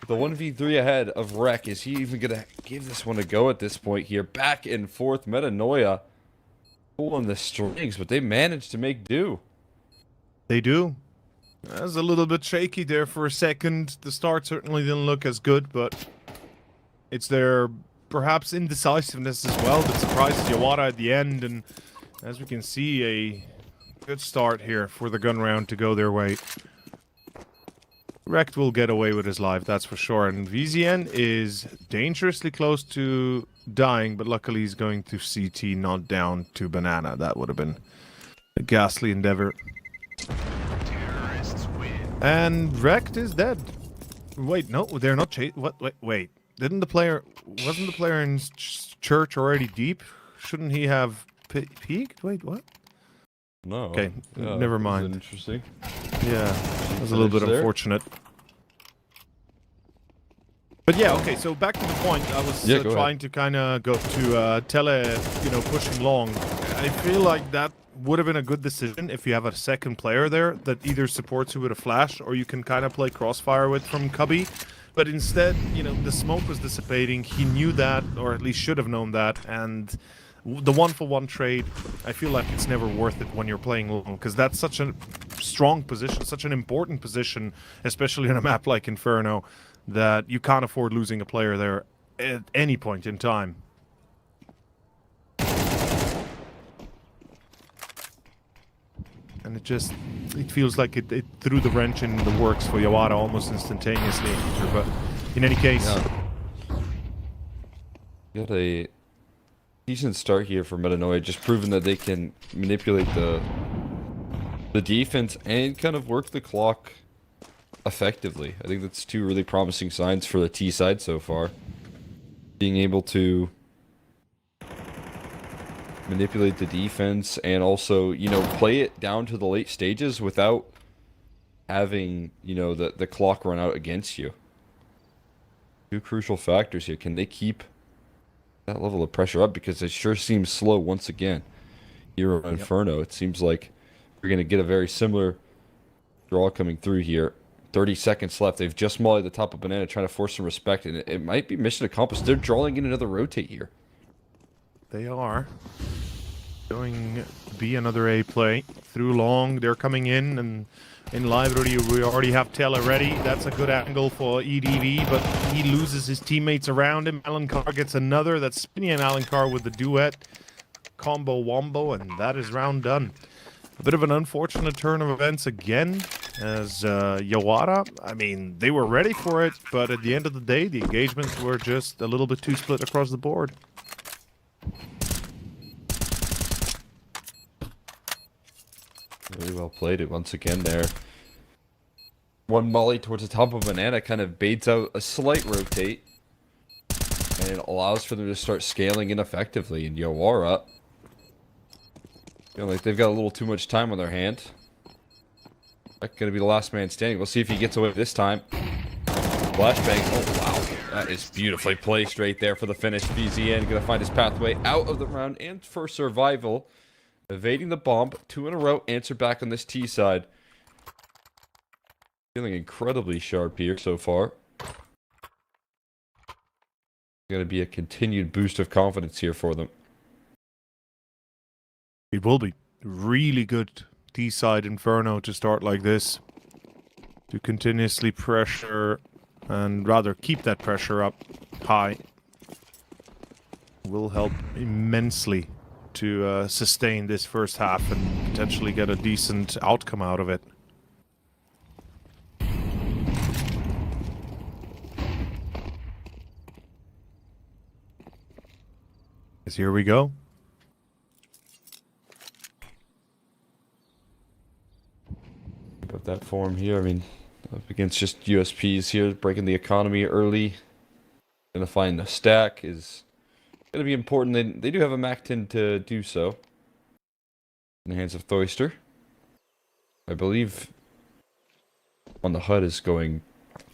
the 1v3 ahead of Rek. Is he even going to give this one a go at this point here? Back and forth. Metanoia pulling the strings, but they managed to make do. They do. That was a little bit shaky there for a second. The start certainly didn't look as good, but it's their perhaps indecisiveness as well that surprises Yawara at the end. And as we can see, a good start here for the gun round to go their way. Rekt will get away with his life, that's for sure. And VZN is dangerously close to dying, but luckily he's going to CT, not down to Banana. That would have been a ghastly endeavor. Terrorists win. And Rekt is dead. Wait, no, they're not What? Wait. Wasn't the player in church already deep? Shouldn't he have peeked? Wait, what? No. Okay, Yeah, never that was mind. Interesting. Yeah, that was a little bit there? unfortunate. But yeah, okay, so back to the point. I was Yeah, go trying to kind of go to Tele, pushing long. I feel like that would have been a good decision if you have a second player there that either supports you with a flash or you can kind of play crossfire with from Cubby. But instead, the smoke was dissipating. He knew that, or at least should have known that, and the one-for-one trade, I feel like it's never worth it when you're playing long, because that's such a strong position, such an important position, especially on a map like Inferno, that you can't afford losing a player there at any point in time. And it feels like it threw the wrench in the works for Yawara almost instantaneously. But in any case... Got a decent start here for Metanoia, just proving that they can manipulate the defense and kind of work the clock effectively. I think that's two really promising signs for the T side so far. Being able to manipulate the defense and also, play it down to the late stages without having, the clock run out against you. Two crucial factors here. Can they keep that level of pressure up? Because it sure seems slow once again. Here on Inferno, it seems like we're going to get a very similar draw coming through here. 30 seconds left. They've just mollied the top of Banana, trying to force some respect, and it might be mission accomplished. They're drawing in another rotate here. They are going to be another A play through long. They're coming in, and in library we already have Tele ready. That's a good angle for EDV, but he loses his teammates around him. Alencar gets another. That's Spinny and Alencar with the duet combo wombo, and that is round done. A bit of an unfortunate turn of events again, as Yawara, I mean, they were ready for it, but at the end of the day, the engagements were just a little bit too split across the board. Really well played it once again there. One molly towards the top of Banana kind of baits out a slight rotate, and it allows for them to start scaling in effectively. And Yawara, feel like they've got a little too much time on their hand. That's going to be the last man standing. We'll see if he gets away this time. Flashbang. Oh, wow. That is beautifully placed right there for the finish. VZN going to find his pathway out of the round and for survival. Evading the bomb. 2 in a row. Answer back on this T side. Feeling incredibly sharp here so far. Going to be a continued boost of confidence here for them. It will be really good T-side Inferno to start like this. To continuously pressure and rather keep that pressure up high will help immensely to sustain this first half and potentially get a decent outcome out of it. Yes, here we go. But that form here. I mean, up against just USPs here, breaking the economy early. Gonna find a stack is gonna be important. They do have a MAC-10 to do so. In the hands of Thoister. I believe on the HUD is going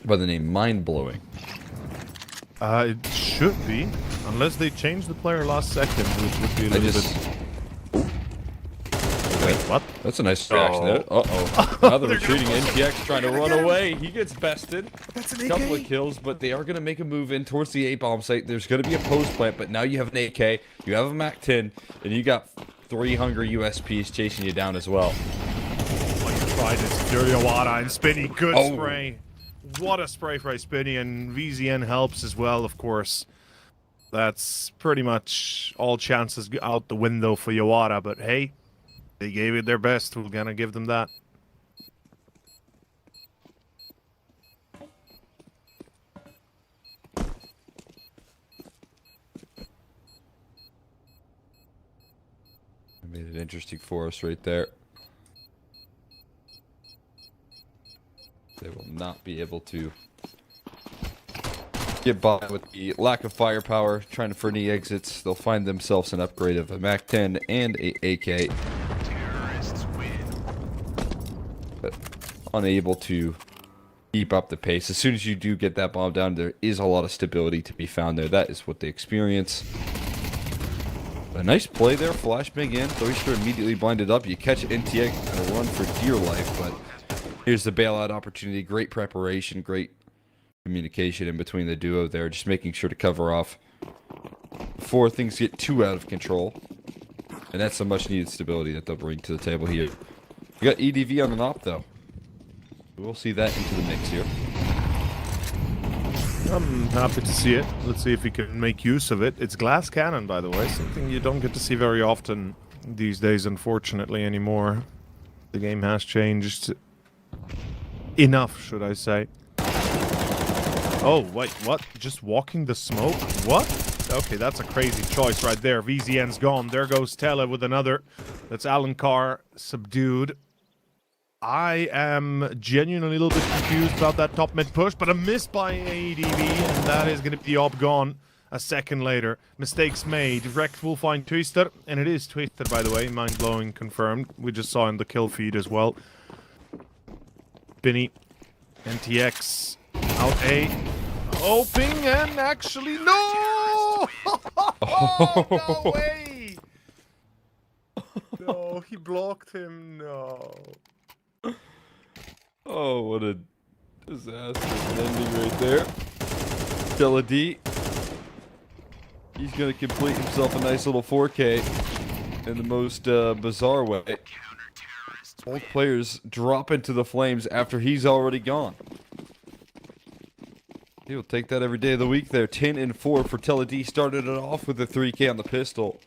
by the name Mind Blowing. It should be, unless they change the player last second, which would be a little bit. Wait, what? That's a nice reaction there. Uh-oh. Now they're retreating. NTX trying to run away. He gets bested. That's an AK. Couple of kills, but they are going to make a move in towards the A-bomb site. There's going to be a post plant, but now you have an AK, you have a MAC-10, and you got 3 hungry USPs chasing you down as well. Oh, you tried it. Secure Yawara and Spinny. Good spray. What a spray for Spinny, and VZN helps as well, of course. That's pretty much all chances out the window for Yawara, but hey, they gave it their best. We're gonna give them that. Made it interesting for us right there. They will not be able to get by with the lack of firepower, trying for any exits. They'll find themselves an upgrade of a MAC-10 and a AK. Terrorists win. But unable to keep up the pace. As soon as you do get that bomb down, there is a lot of stability to be found there. That is what they experience. A nice play there, flashbang in. Thoister immediately blinded up. You catch NTX and a run for dear life, but here's the bailout opportunity. Great preparation, great communication in between the duo there, just making sure to cover off before things get too out of control. And that's some much needed stability that they'll bring to the table here. We got EDV on an op though. We'll see that into the mix here. I'm happy to see it. Let's see if we can make use of it. It's glass cannon, by the way, something you don't get to see very often these days, unfortunately, anymore. The game has changed enough, should I say. Oh, wait, what? Just walking the smoke? What? Okay, that's a crazy choice right there. VZN's gone. There goes Tele with another. That's Alan Carr subdued. I am genuinely a little bit confused about that top mid push, but a miss by AEDV, and that is going to be the op gone a second later. Mistakes made. Wrecked will find Twister, and it is Twister, by the way. Mind-blowing confirmed. We just saw in the kill feed as well. Binny. NTX. Out A. Hoping, and actually, no! No way! No, he blocked him, no. Oh, what a disaster ending right there. Stella D. He's going to complete himself a nice little 4K in the most bizarre way. Both players drop into the flames after he's already gone. He'll take that every day of the week there. 10 and 4 for Tele D. Started it off with a 3K on the pistol.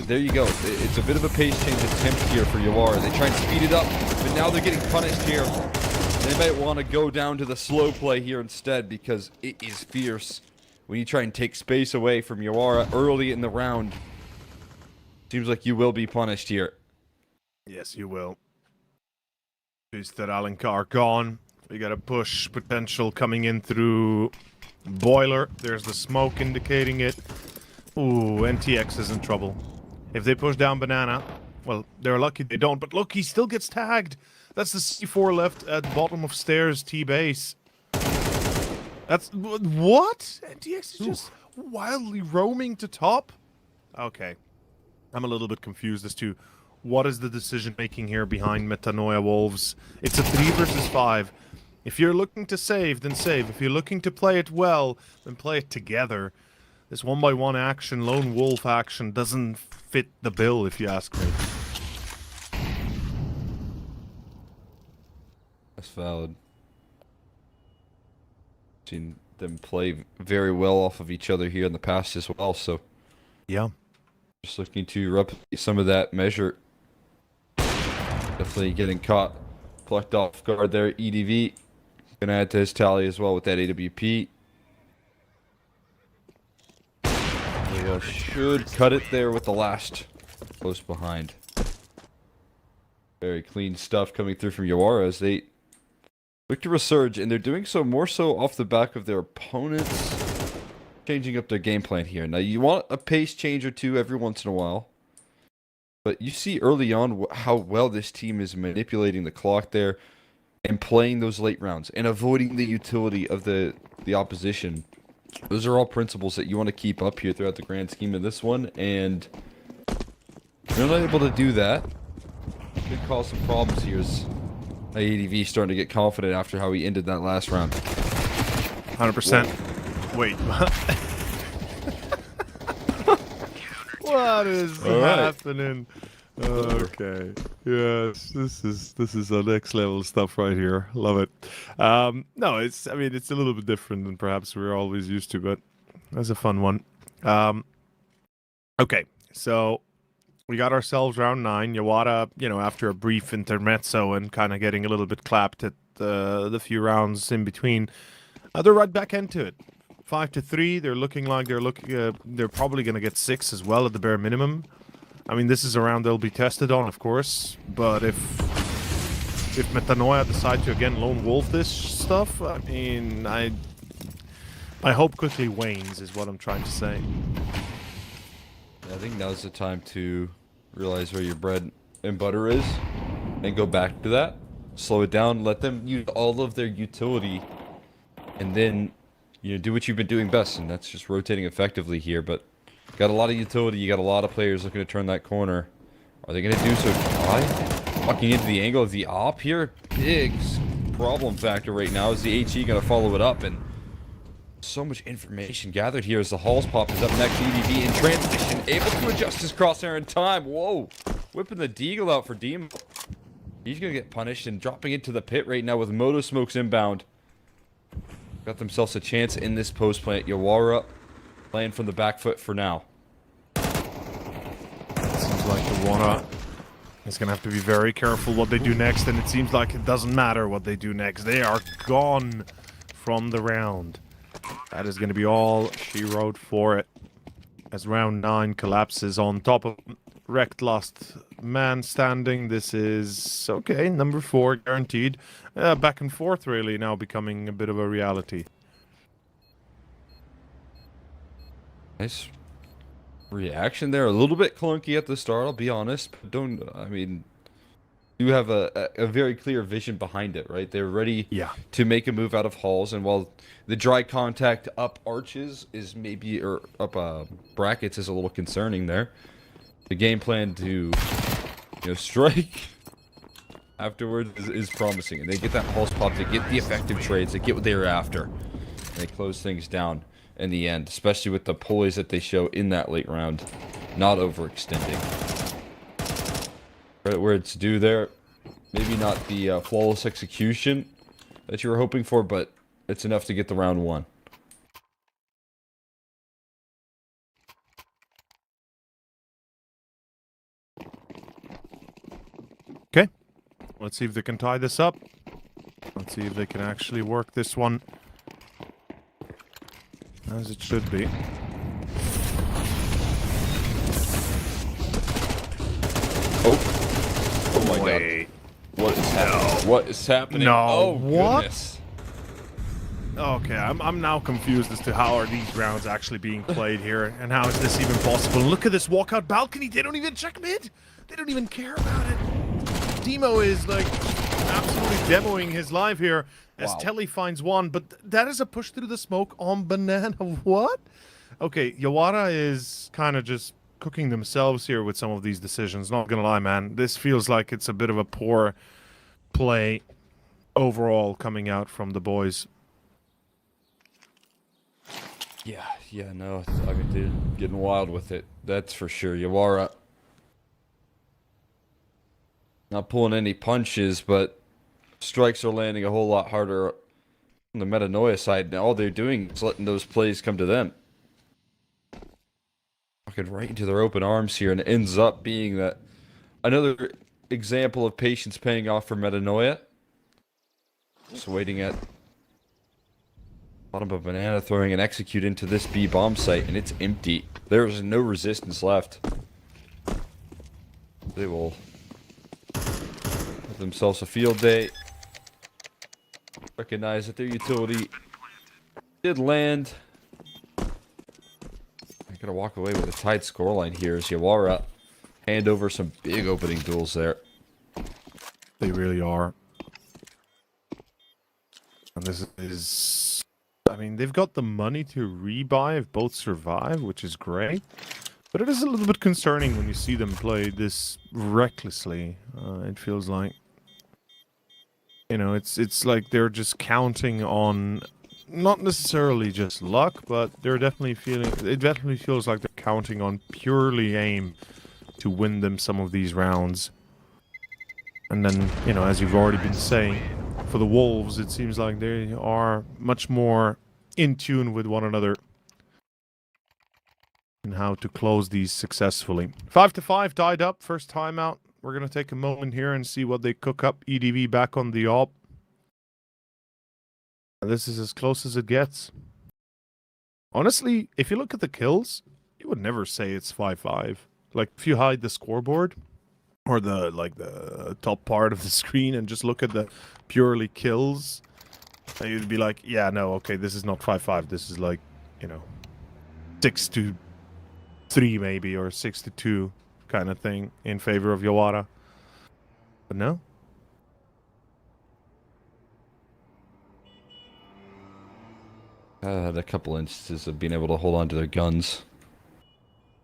There you go. It's a bit of a pace change attempt here for Yawara. They try and speed it up, but now they're getting punished here. They might want to go down to the slow play here instead because it is fierce. When you try and take space away from Yawara early in the round, seems like you will be punished here. Yes, you will. Is that Alan Carr gone? We got a push potential coming in through Boiler. There's the smoke indicating it. Ooh, NTX is in trouble. If they push down Banana, well, they're lucky they don't. But look, he still gets tagged. That's the C4 left at the bottom of stairs T-base. That's... What? NTX is just wildly roaming to top? Okay. I'm a little bit confused as to what is the decision making here behind MITANOIA Wolves. It's a 3 versus 5. If you're looking to save, then save. If you're looking to play it well, then play it together. This 1-by-1 action, lone wolf action, doesn't fit the bill, if you ask me. That's valid. Seen them play very well off of each other here in the past as well, so... Yeah. Just looking to replicate some of that measure. Definitely getting caught. Plucked off guard there. EDV. Gonna add to his tally as well with that AWP. They should cut it there with the last close behind. Very clean stuff coming through from Yawara as they look to resurge, and they're doing so more so off the back of their opponents changing up their game plan here. Now, you want a pace change or two every once in a while, but you see early on how well this team is manipulating the clock there and playing those late rounds and avoiding the utility of the opposition. Those are all principles that you want to keep up here throughout the grand scheme of this one, and if you're not able to do that, it could cause some problems here as ADV starting to get confident after how he ended that last round. 100%. Wait. What is happening? Okay. Yes, this is the next level stuff right here. Love it. No, it's a little bit different than perhaps we're always used to, but that's a fun one. Okay, so we got ourselves round 9. Yawara, after a brief intermezzo and kind of getting a little bit clapped at the few rounds in between, they're right back into it. 5-3. They're looking like they're probably going to get 6 as well at the bare minimum. I mean, this is a round they'll be tested on, of course. But if MITANOIA decide to again lone wolf this stuff, I mean, I hope quickly wanes is what I'm trying to say. I think now's the time to realize where your bread and butter is and go back to that. Slow it down, let them use all of their utility, and then do what you've been doing best, and that's just rotating effectively here. But got a lot of utility, you got a lot of players looking to turn that corner. Are they going to do so? Walking into the angle of the op here, big problem factor right now. Is the HE going to follow it up? And so much information gathered here as the Halls pop is up next. EDV in transition, able to adjust his crosshair in time. Whoa, whipping the deagle out for Demo. He's going to get punished and dropping into the pit right now with Moto Smokes inbound. Got themselves a chance in this post plant. Yawara playing from the back foot for now. Seems like Yawara is going to have to be very careful what they do next, and it seems like it doesn't matter what they do next. They are gone from the round. That is going to be all she wrote for it. As round 9 collapses on top of wrecked last man standing. This is, okay, number 4 guaranteed. Back and forth really now becoming a bit of a reality. Nice reaction there. A little bit clunky at the start, I'll be honest. But you have a very clear vision behind it, right? They're ready to make a move out of Halls, and while the dry contact up arches is maybe, or up brackets is a little concerning there, the game plan to strike afterwards is promising, and they get that pulse pop, they get the effective trades, they get what they're after, and they close things down in the end, especially with the poise that they show in that late round, not overextending. Right where it's due there. Maybe not the flawless execution that you were hoping for, but it's enough to get the round 1. Okay, let's see if they can tie this up. Let's see if they can actually work this one as it should be. Oh my god. What is happening? What is happening? No. Oh, What? Goodness. Okay, I'm now confused as to how are these rounds actually being played here, and how is this even possible? Look at this walkout balcony. They don't even check mid. They don't even care about it. Demo is like absolutely demoing his life here as Telly finds one, but that is a push through the smoke on Banana. What? Okay, Yawara is kind of just cooking themselves here with some of these decisions. Not gonna lie, man. This feels like it's a bit of a poor play overall coming out from the boys. Yeah, no. I mean, they're getting wild with it. That's for sure. Yawara not pulling any punches, but strikes are landing a whole lot harder on the MITANOIA side. Now all they're doing is letting those plays come to them. Walking right into their open arms here, and it ends up being that another example of patience paying off for MITANOIA. Just waiting at bottom of Banana, throwing an execute into this B bomb site, and it's empty. There is no resistance left. They will themselves a field day. Recognize that their utility did land. I gotta walk away with a tight scoreline here as Yawara hand over some big opening duels there. They really are. And this is... I mean, they've got the money to rebuy if both survive, which is great. But it is a little bit concerning when you see them play this recklessly. It feels like... You know, it's like they're just counting on... Not necessarily just luck, but they're definitely feeling... It definitely feels like they're counting on purely aim to win them some of these rounds. And then, you know, as you've already been saying, for the Wolves, it seems like they are much more in tune with one another and how to close these successfully. 5-5 tied up, first time out. We're going to take a moment here and see what they cook up. EDV back on the op. This is as close as it gets. Honestly, if you look at the kills, you would never say it's 5-5. Like, if you hide the scoreboard or the top part of the screen and just look at the purely kills, you'd be like, yeah, no, okay, this is not 5-5. This is like, you know, 6-3 maybe, or 6-2 kind of thing in favor of Yawara. But no. Had a couple instances of being able to hold on to their guns.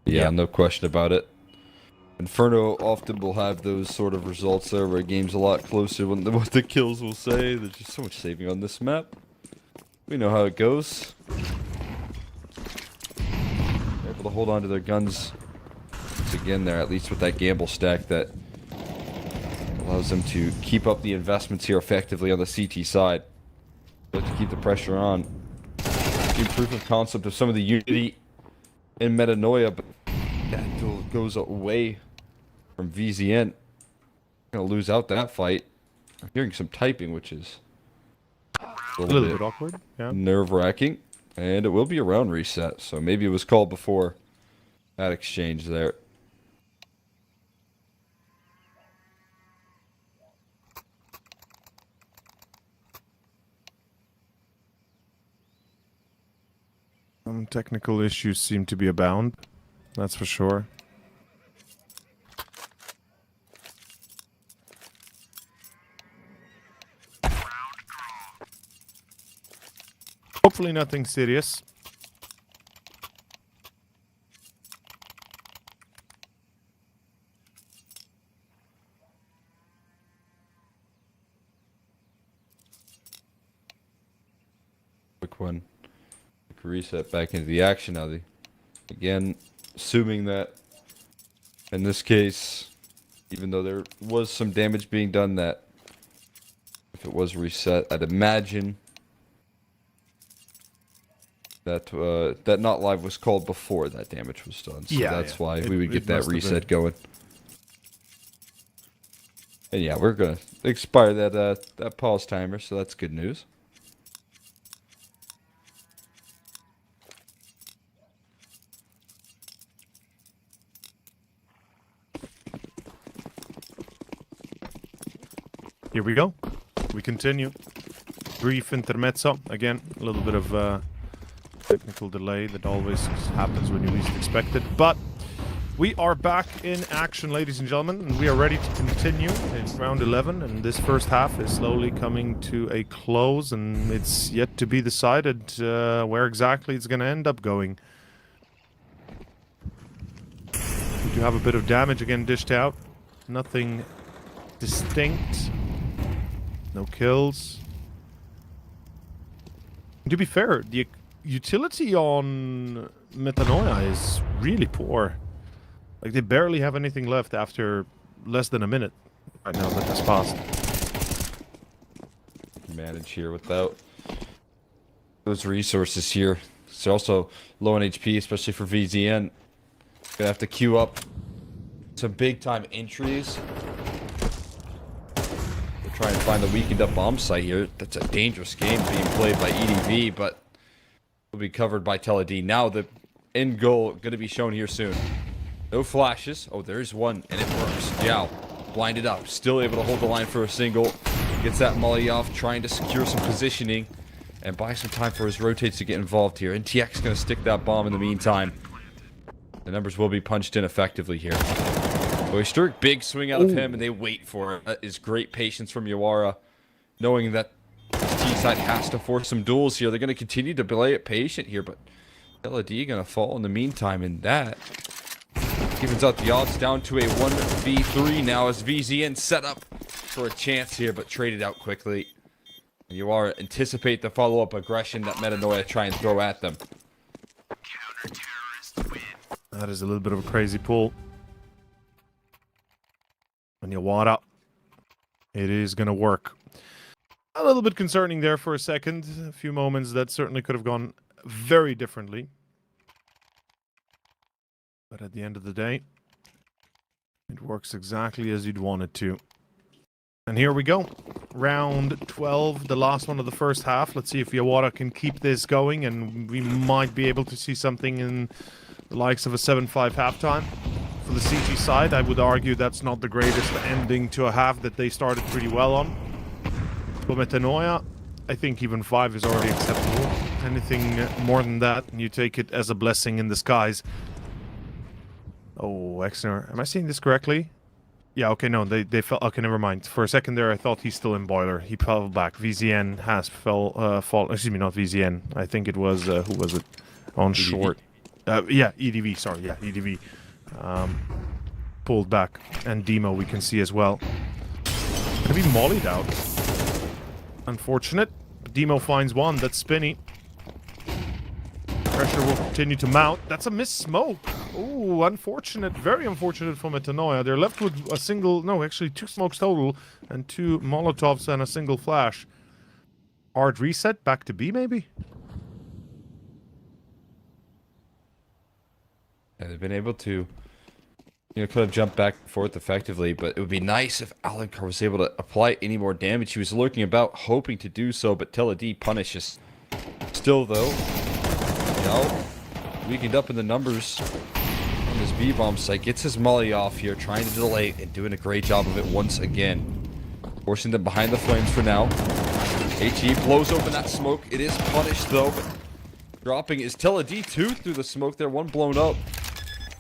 Yeah, no question about it. Inferno often will have those sort of results there where a game's a lot closer than what the kills will say. There's just so much saving on this map. We know how it goes. They're able to hold on to their guns once again there, at least with that gamble stack that allows them to keep up the investments here effectively on the CT side. But to keep the pressure on. Proof of concept of some of the unity in Metanoia, but that duel goes away from VZN. Gonna lose out that fight. I'm hearing some typing, which is a little bit awkward. Yeah. Nerve-wracking, and it will be a round reset. So maybe it was called before that exchange there. Technical issues seem to be abound, that's for sure. Hopefully nothing serious. Quick one. Reset back into the action now. Again, assuming that in this case, even though there was some damage being done, that if it was reset, I'd imagine that that not live was called before that damage was done. So yeah, that's why we would get that reset going. And yeah, we're gonna expire that pause timer, so that's good news. Here we go. We continue. Brief intermezzo. Again, a little bit of technical delay that always happens when you least expect it. But we are back in action, ladies and gentlemen, and we are ready to continue in round 11. And this first half is slowly coming to a close, and it's yet to be decided where exactly it's going to end up going. We do have a bit of damage again dished out. Nothing distinct. No kills. To be fair, the utility on Metanoia is really poor. Like, they barely have anything left after less than a minute right now that has passed. Manage here without those resources here. It's also low on HP, especially for VZN. Gonna have to queue up some big time entries. Try and find the weakened up bomb site here. That's a dangerous game being played by EDV, but will be covered by TeleD. Now the end goal going to be shown here soon. No flashes. Oh, there's one, and it works. Jow blinded up. Still able to hold the line for a single. Gets that molly off, trying to secure some positioning and buy some time for his rotates to get involved here. NTX going to stick that bomb in the meantime. The numbers will be punched in effectively here. Oyster, big swing out of him, and they wait for it. That is great patience from Yawara, knowing that T-side has to force some duels here. They're going to continue to play it patient here, but LAD going to fall in the meantime, and that evens out the odds down to a 1v3 now as VZN set up for a chance here, but traded out quickly. Yawara anticipate the follow-up aggression that METANOIA try and throw at them. That is a little bit of a crazy pull. And Yawara, it is going to work. A little bit concerning there for a second. A few moments that certainly could have gone very differently. But at the end of the day, it works exactly as you'd want it to. And here we go. Round 12, the last one of the first half. Let's see if Yawara can keep this going, and we might be able to see something in the likes of a 7-5 halftime. For the CG side, I would argue that's not the greatest ending to a half that they started pretty well on. For METANOIA, I think even 5 is already acceptable. Anything more than that, you take it as a blessing in disguise. Oh, Exner, am I seeing this correctly? Yeah, okay, no, they fell. Okay, never mind. For a second there, I thought he's still in boiler. He fell back. VZN has fall. Excuse me, not VZN. I think it was who was it? On EDV. short. Yeah, EDV. Sorry, yeah, EDV. Pulled back, and Demo we can see as well. Gonna be mollied out. Unfortunate. Demo finds one. That's Spinny. Pressure will continue to mount. That's a missed smoke. Ooh, unfortunate. Very unfortunate for METANOIA. They're left with a single... No, actually 2 smokes total. And 2 Molotovs and a single flash. Hard reset. Back to B, maybe? Yeah, they've been able to, could have jumped back and forth effectively, but it would be nice if Alencar was able to apply any more damage. He was lurking about, hoping to do so, but TLD punishes. Still, though, weakened up in the numbers on his B-bomb site. Gets his molly off here, trying to delay and doing a great job of it once again. Forcing them behind the flames for now. HE blows open that smoke. It is punished, though, but dropping is TLD 2 through the smoke there. One blown up.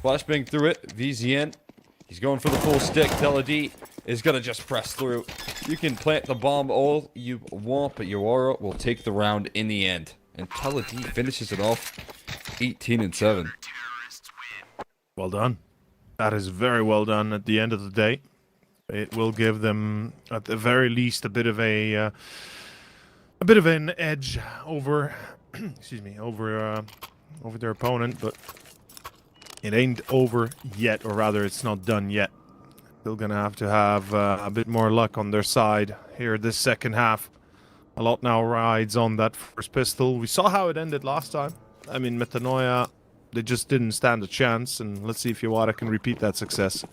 Flashbang through it. VZN. He's going for the full stick. TLD is going to just press through. You can plant the bomb all you want, but Yawara will take the round in the end. And TLD finishes it off 18-7. Well done. That is very well done at the end of the day. It will give them, at the very least, a bit of an edge over, excuse me, over their opponent, but it ain't over yet, or rather, it's not done yet. Still gonna have a bit more luck on their side here this second half. A lot now rides on that first pistol. We saw how it ended last time. I mean, METANOIA, they just didn't stand a chance, and let's see if Yawara can repeat that success.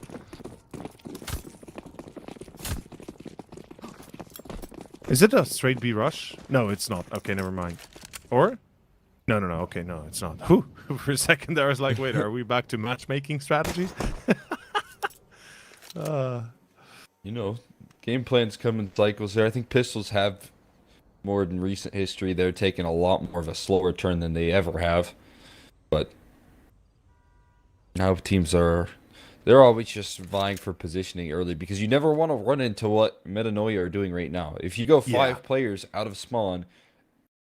Is it a straight B rush? No, it's not. Okay, never mind. Or? No. Okay, no, it's not. Whew. For a second there, I was like, wait, are we back to matchmaking strategies? Game plans come in cycles there. I think pistols have, more in recent history, they're taking a lot more of a slower turn than they ever have. But now teams they're always just vying for positioning early, because you never want to run into what METANOIA are doing right now. If you go 5 players out of spawn,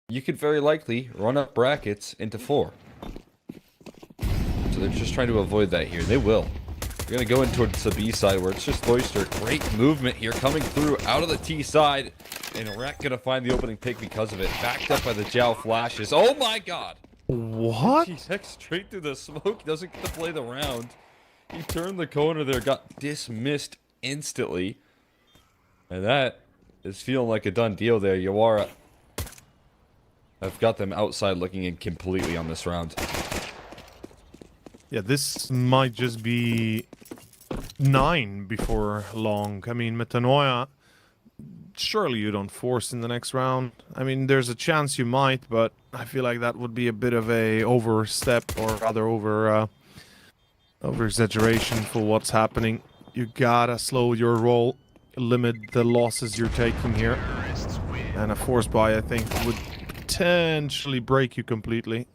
you could very likely run up brackets into 4. So they're just trying to avoid that here. They will. They're going to go in towards the B side where it's just Oyster. Great movement here coming through out of the T side. And Rek going to find the opening pick because of it. Backed up by the Jow flashes. Oh my god! What? He hecked straight through the smoke. Doesn't get to play the round. He turned the corner there. Got dismissed instantly. And that is feeling like a done deal there. Yawara. I've got them outside looking in completely on this round. Yeah, this might just be 9 before long. I mean, METANOIA, surely you don't force in the next round. I mean, there's a chance you might, but I feel like that would be a bit of a overstep, or rather over exaggeration for what's happening. You gotta slow your roll, limit the losses you're taking here. Terrorists win. And a force buy, I think, would potentially break you completely.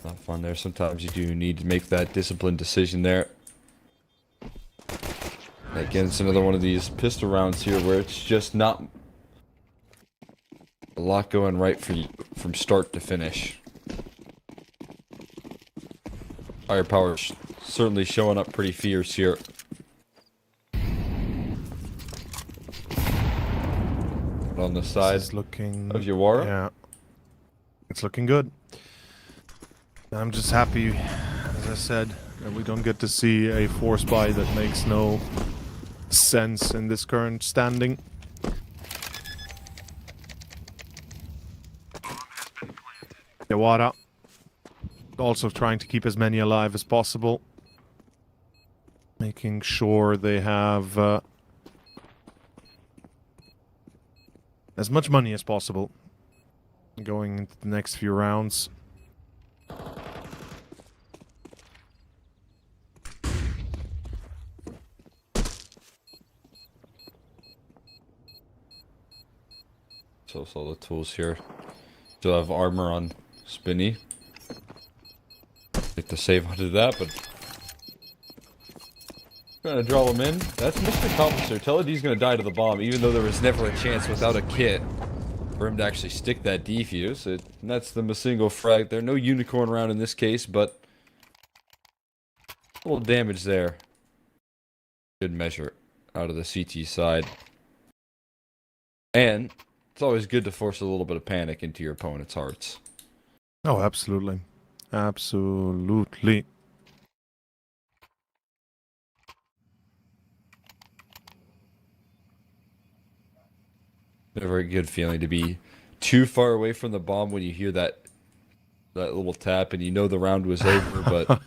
Not fun there. Sometimes you do need to make that disciplined decision there. Again, it's another one of these pistol rounds here where it's just not a lot going right for you from start to finish. Firepower certainly showing up pretty fierce here. On the side This is looking of Yawara. Yeah, it's looking good. I'm just happy, as I said, that we don't get to see a force buy that makes no sense in this current standing. Yawara also trying to keep as many alive as possible, making sure they have as much money as possible going into the next few rounds. So all the tools here. Still have armor on Spinny. Get the save onto that, but gonna draw him in. That's Mr. Accomplisher. TWC's gonna die to the bomb, even though there was never a chance without a kit for him to actually stick that defuse. It nets them a single frag. There no unicorn round in this case, but a little damage there. Good measure out of the CT side. And it's always good to force a little bit of panic into your opponent's hearts. Oh, absolutely. Absolutely. A very good feeling to be too far away from the bomb when you hear that little tap and you know the round was over, but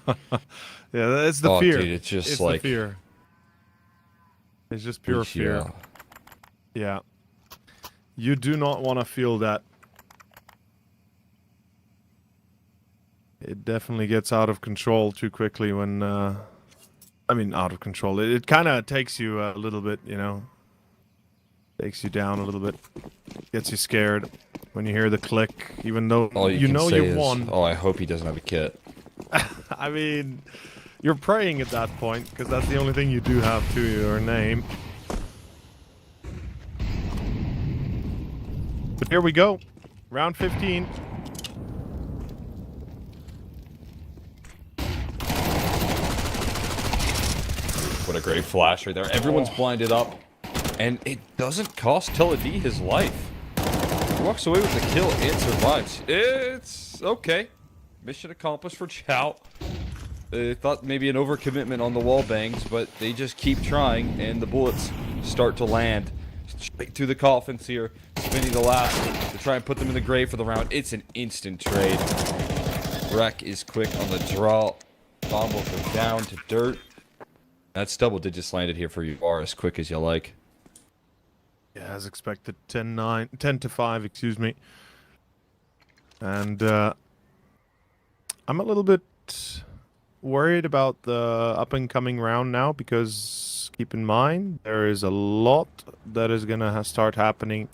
yeah, that's the oh, fear. dude, it's just it's like the fear. It's just pure fear. Yeah. You do not want to feel that. It definitely gets out of control too quickly when, I mean, out of control. It kind of takes you a little bit, you know. Takes you down a little bit. Gets you scared when you hear the click, even though you know you won. Oh, I hope he doesn't have a kit. I mean, you're praying at that point, because that's the only thing you do have to your name. But here we go. Round 15. What a great flash right there. Everyone's blinded up. And it doesn't cost TWC his life. He walks away with the kill and survives. It's okay. Mission accomplished for Chow. They thought maybe an overcommitment on the wall bangs, but they just keep trying, and the bullets start to land straight through the coffins here. Spinning the last to try and put them in the grave for the round. It's an instant trade. Wreck is quick on the draw. Bomb will go down to dirt. That's double digits landed here for you, are as quick as you like. Yeah, as expected, 10-5, excuse me. And I'm a little bit worried about the up-and-coming round now, because keep in mind, there is a lot that is going to start happening.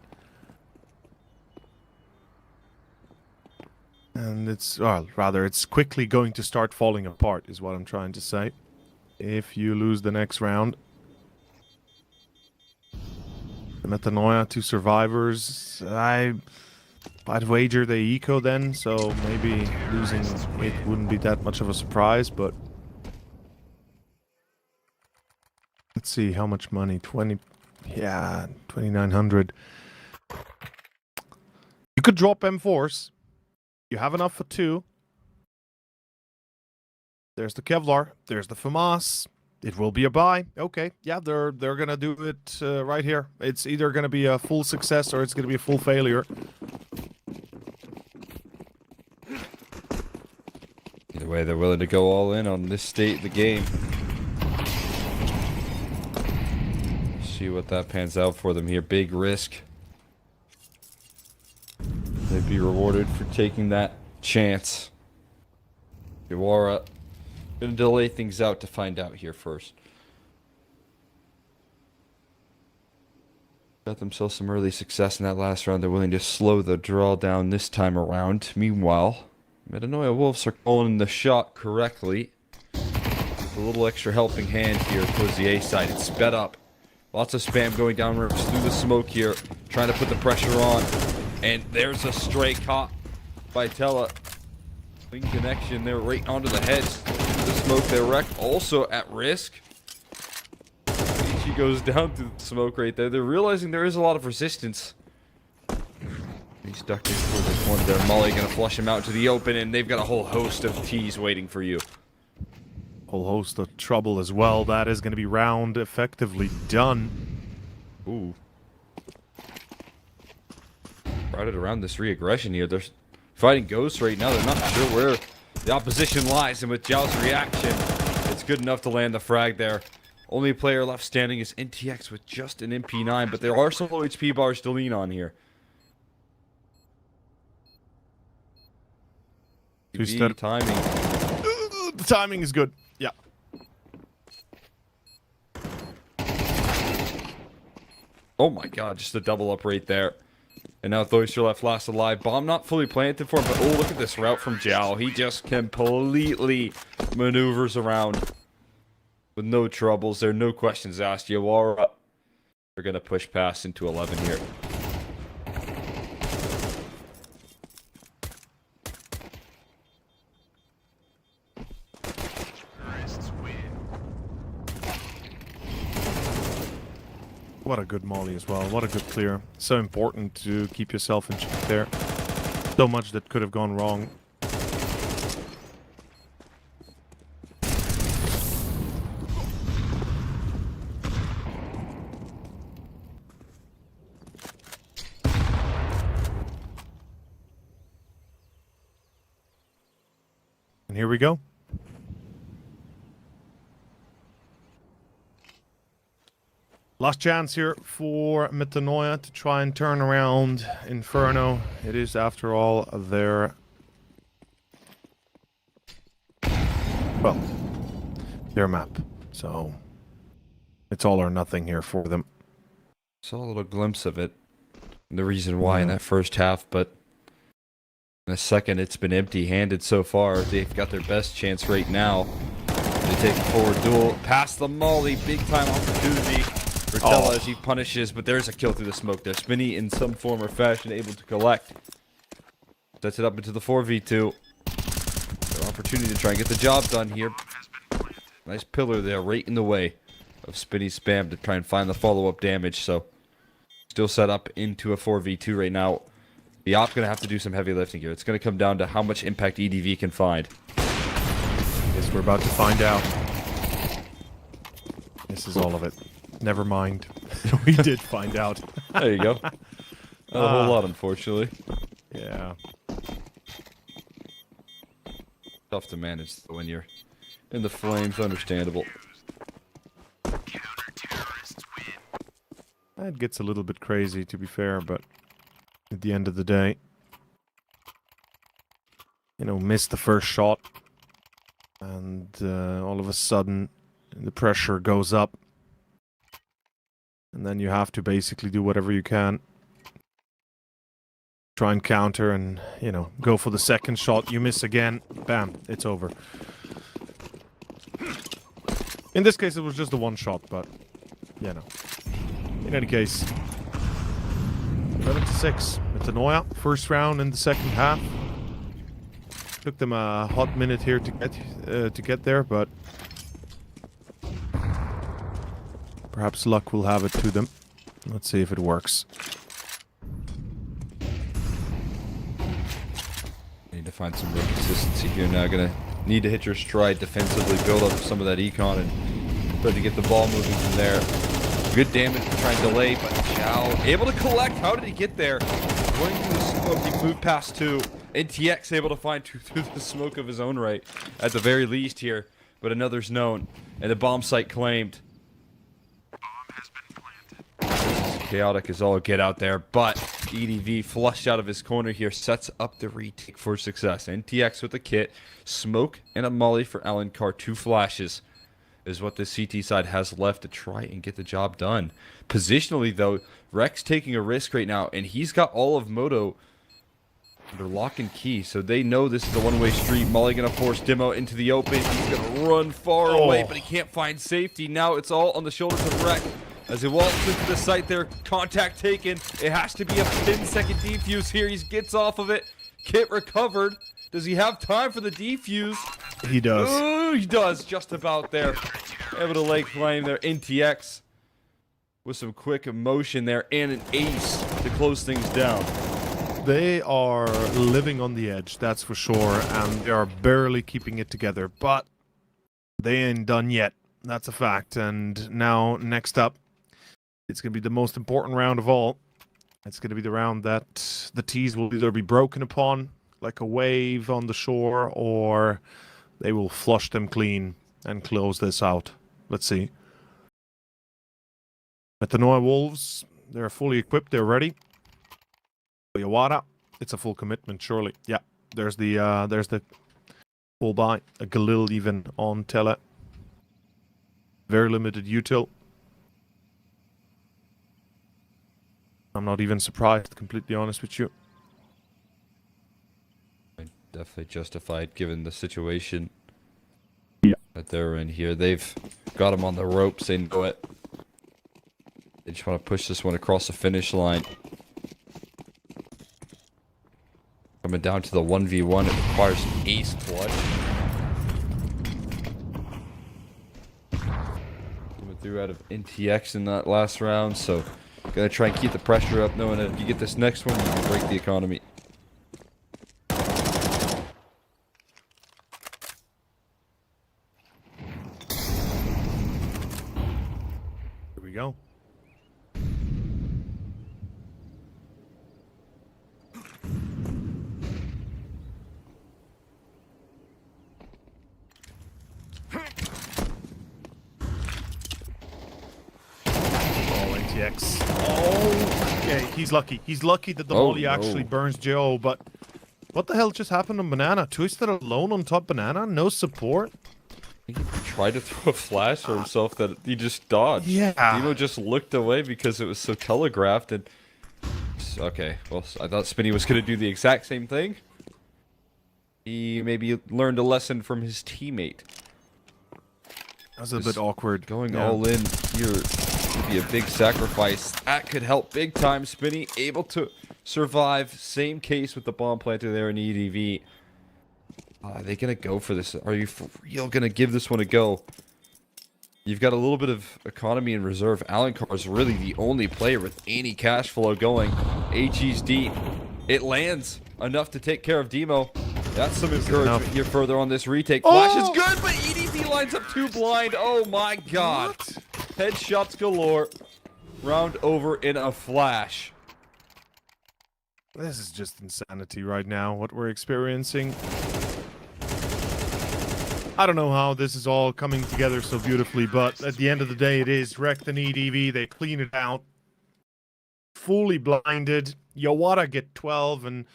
And it's, well, rather, it's quickly going to start falling apart, is what I'm trying to say. If you lose the next round. The Metanoia, 2 survivors. I'd wager they eco then, so maybe losing it wouldn't be that much of a surprise, but let's see how much money. 2,900. You could drop M4s. You have enough for 2. There's the Kevlar. There's the FAMAS. It will be a buy. Okay, yeah, they're gonna do it right here. It's either gonna be a full success or it's gonna be a full failure. Either way, they're willing to go all in on this state of the game. see what that pans out for them here. Big risk. They'd be rewarded for taking that chance. Yawara gonna delay things out to find out here first. Got themselves some early success in that last round. They're willing to slow the draw down this time around. Meanwhile, METANOIA Wolves are calling the shot correctly. With a little extra helping hand here towards the A side. It's sped up. Lots of spam going downwards through the smoke here. Trying to put the pressure on. And there's a stray caught by Tella. Clean connection there right onto the heads. The smoke there, wrecked. Also at risk. She goes down through the smoke right there. They're realizing there is a lot of resistance. He's stuck in for this one there. Molly gonna flush him out to the open, and they've got a whole host of T's waiting for you. Whole host of trouble as well. That is going to be round effectively done. Ooh. Routed around this re-aggression here. They're fighting ghosts right now. They're not sure where the opposition lies, and with Zhao's reaction, it's good enough to land the frag there. Only player left standing is NTX with just an MP9, but there are some low HP bars to lean on here. Two-step timing. The timing is good. Yeah. Oh my god, just a double up right there. And now Thoyster left last alive. Bomb not fully planted for him, but oh, look at this route from Zhao. He just completely maneuvers around with no troubles there, no questions asked. Yawara are going to push past into 11 here. What a good molly as well. What a good clear. So important to keep yourself in check there. So much that could have gone wrong. And here we go. Last chance here for METANOIA to try and turn around Inferno. It is, after all, their map. So it's all or nothing here for them. Saw a little glimpse of it. The reason why in that first half, but in the second it's been empty-handed so far. They've got their best chance right now. They take a forward duel, past the molly, big time opportunity. Tella as he punishes, but there's a kill through the smoke there. Spinny in some form or fashion able to collect. Sets it up into the 4v2. Their opportunity to try and get the job done here. Nice pillar there right in the way of Spinny's spam to try and find the follow-up damage. So still set up into a 4v2 right now. The op's going to have to do some heavy lifting here. It's going to come down to how much impact EDV can find. Guess we're about to find out. This is all of it. Never mind. We did find out. There you go. Not a whole lot, unfortunately. Yeah. Tough to manage when you're in the flames, understandable. That gets a little bit crazy, to be fair, but at the end of the day, you know, missed the first shot, and all of a sudden the pressure goes up. And then you have to basically do whatever you can. Try and counter and, you know, go for the second shot. You miss again. Bam. It's over. In this case, it was just the one shot, but, you know. In any case, 11-6. METANOIA, first round in the second half. Took them a hot minute here to get there, but perhaps luck will have it to them. Let's see if it works. Need to find some real consistency here now. Gonna need to hit your stride defensively, build up some of that econ, and try to get the ball moving from there. Good damage to try and delay, but Zhao able to collect. How did he get there? Going through the smoke, he moved past two. NTX able to find two through the smoke of his own right, at the very least here. But another's known, and the bomb site claimed. Bomb has been planted. chaotic as all get out there, but EDV flushed out of his corner here, sets up the retake for success. NTX with a kit, smoke, and a molly for Alencar. 2 flashes is what the CT side has left to try and get the job done. Positionally, though, Rex taking a risk right now, and he's got all of Moto under lock and key, so they know this is a one-way street. Molly gonna force Demo into the open. He's gonna run far away, but he can't find safety. Now it's all on the shoulders of Rex. As he walks into the site there, contact taken. It has to be a 10-second defuse here. He gets off of it. Kit recovered. Does he have time for the defuse? He does. Ooh, he does, just about there. Able to lay claim there. NTX with some quick emotion there and an ace to close things down. They are living on the edge, that's for sure, and they are barely keeping it together, but they ain't done yet. That's a fact. And now, next up, it's going to be the most important round of all. It's going to be the round that the T's will either be broken upon, like a wave on the shore, or they will flush them clean and close this out. Let's see. METANOIA Wolves, they're fully equipped, they're ready. Yawara, it's a full commitment, surely. Yeah, there's the full buy. A Galil even on tele. Very limited util. I'm not even surprised, to be completely honest with you. Definitely justified given the situation Yeah. that they're in here. They've got him on the ropes. They know it. They just want to push this one across the finish line. Coming down to the 1v1, it requires an ace clutch. Coming through out of NTX in that last round, so gonna try and keep the pressure up, knowing that if you get this next one, you can break the economy. Here we go. Oh, okay, he's lucky. He's lucky that the molly actually burns Joe, but what the hell just happened on Banana? Twisted alone on top Banana? No support? I think he tried to throw a flash for himself that he just dodged. Yeah. Demo just looked away because it was so telegraphed and... Okay, well, I thought Spinny was going to do the exact same thing. He maybe learned a lesson from his teammate. That was a bit awkward. Going all in here would be a big sacrifice. That could help big time. Spinny able to survive. Same case with the bomb planter there in EDV. Are they going to go for this? Are you for real going to give this one a go? You've got a little bit of economy in reserve. Alencar is really the only player with any cash flow going. HE's deep. It lands enough to take care of Demo. That's some encouragement here further on this retake. Flash is good, but EDV lines up too blind. Oh my god. What? Headshots galore. Round over in a flash. This is just insanity right now, what we're experiencing. I don't know how this is all coming together so beautifully, but at the end of the day, it is wrecked and EDV. They clean it out. Fully blinded. Yawara get 12, and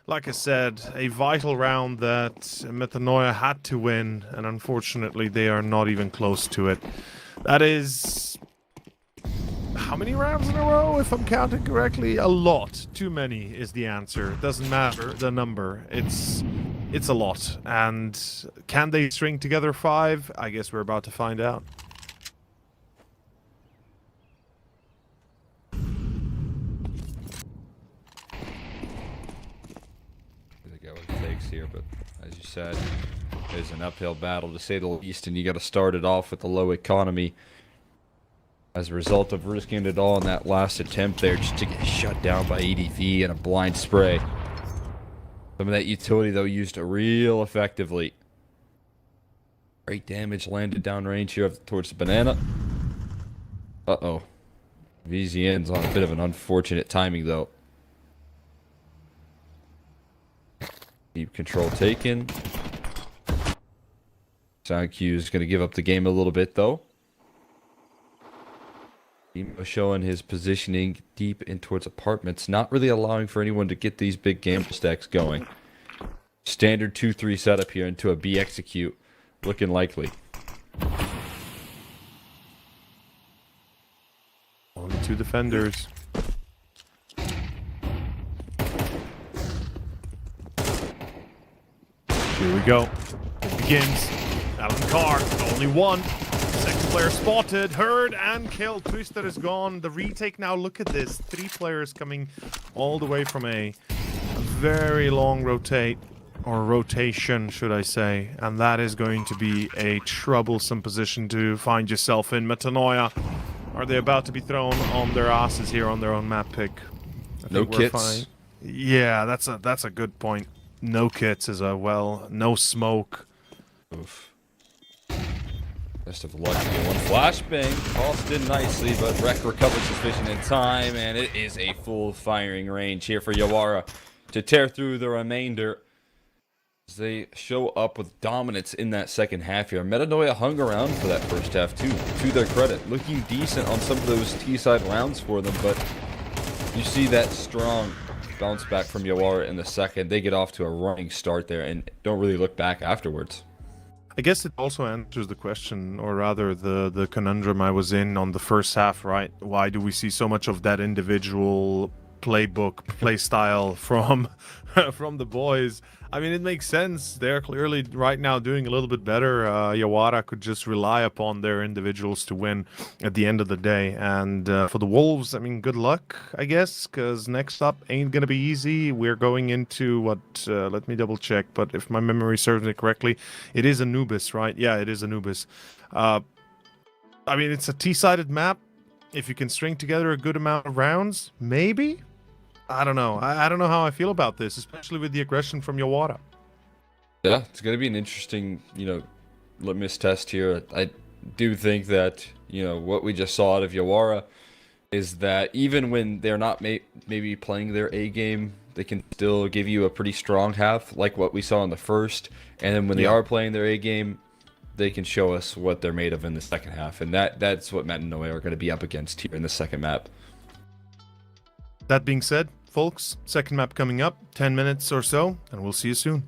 like I said, a vital round that METANOIA had to win, and unfortunately, they are not even close to it. That is... how many rounds in a row, if I'm counting correctly? A lot. Too many is the answer. It doesn't matter the number. It's a lot. And can they string together 5? I guess we're about to find out. Here, but as you said, it's an uphill battle to say the least, and you got to start it off with a low economy as a result of risking it all in that last attempt there just to get shut down by EDV and a blind spray. Some of that utility though used real effectively. Great damage landed downrange here towards the banana. Uh-oh. VZN's on a bit of an unfortunate timing though. Keep control taken. Sound Q is going to give up the game a little bit, though. Showing his positioning deep in towards apartments, not really allowing for anyone to get these big gamble stacks going. Standard 2-3 setup here into a B execute, looking likely. Only 2 defenders. Here we go. It begins. Alan Carr, only 1. Second player spotted, heard, and killed. Twister is gone. The retake now, look at this. 3 players coming all the way from a very long rotation, should I say. And that is going to be a troublesome position to find yourself in. METANOIA, are they about to be thrown on their asses here on their own map pick? No kits. Fine. Yeah, that's a good point. No kits as well. No smoke. Oof. Best of luck here. One flashbang. Tossed in nicely, but Wreck recovers his vision in time, and it is a full firing range here for Yawara to tear through the remainder. As they show up with dominance in that second half here. METANOIA hung around for that first half too, to their credit. Looking decent on some of those T-side rounds for them, but you see that strong bounce back from Yawara in the second. They get off to a running start there and don't really look back afterwards. I guess it also answers the question, or rather the conundrum I was in on the first half, right? Why do we see so much of that individual playbook, play style from the boys? I mean, it makes sense. They're clearly right now doing a little bit better. Yawara could just rely upon their individuals to win at the end of the day. And for the Wolves, I mean, good luck, I guess, because next up ain't going to be easy. We're going into what, let me double check, but if my memory serves me correctly, it is Anubis, right? Yeah, it is Anubis. I mean, it's a T-sided map. If you can string together a good amount of rounds, maybe? I don't know. I don't know how I feel about this, especially with the aggression from Yawara. Yeah, it's going to be an interesting, litmus test here. I do think that, what we just saw out of Yawara is that even when they're not maybe playing their A game, they can still give you a pretty strong half, like what we saw in the first. And then when they are playing their A game, they can show us what they're made of in the second half. And that's what METANOIA are going to be up against here in the second map. That being said, folks, second map coming up, 10 minutes or so, and we'll see you soon.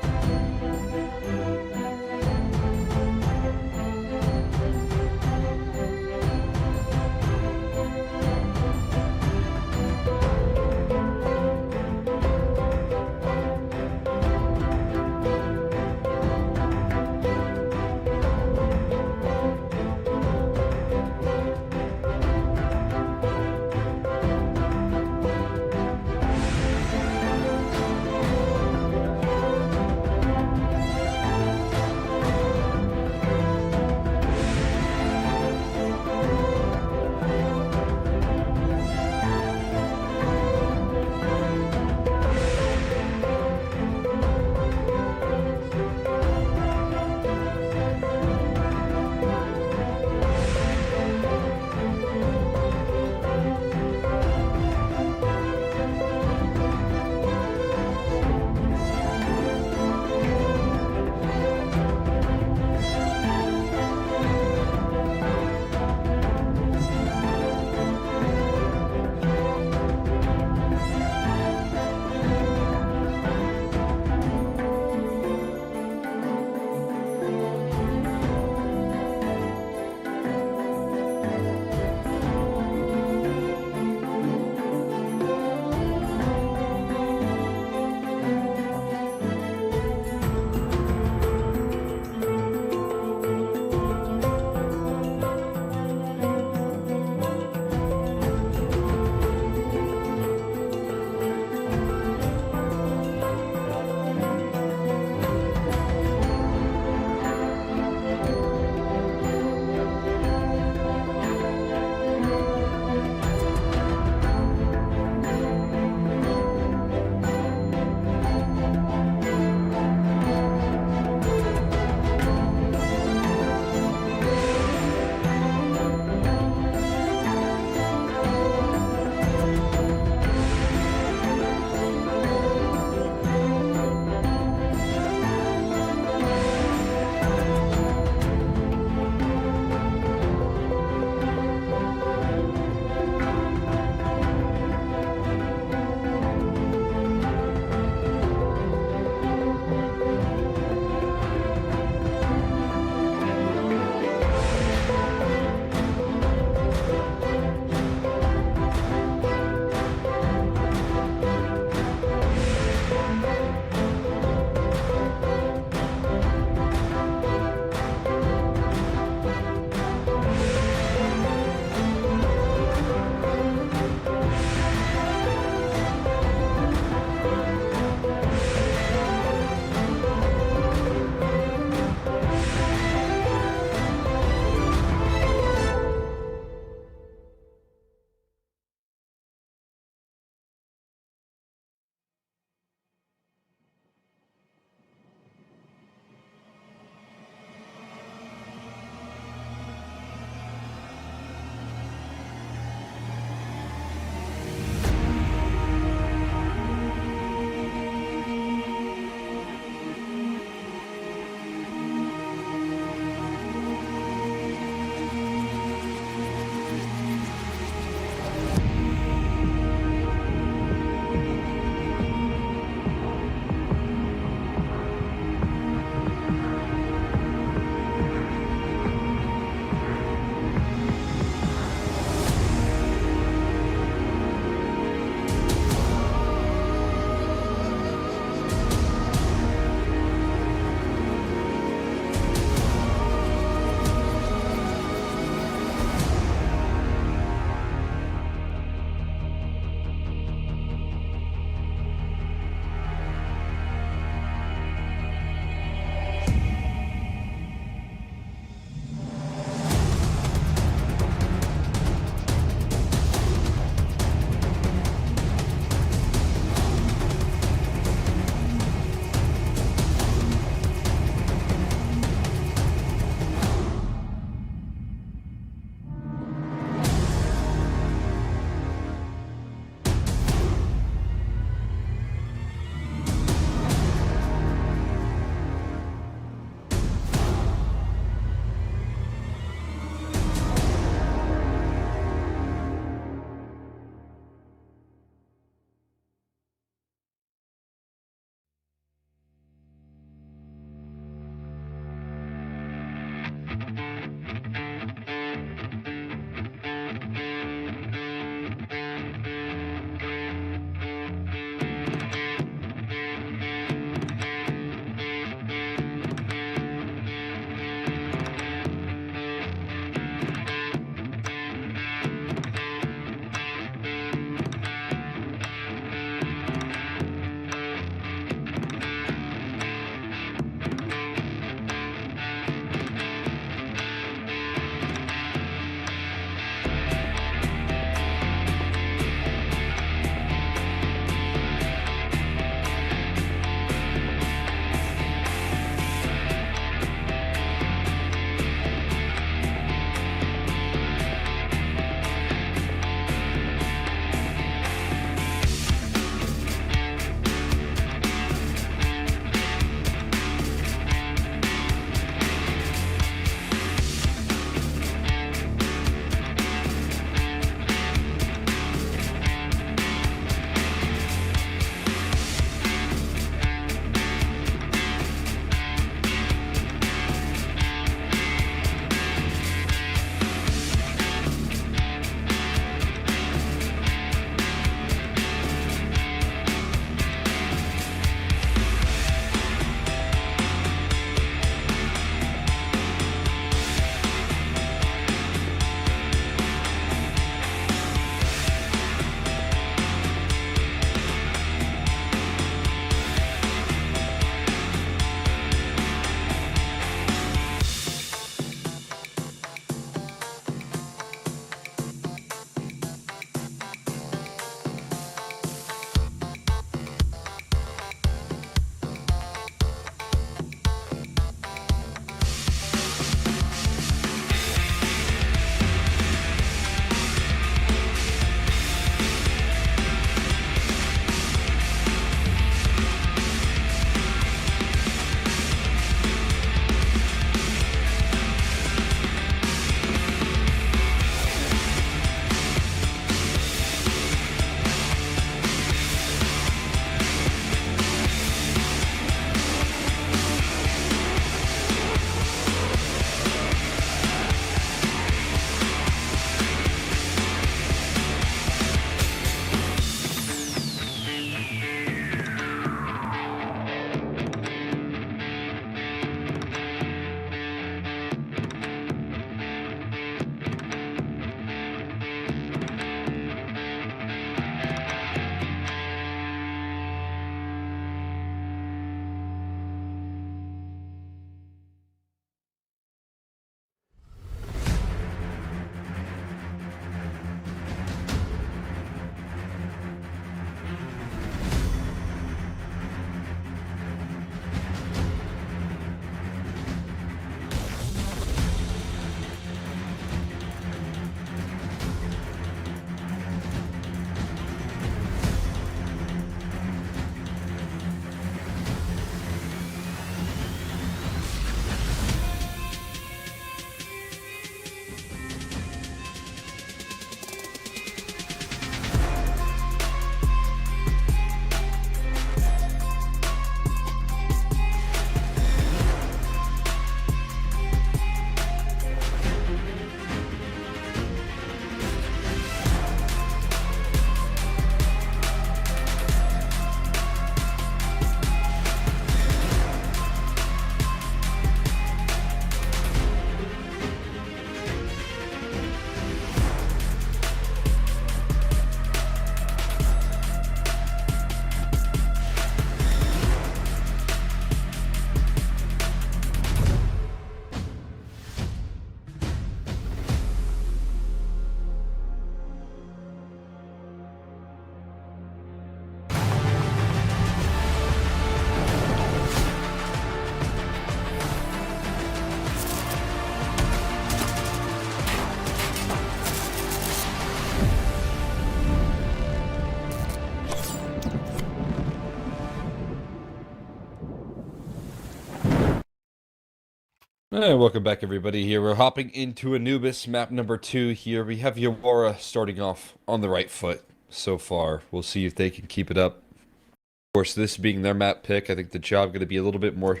Hey, welcome back, everybody. Here we're hopping into Anubis, map number 2 here. We have Yawara starting off on the right foot so far. We'll see if they can keep it up. Of course, this being their map pick, I think the job going to be a little bit more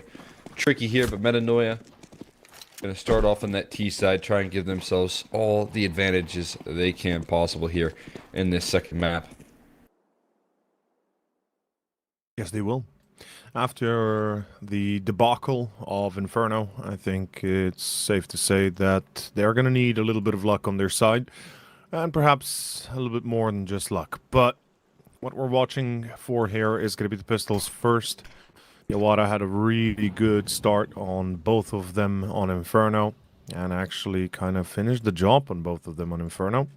tricky here, but METANOIA going to start off on that T side, try and give themselves all the advantages they can possible here in this second map. Yes, they will. After the debacle of Inferno, I think it's safe to say that they're going to need a little bit of luck on their side, and perhaps a little bit more than just luck. But what we're watching for here is going to be the pistols first. Yawara had a really good start on both of them on Inferno, and actually kind of finished the job on both of them on Inferno.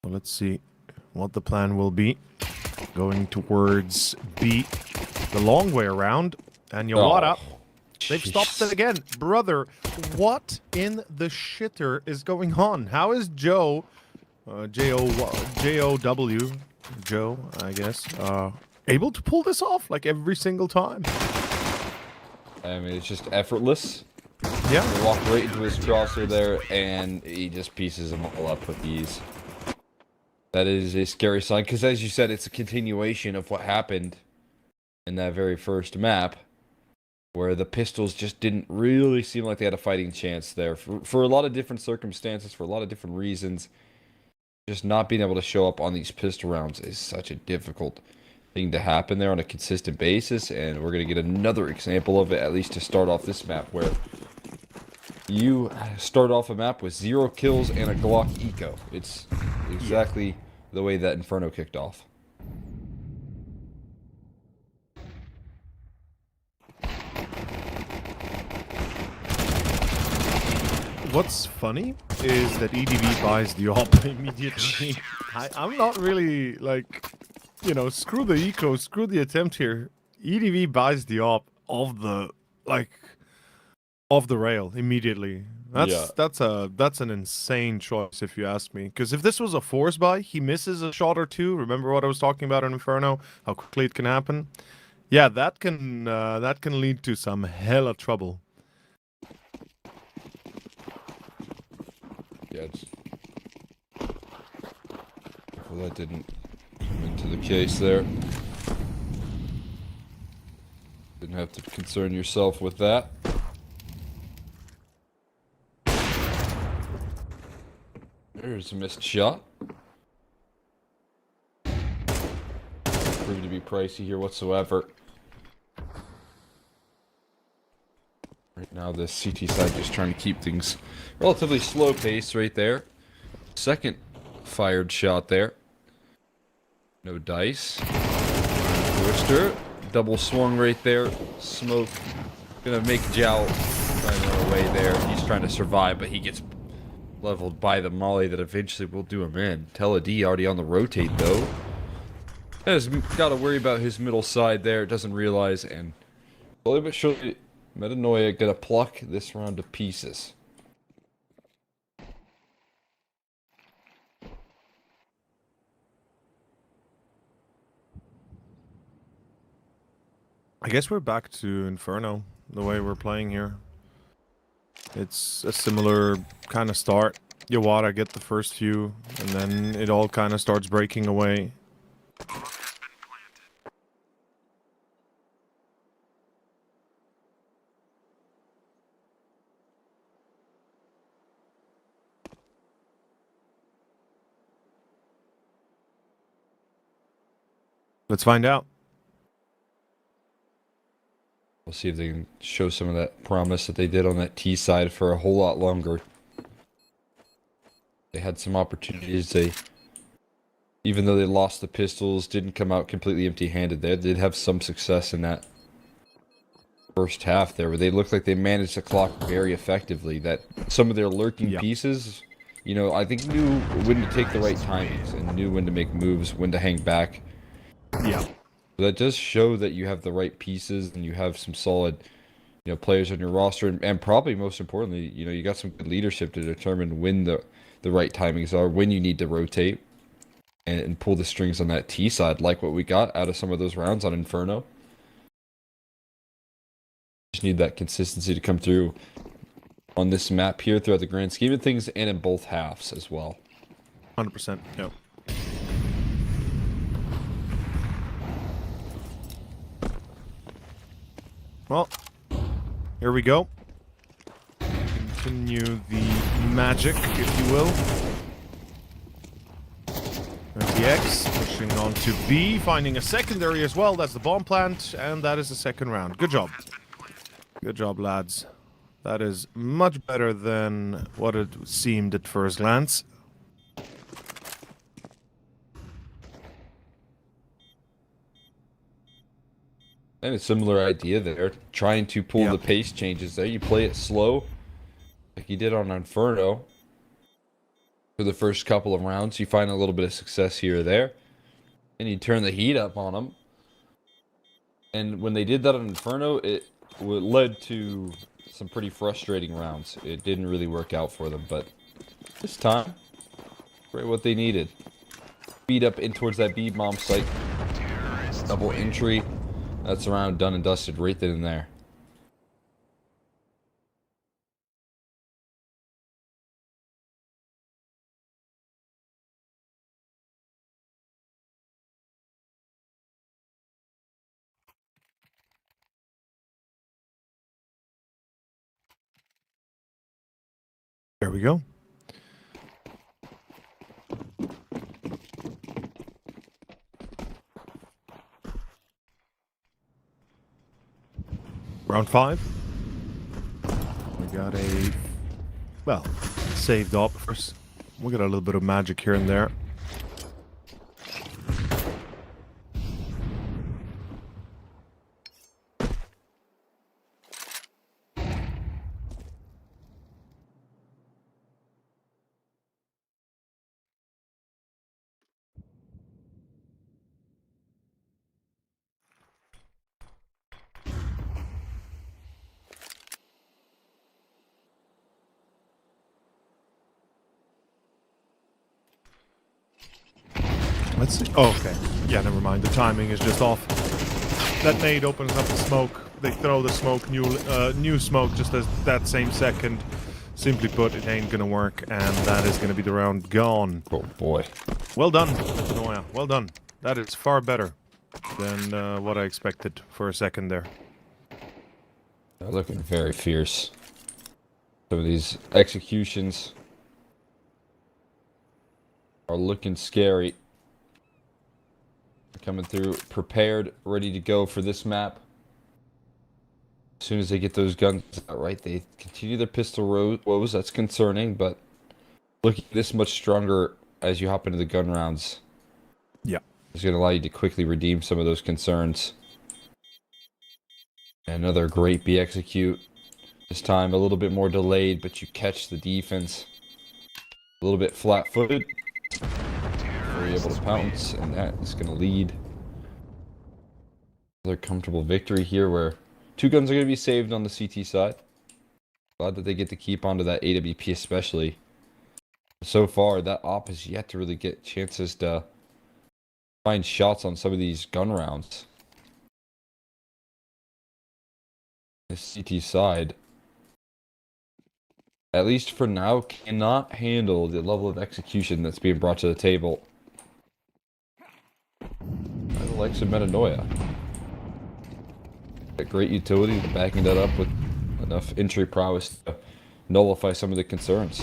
So let's see what the plan will be. Going towards B, the long way around, and Yawara, they've stopped it again. Brother, what in the shitter is going on? How is Joe, J-O-W, Joe, I guess, able to pull this off like every single time? I mean, it's just effortless. Yeah. They walk right into his crosser there, and he just pieces them all up with ease. That is a scary sign, because as you said, it's a continuation of what happened in that very first map, where the pistols just didn't really seem like they had a fighting chance there. For a lot of different circumstances, for a lot of different reasons, just not being able to show up on these pistol rounds is such a difficult thing to happen there on a consistent basis, and we're going to get another example of it, at least to start off this map, where you start off a map with 0 kills and a Glock eco. It's exactly the way that Inferno kicked off. What's funny is that EDV buys the op immediately. I'm not really, like, you know, screw the eco, screw the attempt here. EDV buys the op of the, like, off the rail immediately. That's an insane choice if you ask me. Because if this was a force buy, he misses a shot or two. Remember what I was talking about in Inferno? How quickly it can happen. Yeah, that can lead to some hella trouble. Yeah, well, that didn't come into the case there. Didn't have to concern yourself with that. There's a missed shot. Proved to be pricey here whatsoever. Right now, the CT side just trying to keep things relatively slow pace right there. Second fired shot there. No dice. Twister. Double swung right there. Smoke. Gonna make Jow try and run away there. He's trying to survive, but he gets leveled by the molly that eventually will do him in. Tele-D already on the rotate, though. Has got to worry about his middle side there. Doesn't realize, and slowly but surely, METANOIA gonna pluck this round to pieces. I guess we're back to Inferno, the way we're playing here. It's a similar kind of start. Yawara get the first few, and then it all kind of starts breaking away. Let's find out. We'll see if they can show some of that promise that they did on that T side for a whole lot longer. They had some opportunities. Even though they lost the pistols, didn't come out completely empty-handed. They did have some success in that first half there, where they looked like they managed the clock very effectively. That some of their lurking pieces, you know, I think knew when to take the right timings and knew when to make moves, when to hang back. Yeah. That does show that you have the right pieces and you have some solid, you know, players on your roster, and probably most importantly, you know, you got some good leadership to determine when the right timings are, when you need to rotate and pull the strings on that T side, like what we got out of some of those rounds on Inferno. just need that consistency to come through on this map here throughout the grand scheme of things and in both halves as well. 100%. Yep. Well, here we go. Continue the magic, if you will. There's the X, pushing on to B, finding a secondary as well. That's the bomb plant, and that is the second round. Good job. Good job, lads. That is much better than what it seemed at first glance. And a similar idea there, trying to pull the pace changes there. You play it slow, like you did on Inferno. For the first couple of rounds, you find a little bit of success here or there. And you turn the heat up on them. And when they did that on Inferno, it led to some pretty frustrating rounds. It didn't really work out for them, but this time, right what they needed. Speed up in towards that B bomb site. Double entry. That's around done and dusted right then and there. There we go. Round 5. We got a, well, saved up first. We got a little bit of magic here and there. Let's see. Oh, okay. Yeah, never mind. The timing is just off. That nade opens up the smoke. They throw the smoke, new smoke, just as that same second. Simply put, it ain't gonna work, and that is gonna be the round gone. Oh boy. Well done, METANOIA. Well done. That is far better than what I expected for a second there. They're looking very fierce. Some of these executions are looking scary. Coming through prepared, ready to go for this map. As soon as they get those guns out right, they continue their pistol woes. That's concerning, but looking this much stronger as you hop into the gun rounds. Yeah. It's going to allow you to quickly redeem some of those concerns. Another great B execute. This time a little bit more delayed, but you catch the defense. A little bit flat-footed. Very able to pounce, and that is going to lead. Another comfortable victory here where 2 guns are going to be saved on the CT side. Glad that they get to keep onto that AWP especially. So far, that op has yet to really get chances to find shots on some of these gun rounds. The CT side, at least for now, cannot handle the level of execution that's being brought to the table by the likes of METANOIA. Got great utility to backing that up with enough entry prowess to nullify some of the concerns.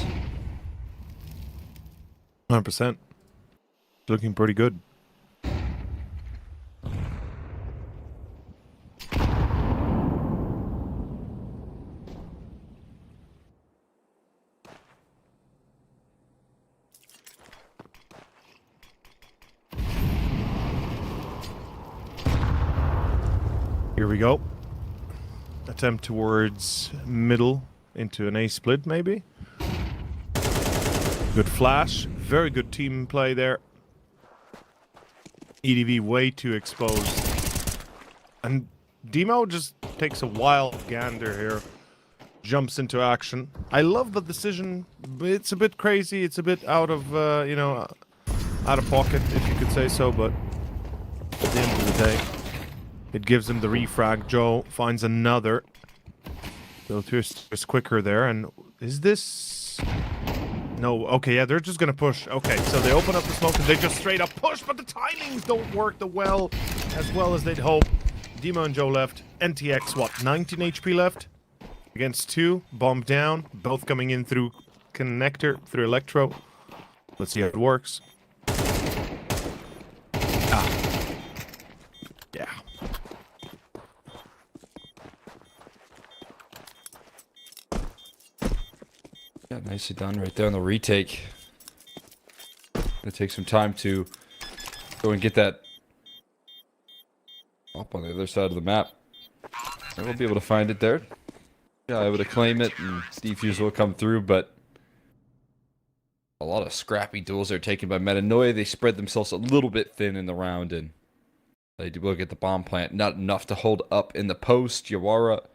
100%. Looking pretty good. Here we go. Attempt towards middle into an A split, maybe. Good flash. Very good team play there. EDV way too exposed. And Demo just takes a wild gander here. Jumps into action. I love the decision. It's a bit crazy. It's a bit out of, you know, out of pocket, if you could say so. But at the end of the day, it gives him the refrag. Joe finds another. Filters is quicker there, and is this... No, okay, yeah, they're just gonna push. Okay, so they open up the smoke and they just straight up push, but the timings don't work as well as they'd hope. Demo and Joe left. NTX, what, 19 HP left? Against 2, bomb down, both coming in through connector, through electro. Let's see how it works. Yeah. Yeah, nicely done right there on the retake. Gonna take some time to go and get that up on the other side of the map. And we'll be able to find it there. Yeah, able to claim it, and defuse will come through, but a lot of scrappy duels are taken by METANOIA. They spread themselves a little bit thin in the round, and they will get the bomb plant. Not enough to hold up in the post. Yawara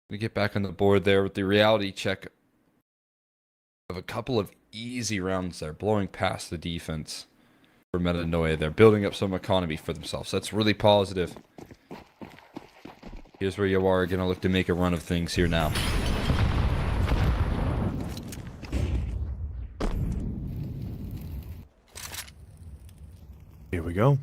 gonna get back on the board there with the reality check of a couple of easy rounds there, blowing past the defense for METANOIA. They're building up some economy for themselves. That's really positive. Here's where Yawara are going to look to make a run of things here now. Here we go.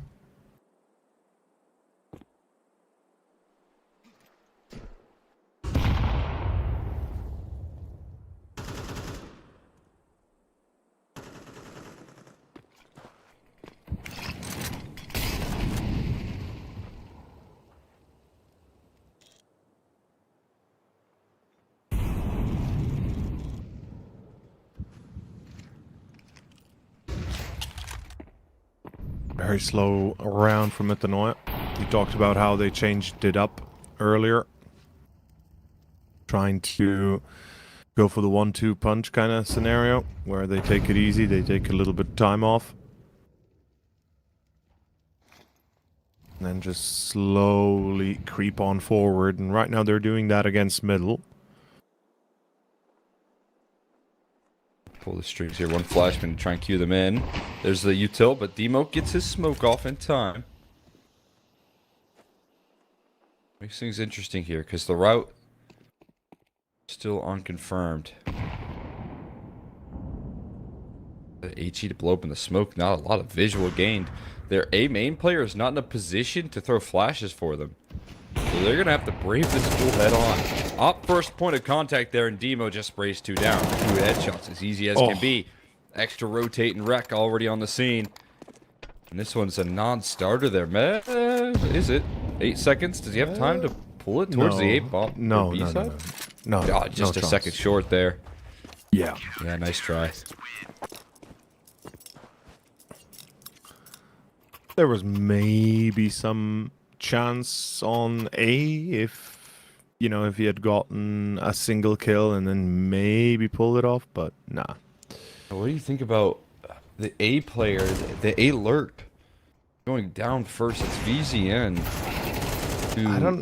Very slow round from METANOIA. We talked about how they changed it up earlier. Trying to go for the 1-2 punch kind of scenario, where they take it easy, they take a little bit of time off. And then just slowly creep on forward. And right now they're doing that against middle. Pull the strings here. One flashman to try and cue them in. There's the util, but Demo gets his smoke off in time. Makes things interesting here, because the route still unconfirmed. The HE to blow up in the smoke, not a lot of visual gained. Their A main player is not in a position to throw flashes for them. So they're going to have to brave this duel head on. Up first point of contact there, and Demo just sprays 2 down. 2 headshots, as easy as can be. Extra rotate and wreck already on the scene. And this one's a non-starter there. Is it? 8 seconds? Does he have time to pull it towards the 8 ball? No. Oh, just a second short there. Yeah. Yeah, nice try. There was maybe some chance on A if, you know, if he had gotten a single kill and then maybe pull it off, but nah. What do you think about the A player, the A lurk going down first? It's VZN.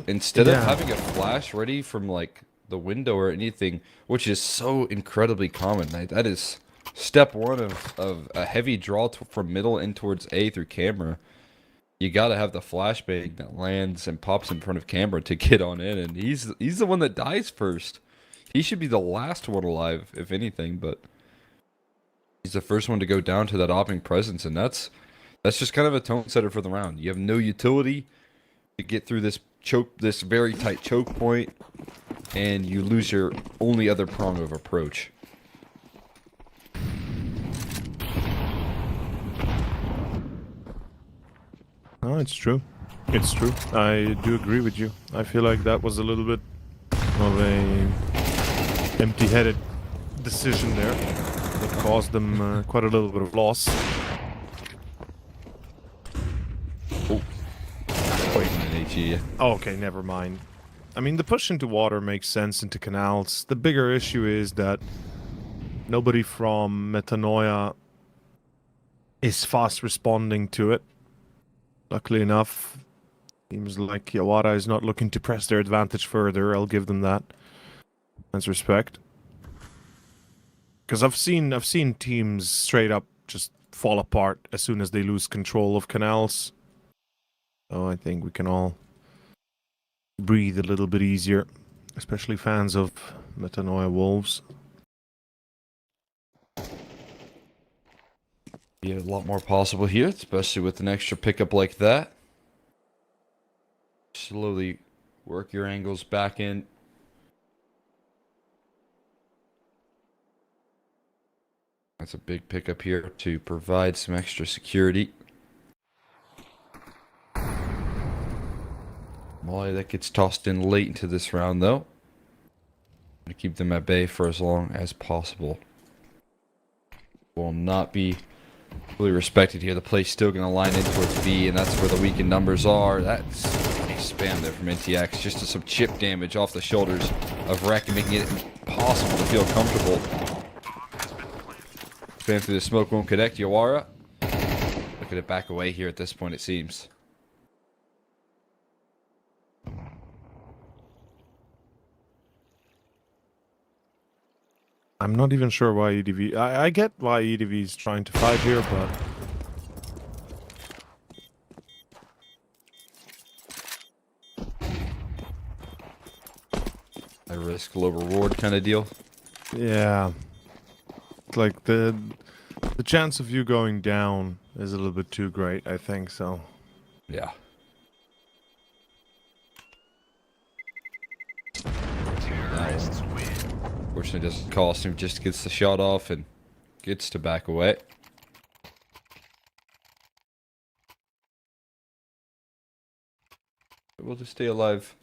Instead of having a flash ready from like the window or anything, which is so incredibly common. That is step 1 of a heavy draw from middle in towards A through camera. You gotta have the flashbang that lands and pops in front of camera to get on in, and he's the one that dies first. He should be the last one alive, if anything, but he's the first one to go down to that opping presence, and that's just kind of a tone setter for the round. You have no utility to get through this very tight choke point, and you lose your only other prong of approach. No, it's true. It's true. I do agree with you. I feel like that was a little bit of a empty-headed decision there that caused them quite a little bit of loss. Oh. Oh, okay, never mind. I mean, the push into water makes sense into canals. The bigger issue is that nobody from METANOIA is fast responding to it. Luckily enough, seems like Yawara is not looking to press their advantage further. I'll give them that as respect. Because I've seen teams straight up just fall apart as soon as they lose control of canals. So I think we can all breathe a little bit easier. especially fans of MITANOIA Wolves. Yeah, a lot more possible here, especially with an extra pickup like that. Slowly work your angles back in. That's a big pickup here to provide some extra security. Molly that gets tossed in late into this round, though. To keep them at bay for as long as possible. Will not be fully respected here. The play's still going to line in towards B, and that's where the weakened numbers are. That's a spam there from NTX. Just to some chip damage off the shoulders of Wreck and making it impossible to feel comfortable. Spam through the smoke won't connect. Yawara. Look at it back away here at this point, it seems. I'm not even sure why EDV... I get why EDV is trying to fight here, but... High risk, low reward kind of deal. Yeah. Like, the chance of you going down is a little bit too great, I think, so... Yeah. Terrorists win. Fortunately, doesn't cost him, just gets the shot off and gets to back away. Able to stay alive.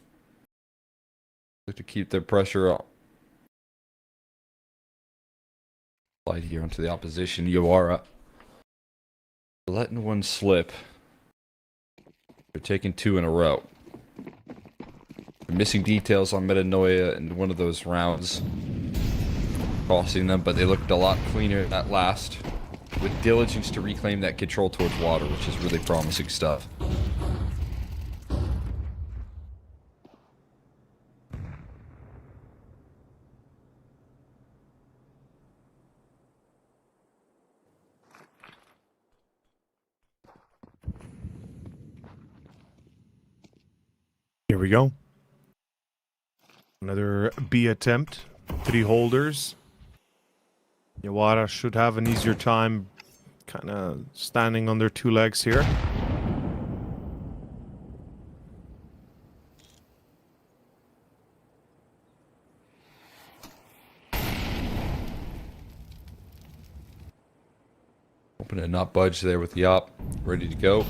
Look to keep their pressure up. Slide here onto the opposition. Yawara. Letting one slip. They're taking two in a row. They're missing details on MITANOIA in one of those rounds. Costing them, but they looked a lot cleaner at last. With diligence to reclaim that control towards water, which is really promising stuff. Here we go. Another B attempt. 3 holders. Yawara should have an easier time kind of standing on their 2 legs here. Hoping to not budge there with the op. Ready to go.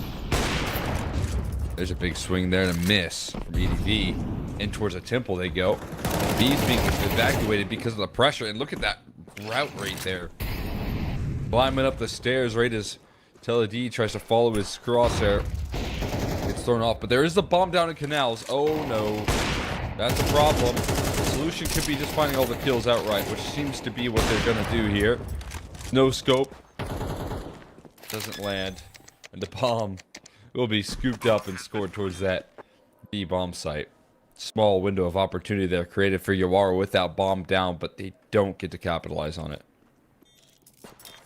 There's a big swing there and a miss from EDV. In towards a temple they go. B's being evacuated because of the pressure. And look at that route right there. Climbing up the stairs right as TWC tries to follow his crosshair. Gets thrown off. But there is the bomb down in canals. Oh no. That's a problem. The solution could be just finding all the kills outright, which seems to be what they're going to do here. No scope. Doesn't land. And the bomb will be scooped up and scored towards that B bomb site. Small window of opportunity there created for Yawara with that bomb down, but they don't get to capitalize on it.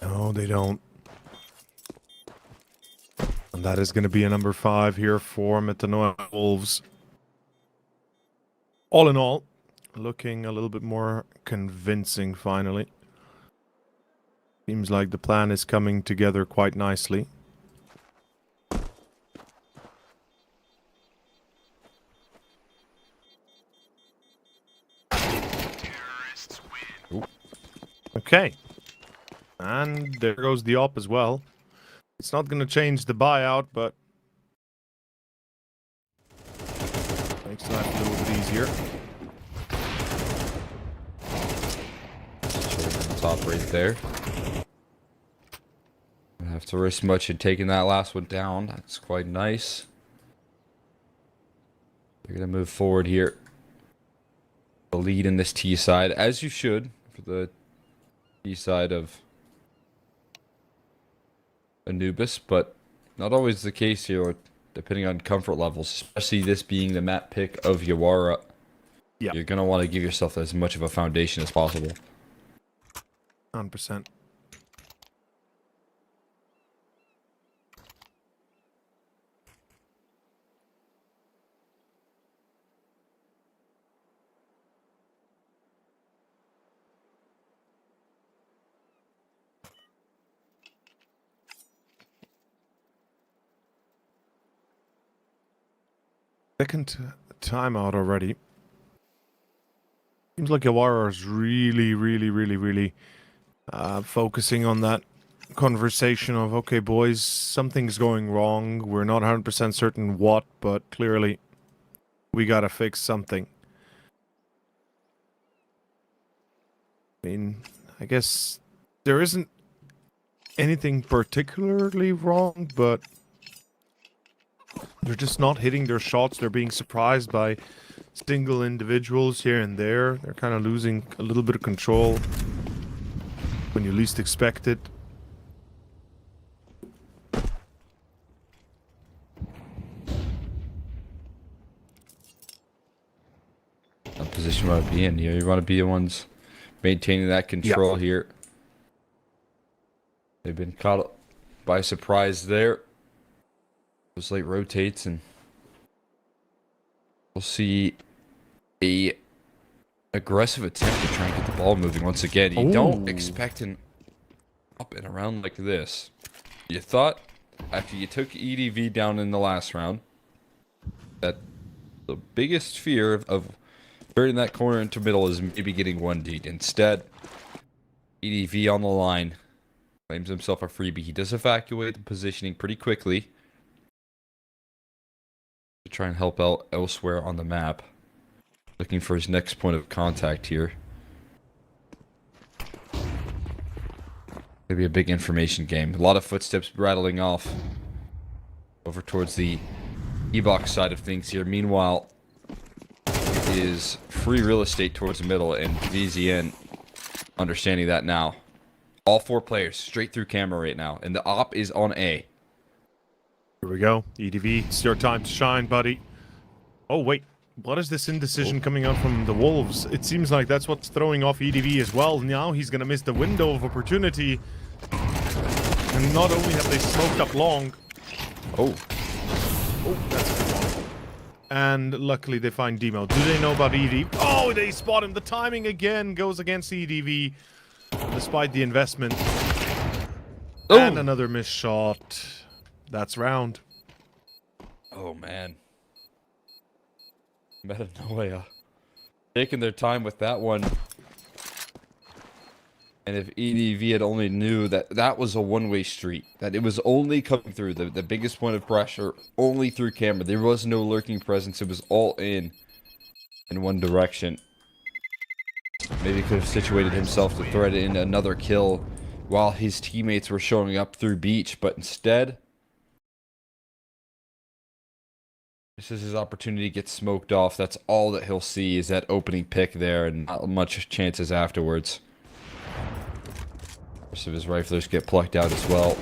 No, they don't. And that is going to be a number 5 here for MITANOIA Wolves. All in all, looking a little bit more convincing finally. Seems like the plan is coming together quite nicely. Terrorists win. Okay. And there goes the op as well. It's not going to change the buyout, but makes life a little bit easier. Top right there. Don't have to risk much in taking that last one down. That's quite nice. They're going to move forward here. The lead in this T side, as you should, for the T side of Anubis, but not always the case here, depending on comfort levels, especially this being the map pick of Yawara. Yeah. You're going to want to give yourself as much of a foundation as possible. 100%. Second timeout already. Seems like Yawara is really focusing on that conversation of, okay, boys, something's going wrong. We're not 100% certain what, but clearly we gotta fix something. I mean, I guess there isn't anything particularly wrong, but they're just not hitting their shots. They're being surprised by single individuals here and there. They're kind of losing a little bit of control when you least expect it. What position you want to be in here? You want to be the ones maintaining that control here. They've been caught by surprise there. Those late rotates, and we'll see a aggressive attempt to try and get the ball moving once again. You don't expect an up and around like this. You thought after you took EDV down in the last round that the biggest fear of turning that corner into middle is maybe getting 1D'd. Instead, EDV on the line claims himself a freebie. He does evacuate the positioning pretty quickly to try and help out elsewhere on the map. Looking for his next point of contact here. Maybe a big information game. A lot of footsteps rattling off over towards the E-box side of things here. Meanwhile, it is free real estate towards the middle, and VZN understanding that now. All 4 players straight through camera right now, and the op is on A. Here we go. EDV, it's your time to shine, buddy. Oh, wait. What is this indecision coming out from the Wolves? It seems like that's what's throwing off EDV as well. Now he's going to miss the window of opportunity. And not only have they smoked up long. Oh, that's a good one. And luckily they find Demo. Do they know about EDV? Oh, they spot him. The timing again goes against EDV. Despite the investment. Oh. And another missed shot. That's round. Oh, man. Metanoia taking their time with that one. And if EDV had only knew that that was a one-way street, that it was only coming through the biggest point of pressure, only through camera. There was no lurking presence. It was all in one direction. Maybe he could have situated himself to thread in another kill while his teammates were showing up through beach, but instead, this is his opportunity to get smoked off. That's all that he'll see is that opening pick there, and not much chances afterwards. Most of his riflers get plucked out as well.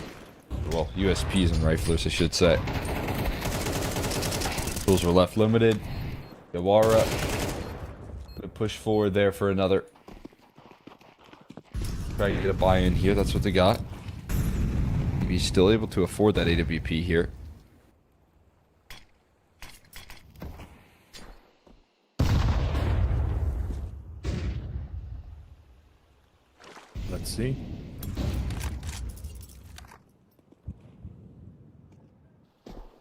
Well, USPs and riflers, I should say. Tools were left limited. Yawara gonna push forward there for another. Try to get a buy-in here. That's what they got. Maybe he's still able to afford that AWP here. Let's see.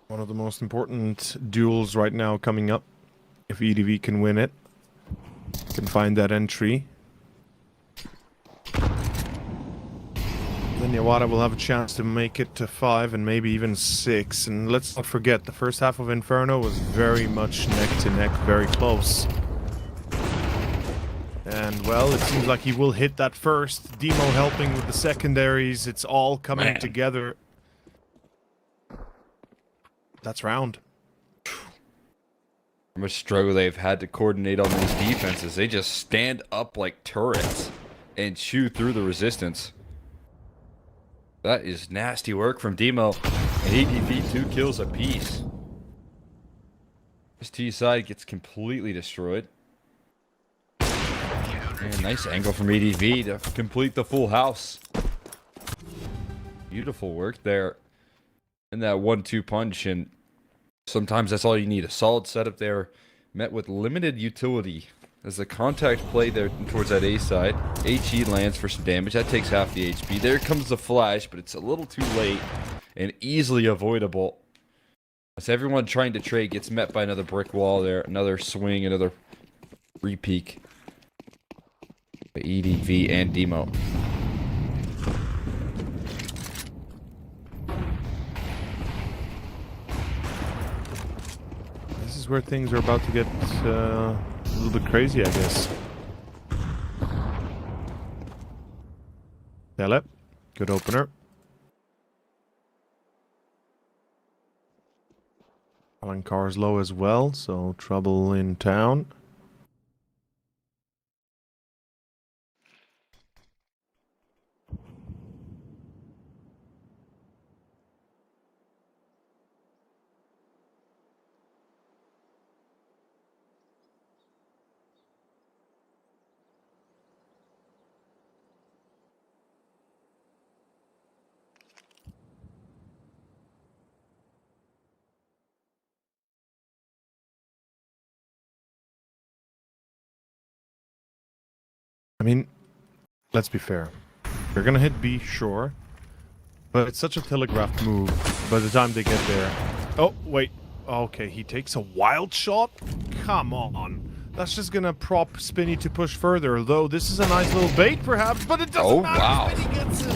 One of the most important duels right now coming up. If EDV can win it, can find that entry. Then Yawara will have a chance to make it to 5 and maybe even 6. And let's not forget, the first half of Inferno was very much neck to neck, very close. And, well, it seems like he will hit that first. Demo helping with the secondaries. It's all coming together. That's round. How much struggle they've had to coordinate on these defenses. They just stand up like turrets and chew through the resistance. That is nasty work from Demo. And ADV 2 kills apiece. This T side gets completely destroyed. And nice angle from ADV to complete the full house. Beautiful work there. And that 1-2 punch, and sometimes that's all you need. A solid setup there, met with limited utility. As the contact play there towards that A side, HE lands for some damage. That takes half the HP. There comes the flash, but it's a little too late and easily avoidable. As everyone trying to trade gets met by another brick wall there, another swing, another re-peek. By EDV and Demo. This is where things are about to get a little bit crazy, I guess. Tele, good opener. Alancar's low as well, so trouble in town. I mean, let's be fair. They're gonna hit B, sure. But it's such a telegraphed move by the time they get there. Oh, wait. Okay, he takes a wild shot? Come on. That's just gonna prop Spinny to push further, though this is a nice little bait, perhaps, but it doesn't matter. Wow. Spinny gets it.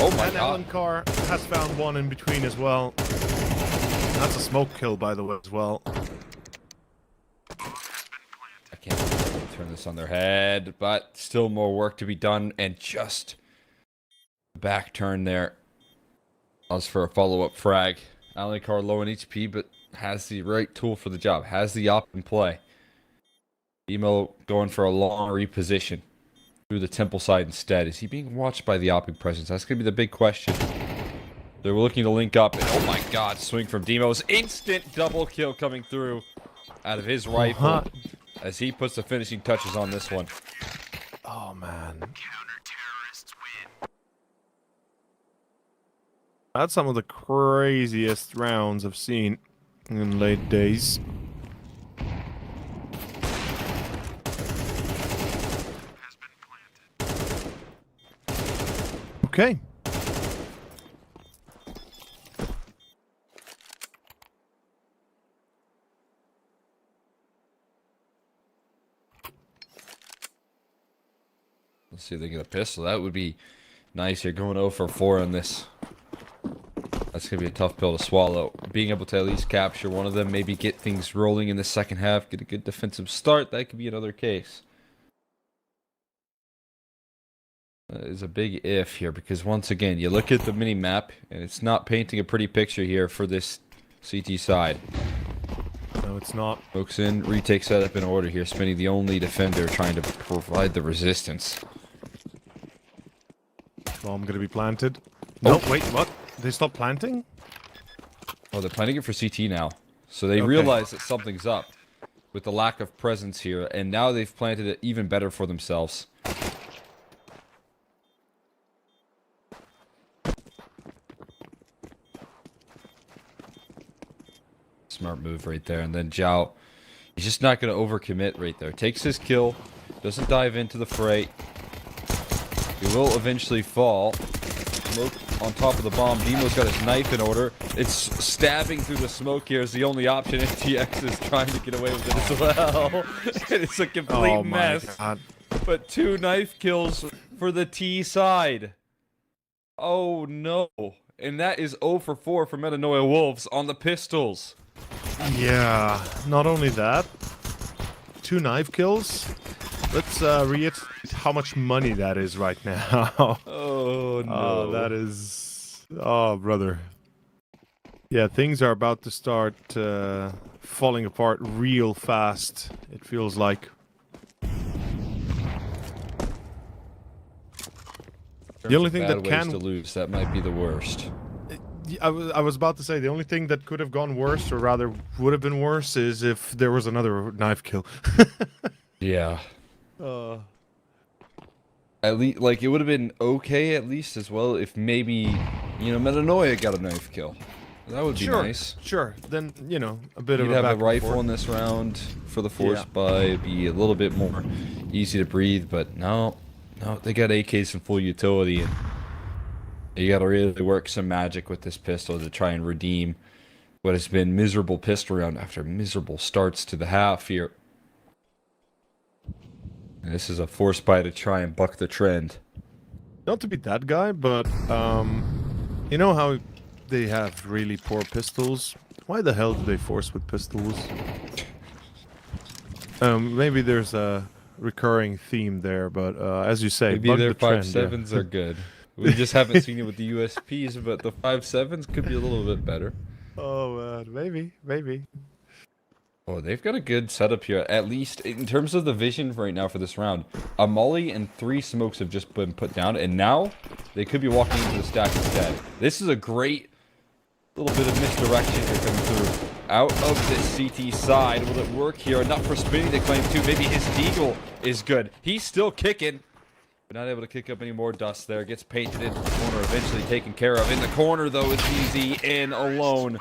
Oh my And god. Alancar has found one in between as well. That's a smoke kill, by the way, as well. I can't turn this on their head, but still more work to be done, and just back turn there. As for a follow-up frag. Alancar low in HP, but has the right tool for the job. Has the op in play. Emo going for a long reposition through the temple side instead. Is he being watched by the opping presence? That's going to be the big question. They're looking to link up, and oh my god, swing from Demo's. Instant double kill coming through out of his rifle as he puts the finishing touches on this one. Oh, man. Counter-terrorists win. That's some of the craziest rounds I've seen in late days. Has been planted. Okay. Let's see if they get a pistol. That would be nice. You're going 0 for 4 on this. That's going to be a tough pill to swallow. Being able to at least capture one of them, maybe get things rolling in the second half, get a good defensive start, that could be another case. That is a big if here, because once again, you look at the mini-map, and it's not painting a pretty picture here for this CT side. No, it's not. Smokes in, retake setup in order here, Spinny the only defender trying to provide the resistance. Bomb gonna be planted. No, wait, what? They stopped planting? Oh, they're planning it for CT now. So they Okay. realize that something's up with the lack of presence here, and now they've planted it even better for themselves. Smart move right there, and then Zhao, he's just not going to overcommit right there. Takes his kill, doesn't dive into the fray. He will eventually fall. Smoke on top of the bomb. Demo's got his knife in order. It's stabbing through the smoke here is the only option. NTX is trying to get away with it as well. It's a complete Oh my mess. god. But 2 knife kills for the T side. Oh no. And that is 0 for 4 for Metanoia Wolves on the pistols. Yeah, not only that. 2 knife kills. Let's reiterate how much money that is right now. Oh no. Oh, that is... Oh, brother. Yeah, things are about to start falling apart real fast, it feels like. The only thing that Bad ways can... to lose, that might be the worst. I was about to say, the only thing that could have gone worse, or rather would have been worse, is if there was another knife kill. Yeah. At least, like, it would have been okay at least as well if maybe, you know, Metanoia got a knife kill. That would be nice. Sure. Then, you know, a bit You'd of a have back a and rifle forth. in this round for the force Yeah. buy. It'd be a little bit more easy to breathe, but no, they got AKs in full utility, and You got to really work some magic with this pistol to try and redeem what has been miserable pistol round after miserable starts to the half here. And this is a force buy to try and buck the trend. Not to be that guy, but you know how they have really poor pistols? Why the hell do they force with pistols? Maybe there's a recurring theme there, but as you say, Maybe buck their the trend, 5.7s are good. We just haven't seen it with the USPs, but the 5.7s could be a little bit better. Oh, maybe. Oh, they've got a good setup here, at least in terms of the vision right now for this round. A molly and 3 smokes have just been put down, and now they could be walking into the stack instead. This is a great little bit of misdirection here coming through. Out of this CT side, will it work here? Enough for Spinny to claim 2. Maybe his deagle is good. He's still kicking, but not able to kick up any more dust there. Gets painted into the corner, eventually taken care of. In the corner, though, it's easy in alone.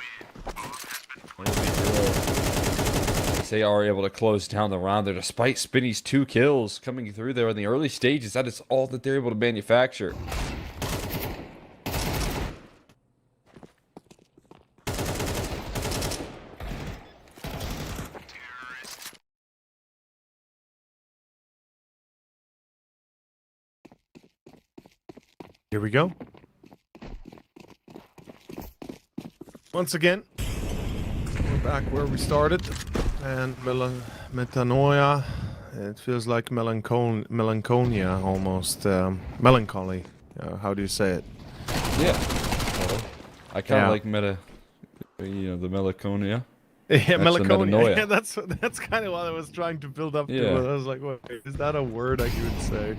They are able to close down the round there despite Spinny's 2 kills coming through there in the early stages. That is all that they're able to manufacture. Here we go. Once again, we're back where we started. And metanoia, it feels like melancholia almost. Melancholy. How do you say it? Yeah. Well, I kind of like the melancholia. Yeah, melancholia. Metanoia. Yeah, that's kind of what I was trying to build up to. Yeah. I was like, wait, is that a word I could say?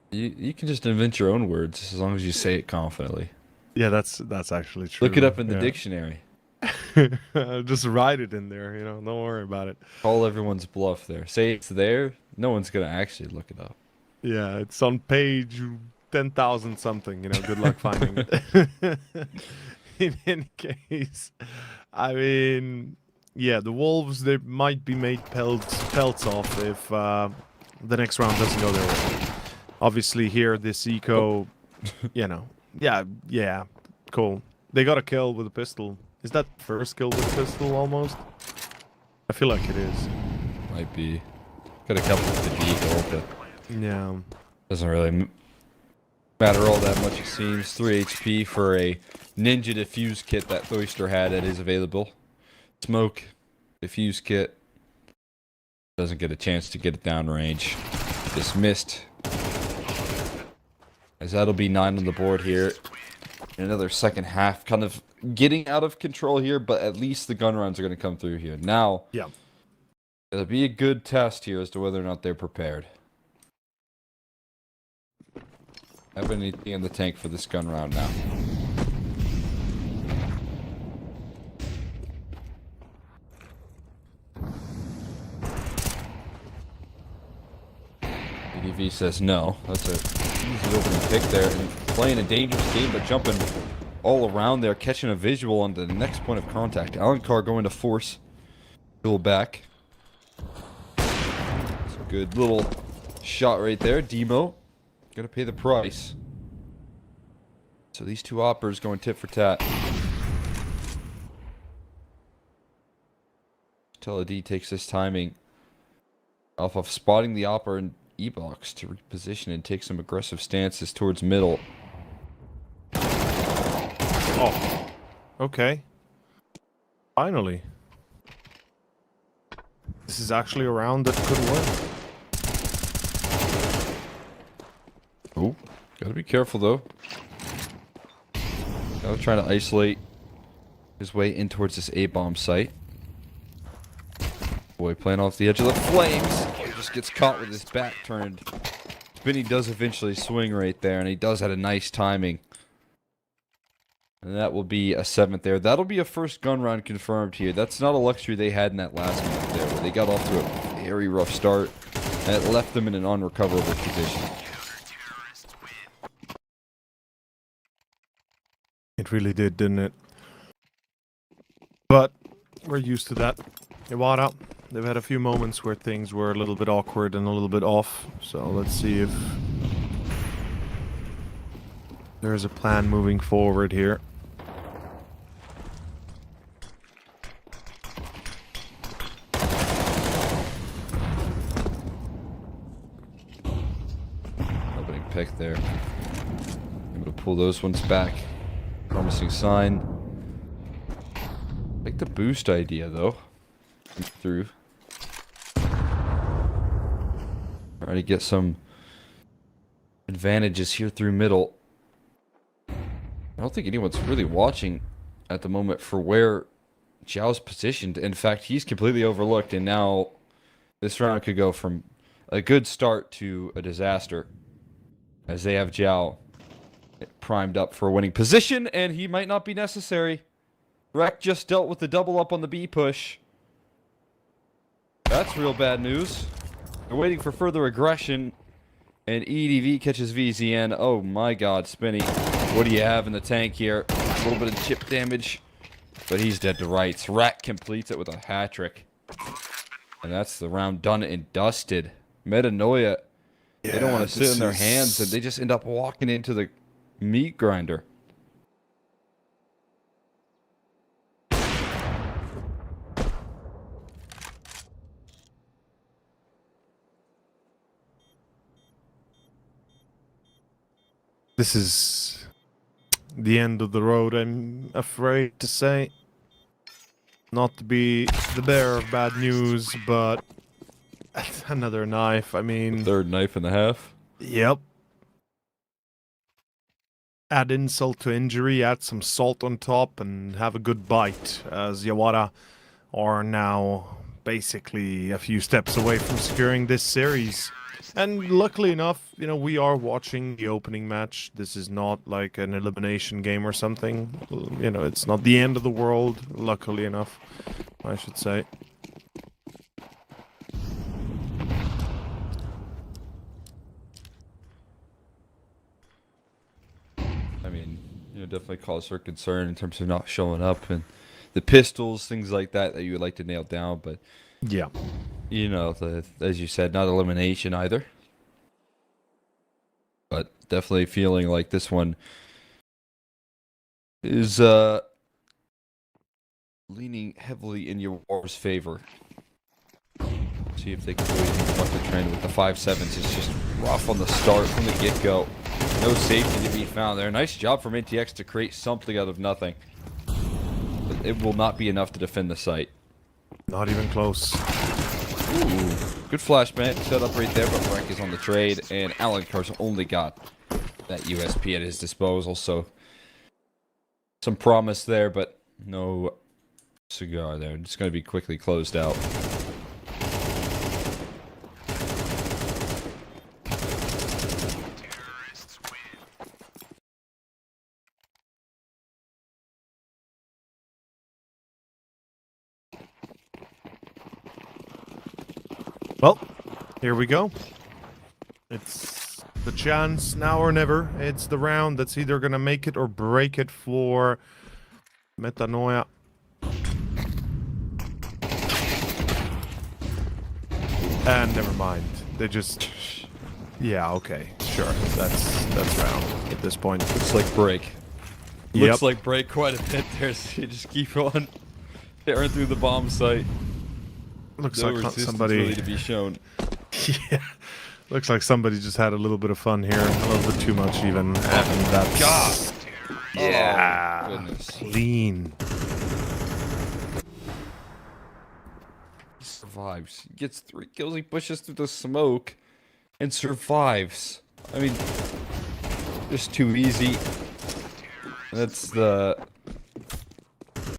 You can just invent your own words as long as you say it confidently. Yeah, that's actually true. Look it up in the dictionary. Just write it in there, don't worry about it. Call everyone's bluff there. Say it's there. No one's gonna actually look it up. Yeah, it's on page 10,000 something. Good luck finding it. In any case, I mean, yeah, the Wolves, they might be made pelts off if the next round doesn't go their way. Obviously, here this eco, yeah, cool. They got a kill with a pistol. Is that first kill with a pistol almost? I feel like it is. Might be. Got a couple with the deagle, but yeah, doesn't really matter all that much. It seems 3 HP for a ninja diffuse kit that Thoyster had that is available. Smoke diffuse kit doesn't get a chance to get it down range. Dismissed. As that'll be 9 on the board here. Another second half, kind of getting out of control here, but at least the gun rounds are going to come through here. Now, yeah, it'll be a good test here as to whether or not they're prepared. Have anything in the tank for this gun round now? BDV says no. That's a easy opening pick there, and playing a dangerous game, but jumping all around there, catching a visual on the next point of contact. Alencar going to force Bill back. It's a good little shot right there. Demo gonna pay the price. So these 2 oppers going tit for tat. Teledee takes this timing off of spotting the opper and E-box to reposition and take some aggressive stances towards middle. Oh, okay. Finally. This is actually a round that could work. Oh, gotta be careful though. Gotta try to isolate his way in towards this A-bomb site. Boy, playing off the edge of the flames. He just gets caught with his back turned. Spinny does eventually swing right there, and he does have a nice timing. And that will be a 7th there. That'll be a first gun round confirmed here. That's not a luxury they had in that last map there, where they got off to a very rough start, and it left them in an unrecoverable position. It really did, didn't it? But we're used to that. Yawara, they've had a few moments where things were a little bit awkward and a little bit off. So let's see if There's a plan moving forward here. Opening pick there. Able to pull those ones back. Promising sign. Like the boost idea though. Through. Trying to get some advantages here through middle. I don't think anyone's really watching at the moment for where Zhao's positioned. In fact, he's completely overlooked, and now this round could go from a good start to a disaster, as they have Zhao primed up for a winning position, and he might not be necessary. Rek just dealt with the double up on the B push. That's real bad news. They're waiting for further aggression, and EDV catches VZN. Oh my god, Spinny. What do you have in the tank here? A little bit of chip damage, but he's dead to rights. Rat completes it with a hat trick. And that's the round done and dusted. Metanoia, they don't want to sit in their hands, and they just end up walking into the meat grinder. This is the end of the road, I'm afraid to say. Not to be the bearer of bad news, but another knife, I mean... Third knife and a half. Yep. Add insult to injury, add some salt on top, and have a good bite, as Yawara are now basically a few steps away from securing this series. And luckily enough, you know, we are watching the opening match. This is not like an elimination game or something. You know, it's not the end of the world, luckily enough, I should say. I mean, you know, definitely cause for concern in terms of not showing up and the pistols, things like that you would like to nail down, but Yeah. you know, as you said, not elimination either. But definitely feeling like this one is leaning heavily in Yawara's favor. See if they can really buck the trend with the 5.7s. It's just rough on the start from the get-go. No safety to be found there. Nice job from NTX to create something out of nothing. But it will not be enough to defend the site. Not even close. Ooh, good flashbang set up right there, but Frank is on the trade, and Alan Carson only got that USP at his disposal, so some promise there, but no cigar there. It's going to be quickly closed out. Terrorists win. Well, here we go. It's the chance now or never. It's the round that's either going to make it or break it for Metanoia. And never mind. They just... Yeah, okay. Sure. That's round at this point. Looks like break. Yep. Looks like break quite a bit there, so you just keep on tearing through the bomb site. Looks No like resistance somebody... really to be shown. Yeah. Looks like somebody just had a little bit of fun here. A little bit too much even. And that's... God! Yeah. Oh, goodness. Clean. He survives. He gets 3 kills. He pushes through the smoke and survives. I mean, just too easy. That's the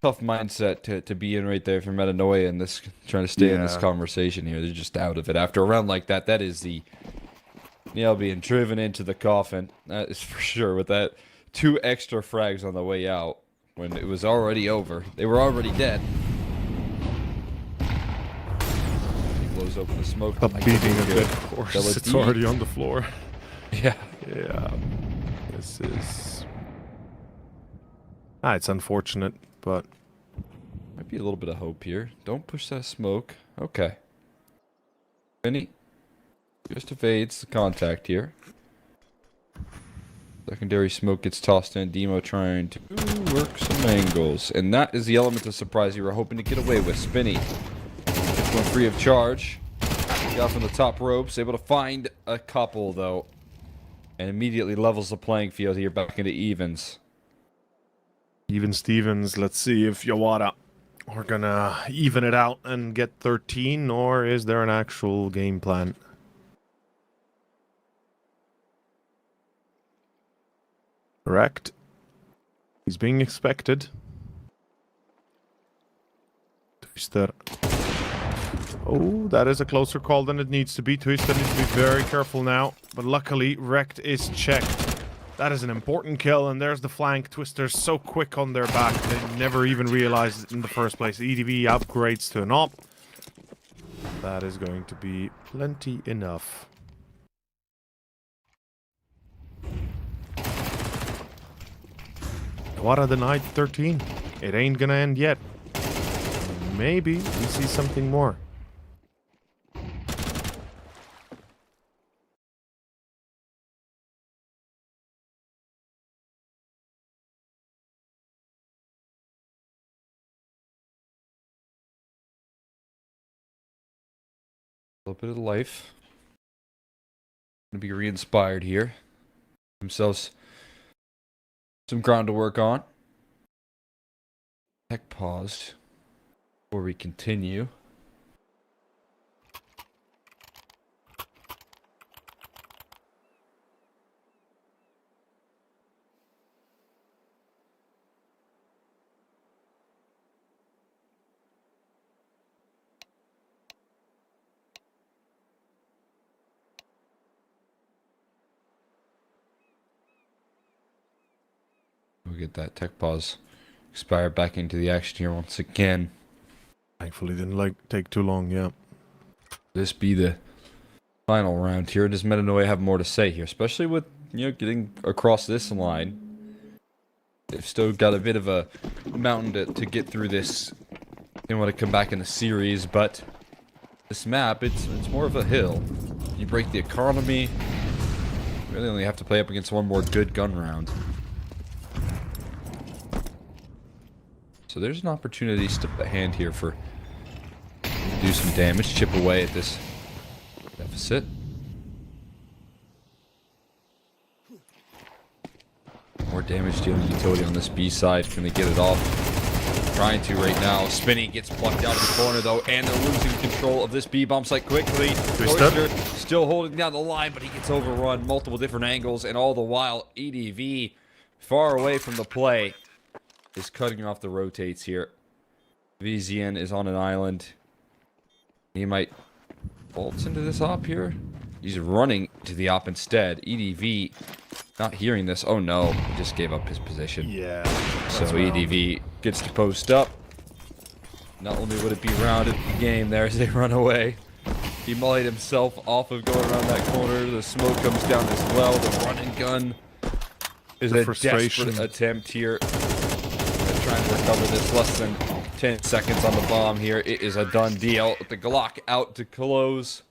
tough mindset to be in right there for Metanoia and this trying to stay in this conversation here. They're just out of it after a round like that. That is the nail being driven into the coffin. That is for sure. With that 2 extra frags on the way out when it was already over. They were already dead. He blows open the smoke. A beating a dead horse. It's already on the floor. Yeah. Yeah. This is... it's unfortunate, but... Might be a little bit of hope here. Don't push that smoke. Okay. Benny just evades the contact here. Secondary smoke gets tossed in. Demo trying to work some angles. And that is the element of surprise you were hoping to get away with. Spinny gets one free of charge. Got from the top ropes. Able to find a couple, though. And immediately levels the playing field here back into evens. Even Stevens, let's see if Yawara are gonna even it out and get 13, or is there an actual game plan? Correct. He's being expected. Twister. Oh, that is a closer call than it needs to be. Twister needs to be very careful now. But luckily, Wrecked is checked. That is an important kill, and there's the flank. Twister's so quick on their back, they never even realized it in the first place. EDV upgrades to an op. That is going to be plenty enough. Yawara denied 13. It ain't gonna end yet. Maybe we see something more. A little bit of life. Gonna be re-inspired here. Themselves some ground to work on. Tech paused before we continue. We'll get that tech pause expire back into the action here once again. Thankfully didn't take too long, yeah. This be the final round here. Does Metanoia have more to say here? Especially with, getting across this line. They've still got a bit of a mountain to get through this. They want to come back in the series, but this map, it's more of a hill. You break the economy, you really only have to play up against one more good gun round. So there's an opportunity to at hand here for do some damage, chip away at this deficit. More damage dealing utility on this B side. Can they get it off? Trying to right now. Spinny gets plucked out of the corner though, and they're losing control of this B bomb site quickly. Twister still holding down the line, but he gets overrun multiple different angles, and all the while EDV far away from the play is cutting off the rotates here. VZN is on an island. He might bolt into this op here. He's running to the op instead. EDV not hearing this. Oh no, he just gave up his position. Yeah. So EDV gets to post up. Not only would it be rounded the game there as they run away, he mullied himself off of going around that corner. The smoke comes down as well. The run and gun is a desperate attempt here. Trying to recover this. Less than 10 seconds on the bomb here. It is a done deal. With the Glock out to close,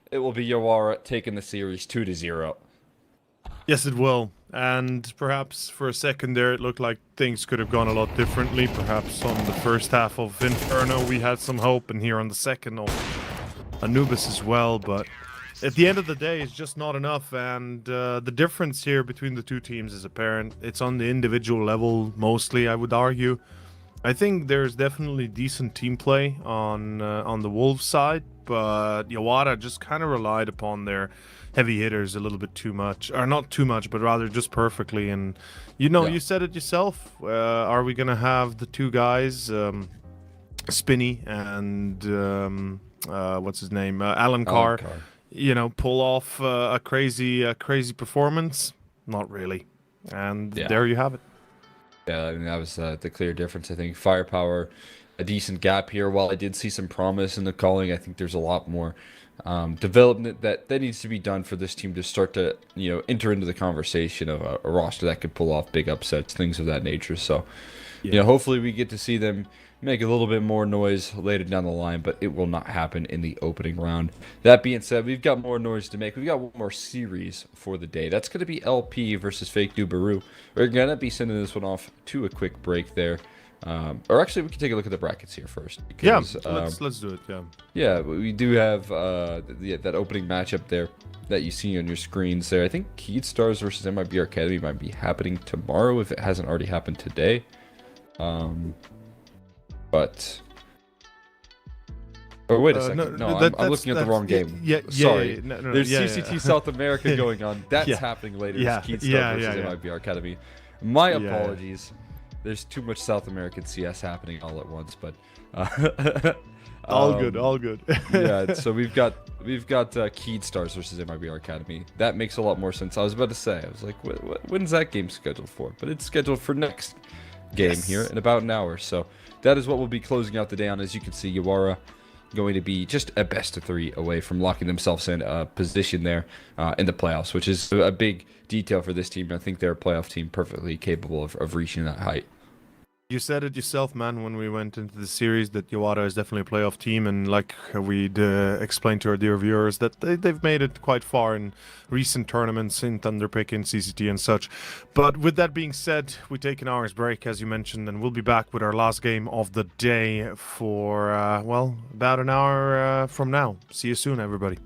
it will be Yawara taking the series 2-0. Yes, it will. And perhaps for a second there, it looked like things could have gone a lot differently. Perhaps on the first half of Inferno, we had some hope, and here on the second of Anubis as well. But at the end of the day, it's just not enough. And the difference here between the two teams is apparent. It's on the individual level, mostly, I would argue. I think there's definitely decent team play on the Wolves side, but Yawara just kind of relied upon their heavy hitters a little bit too much, or not too much, but rather just perfectly. And you said it yourself. Are we gonna have the two guys, Spinny and what's his name, Alan Carr, pull off a crazy performance? Not really. And there you have it. Yeah, I mean, that was the clear difference. I think firepower a decent gap here. While I did see some promise in the calling, I think there's a lot more development that needs to be done for this team to start to, enter into the conversation of a roster that could pull off big upsets, things of that nature. So, hopefully we get to see them make a little bit more noise later down the line, but it will not happen in the opening round. That being said, we've got more noise to make. We've got one more series for the day. That's going to be LP versus Fake New Biru. We're going to be sending this one off to a quick break there. Or actually, we can take a look at the brackets here first. Because, let's do it. Yeah, we do have that opening matchup there that you see on your screens there. I think Keyed Stars versus MIBR Academy might be happening tomorrow if it hasn't already happened today. But oh, wait a second. I'm looking at the wrong game. Sorry. There's CCT South America going on. That's happening later. It's Keyed Stars versus MIBR Academy. My apologies. There's too much South American CS happening all at once, but all good. Yeah, so we've got Keyed Stars versus MIBR Academy. That makes a lot more sense. I was about to say, I was like, when's that game scheduled for? But it's scheduled for next game here in about an hour. So that is what we'll be closing out the day on. As you can see, Yawara going to be just a best of 3 away from locking themselves in a position there in the playoffs, which is a big detail for this team. I think they're a playoff team perfectly capable of reaching that height. You said it yourself, man, when we went into the series that Yawara is definitely a playoff team, and like we'd explained to our dear viewers that they've made it quite far in recent tournaments in Thunderpick and CCT and such. But with that being said, we take an hour's break, as you mentioned, and we'll be back with our last game of the day for, about an hour from now. See you soon, everybody.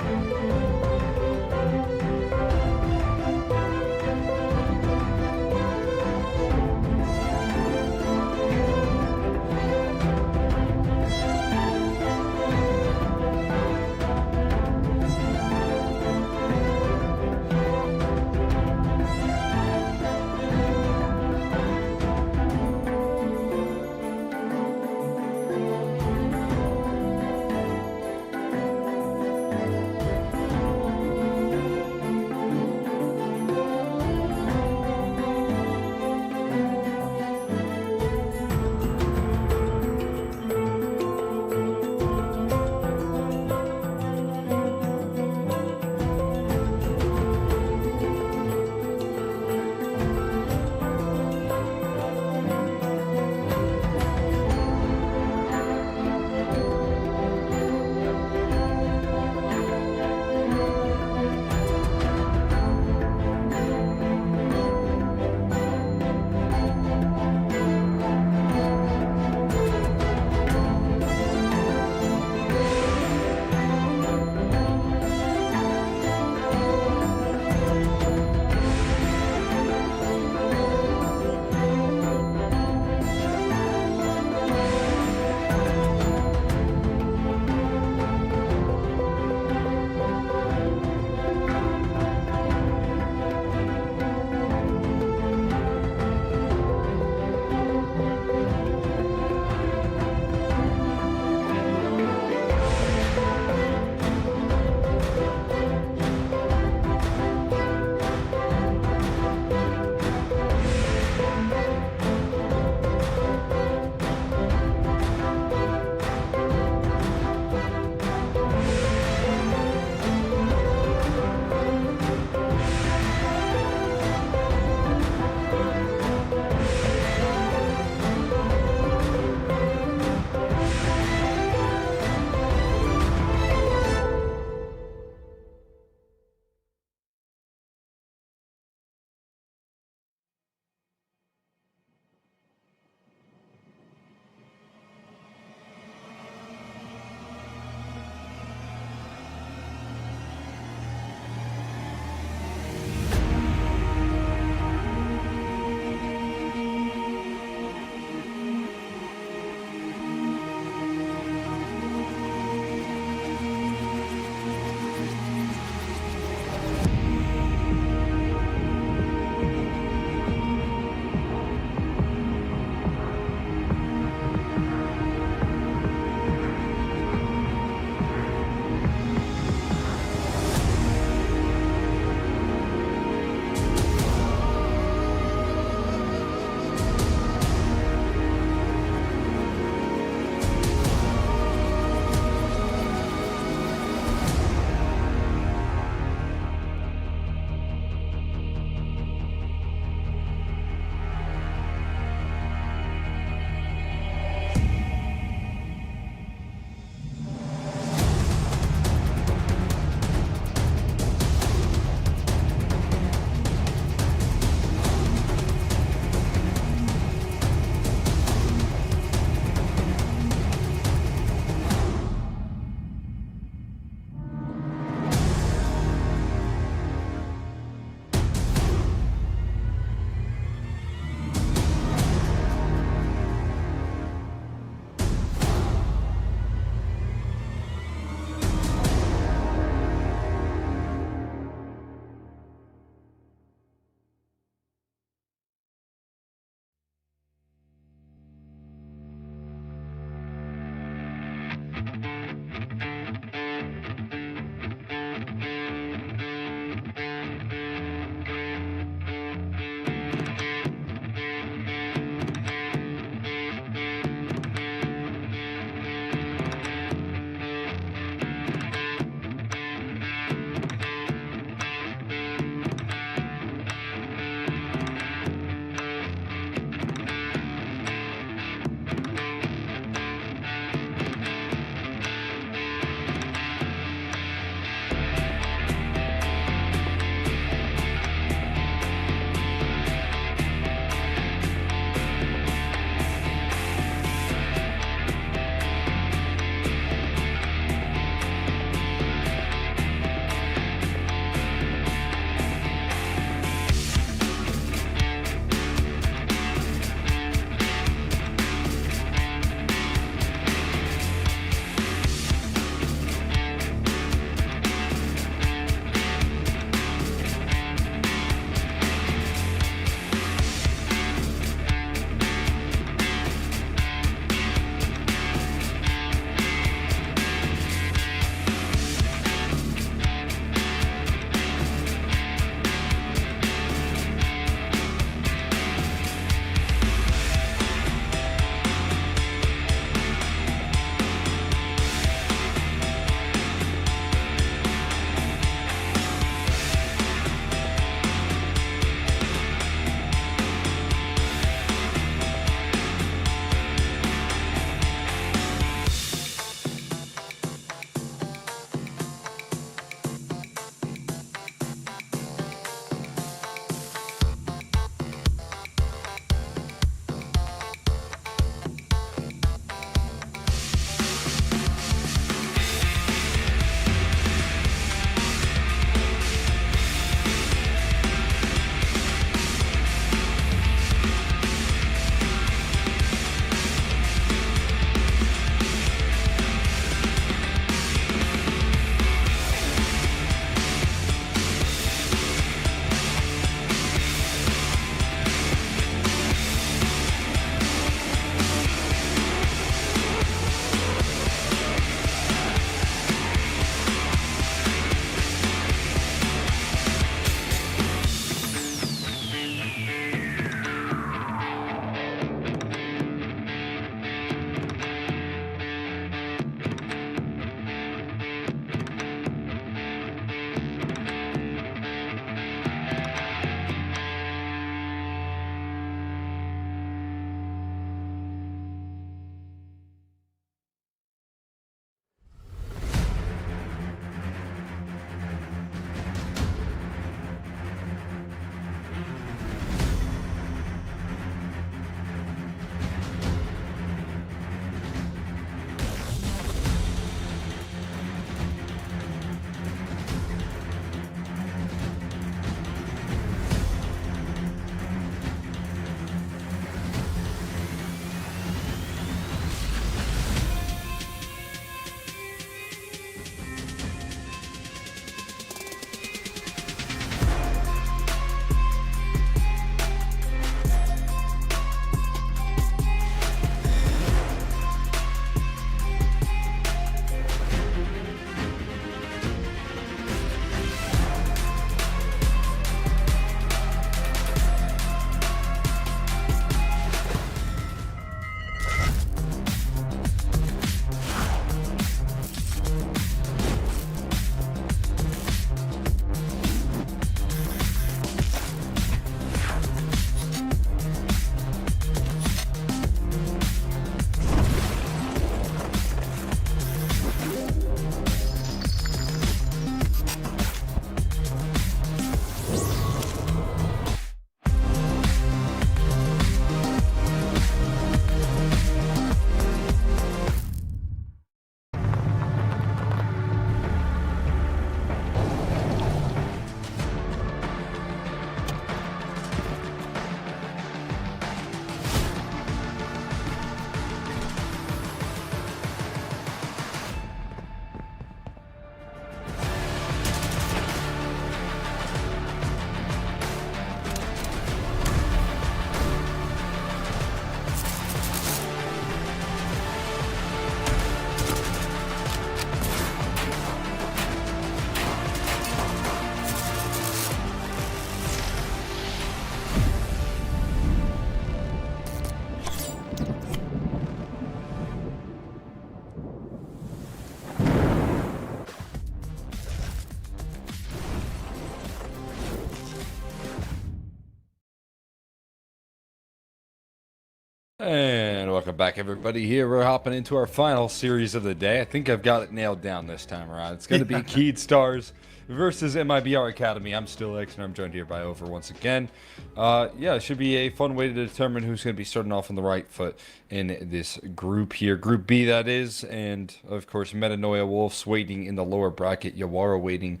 And welcome back, everybody. Here we're hopping into our final series of the day. I think I've got it nailed down this time around. It's going to be Keyed Stars versus MIBR Academy. I'm still X, and I'm joined here by Over once again. Yeah, it should be a fun way to determine who's going to be starting off on the right foot in this group here. Group B, that is. And, of course, METANOIA Wolves waiting in the lower bracket. Yawara waiting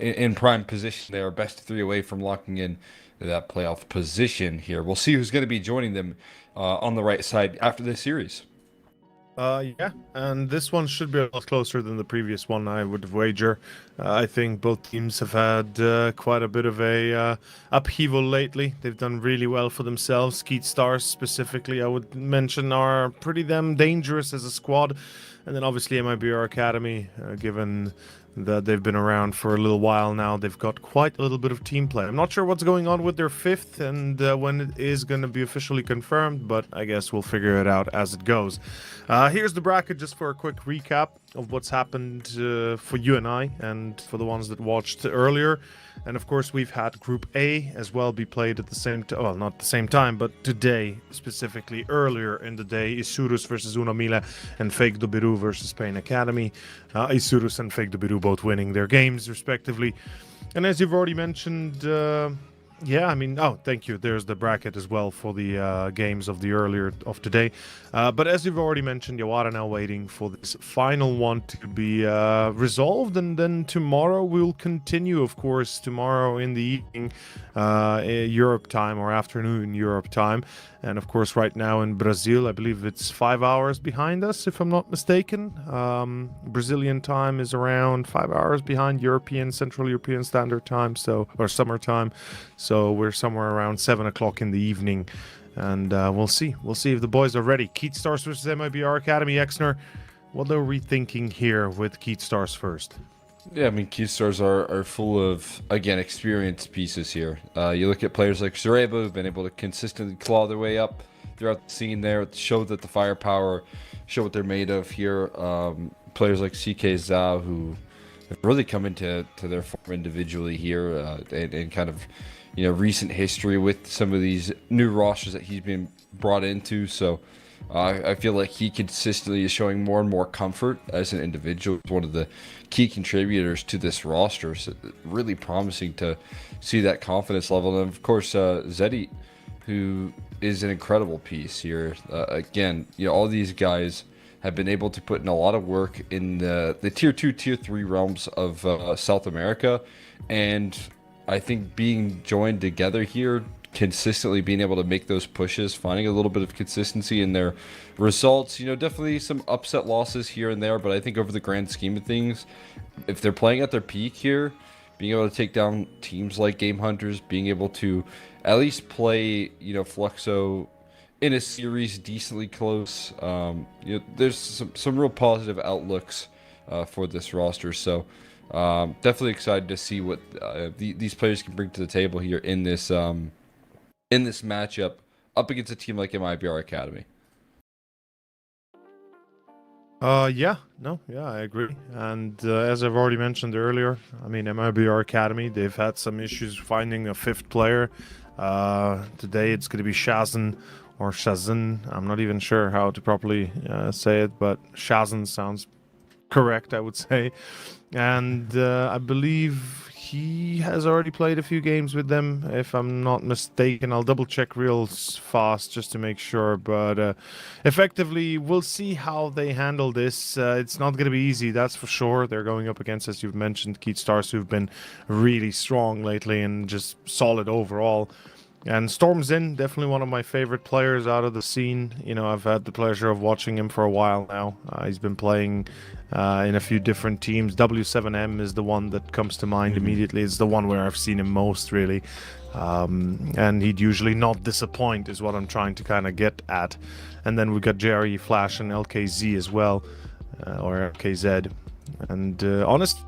in prime position. They are best of 3 away from locking in that playoff position here. We'll see who's going to be joining them on the right side after this series. Yeah, and this one should be a lot closer than the previous one, I would wager. I think both teams have had quite a bit of a upheaval lately. They've done really well for themselves. Keyed Stars specifically, I would mention, are pretty damn dangerous as a squad. And then obviously MIBR Academy, given that they've been around for a little while now, they've got quite a little bit of team play. I'm not sure what's going on with their 5th and when it is going to be officially confirmed, but I guess we'll figure it out as it goes. Here's the bracket just for a quick recap of what's happened for you and I, and for the ones that watched earlier. And of course, we've had Group A as well be played at the same time. Well, not the same time, but today, specifically earlier in the day. Isurus versus MILLE and Fake do Biru versus Pain Academy. Isurus and Fake do Biru both winning their games, respectively. And as you've already mentioned, yeah, I mean, oh, thank you. There's the bracket as well for the games of the earlier of today. But as you've already mentioned, Yawara now waiting for this final one to be resolved. And then tomorrow we'll continue, of course, tomorrow in the evening, Europe time, or afternoon Europe time. And of course, right now in Brazil, I believe it's 5 hours behind us, if I'm not mistaken. Brazilian time is around 5 hours behind Central European Standard Time, or summer time. So we're somewhere around 7 o'clock in the evening. And we'll see. We'll see if the boys are ready. Keyed Stars versus MIBR Academy. Exner, what are we thinking here with Keyed Stars first? Yeah, I mean, Keyed Stars are full of, again, experienced pieces here. You look at players like Zareba, who've been able to consistently claw their way up throughout the scene there, show that the firepower, show what they're made of here. Players like CK Zhao, who have really come into their form individually here, and kind of, you know, recent history with some of these new rosters that he's been brought into. So I feel like he consistently is showing more and more comfort as an individual. One of the key contributors to this roster. So really promising to see that confidence level. And of course, Zeddy, who is an incredible piece here. Again, you know, all these guys have been able to put in a lot of work in the tier 2, tier 3 realms of South America. And I think being joined together here, consistently being able to make those pushes, finding a little bit of consistency in their results, you know, definitely some upset losses here and there, but I think over the grand scheme of things, if they're playing at their peak here, being able to take down teams like Game Hunters, being able to at least play, you know, Fluxo in a series decently close, you know, there's some real positive outlooks for this roster. So definitely excited to see what these players can bring to the table here in this matchup up against a team like MIBR Academy. Yeah, I agree. And as I've already mentioned earlier, I mean, MIBR Academy, they've had some issues finding a 5th player. Today it's going to be Shazan or Shazan. I'm not even sure how to properly say it, but Shazan sounds correct, I would say. And I believe he has already played a few games with them, if I'm not mistaken. I'll double check real fast just to make sure. But effectively, we'll see how they handle this. It's not going to be easy, that's for sure. They're going up against, as you've mentioned, Keyed Stars, who've been really strong lately and just solid overall. And Stormzin, definitely one of my favorite players out of the scene. You know, I've had the pleasure of watching him for a while now. He's been playing in a few different teams. W7M is the one that comes to mind immediately. It's the one where I've seen him most, really. And he'd usually not disappoint, is what I'm trying to kind of get at. And then we got Jerry, Flash, and LKZ as well, or LKZ. And honestly,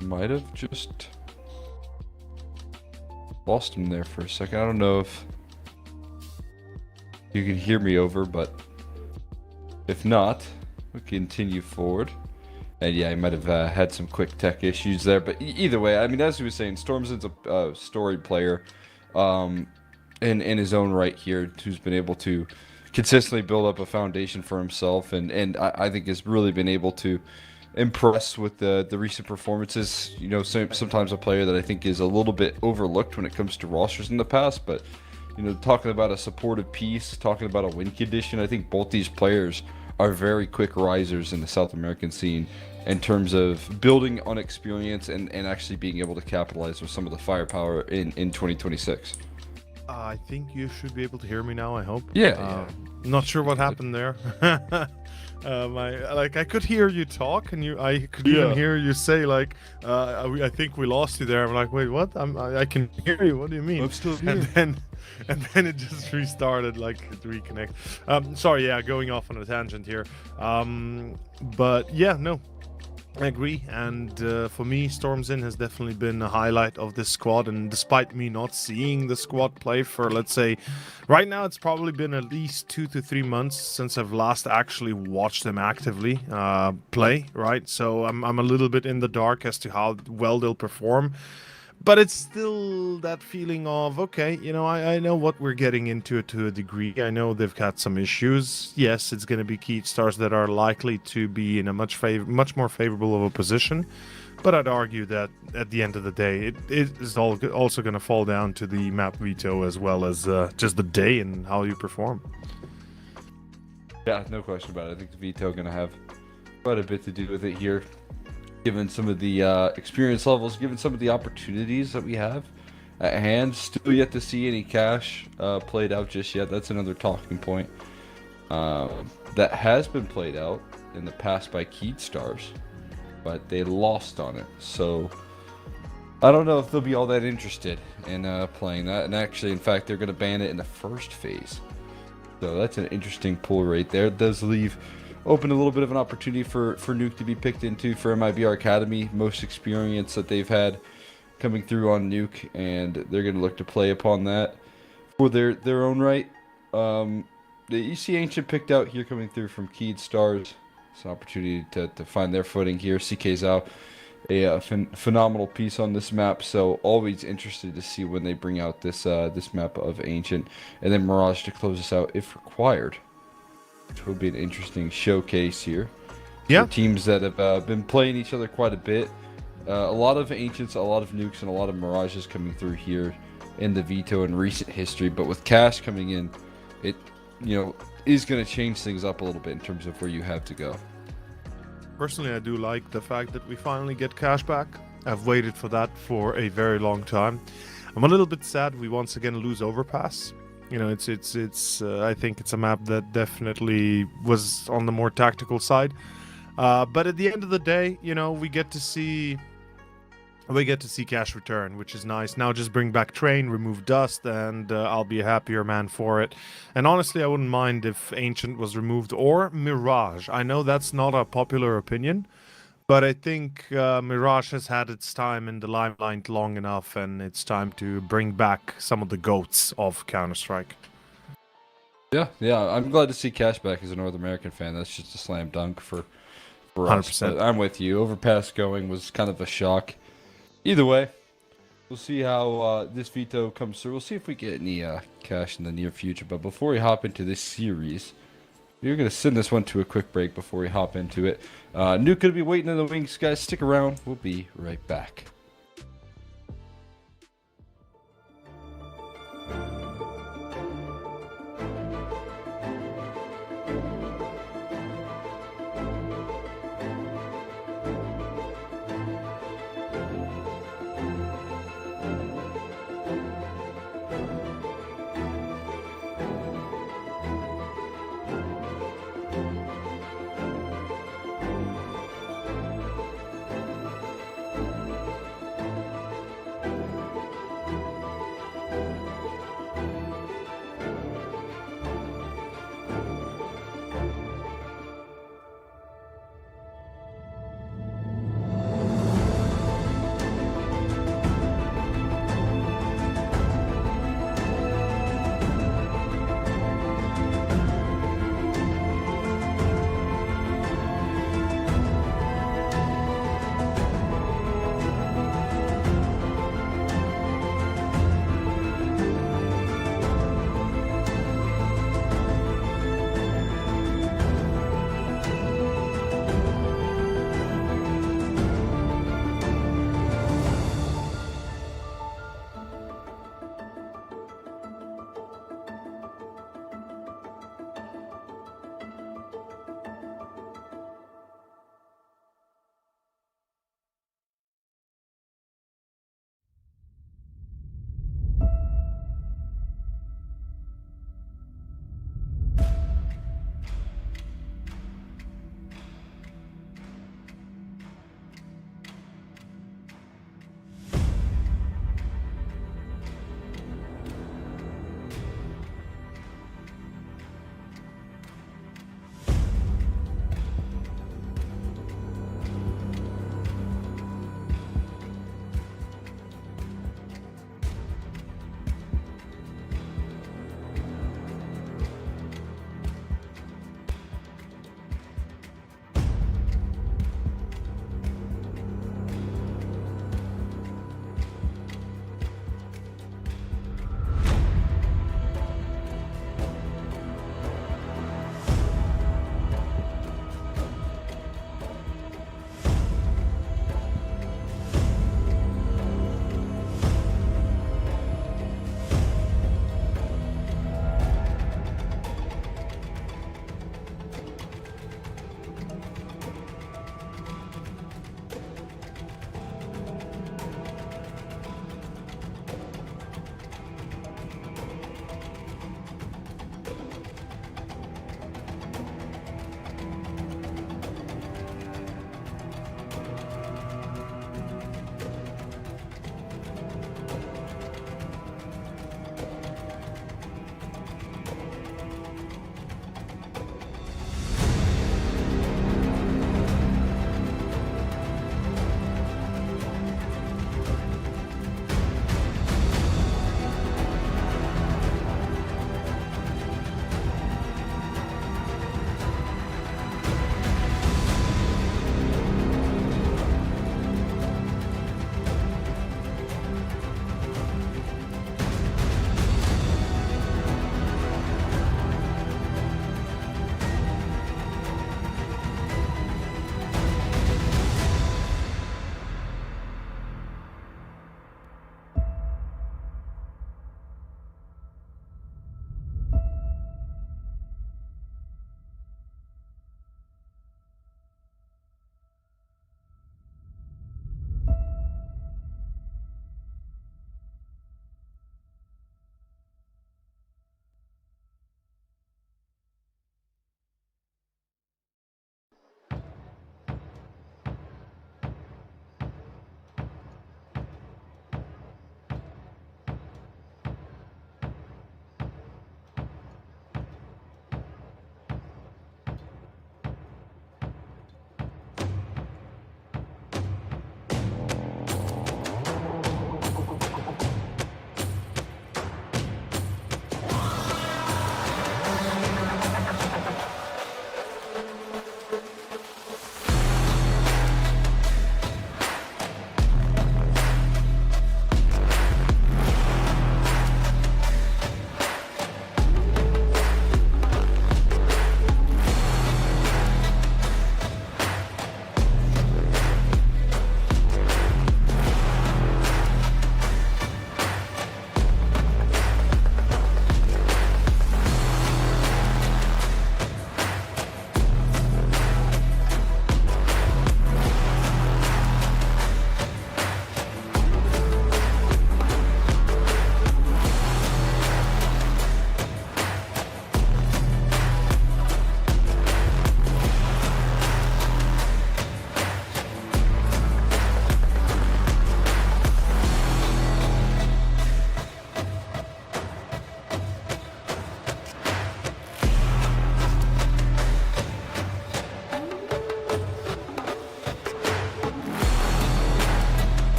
might have just lost him there for a second. I don't know if you can hear me over, but if not, we continue forward. And yeah, he might have had some quick tech issues there. But either way, I mean, as we were saying, Stormzin's a storied player in his own right here, who's been able to consistently build up a foundation for himself, and I think has really been able to impress with the recent performances. You know, sometimes a player that I think is a little bit overlooked when it comes to rosters in the past, but you know, talking about a supportive piece, talking about a win condition, I think both these players are very quick risers in the South American scene in terms of building on experience and actually being able to capitalize with some of the firepower in 2026. I think you should be able to hear me now, I hope. Yeah. Not sure what happened there. I could hear you talk, and I could even hear you say like, I think we lost you there. I'm like, wait, what? I can hear you. What do you mean? I'm still here. And then it just restarted, like to reconnect. Sorry, yeah, going off on a tangent here. But yeah, no, I agree. And for me, Stormzin has definitely been a highlight of this squad. And despite me not seeing the squad play for, let's say, right now, it's probably been at least 2 to 3 months since I've last actually watched them actively play, right? So I'm a little bit in the dark as to how well they'll perform. But it's still that feeling of, okay, you know, I know what we're getting into to a degree. I know they've got some issues. Yes, it's going to be Keith Stars that are likely to be in a much more favorable of a position. But I'd argue that at the end of the day, it is also going to fall down to the map veto as well as just the day and how you perform. Yeah, no question about it. I think the veto going to have quite a bit to do with it here, given some of the experience levels, given some of the opportunities that we have at hand. Still yet to see any cash played out just yet. That's another talking point that has been played out in the past by Keith Stars, but they lost on it. So I don't know if they'll be all that interested in playing that. And actually, in fact, they're going to ban it in the first phase. So that's an interesting pull right there. It does leave open a little bit of an opportunity for Nuke to be picked into for MIBR Academy. Most experience that they've had coming through on Nuke, and they're going to look to play upon that for their own right. You see Ancient picked out here coming through from Keed Stars. It's an opportunity to find their footing here. CK Zhao, a phenomenal piece on this map, so always interested to see when they bring out this map of Ancient, and then Mirage to close us out if required, which will be an interesting showcase here. Yeah, for teams that have been playing each other quite a bit. A lot of Ancients, a lot of Nukes, and a lot of Mirages coming through here in the veto in recent history. But with Cash coming in, it is going to change things up a little bit in terms of where you have to go. Personally, I do like the fact that we finally get Cash back. I've waited for that for a very long time. I'm a little bit sad we once again lose Overpass. You know, it's I think it's a map that definitely was on the more tactical side. But at the end of the day, you know, we get to see Cash return, which is nice. Now just bring back Train, remove Dust, and I'll be a happier man for it. And honestly, I wouldn't mind if Ancient was removed or Mirage. I know that's not a popular opinion, but I think Mirage has had its time in the limelight long enough, and it's time to bring back some of the GOATs of Counter-Strike. Yeah, I'm glad to see Cash back as a North American fan. That's just a slam dunk for 100%. us. I'm with you. Overpass going was kind of a shock. Either way, we'll see how this veto comes through. We'll see if we get any cash in the near future. But before we hop into this series, we're going to send this one to a quick break before we hop into it. Nuke going to be waiting in the wings. Guys, stick around. We'll be right back.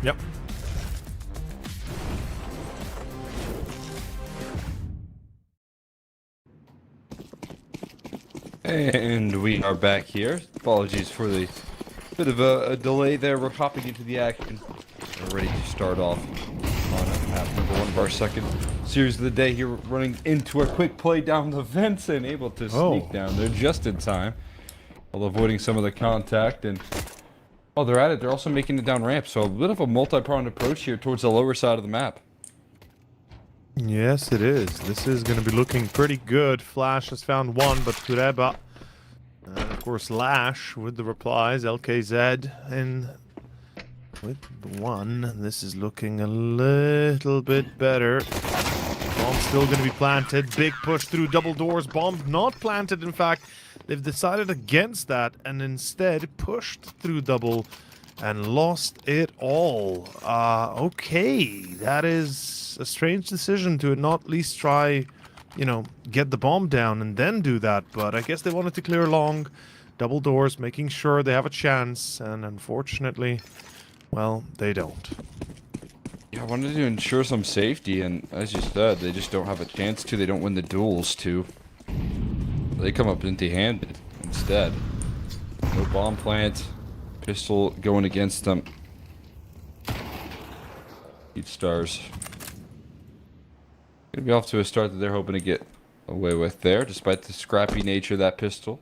Yep. And we are back here. Apologies for the bit of a delay there. We're hopping into the action. We're ready to start off on map number 1 of our second series of the day here. Running into a quick play down the vents and able to sneak down there just in time, while avoiding some of the contact. And while they're at it, they're also making it down ramp. So a bit of a multi-pronged approach here towards the lower side of the map. Yes, it is. This is going to be looking pretty good. Flash has found one, but Kureba, and of course Lash with the replies. LKZ and with the one. This is looking a little bit better. Bomb still going to be planted. Big push through double doors. Bomb not planted, in fact. They've decided against that and instead pushed through double and lost it all. Okay, that is a strange decision to not at least try, you know, get the bomb down and then do that. But I guess they wanted to clear long double doors, making sure they have a chance. And unfortunately, well, they don't. Yeah, I wanted to ensure some safety, and as you said, they just don't have a chance to. They don't win the duels to. They come up empty-handed instead. No bomb plant. Pistol going against them. Eat stars. Gonna be off to a start that they're hoping to get away with there, despite the scrappy nature of that pistol.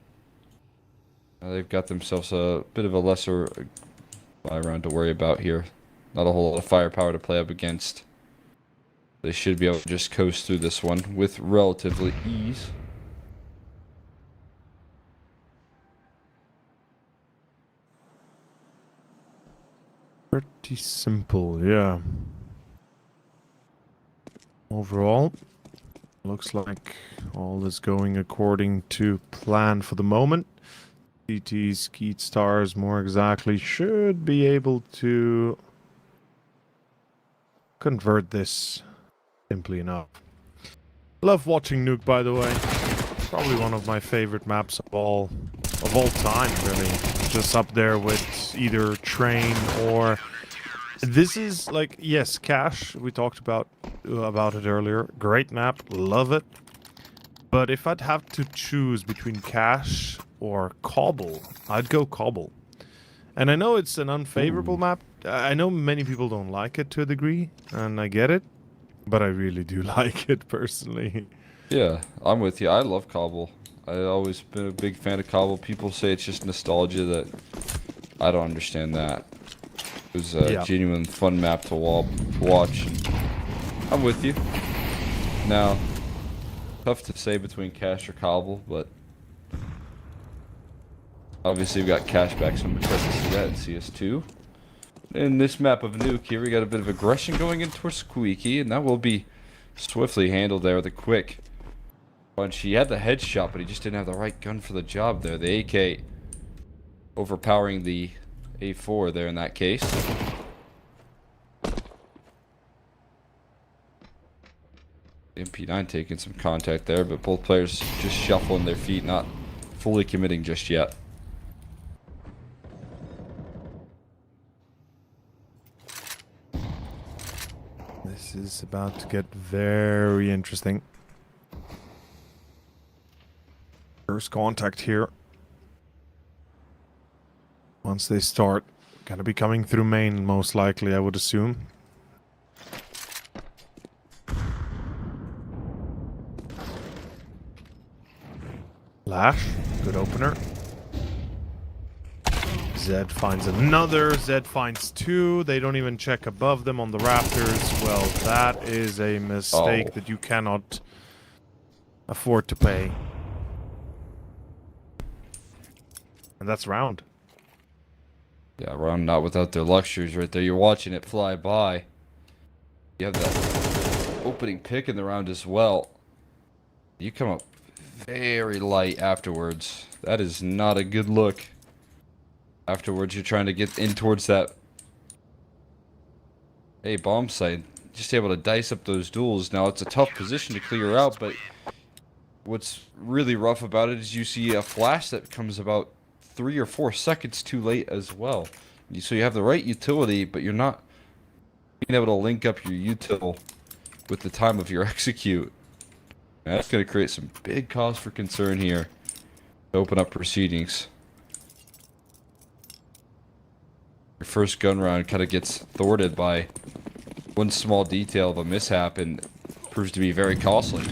They've got themselves a bit of a lesser fly round to worry about here. Not a whole lot of firepower to play up against. They should be able to just coast through this one with relatively ease. Pretty simple, yeah. Overall, looks like all is going according to plan for the moment. CT, Skeet Stars, more exactly, should be able to convert this simply enough. Love watching Nuke, by the way. Probably one of my favorite maps of all time, really. Just up there with either Train or... This is like, yes, Cache, we talked about it earlier. Great map, love it. But if I'd have to choose between Cache or Cobble, I'd go Cobble. And I know it's an unfavorable map. I know many people don't like it to a degree, and I get it. But I really do like it, personally. Yeah, I'm with you. I love Cobble. I've always been a big fan of Cobble. People say it's just nostalgia. That I don't understand that. It was a genuine fun map to watch. I'm with you. Now, tough to say between Cache or Cobble, but obviously we've got cashbacks from that in CS2. In this map of Nuke here, we got a bit of aggression going in towards Squeaky, and that will be swiftly handled there with a quick punch. He had the headshot, but he just didn't have the right gun for the job there. The AK overpowering the A4 there in that case. MP9 taking some contact there, but both players just shuffling their feet, not fully committing just yet. This is about to get very interesting. First contact here. Once they start, gonna be coming through main, most likely, I would assume. Lash, good opener. Zed finds another. Zed finds two. They don't even check above them on the rafters. Well, that is a mistake that you cannot afford to pay. And that's round. Yeah, round not without their luxuries right there. You're watching it fly by. You have that opening pick in the round as well. You come up very light afterwards. That is not a good look. Afterwards, you're trying to get in towards that bomb site. Just able to dice up those duels. Now, it's a tough position to clear out, but what's really rough about it is you see a flash that comes about 3 or 4 seconds too late as well. So you have the right utility, but you're not being able to link up your util with the time of your execute. That's going to create some big cause for concern here. Open up proceedings. Your first gun round kind of gets thwarted by one small detail of a mishap and proves to be very costly.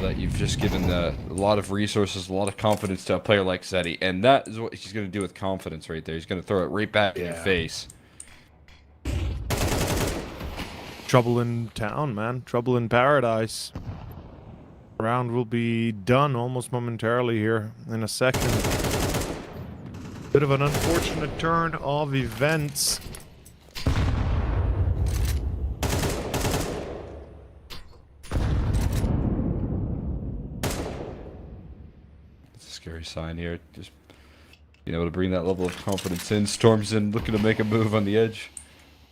That you've just given a lot of resources, a lot of confidence to a player like Zeddy, and that is what he's going to do with confidence right there. He's going to throw it right back in your face. Trouble in town, man. Trouble in paradise. Round will be done almost momentarily here in a second. Bit of an unfortunate turn of events. Scary sign here. Just being able to bring that level of confidence in. Storms in, looking to make a move on the edge.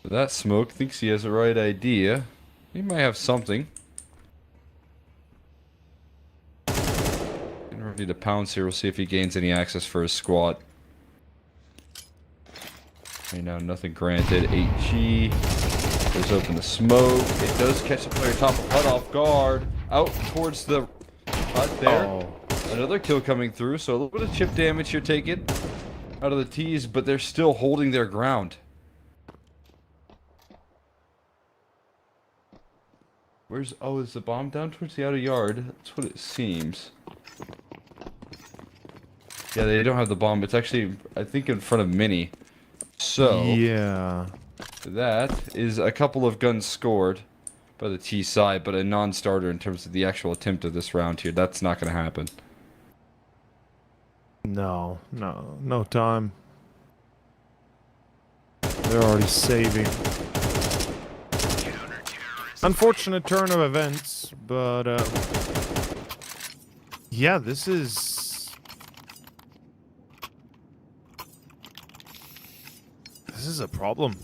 But that smoke thinks he has the right idea. He might have something. Getting ready to pounce here. We'll see if he gains any access for his squad. Right now, nothing granted. 8G. Goes open the smoke. It does catch the player top of HUD off guard. Out towards the HUD there. Oh. Another kill coming through, so a little bit of chip damage here taken out of the T's, but they're still holding their ground. Where's... Oh, is the bomb down towards the outer yard? That's what it seems. Yeah, they don't have the bomb. It's actually, I think, in front of Mini. So... yeah. That is a couple of guns scored by the T side, but a non-starter in terms of the actual attempt of this round here. That's not going to happen. No time. They're already saving. Unfortunate turn of events, but yeah, this is a problem.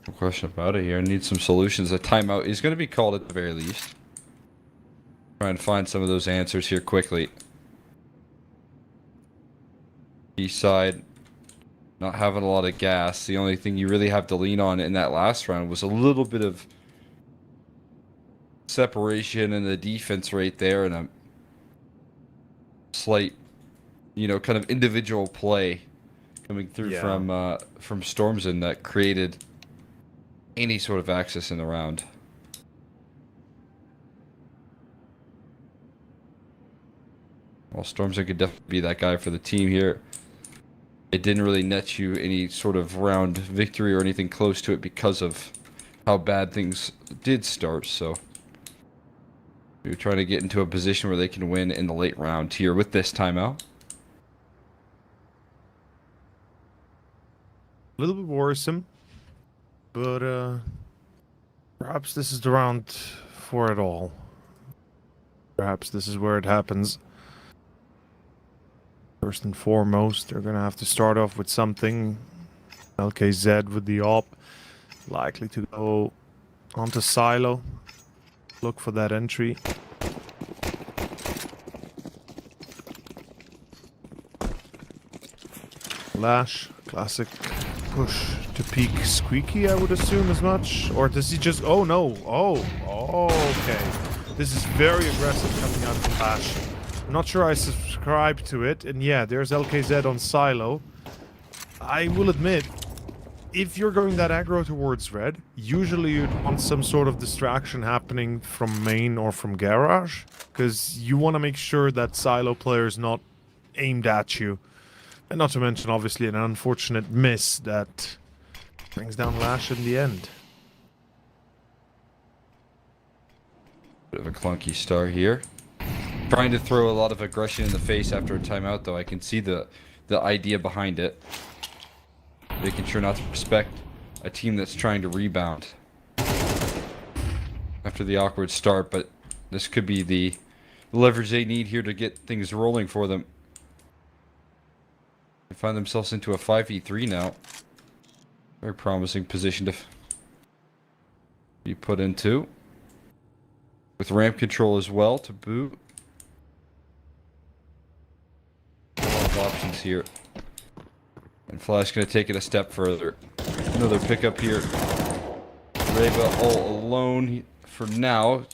No question about it here. Need some solutions. A timeout is going to be called at the very least. Try and find some of those answers here quickly. East side not having a lot of gas. The only thing you really have to lean on in that last round was a little bit of separation in the defense right there and a slight, you know, kind of individual play coming through from Stormson that created any sort of access in the round. Well, Stormson could definitely be that guy for the team here. It didn't really net you any sort of round victory or anything close to it because of how bad things did start, so we're trying to get into a position where they can win in the late round here with this timeout. A little bit worrisome, but perhaps this is the round for it all. Perhaps this is where it happens. First and foremost, they're going to have to start off with something. LKZ with the op. Likely to go onto Silo. Look for that entry. Lash. Classic push to peek squeaky, I would assume as much. Or does he just... Oh, no. Oh, okay. This is very aggressive coming out from Lash. I'm not sure I subscribe to it, and yeah, there's LKZ on Silo. I will admit, if you're going that aggro towards red, usually you'd want some sort of distraction happening from main or from garage, because you want to make sure that Silo player is not aimed at you. And not to mention, obviously, an unfortunate miss that brings down Lash in the end. Bit of a clunky start here. Trying to throw a lot of aggression in the face after a timeout, though. I can see the idea behind it. Making sure not to respect a team that's trying to rebound after the awkward start, but this could be the leverage they need here to get things rolling for them. They find themselves into a 5v3 now. Very promising position to Be put into. With ramp control as well to boot. A lot of options here. And Flash gonna take it a step further. Another pickup here. Reba all alone for now.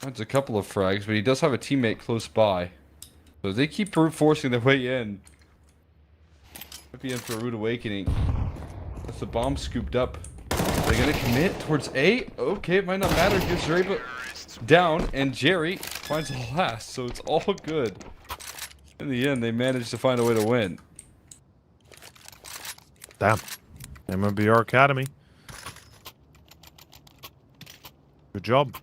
That's a couple of frags, but he does have a teammate close by. So they keep brute forcing their way in. Might be in for a rude awakening. That's the bomb scooped up. Are they gonna commit towards A? Okay, it might not matter. Gives Reba down, and Jerry finds the last, so it's all good. In the end, they managed to find a way to win. Damn. MIBR Academy. Good job.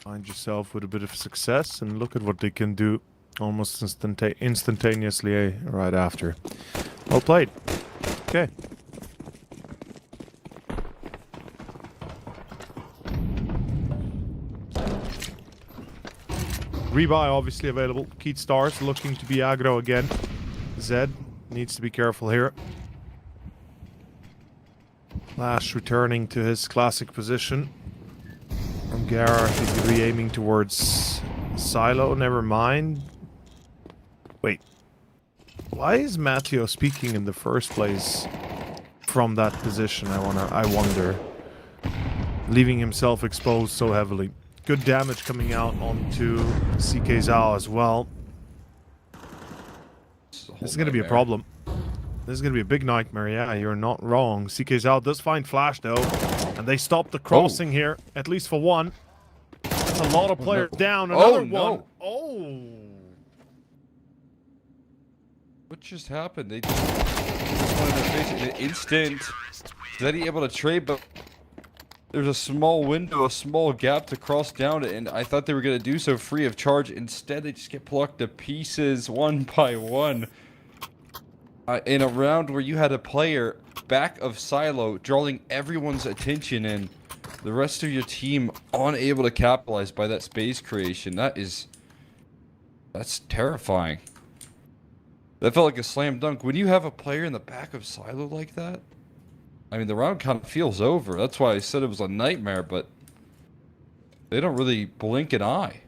Find yourself with a bit of success and look at what they can do almost instantaneously right after. Well played. Okay. Rebuy obviously available. Keat Stars looking to be aggro again. Zed needs to be careful here. Flash returning to his classic position. From Gara, he's going to be aiming towards Silo. Never mind. Wait. Why is Matteo speaking in the first place from that position? I wonder. Leaving himself exposed so heavily. Good damage coming out onto CK Zhao as well. This is going to be a problem. This is going to be a big nightmare. Yeah, you're not wrong. CK Zhao does find Flash though. And they stop the crossing here, at least for one. That's a lot of players down. Another one. Oh. What just happened? They just wanted to face it in an instant. Zeddy able to trade, but there's a small window, a small gap to cross down it, and I thought they were going to do so free of charge. Instead, they just get plucked to pieces one by one. In a round where you had a player back of Silo drawing everyone's attention and the rest of your team unable to capitalize by that space creation. That's terrifying. That felt like a slam dunk. When you have a player in the back of Silo like that, I mean, the round kind of feels over. That's why I said it was a nightmare, but they don't really blink an eye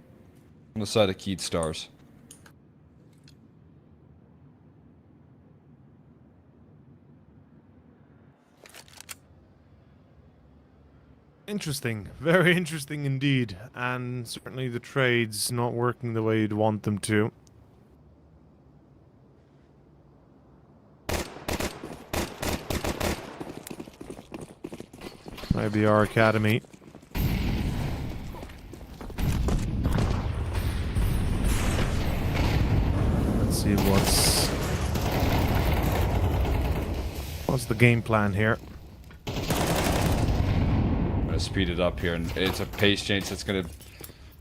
on the side of Keat Stars. Interesting. Very interesting indeed. And certainly the trades not working the way you'd want them to. MIBR Academy. Let's see what's the game plan here. I'm gonna speed it up here, and it's a pace change that's gonna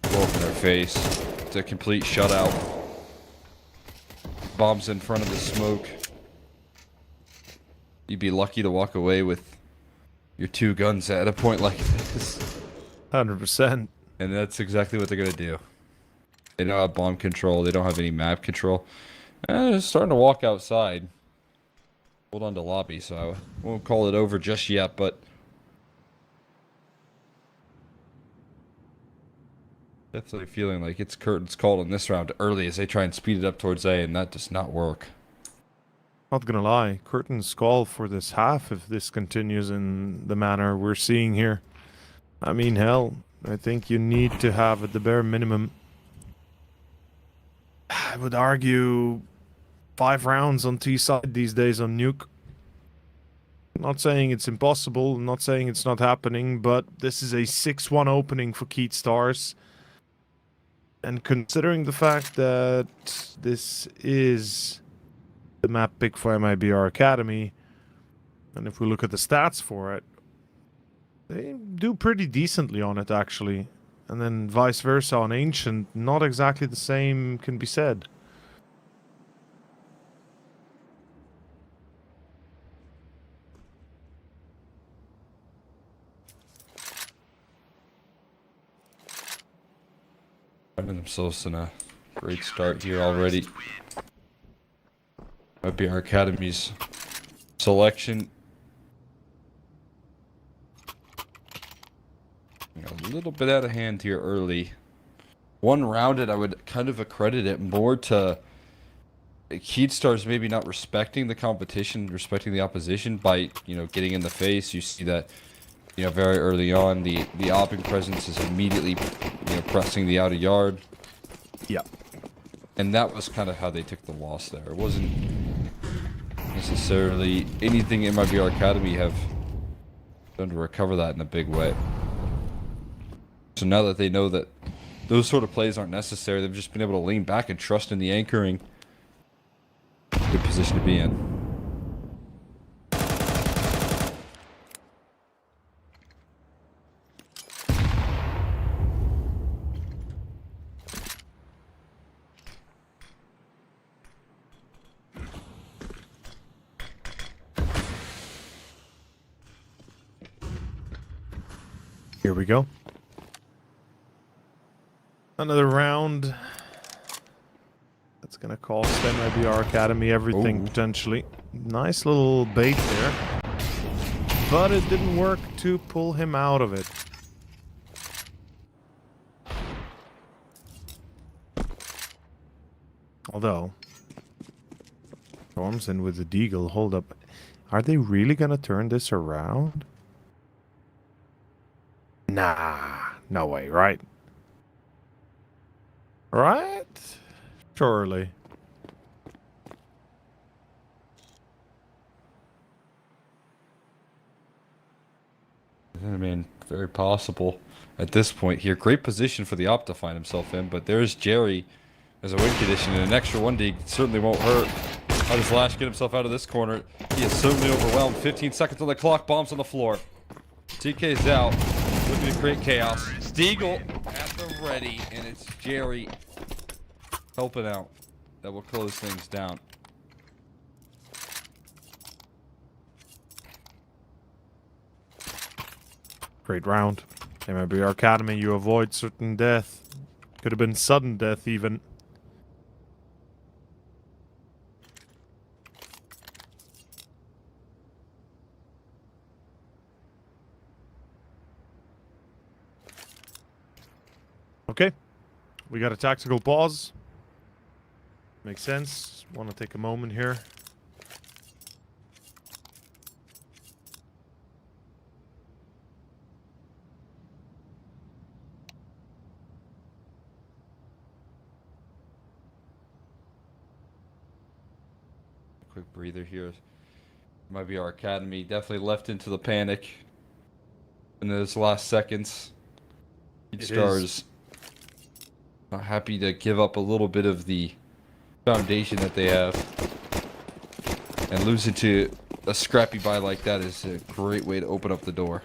blow up in their face. It's a complete shutout. Bombs in front of the smoke. You'd be lucky to walk away with your two guns at a point like this. 100%. And that's exactly what they're gonna do. They don't have bomb control. They don't have any map control. They're starting to walk outside. Hold on to lobby, so I won't call it over just yet, but definitely feeling like it's curtains called in this round early as they try and speed it up towards A, and that does not work. Not gonna lie, curtains call for this half if this continues in the manner we're seeing here. I mean, hell, I think you need to have at the bare minimum, I would argue, 5 rounds on T side these days on Nuke. Not saying it's impossible, not saying it's not happening, but this is a 6-1 opening for Keat Stars. And considering the fact that this is the map pick for MIBR Academy, and if we look at the stats for it, they do pretty decently on it actually. And then vice versa on Ancient, not exactly the same can be said. Finding themselves in a great start here already. MIBR Academy's selection little bit out of hand here early. One rounded, I would kind of accredit it more to Keydstars maybe not respecting the competition, respecting the opposition by, you know, getting in the face. You see that, you know, very early on, the opping presence is immediately, you know, pressing the outer yard. Yeah. And that was kind of how they took the loss there. It wasn't necessarily anything MIBR Academy have done to recover that in a big way. So now that they know that those sort of plays aren't necessary, they've just been able to lean back and trust in the anchoring. Good position to be in. Here we go. Another round. That's gonna cost MIBR Academy everything, potentially. Nice little bait there. But it didn't work to pull him out of it. Although, Storms in with the Deagle, hold up. Are they really gonna turn this around? Nah, no way, right? Right? Surely. I mean, very possible at this point here. Great position for the Op to find himself in, but there's Jerry as a win condition, and an extra 1D certainly won't hurt. How does Lash get himself out of this corner? He is certainly overwhelmed. 15 seconds on the clock, bombs on the floor. TK's out, looking to create chaos. Deagle at the ready, and it's Jerry helping out. That will close things down. Great round. MIBR Academy, you avoid certain death. Could have been sudden death even. Okay. We got a tactical pause. Makes sense. Want to take a moment here. Quick breather here. Might be our academy. Definitely left into the panic in those last seconds. Stars not happy to give up a little bit of the foundation that they have, and losing to a scrappy buy like that is a great way to open up the door.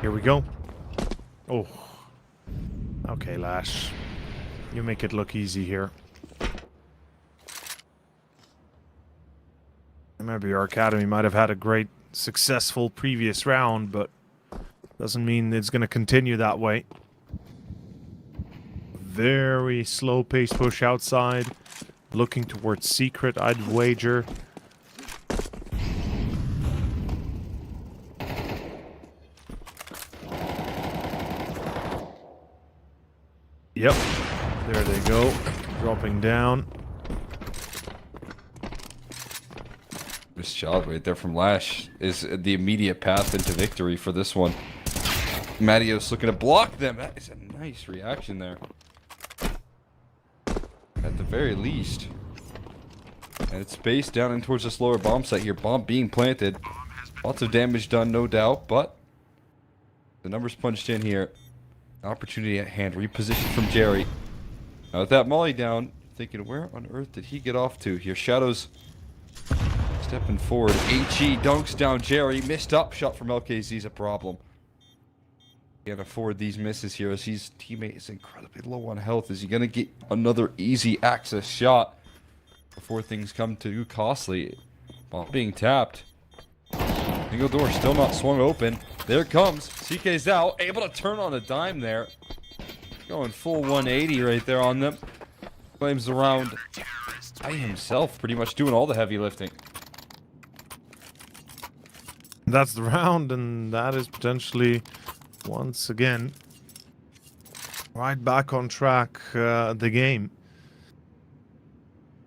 Here we go. Oh. Okay, Lash. You make it look easy here. MIBR Academy might have had a great, successful previous round, but doesn't mean it's going to continue that way. Very slow pace push outside. Looking towards Secret, I'd wager. Yep, there they go, dropping down. This job right there from Lash is the immediate path into victory for this one. Matios looking to block them. That is a nice reaction there. At the very least. And it's spaced down in towards this lower bomb site here. Bomb being planted. Lots of damage done, no doubt, but the numbers punched in here. Opportunity at hand. Reposition from Jerry. Now with that molly down, thinking where on earth did he get off to here? Shadows stepping forward. HE dunks down Jerry. Missed up shot from LKZ is a problem. Can't afford these misses here as his teammate is incredibly low on health. Is he going to get another easy access shot before things come too costly? Ball being tapped. Single door still not swung open. There it comes. CK's out. Able to turn on a dime there. Going full 180 right there on them. Claims the round by himself, pretty much doing all the heavy lifting. That's the round, and that is potentially, once again, right back on track, the game.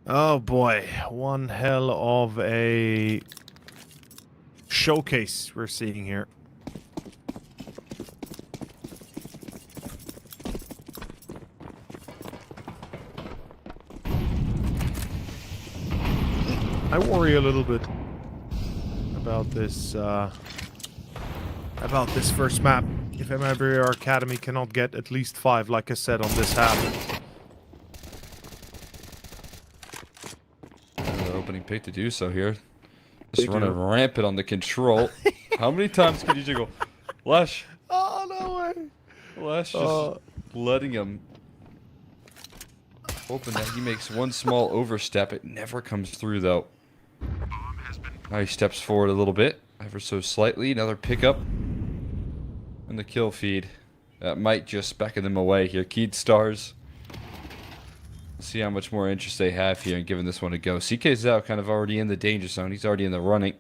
Oh boy, one hell of a showcase we're seeing here. I worry a little bit about this first map. If MIBR Academy cannot get at least 5, like I said, on this half. Opening pick to do so here. Just running rampant on the control. How many times can you jiggle? Lesh. Oh, no way. Lesh just letting him. Hoping that he makes one small overstep. It never comes through, though. Now he steps forward a little bit. Ever so slightly. Another pickup. And the kill feed. That might just beckon them away here. Keyed stars. See how much more interest they have here in giving this one a go. CK's out, kind of already in the danger zone. He's already in the running.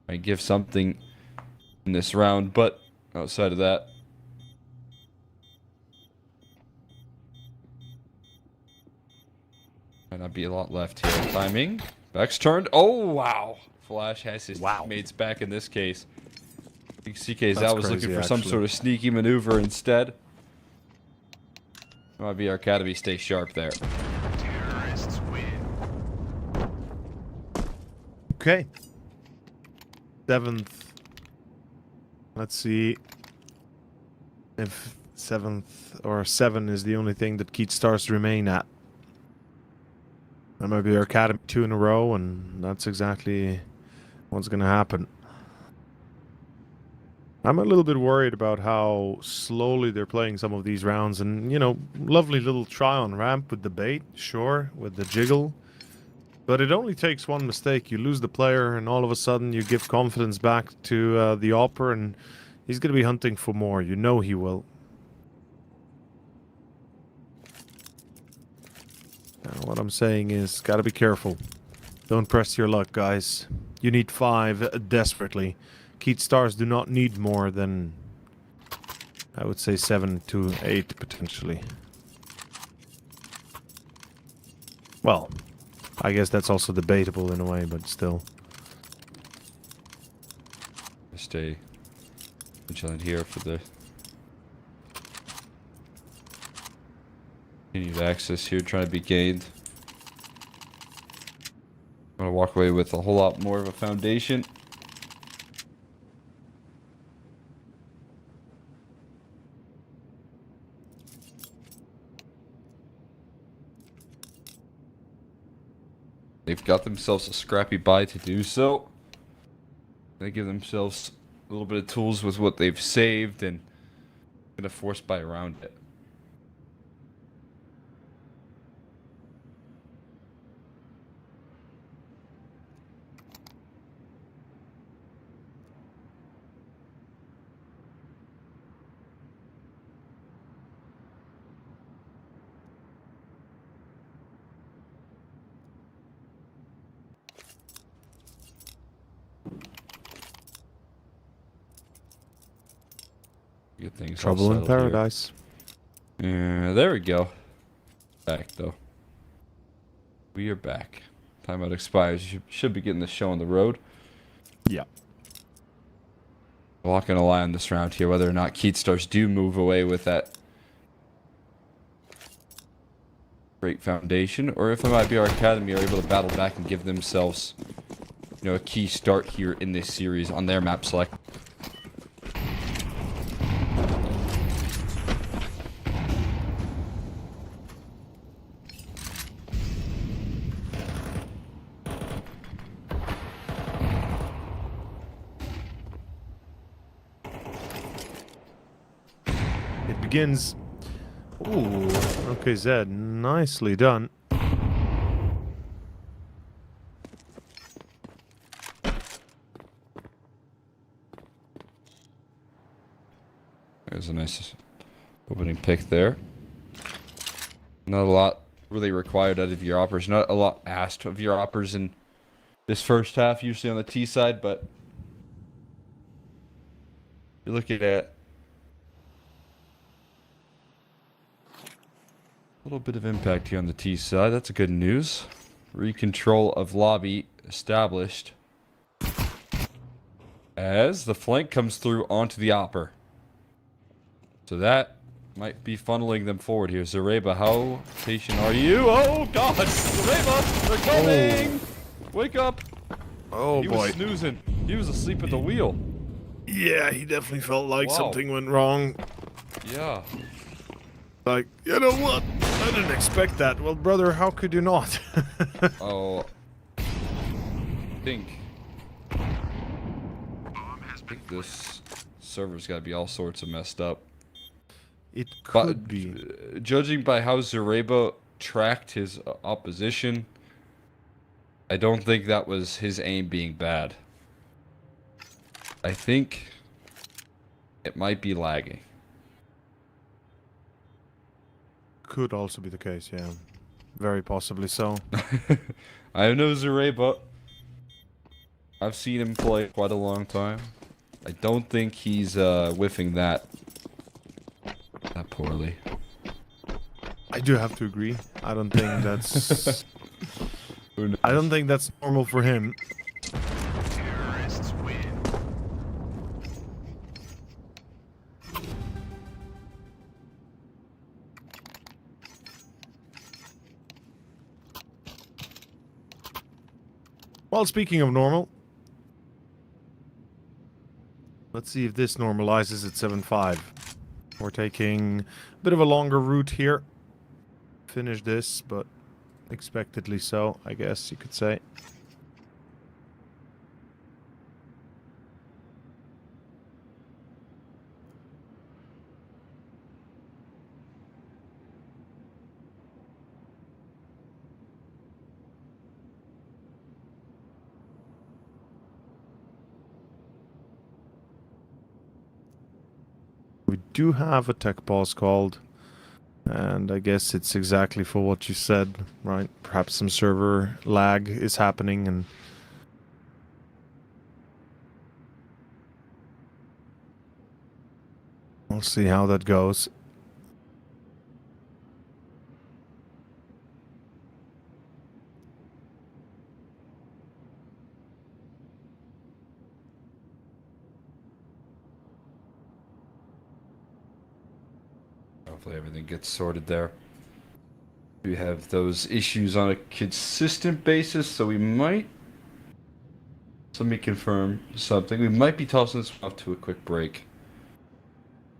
Might give something in this round, but outside of that, might not be a lot left here. Timing. Back's turned. Oh, wow. Flash has his teammates back in this case. I think CK's out was looking for some sort of sneaky maneuver instead. MIBR Academy stay sharp there. Terrorists win. Okay. 7th. Let's see if 7th or 7 is the only thing that Keat Stars remain at. That might be our Academy 2 in a row, and that's exactly what's going to happen. I'm a little bit worried about how slowly they're playing some of these rounds, and, you know, lovely little try on ramp with the bait, sure, with the jiggle. But it only takes one mistake. You lose the player, and all of a sudden you give confidence back to the Opper, and he's going to be hunting for more. You know he will. Now, what I'm saying is, got to be careful. Don't press your luck, guys. You need 5 desperately. Keat Stars do not need more than, I would say, 7 to 8 potentially. Well, I guess that's also debatable in a way, but still. Stay vigilant here for the continued access here, trying to be gained. I'm going to walk away with a whole lot more of a foundation. They've got themselves a scrappy buy to do so. They give themselves a little bit of tools with what they've saved and gonna force buy around it. Good things. Trouble in paradise. Yeah, there we go. Back though. We are back. Timeout expires. You should be getting the show on the road. Yeah. We're not gonna lie on this round here, whether or not Keat Stars do move away with that great foundation, or if MIBR Academy are able to battle back and give themselves, you know, a key start here in this series on their map select. begins. Ooh, okay, Zed, nicely done. There's a nice opening pick there. Not a lot really required out of your operators. Not a lot asked of your operators in this first half, usually on the T side, but you're looking at a little bit of impact here on the T side. That's a good news. Recontrol of lobby established as the flank comes through onto the opper. So that might be funneling them forward here. Zareba, how patient are you? Oh, God! Zareba, they're coming! Wake up! Oh, He boy. was snoozing. He was asleep at the wheel. Yeah, he definitely felt like Wow. something went wrong. Yeah. Like, you know what? I didn't expect that. Well, brother, how could you not? Oh. I think this server's got to be all sorts of messed up. It But could be. judging by how Zareba tracked his opposition, I don't think that was his aim being bad. I think it might be lagging. Could also be the case, yeah. Very possibly so. I know Zareba. I've seen him play quite a long time. I don't think he's whiffing that poorly. I do have to agree. I don't think that's... Who knows? I don't think that's normal for him. Terrorists win. Well, speaking of normal, let's see if this normalizes at 7.5. We're taking a bit of a longer route here. Finish this, but expectedly so, I guess you could say. We do have a tech pause called, and I guess it's exactly for what you said, right? Perhaps some server lag is happening, and we'll see how that goes. Hopefully everything gets sorted there. We have those issues on a consistent basis, so we might... Let me confirm something. We might be tossing this off to a quick break.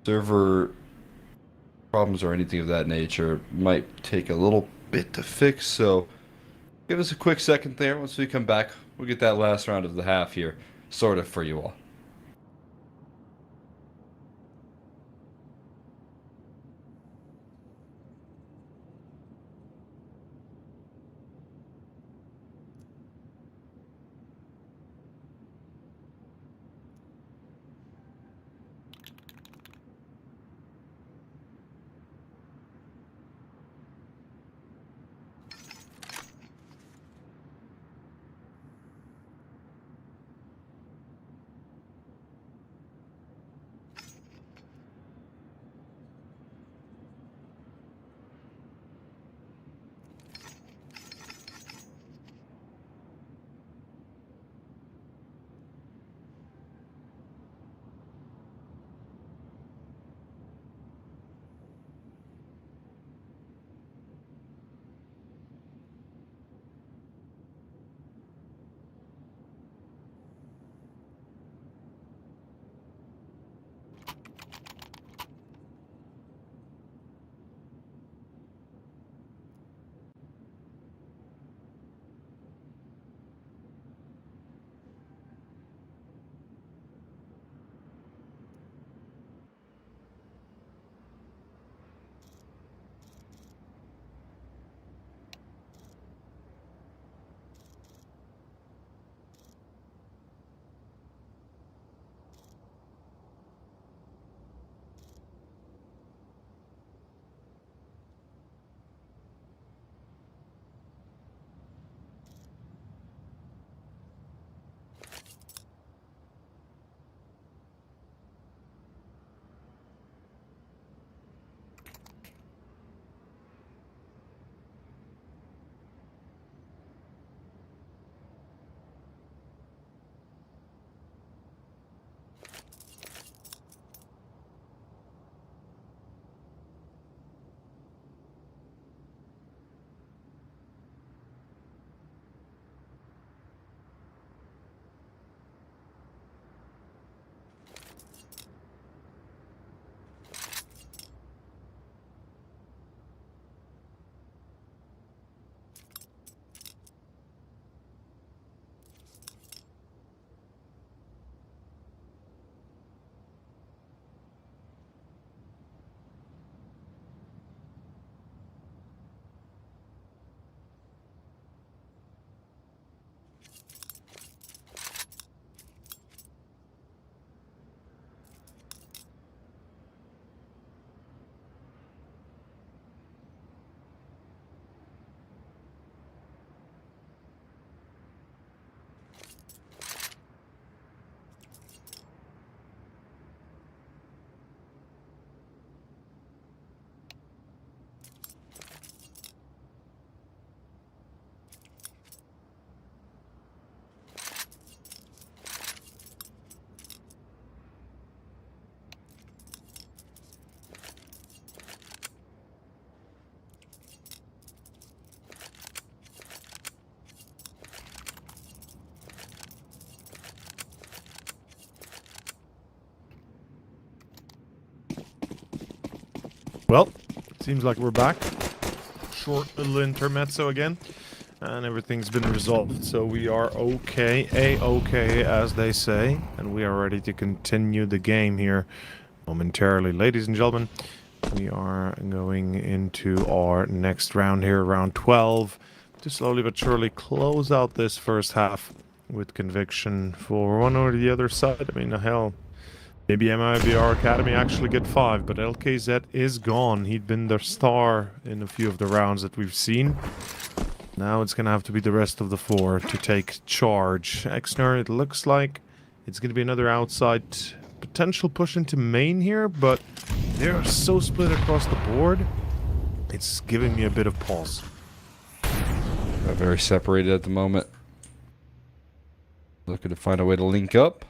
Server problems or anything of that nature might take a little bit to fix, so give us a quick second there. Once we come back, we'll get that last round of the half here sorted for you all. Well, seems like we're back. Short little intermezzo again. And everything's been resolved. So we are okay, A-okay, as they say. And we are ready to continue the game here momentarily. Ladies and gentlemen, we are going into our next round here, round 12. To slowly but surely close out this first half with conviction for one or the other side. I mean, hell, maybe MIBR Academy actually get 5, but LKZ is gone. He'd been the star in a few of the rounds that we've seen. Now it's going to have to be the rest of the 4 to take charge. Exner, it looks like it's going to be another outside potential push into main here, but they're so split across the board. It's giving me a bit of pause. Very separated at the moment. Looking to find a way to link up.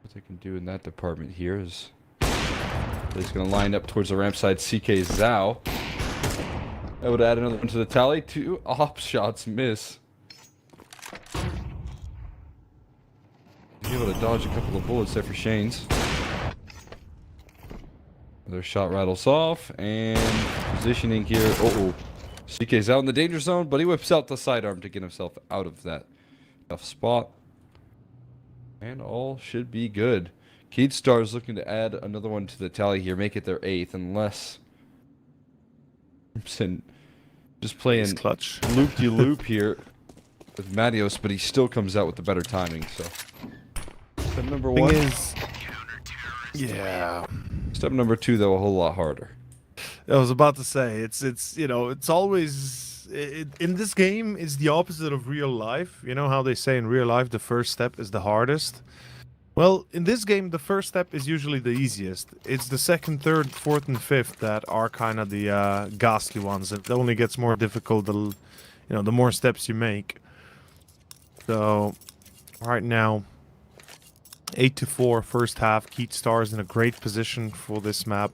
What they can do in that department here is he's going to line up towards the ramp side. CK Zhao. That would add another one to the tally. 2 op shots miss. Be able to dodge a couple of bullets there for Shane's. Their shot rattles off, and positioning here. Uh-oh. CK's out in the danger zone, but he whips out the sidearm to get himself out of that tough spot. And all should be good. Keatstar's looking to add another one to the tally here, make it their 8th, unless Simpson just playing clutch loop-de-loop here with Matios, but he still comes out with the better timing, so. Step number 1. Yeah. Step number 2, though, a whole lot harder. I was about to say, it's you know, it's always, in this game, is the opposite of real life. You know how they say in real life, the first step is the hardest? Well, in this game, the first step is usually the easiest. It's the second, third, fourth, and fifth that are kind of the ghastly ones. It only gets more difficult, the more steps you make. So, right now, 8-4 first half. Keatstar's in a great position for this map.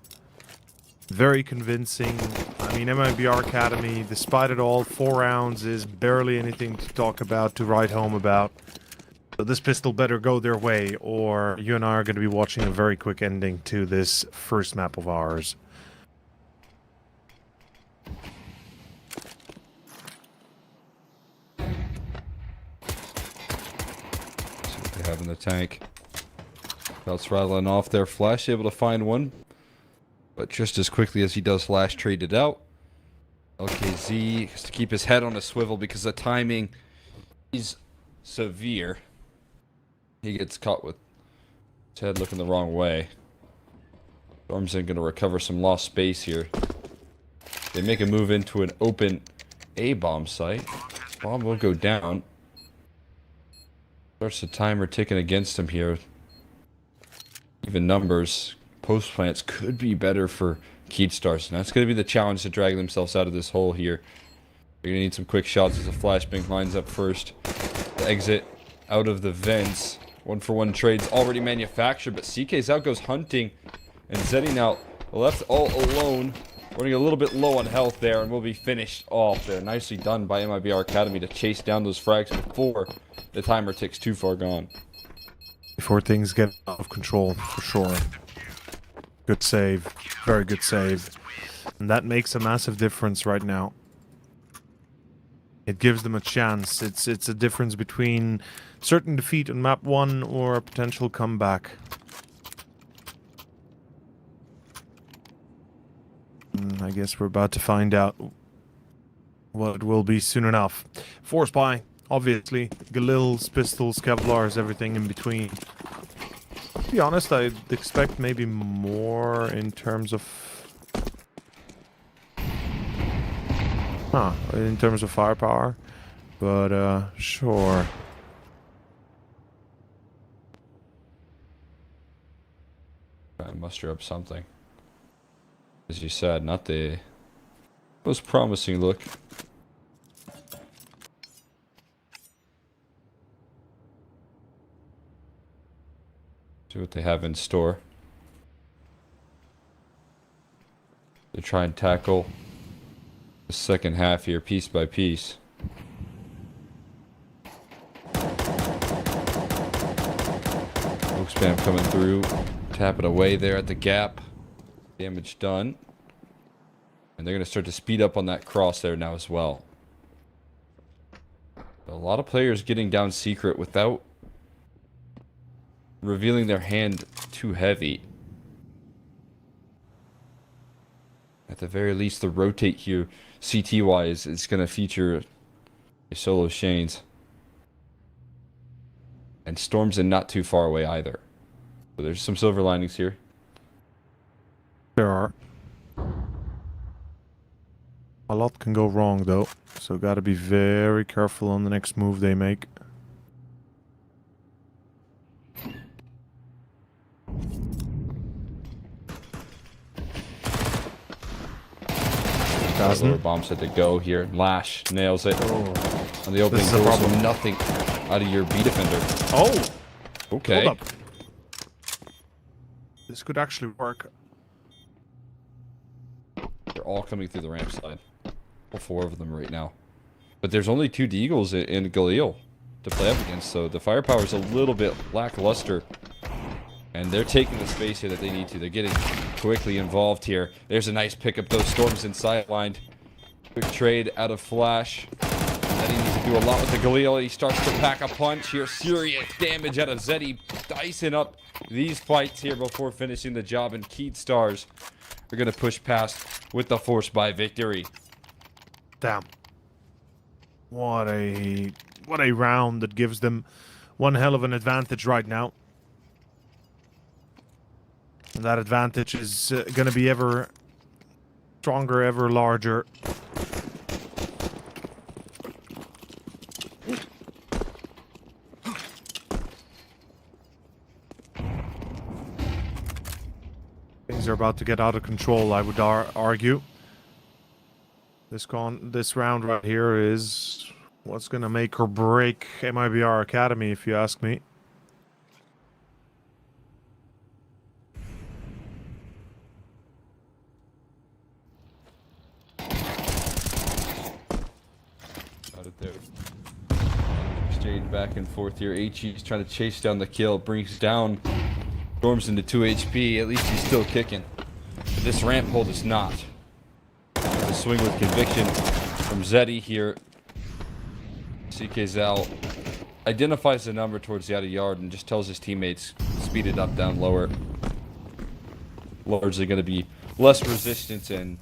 Very convincing. I mean, MIBR Academy, despite it all, 4 rounds is barely anything to talk about, to write home about. So this pistol better go their way, or you and I are going to be watching a very quick ending to this first map of ours. See what they have in the tank. Belts rattling off there. Flash able to find one, but just as quickly as he does, Flash traded out. LKZ has to keep his head on a swivel because the timing is severe. He gets caught with his head looking the wrong way. Stormson going to recover some lost space here. They make a move into an open A-bomb site. Bomb will go down. Starts the timer ticking against him here. Even numbers. Post plants could be better for Keatstar. So that's going to be the challenge to drag themselves out of this hole here. They're going to need some quick shots as a flashbang lines up first. The exit out of the vents. 1-for-1 trades already manufactured, but CK's out goes hunting. And Zeddy now left all alone. Running a little bit low on health there, and will be finished off there. Nicely done by MIBR Academy to chase down those frags before the timer ticks too far gone. Before things get out of control, for sure. Good save. Very good save. And that makes a massive difference right now. It gives them a chance. It's a difference between certain defeat on map 1 or a potential comeback. I guess we're about to find out what it will be soon enough. Force buy, obviously. Galils, pistols, Kevlars, everything in between. To be honest, I'd expect maybe more in terms of... in terms of firepower. But, sure. Trying to muster up something. As you said, not the most promising look. See what they have in store. They try and tackle the second half here piece by piece. Smoke spam coming through. Tap it away there at the gap. Damage done. And they're going to start to speed up on that cross there now as well. A lot of players getting down secret without revealing their hand too heavy. At the very least, the rotate here, CT-wise, is going to feature a solo Shanes. And Storm's not too far away either. So there's some silver linings here. There are. A lot can go wrong though, so gotta be very careful on the next move they make. Lower bomb set to go here. Lash nails it. On the opening This is a doors, problem. nothing out of your B defender. Oh! Okay. Hold up. This could actually work. They're all coming through the ramp side. All 4 of them right now. But there's only 2 Deagles in Galil to play up against, so the firepower is a little bit lackluster. And they're taking the space here that they need to. They're getting quickly involved here. There's a nice pickup, though. Storm's inside lined. Quick trade out of Flash. And he needs to do a lot with the Galil. He starts to pack a punch here. Serious damage out of Zeddy. Dicing up these fights here before finishing the job. And Keed Stars are going to push past with the Force by victory. Damn. What a round that gives them one hell of an advantage right now. And that advantage is going to be ever stronger, ever larger. Things are about to get out of control, I would argue. This round right here is what's going to make or break MIBR Academy, if you ask me. Exchange back and forth here. HE's trying to chase down the kill. Brings down Storms into 2 HP. At least he's still kicking. But this ramp hold is not. The swing with conviction from Zeddy here. CK Zal identifies the number towards the outer yard and just tells his teammates speed it up down lower. Largely going to be less resistance, and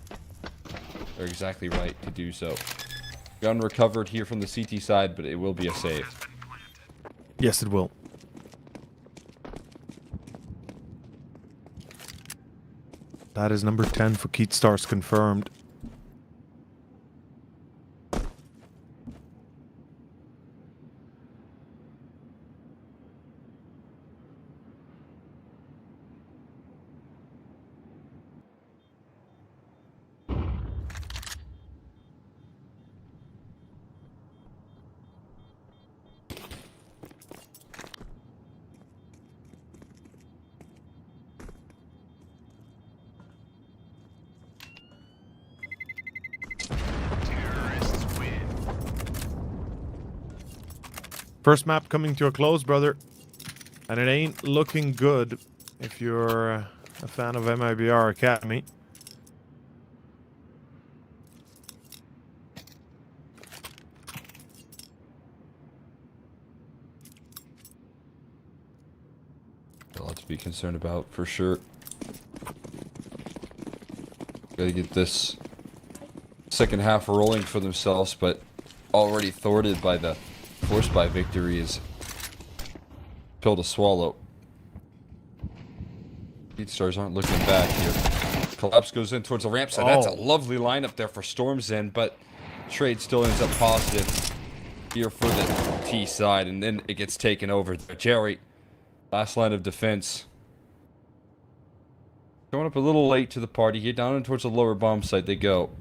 they're exactly right to do so. Gun recovered here from the CT side, but it will be a save. Yes, it will. That is number 10 for Keat Stars confirmed. First map coming to a close, brother. And it ain't looking good if you're a fan of MIBR Academy. A lot to be concerned about, for sure. Gotta get this second half rolling for themselves, but already thwarted by the Force by victory is pill to swallow. Beat Stars aren't looking back here. Collapse goes in towards the ramp side. That's a lovely lineup there for Storm's End, but trade still ends up positive here for the T side, and then it gets taken over. Jerry, last line of defense. Going up a little late to the party here. Down and towards the lower bomb site they go.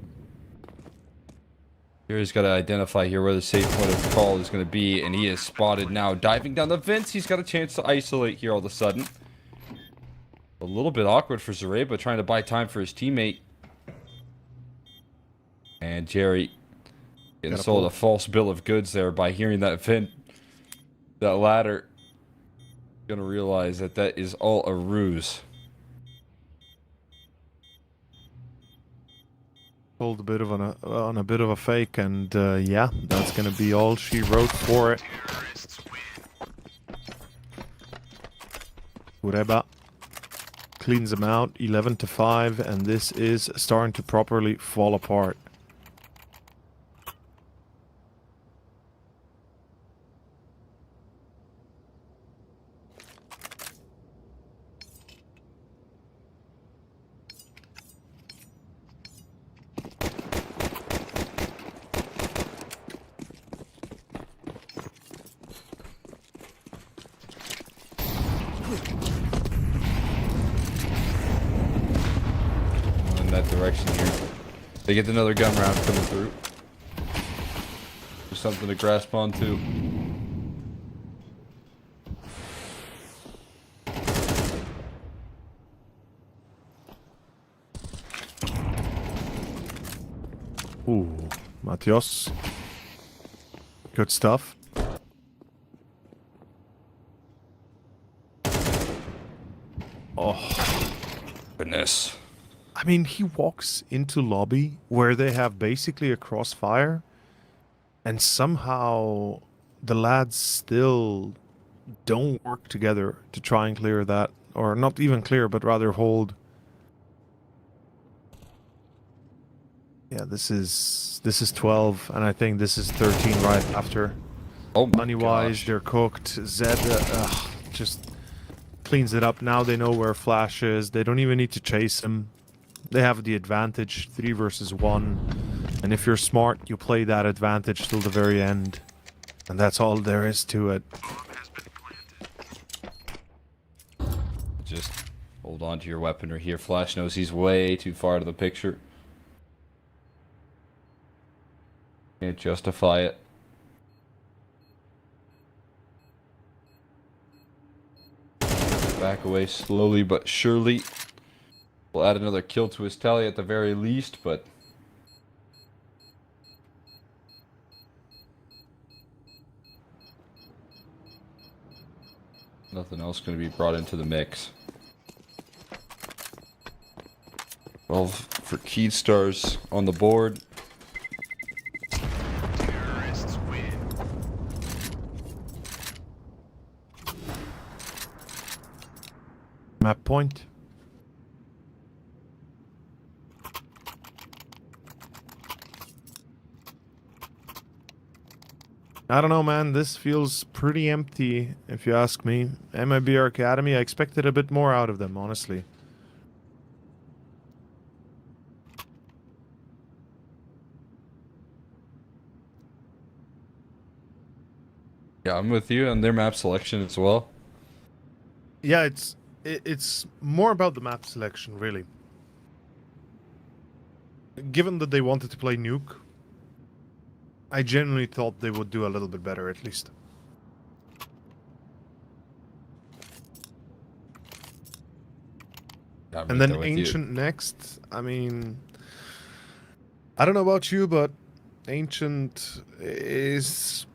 Here he's got to identify here where the safe point of call is going to be, and he is spotted now. Diving down the vents, he's got a chance to isolate here all of a sudden. A little bit awkward for Zareba, trying to buy time for his teammate. And Jerry getting sold a false bill of goods there by hearing that vent, that ladder. Gonna realize that that is all a ruse. Pulled a bit of on a bit of a fake, and yeah, that's gonna be all she wrote for it. Terrorists win. Ureba cleans them out, 11-5, and this is starting to properly fall apart. In that direction here. They get another gun round coming through. There's something to grasp onto. Ooh, Matios. Good stuff. Oh, Goodness. I mean, he walks into lobby where they have basically a crossfire, and somehow the lads still don't work together to try and clear that, or not even clear, but rather hold. Yeah, this is 12, and I think this is 13 right after. Oh my Money-wise, gosh. they're cooked. Zed just cleans it up. Now they know where Flash is. They don't even need to chase him. They have the advantage, 3 versus 1. And if you're smart, you play that advantage till the very end. And that's all there is to it. Just hold on to your weaponry here. Flash knows he's way too far to the picture. Can't justify it. Back away slowly but surely. We'll add another kill to his tally at the very least, but nothing else going to be brought into the mix. 12 for Keystars on the board. Terrorists win. Map point. I don't know, man. This feels pretty empty, if you ask me. MIBR Academy, I expected a bit more out of them, honestly. Yeah, I'm with you on their map selection as well. Yeah, it's more about the map selection, really. Given that they wanted to play Nuke, I genuinely thought they would do a little bit better, at least. Yeah, I'm And right then there with you. Ancient next. I mean, I don't know about you, but Ancient is...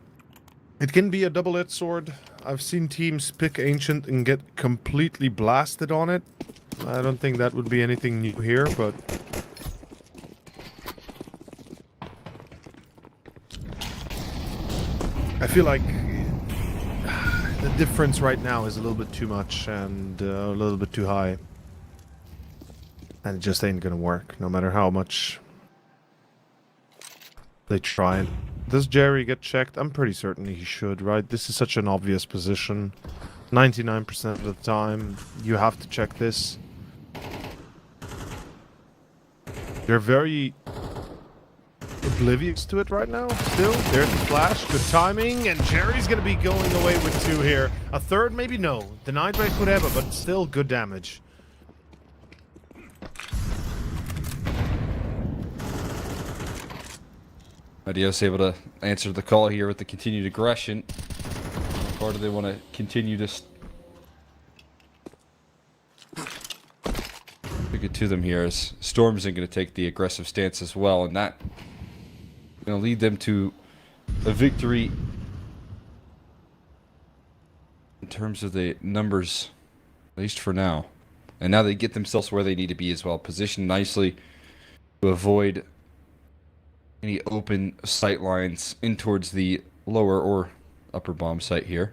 It can be a double-edged sword. I've seen teams pick Ancient and get completely blasted on it. I don't think that would be anything new here, but... I feel like the difference right now is a little bit too much and a little bit too high. And it just ain't gonna work, no matter how much they try. Does Jerry get checked? I'm pretty certain he should, right? This is such an obvious position. 99% of the time, you have to check this. They're very oblivious to it right now, still. There's the flash, good timing, and Jerry's gonna be going away with 2 here. A third, maybe no. Denied by Kureba, but still good damage. Adios able to answer the call here with the continued aggression. Or do they want to continue to stick it to them here, as Storm's going to take the aggressive stance as well, and that going to lead them to a victory. in terms of the numbers, at least for now. And now they get themselves where they need to be as well, positioned nicely to avoid any open sight lines in towards the lower or upper bomb site here.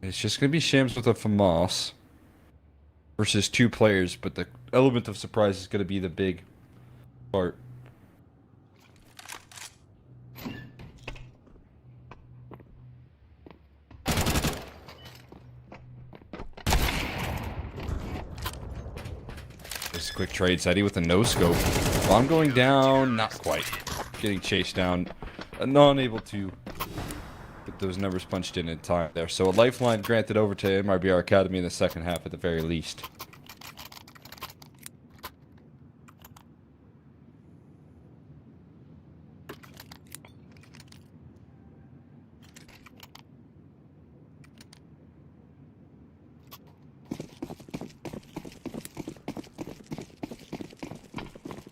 It's just going to be Shams with a FAMAS versus 2 players, but the element of surprise is going to be the big part. Just a quick trade, Sadie with a no-scope. Bomb going down, not quite. Getting chased down, not able to get those numbers punched in time there. So a lifeline granted over to MIBR Academy in the second half at the very least.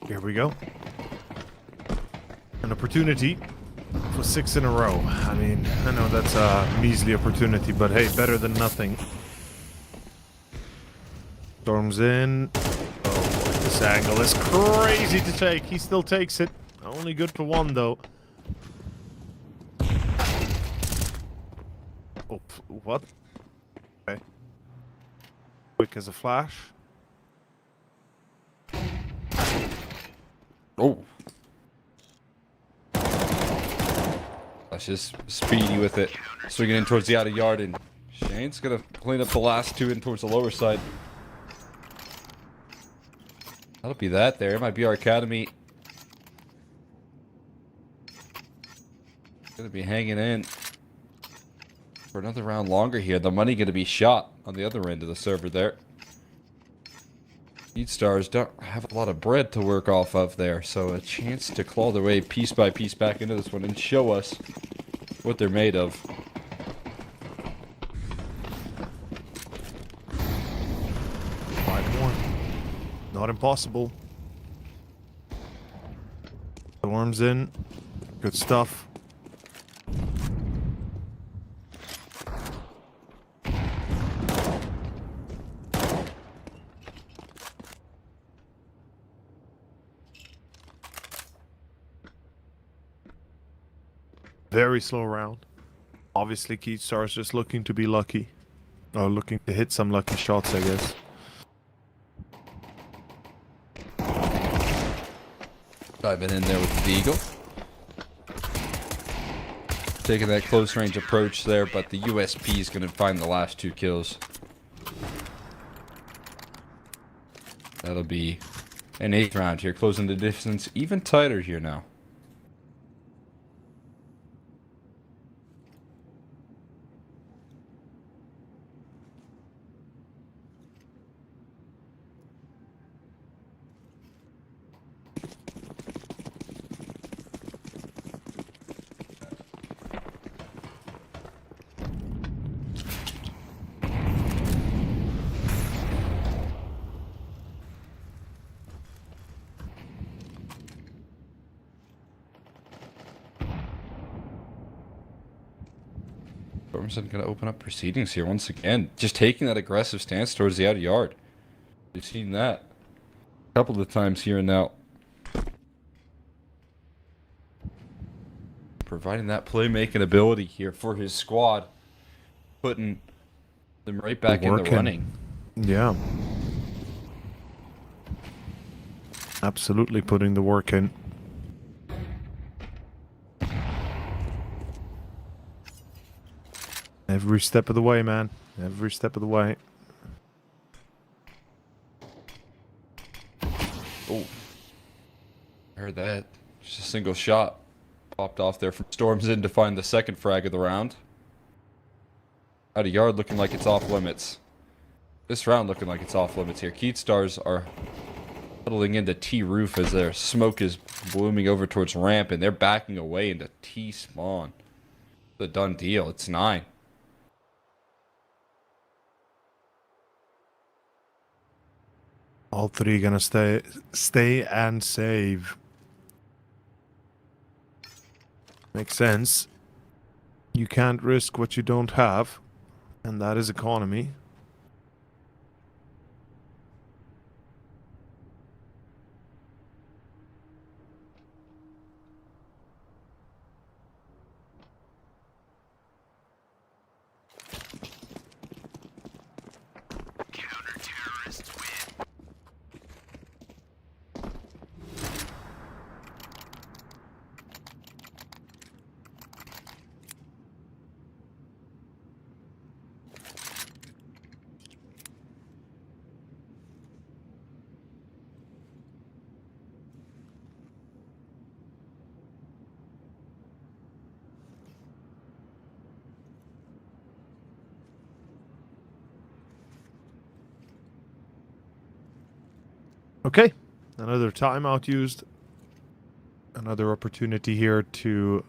Here we go. An opportunity for 6 in a row. I mean, I know that's a measly opportunity, but hey, better than nothing. Storms in. Oh boy, this angle is crazy to take. He still takes it. Only good for 1 though. Oh, what? Okay. Quick as a flash. Oh. That's just speedy with it. Swinging in towards the outer yard, and Shane's gonna clean up the last 2 in towards the lower side. That'll be that there. MIBR Academy gonna be hanging in for another round longer here. The money gonna be shot on the other end of the server there. Stars don't have a lot of bread to work off of there, so a chance to claw their way piece by piece back into this one and show us what they're made of. More. Not impossible. Storms in. Good stuff. Very slow round. Obviously, Keystar's just looking to be lucky. Or looking to hit some lucky shots, I guess. Diving in there with the Eagle. Taking that close range approach there, but the USP is going to find the last 2 kills. That'll be an 8th round here, closing the distance even tighter here now. Stormson going to open up proceedings here once again. Just taking that aggressive stance towards the outer yard. We've seen that a couple of times here and now. Providing that playmaking ability here for his squad. Putting them right back in the running. Yeah. Absolutely putting the work in. Every step of the way, man. Every step of the way. Oh. I heard that. Just a single shot. Popped off there from Storms in to find the second frag of the round. Out of yard looking like it's off limits. This round looking like it's off limits here. Keystars are huddling into T roof as their smoke is blooming over towards ramp, and they're backing away into T spawn. It's a done deal. It's 9. All 3 gonna stay and save. Makes sense. You can't risk what you don't have, and that is economy. Counter-terrorists win. Okay, another timeout used. Another opportunity here to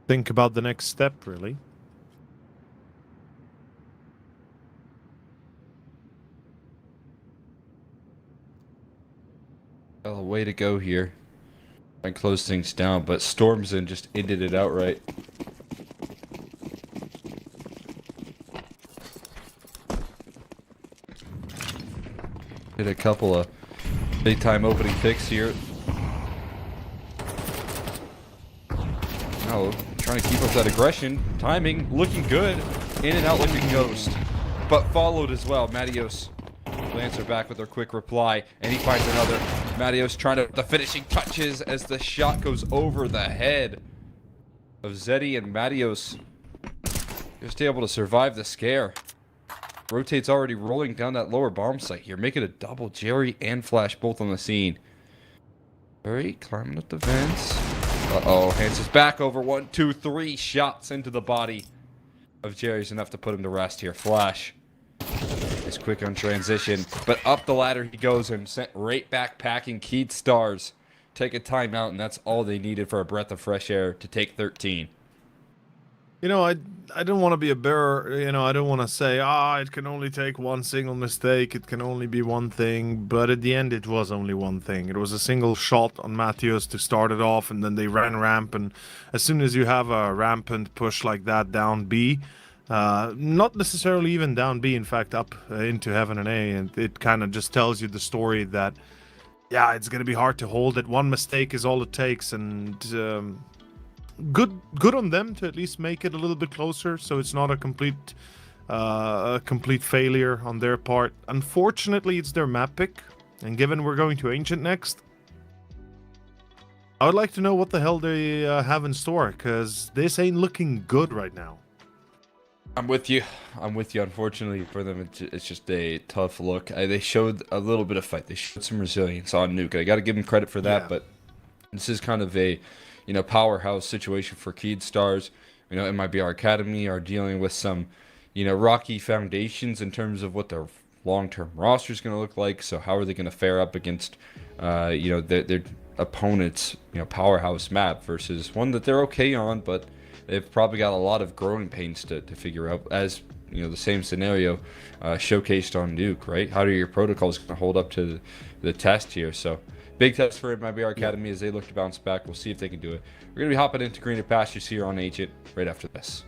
think about the next step, really. Well, way to go here. And close things down, but Stormzen just ended it outright. Did a couple of big time opening picks here. Oh, trying to keep up that aggression. Timing looking good. In and out like a ghost. But followed as well. Matios Lancer back with a quick reply. And he finds another. Matios trying to the finishing touches as the shot goes over the head of Zeddy, and Matios just able to survive the scare. Rotate's already rolling down that lower bomb site here, making a double. Jerry and Flash both on the scene. Jerry climbing up the vents. Uh-oh, hands his back over 1, 2, 3 shots into the body of Jerry's enough to put him to rest here. Flash is quick on transition, but up the ladder he goes and sent right back packing. Keyed Stars take a timeout, and that's all they needed for a breath of fresh air to take 13. You know, I don't want to be a bearer, you know, I don't want to say, it can only take one single mistake, it can only be one thing, but at the end it was only one thing. It was a single shot on Matios to start it off, and then they ran ramp, and as soon as you have a rampant push like that down B, not necessarily even down B, in fact, up into Heaven and A, and it kind of just tells you the story that, yeah, it's going to be hard to hold it. One mistake is all it takes, and good on them to at least make it a little bit closer, so it's not a complete failure on their part. Unfortunately, it's their map pick, and given we're going to Ancient next, I would like to know what the hell they have in store, because this ain't looking good right now. I'm with you. Unfortunately for them, it's just a tough look. They showed a little bit of fight. They showed some resilience on Nuke. I got to give them credit for that, but this is kind of a powerhouse situation for Keyed Stars. MIBR Academy are dealing with some, rocky foundations in terms of what their long-term roster is going to look like. So how are they going to fare up against, their opponent's, powerhouse map versus one that they're okay on, but they've probably got a lot of growing pains to figure out, as, the same scenario showcased on Nuke, right? How are your protocols going to hold up to the test here? So big test for MIBR Academy as they look to bounce back. We'll see if they can do it. We're going to be hopping into greener pastures here on Agent right after this.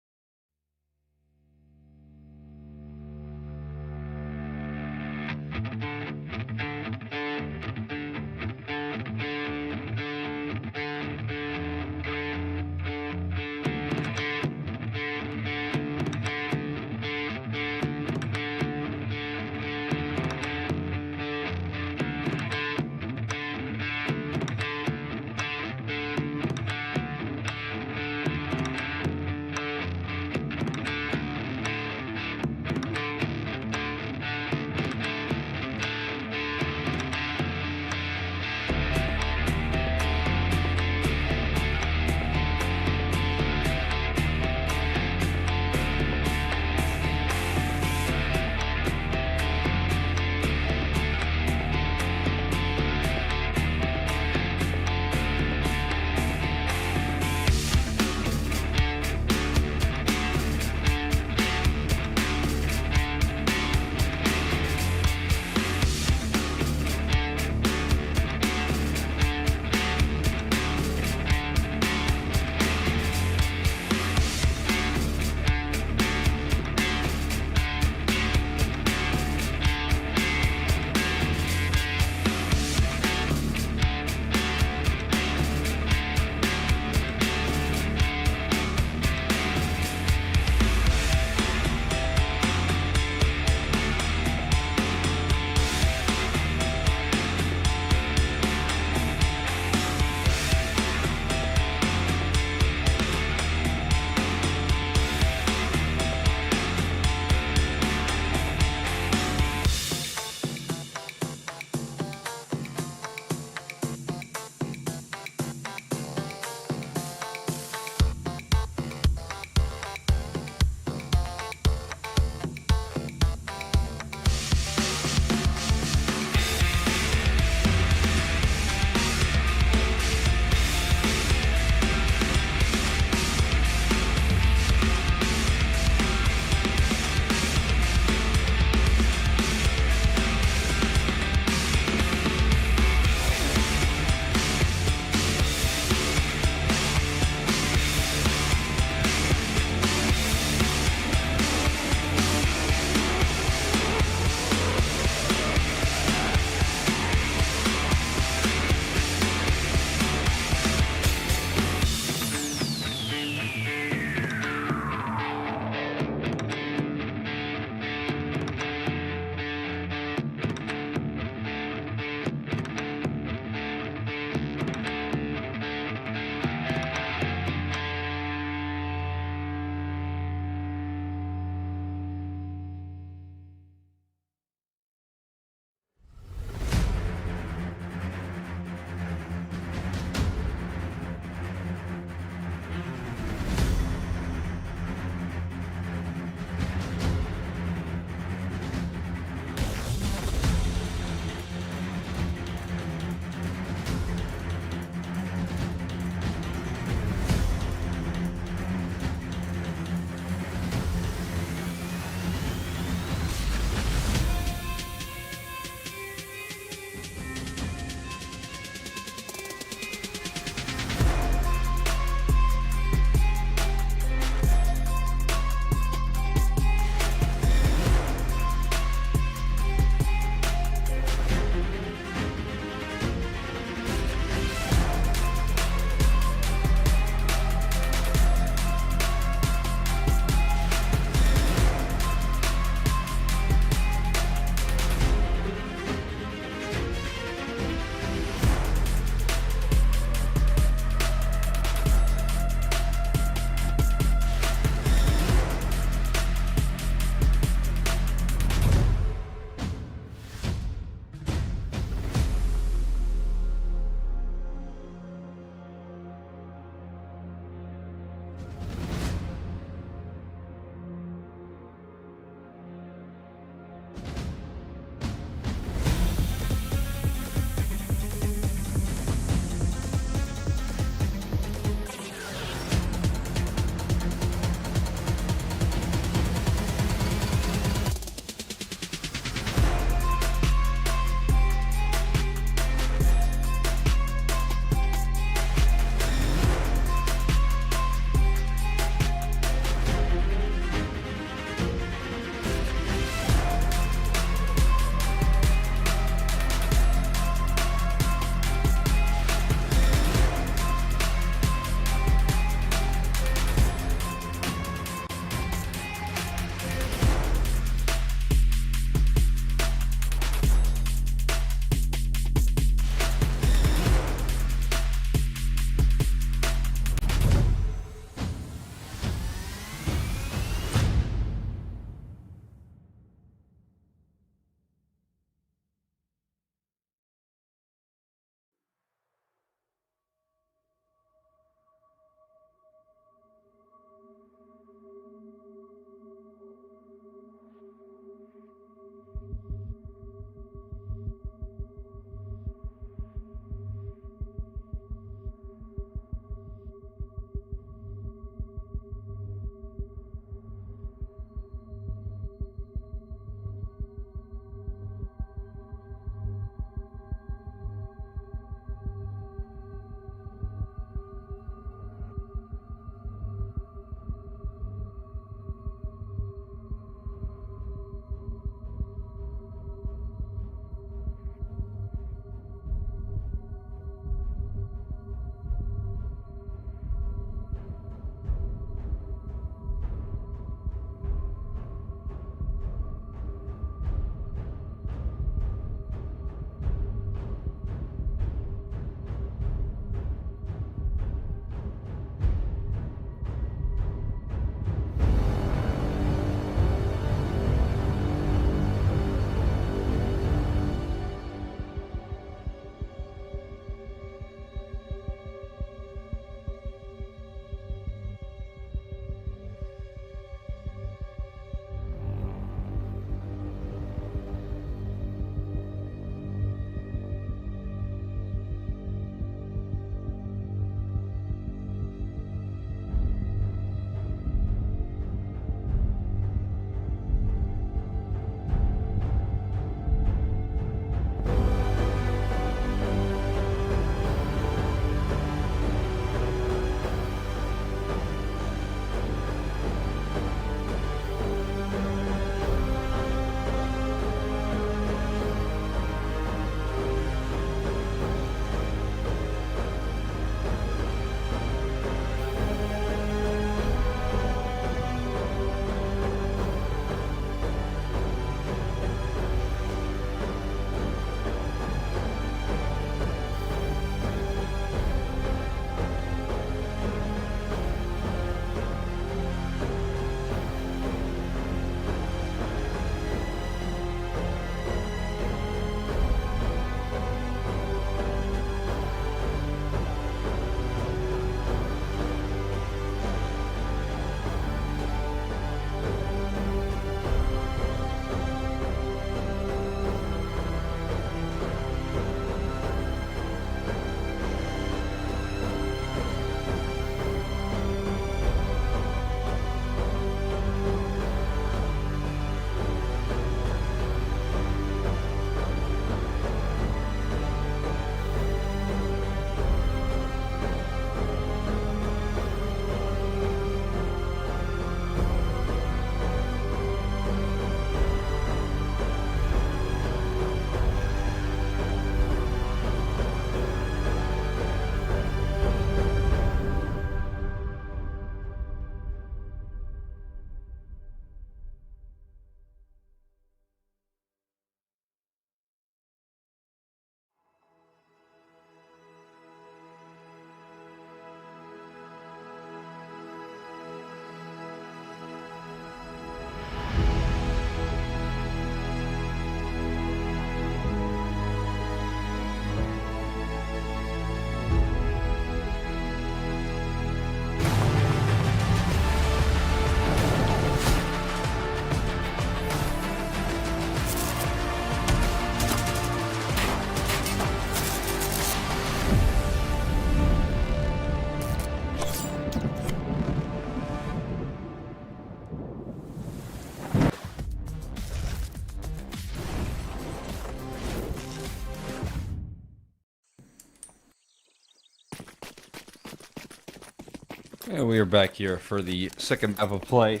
And we are back here for the second map of play.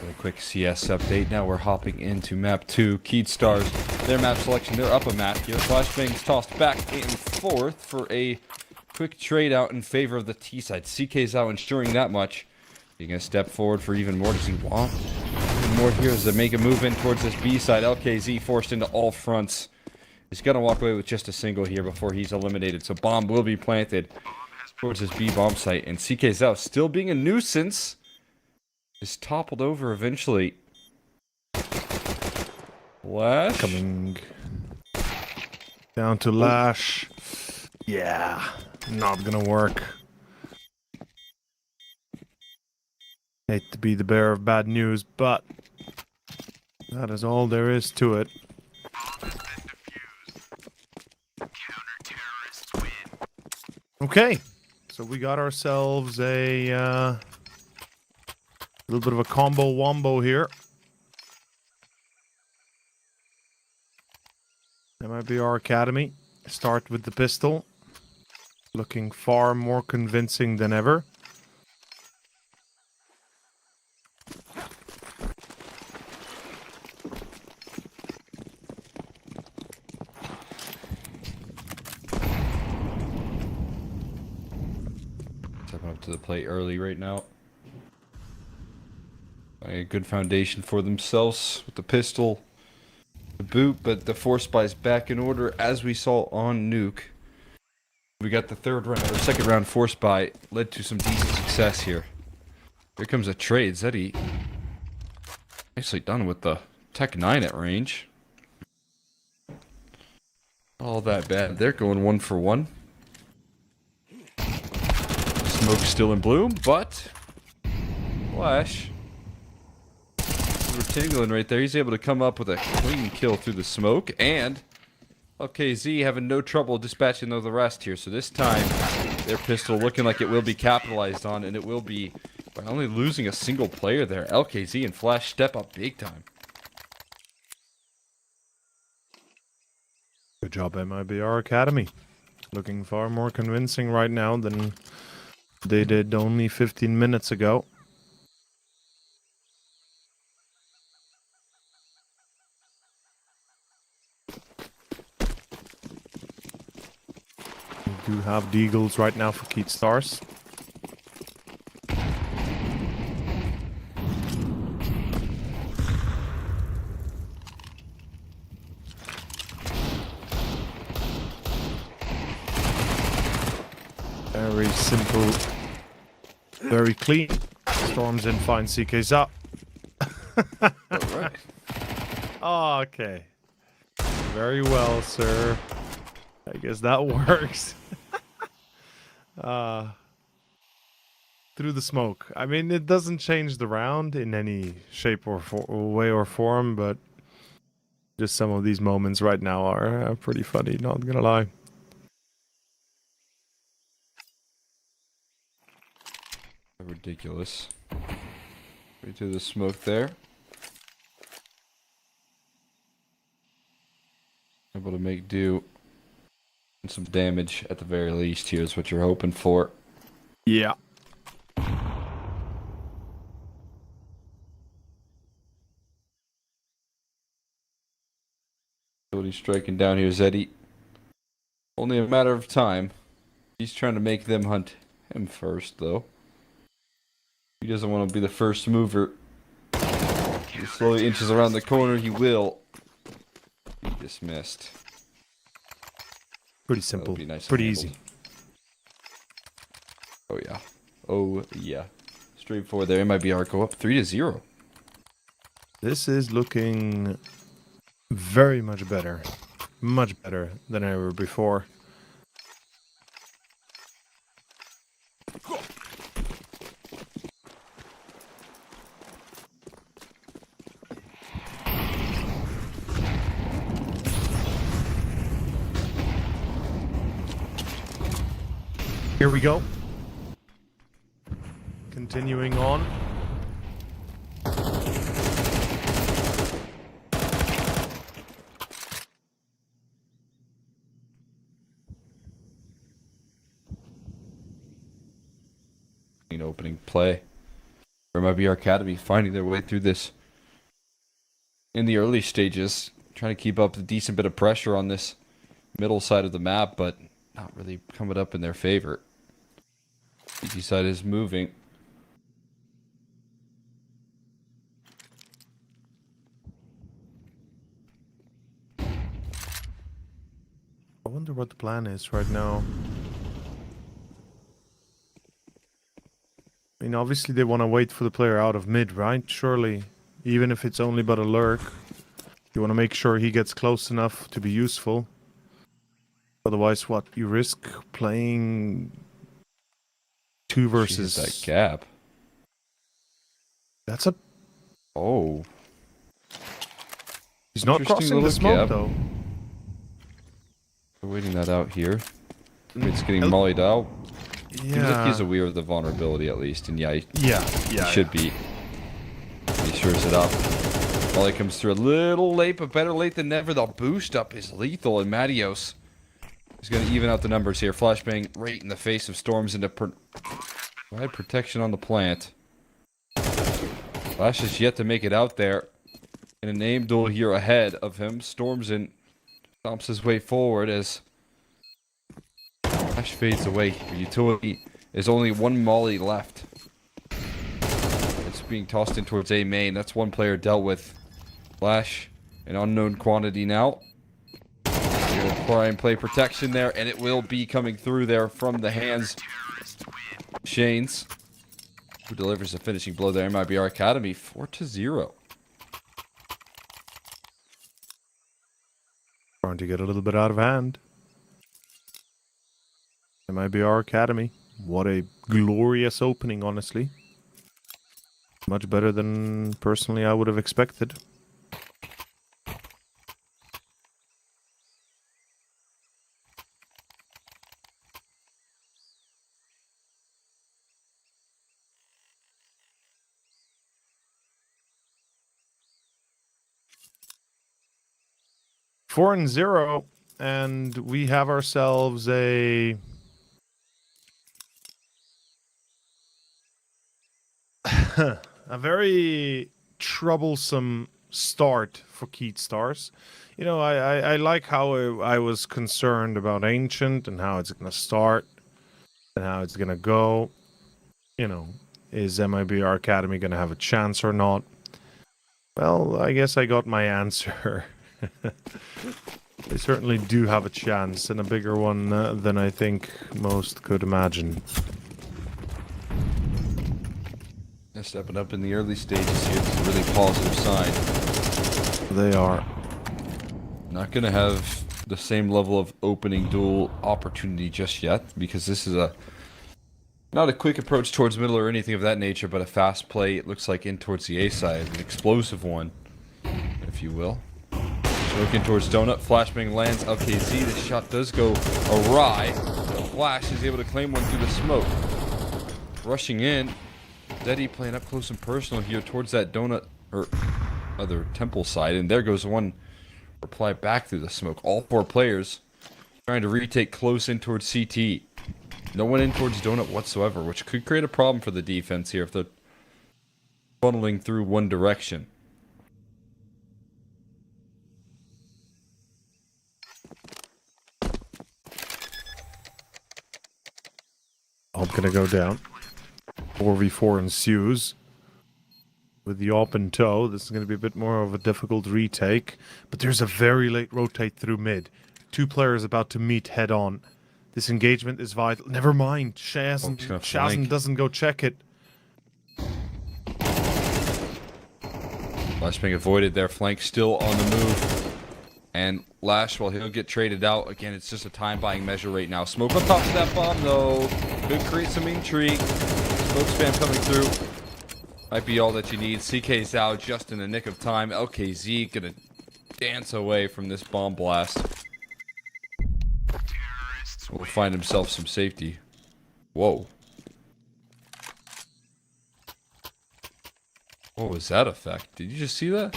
A quick CS update. Now we're hopping into map 2. Keyed Stars, their map selection. They're up a map here. Flashbangs tossed back and forth for a quick trade out in favor of the T side. CK's out ensuring that much. He's going to step forward for even more. Does he want even more here as they make a move in towards this B side? LKZ forced into all fronts. He's going to walk away with just a single here before he's eliminated. So bomb will be planted towards his B bomb site. And CK's out, still being a nuisance, is toppled over eventually. Lash Coming down to Lash. Yeah, not gonna work. Hate to be the bearer of bad news, but that is all there is to it. Okay, so we got ourselves a little bit of a combo wombo here. MIBR Academy. Start with the pistol. Looking far more convincing than ever. stepping up to the plate early right now. A good foundation for themselves with the pistol, the boot, but the force buy is back in order as we saw on Nuke. We got the second round force buy, led to some decent success here. Here comes a trade. Zeddy nicely done with the Tech 9 at range. All that bad. They're going 1 for 1. Smoke's still in bloom, but Flash tingling right there. He's able to come up with a clean kill through the smoke, and LKZ having no trouble dispatching the rest here. So this time, their pistol looking like it will be capitalized on, and it will be by only losing a single player there. LKZ and Flash step up big time. Good job, MIBR Academy. Looking far more convincing right now than they did only 15 minutes ago. We do have Deagles right now for Keat Stars. Very simple, very clean. Storms in, fine, CK's up. Alright. Oh, okay. Very well, sir. I guess that works. Through the smoke. I mean, it doesn't change the round in any shape or way or form, but just some of these moments right now are pretty funny, not gonna lie. Ridiculous. Right through the smoke there. Able to make do. And some damage at the very least here is what you're hoping for. Yeah. He's striking down here, Zeddy. Only a matter of time. He's trying to make them hunt him first, though. He doesn't want to be the first mover. He slowly inches around the corner. He will be dismissed. Pretty simple. Be nice, pretty easy. Oh yeah. Oh yeah. Straightforward there. MIBR go up 3-0. This is looking very much better. Much better than ever before. Here we go. Continuing on. clean opening play. For MIBR Academy finding their way through this in the early stages, trying to keep up a decent bit of pressure on this middle side of the map, but not really coming up in their favor. CT side is moving. I wonder what the plan is right now. I mean, obviously they want to wait for the player out of mid, right? Surely, even if it's only but a lurk, you want to make sure he gets close enough to be useful. Otherwise, what? You risk playing 2 versus... that gap. That's a... Oh. He's not Interesting crossing the little smoke, gap. though. We're waiting that out here. It's getting mollied out. Seems like he's Yeah. aware of the vulnerability at least, and yeah, he Yeah. should be. He shores it up. Molly comes through a little late, but better late than never. The boost up is lethal, and Matios is going to even out the numbers here. Flashbang right in the face of Storms into provide protection on the plant. Flash is yet to make it out there. In a name duel here ahead of him, Storms in stomps his way forward as Flash fades away. Utility is only one molly left. It's being tossed in towards A main. That's one player dealt with. Flash, an unknown quantity now. He'll try and play protection there, and it will be coming through there from the hands. Shanes, who delivers a finishing blow there. MIBR Academy, 4-0. Trying to get a little bit out of hand. MIBR Academy. What a glorious opening, honestly. Much better than personally I would have expected. Four and 0, and we have ourselves a very troublesome start for Keat Stars. You know, I like how I was concerned about Ancient and how it's going to start and how it's going to go. You know, is MIBR Academy going to have a chance or not? Well, I guess I got my answer. They certainly do have a chance, and a bigger one than I think most could imagine. They're stepping up in the early stages here. It's a really positive sign. They are. Not going to have the same level of opening duel opportunity just yet, because this is not a quick approach towards middle or anything of that nature, but a fast play, it looks like, in towards the A side. An explosive one, if you will. Looking towards Donut. Flashbang lands LKZ. This shot does go awry. The Flash is able to claim one through the smoke. Rushing in. Zeddy playing up close and personal here towards that Donut, or other Temple side. And there goes one reply back through the smoke. All 4 players trying to retake close in towards CT. No one in towards Donut whatsoever, which could create a problem for the defense here if they're funneling through one direction. I'm gonna go down. 4v4 ensues. With the op and toe, this is going to be a bit more of a difficult retake. But there's a very late rotate through mid. 2 players about to meet head on. This engagement is vital. Never mind. Shazam doesn't go check it. Flashbang avoided their flank, still on the move. And Lash, well, he'll get traded out. Again, it's just a time-buying measure right now. Smoke on top of that bomb, though. Could create some intrigue. Smoke spam coming through. Might be all that you need. CK's out just in the nick of time. LKZ gonna dance away from this bomb blast. Will find himself some safety. Whoa. What was that effect? Did you just see that?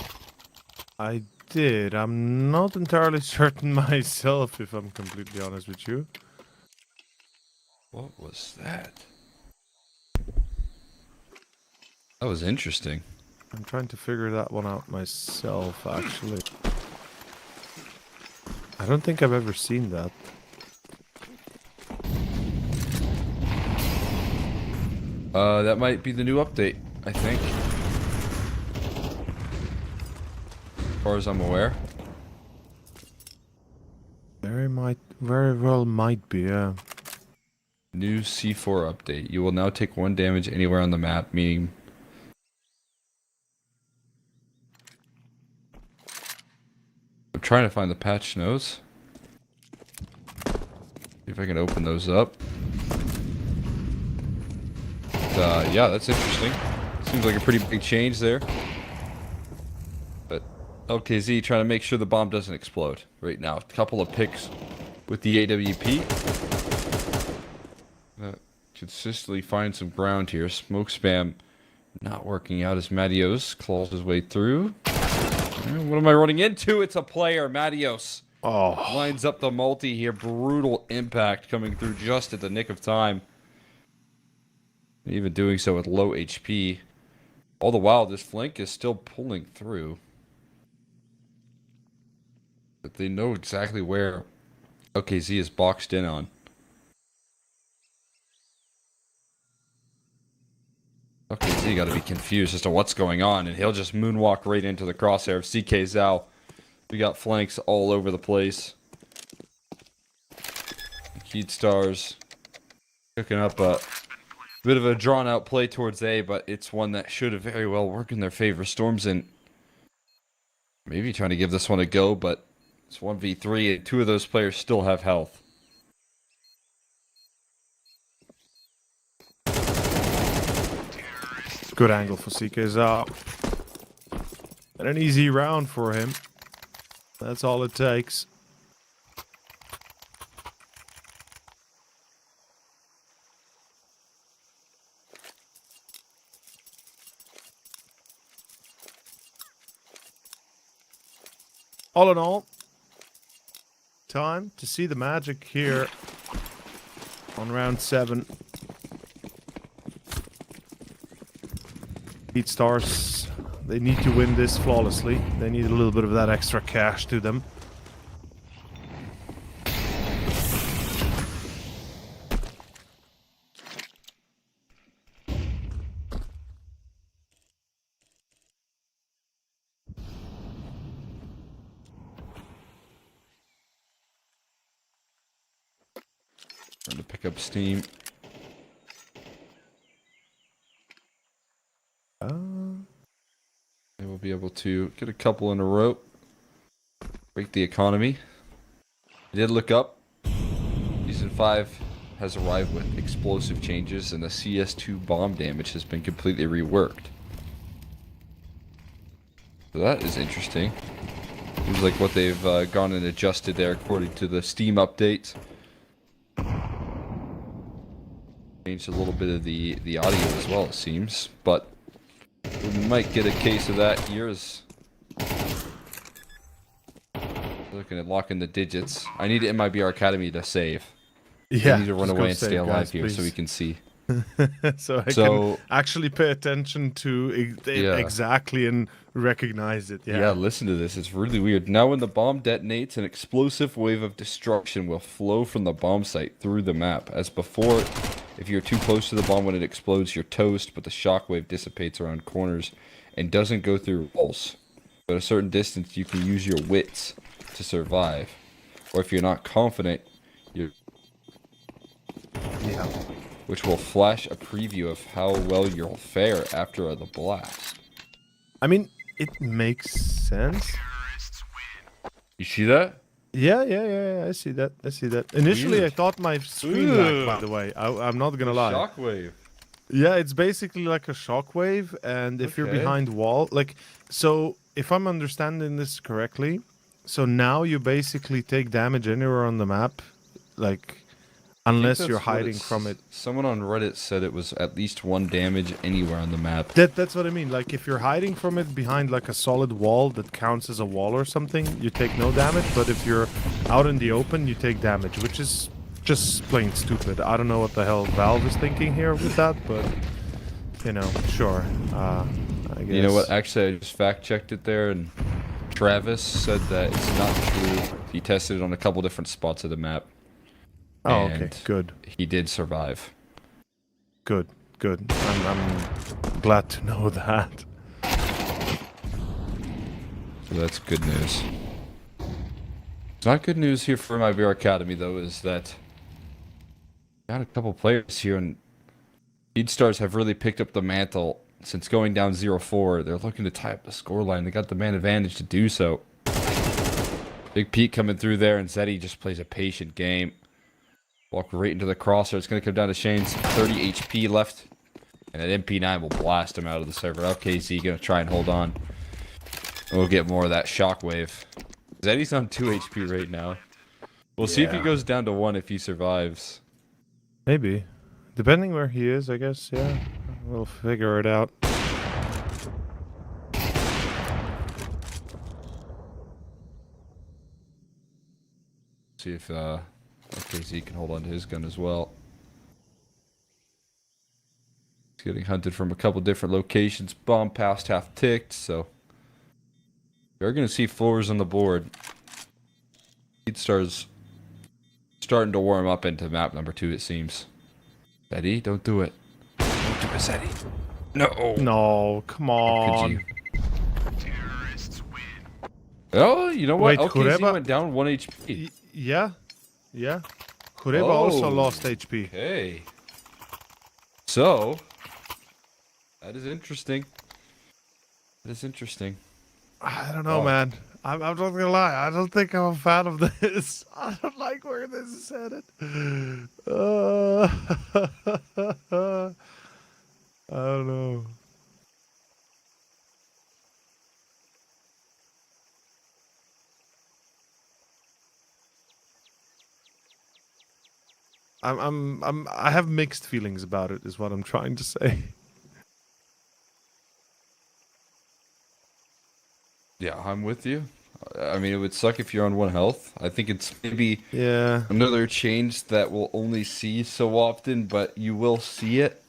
I did. I'm not entirely certain myself, if I'm completely honest with you. What was that? That was interesting. I'm trying to figure that one out myself, actually. I don't think I've ever seen that. That might be the new update, I think. As far as I'm aware. Very well might be, yeah. New C4 update. You will now take 1 damage anywhere on the map, meaning... I'm trying to find the patch notes. See if I can open those up. Yeah, that's interesting. Seems like a pretty big change there. But LKZ trying to make sure the bomb doesn't explode right now. A couple of picks with the AWP. Consistently find some ground here. Smoke spam not working out as Matios claws his way through. What am I running into? It's a player, Matios. Oh. Lines up the multi here. Brutal impact coming through just at the nick of time. Even doing so with low HP. All the while, this flank is still pulling through. But they know exactly where LKZ is boxed in on. LKZ got to be confused as to what's going on, and he'll just moonwalk right into the crosshair of CK Zhao. We got flanks all over the place. Heat Stars cooking up a bit of a drawn-out play towards A, but it's one that should have very well worked in their favor. Storm's in. Maybe trying to give this one a go, but it's 1v3, and 2 of those players still have health. Good angle for CK Zhao. And an easy round for him. That's all it takes. All in all, time to see the magic here on round 7. Beat Stars, they need to win this flawlessly. They need a little bit of that extra cash to them. Trying to pick up steam. They will be able to get a couple in a row. Break the economy. I did look up. Season 5 has arrived with explosive changes, and the CS2 bomb damage has been completely reworked. So that is interesting. Seems like what they've gone and adjusted there according to the Steam update. Changed a little bit of the audio as well, it seems, but we might get a case of that here. As looking at locking the digits. I need MIBR Academy to save. Yeah, I need to run away and stay alive guys, here please. so we can see. so I can actually pay attention to exactly and recognize it. Yeah, listen to this. It's really weird. Now when the bomb detonates, an explosive wave of destruction will flow from the bomb site through the map. As before, if you're too close to the bomb when it explodes, you're toast, but the shockwave dissipates around corners and doesn't go through walls. But at a certain distance, you can use your wits to survive. Or if you're not confident, which will flash a preview of how well you'll fare after the blast. I mean, it makes sense. You see that? Yeah, I see that. Initially, Weird. I thought my screen lagged, by the way. I'm not gonna lie. Shockwave. Yeah, it's basically like a shockwave, and if you're behind wall, like, so if I'm understanding this correctly, so now you basically take damage anywhere on the map, like, unless you're hiding from it. Someone on Reddit said it was at least 1 damage anywhere on the map. That's what I mean. Like, if you're hiding from it behind like a solid wall that counts as a wall or something, you take no damage. But if you're out in the open, you take damage, which is just plain stupid. I don't know what the hell Valve is thinking here with that, but you know, sure. I guess. You know what? Actually, I just fact-checked it there, and Travis said that it's not true. He tested it on a couple different spots of the map. Oh, okay, and good. He did survive. Good, good. I'm glad to know that. So that's good news. It's not good news here for MIBR Academy, though, is that got a couple players here, and Speedstars have really picked up the mantle. Since going down 0-4, they're looking to tie up the scoreline. They got the man advantage to do so. Big Pete coming through there, and Zeddy just plays a patient game. Walk right into the crosser. It's going to come down to Shane's 30 HP left. And that MP9 will blast him out of the server. LKZ going to try and hold on. We'll get more of that shockwave. Zeddy's on 2 HP right now. We'll see if he goes down to 1 if he survives. Maybe. Depending where he is, I guess, yeah. We'll figure it out. See if LKZ can hold on to his gun as well. He's getting hunted from a couple different locations. Bomb past half ticked, so you're going to see floors on the board. Speedstars starting to warm up into map number 2, it seems. Eddie, don't do it. Don't do it, Eddie. No. No, come on. Terrorists win. Oh, you know what? Wait, LKZ Kureba- went down 1 HP. Yeah, yeah. Kureba also lost HP. Okay. So, that is interesting. That is interesting. I don't know, man. I'm not gonna lie. I don't think I'm a fan of this. I don't like where this is headed. I don't know. I have mixed feelings about it, is what I'm trying to say. Yeah, I'm with you. I mean, it would suck if you're on 1 health. I think it's maybe another change that we'll only see so often, but you will see it.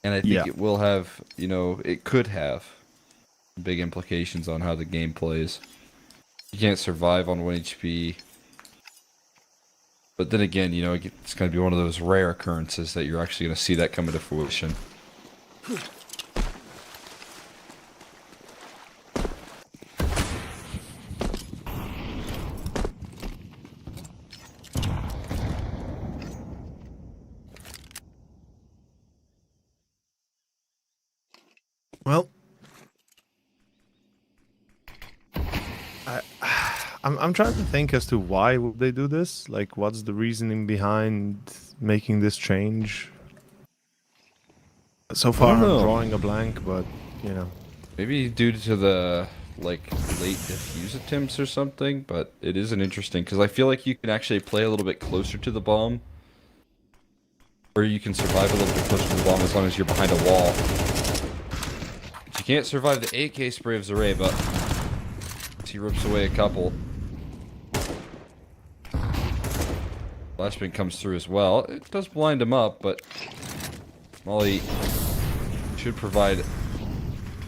And I think it will have, you know, it could have big implications on how the game plays. You can't survive on 1 HP. But then again, you know, it's going to be one of those rare occurrences that you're actually going to see that come into fruition. Well, I'm trying to think as to why would they do this. Like, what's the reasoning behind making this change? So far, I'm drawing a blank, but you know, maybe due to the like late defuse attempts or something. But it is an interesting because I feel like you can actually play a little bit closer to the bomb, or you can survive a little bit closer to the bomb as long as you're behind a wall. You can't survive the AK spray of Zaray, but he rips away a couple. Flashbang comes through as well. It does blind him up, but Molly should provide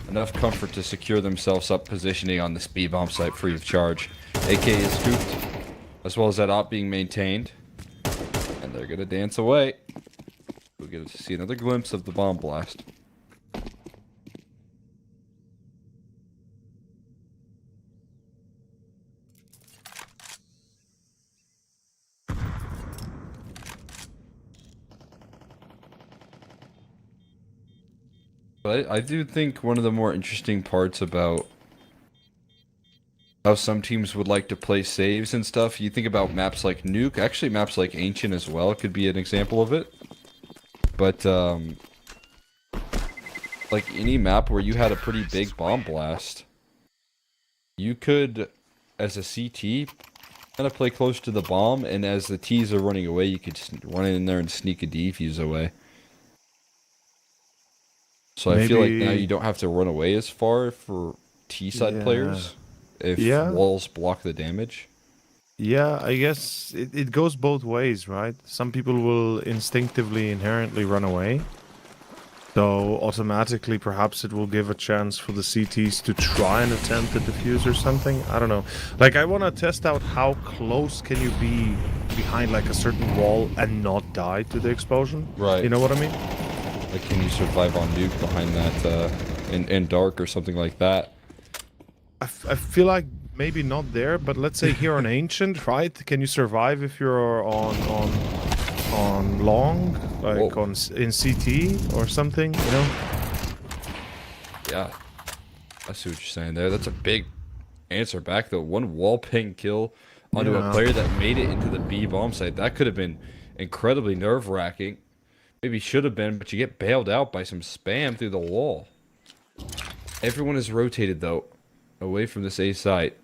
enough comfort to secure themselves up positioning on the speed bomb site free of charge. AK is scooped, as well as that op being maintained. And they're going to dance away. We'll get to see another glimpse of the bomb blast. But I do think one of the more interesting parts about how some teams would like to play saves and stuff, you think about maps like Nuke, actually maps like Ancient as well could be an example of it. But, like any map where you had a pretty big bomb blast, you could, as a CT, kind of play close to the bomb, and as the Ts are running away, you could run in there and sneak a defuse away. So I feel like now you don't have to run away as far for T-side players if walls block the damage. Yeah, I guess it goes both ways, right? Some people will instinctively, inherently run away. So automatically, perhaps it will give a chance for the CTs to try and attempt the defuse or something. I don't know. Like, I want to test out how close can you be behind like a certain wall and not die to the explosion. Right. You know what I mean? Like, can you survive on nuke behind that in dark or something like that? I feel like maybe not there, but let's say here on Ancient, right? Can you survive if you're on long, like in CT or something, you know? Yeah, I see what you're saying there. That's a big answer back though. One wall ping kill onto a player that made it into the B bomb site. That could have been incredibly nerve-wracking. Maybe should have been, but you get bailed out by some spam through the wall. Everyone is rotated though, away from this A site.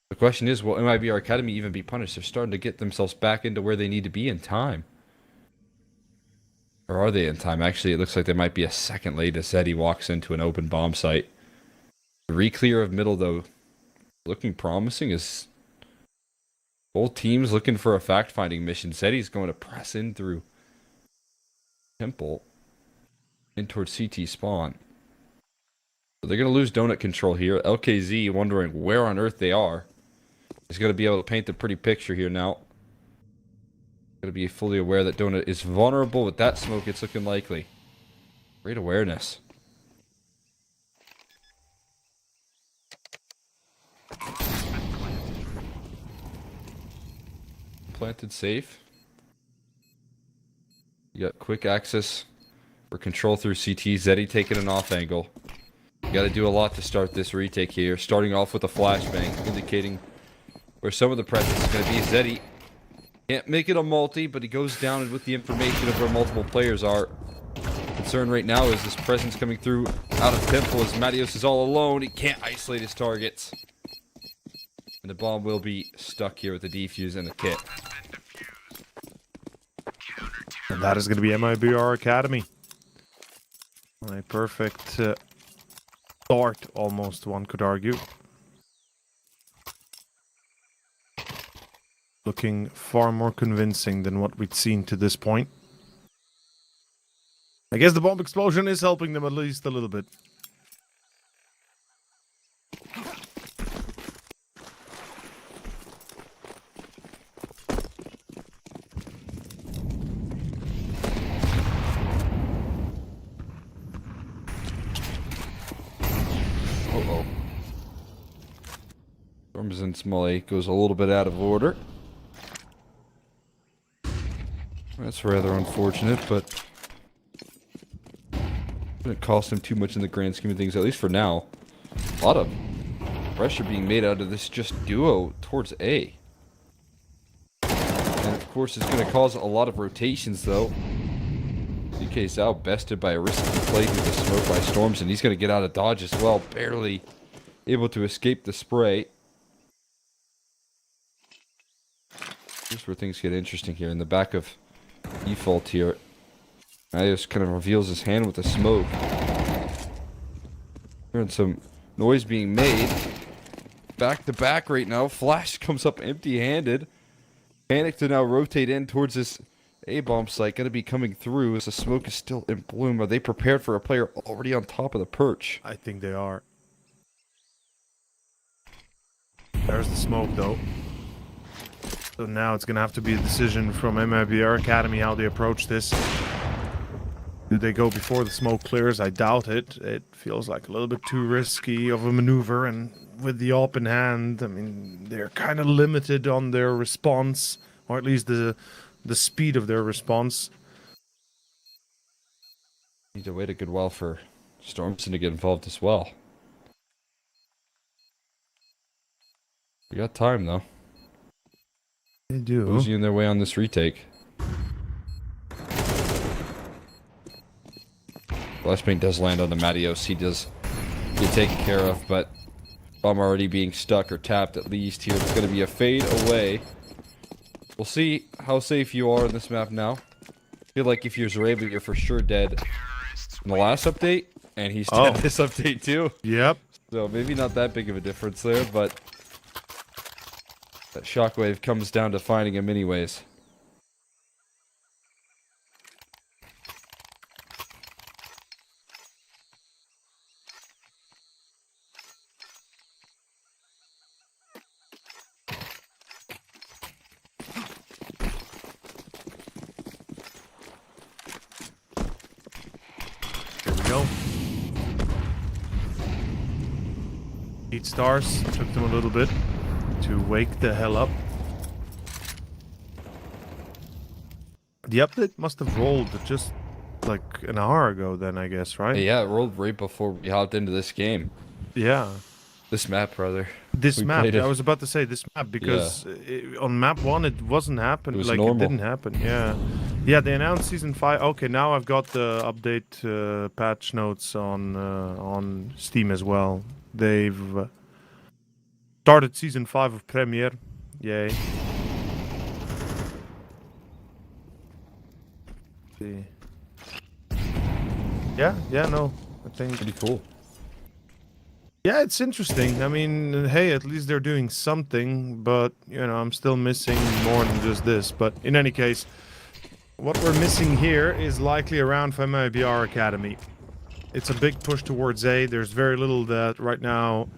The question is, will MIBR Academy even be punished? They're starting to get themselves back into where they need to be in time. Or are they in time? Actually, it looks like there might be a second late as Zeddy walks into an open bomb site. The re-clear of middle, though, looking promising as both teams looking for a fact-finding mission. Zeddy's going to press in through Temple in towards CT spawn. So they're going to lose donut control here. LKZ wondering where on earth they are. He's going to be able to paint a pretty picture here now. Going to be fully aware that donut is vulnerable. With that smoke, it's looking likely. Great awareness. Planted safe. You got quick access for control through CT. Zeddy taking an off angle. You got to do a lot to start this retake here. Starting off with a flashbang, indicating where some of the presence is going to be. Zeddy can't make it a multi, but he goes down with the information of where multiple players are. Concern right now is this presence coming through out of Temple as Matios is all alone. He can't isolate his targets. And the bomb will be stuck here with the defuse and the kit. And that is going to be MIBR Academy. A perfect start, almost, one could argue. Looking far more convincing than what we'd seen to this point. I guess the bomb explosion is helping them at least a little bit. Uh-oh. Storms in Small goes a little bit out of order. That's rather unfortunate, but didn't cost him too much in the grand scheme of things, at least for now. A lot of pressure being made out of this just duo towards A. And of course it's going to cause a lot of rotations though. DK's out, bested by a risky play through the smoke by Storms, and he's going to get out of dodge as well, barely able to escape the spray. Here's where things get interesting here. In the back of default here, Matios kind of reveals his hand with the smoke. Hearing some noise being made. Back to back right now. Flash comes up empty-handed. Panic to now rotate in towards this A-bomb site. Going to be coming through as the smoke is still in bloom. Are they prepared for a player already on top of the perch? I think they are. There's the smoke though. So now it's going to have to be a decision from MIBR Academy how they approach this. Do they go before the smoke clears? I doubt it. It feels like a little bit too risky of a maneuver, and with the AWP in hand, I mean, they're kind of limited on their response, or at least the speed of their response. Need to wait a good while for Stormson to get involved as well. We got time though. They do. Losing their way on this retake. Flashbang does land on the Matios. He does get taken care of, but bomb already being stuck or tapped at least here. It's going to be a fade away. We'll see how safe you are in this map now. I feel like if you're Zareba, you're for sure dead in the last update, and he's dead this update too. Yep. So maybe not that big of a difference there, but that shockwave comes down to finding him anyways. go. Eight stars. Took them a little bit to wake the hell up. The update must have rolled just like an hour ago then, I guess, right? Yeah, it rolled right before we hopped into this game. Yeah. This map, brother. This We map, played it. I was about to say this map because on map 1 it wasn't happening. It was like normal. it didn't happen. Yeah, yeah. They announced season 5. Okay, now I've got the update patch notes on Steam as well. They've started season 5 of Premiere. Yay. See. Yeah, no, I think. Pretty cool. Yeah, it's interesting. I mean, hey, at least they're doing something, but, you know, I'm still missing more than just this. But in any case, what we're missing here is likely around for MIBR Academy. It's a big push towards A. There's very little that right now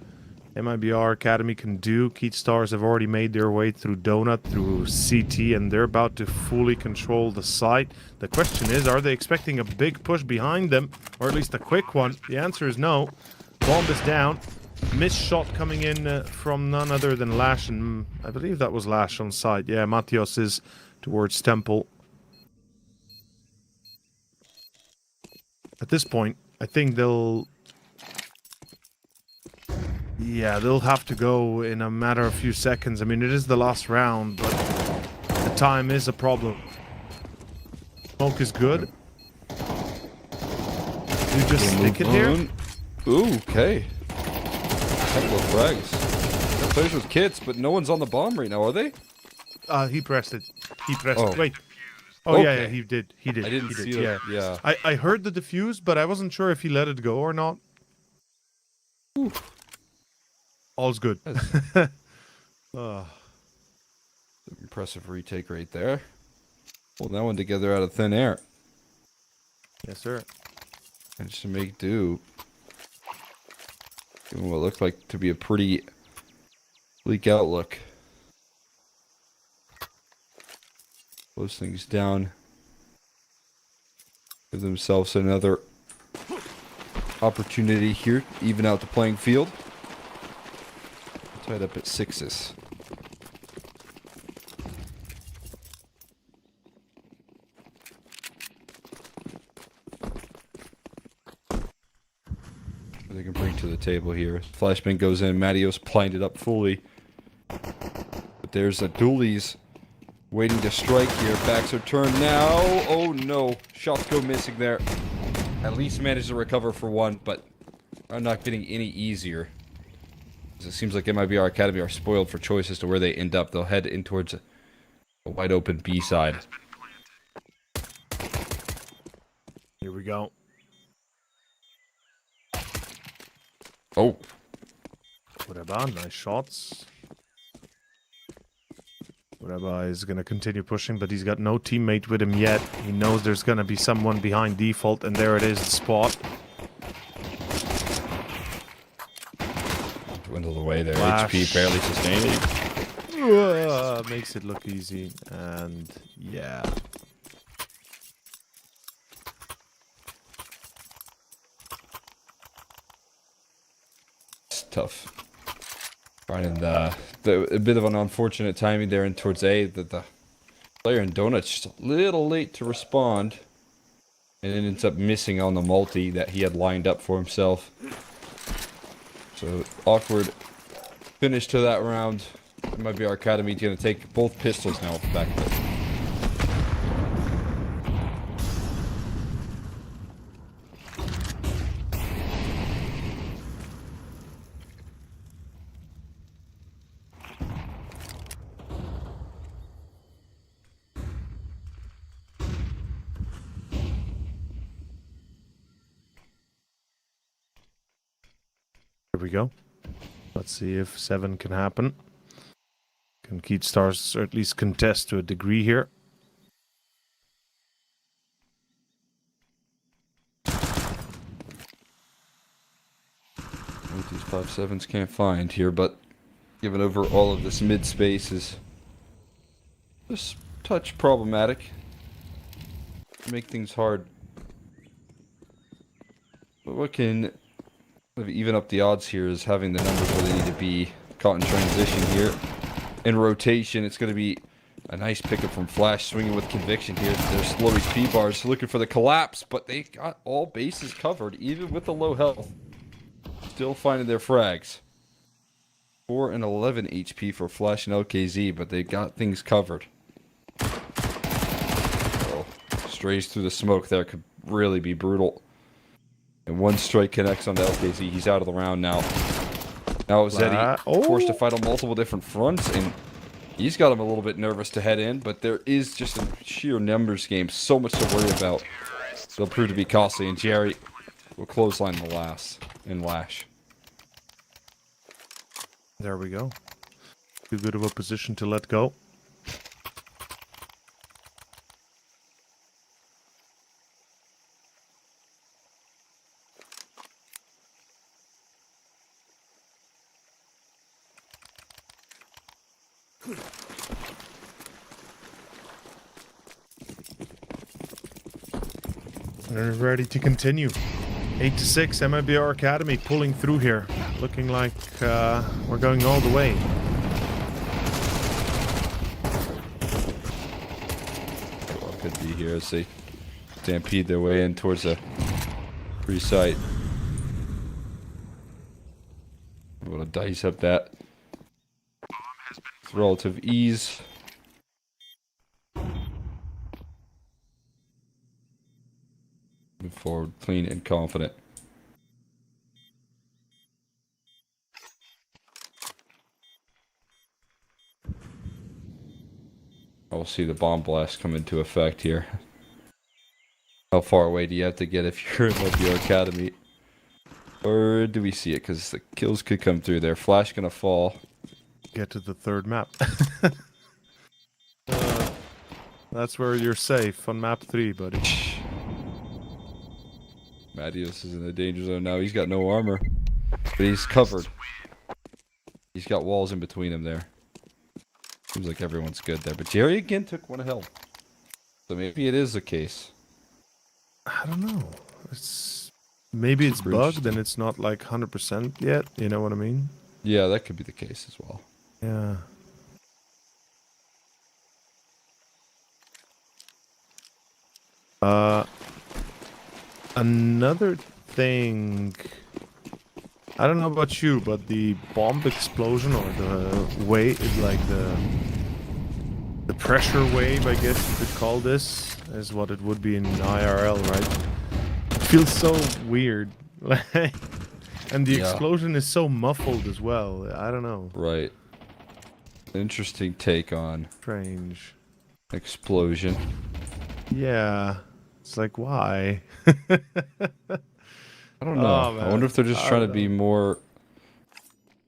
MIBR Academy can do. Keat Stars have already made their way through Donut, through CT, and they're about to fully control the site. The question is, are they expecting a big push behind them, or at least a quick one? The answer is no. Bomb is down. Missed shot coming in from none other than Lash, and I believe that was Lash on site. Yeah, Matios is towards Temple. At this point, I think they'll... Yeah, they'll have to go in a matter of a few seconds. I mean, it is the last round, but the time is a problem. Smoke is good. You just stick it here? Ooh, okay. Couple of frags. That plays with kits, but no one's on the bomb right now, are they? He pressed it. He pressed Oh. it. Wait. Oh, Okay. yeah, he did. He did. I didn't he did, see yeah. it. Yeah. I heard the defuse, but I wasn't sure if he let it go or not. Ooh. All's good. Oh. Impressive retake right there. Pulled that one together out of thin air. Yes, sir. And just to make do. Given what looked like to be a pretty bleak outlook. Close things down. Give themselves another opportunity here, even out the playing field. Tied up at 6s. They can bring to the table here. Flashbang goes in. Matios blind it up fully. But there's a Doolies waiting to strike here. Backs are turned now. Oh no. Shots go missing there. At least managed to recover for one, but are not getting any easier. It seems like MIBR Academy are spoiled for choice as to where they end up. They'll head in towards a wide open B side. Here we go. Oh. Whatever, nice shots. Whatever is going to continue pushing, but he's got no teammate with him yet. He knows there's going to be someone behind default, and there it is, the spot. Dwindled away there. Flash. HP barely sustaining. Makes it look easy, and yeah. It's tough. Finding a bit of an unfortunate timing there in towards A. That the player in Donut's just a little late to respond. And it ends up missing on the multi that he had lined up for himself. So, awkward finish to that round. MIBR Academy going to take both pistols now back. Here we go. Let's see if 7 can happen. Can Keat Stars at least contest to a degree here? What these 5-7s can't find here, but giving over all of this mid space is just a touch problematic. Make things hard. But what can even up the odds here is having the numbers where they need to be. Caught in transition here. In rotation, it's going to be a nice pickup from Flash, swinging with conviction here. There's low HP bars looking for the collapse, but they got all bases covered, even with the low health. Still finding their frags. 4 and 11 HP for Flash and LKZ, but they got things covered. Oh, strays through the smoke there could really be brutal. And one strike connects on the LKZ. He's out of the round now. Now Zeddy forced to fight on multiple different fronts, and he's got him a little bit nervous to head in, but there is just a sheer numbers game. So much to worry about. They'll prove to be costly, and Jerry will clothesline the last and Lash. There we go. Too good of a position to let go. They're ready to continue. 8-6, MIBR Academy pulling through here. Looking like we're going all the way. Well, could be here as they stampede their way in towards the free site. Able to dice up that with relative ease. Move forward, clean and confident. I will see the bomb blast come into effect here. How far away do you have to get if you're in MIBR Academy? Or do we see it? Because the kills could come through there. Flash gonna fall. Get to the third map. That's where you're safe, on map 3, buddy. Matius is in the danger zone now. He's got no armor. But he's covered. He's got walls in between him there. Seems like everyone's good there. But Jerry again took one health. So maybe it is the case. I don't know. Maybe it's bugged and it's not like 100% yet. You know what I mean? Yeah, that could be the case as well. Yeah. Another thing, I don't know about you, but the bomb explosion or the wave, like the pressure wave, I guess you could call this, is what it would be in IRL, right? It feels so weird. And the explosion is so muffled as well. I don't know. Right. Interesting take on Strange. explosion. Yeah. It's like, why? I don't know. I wonder if they're just trying to be more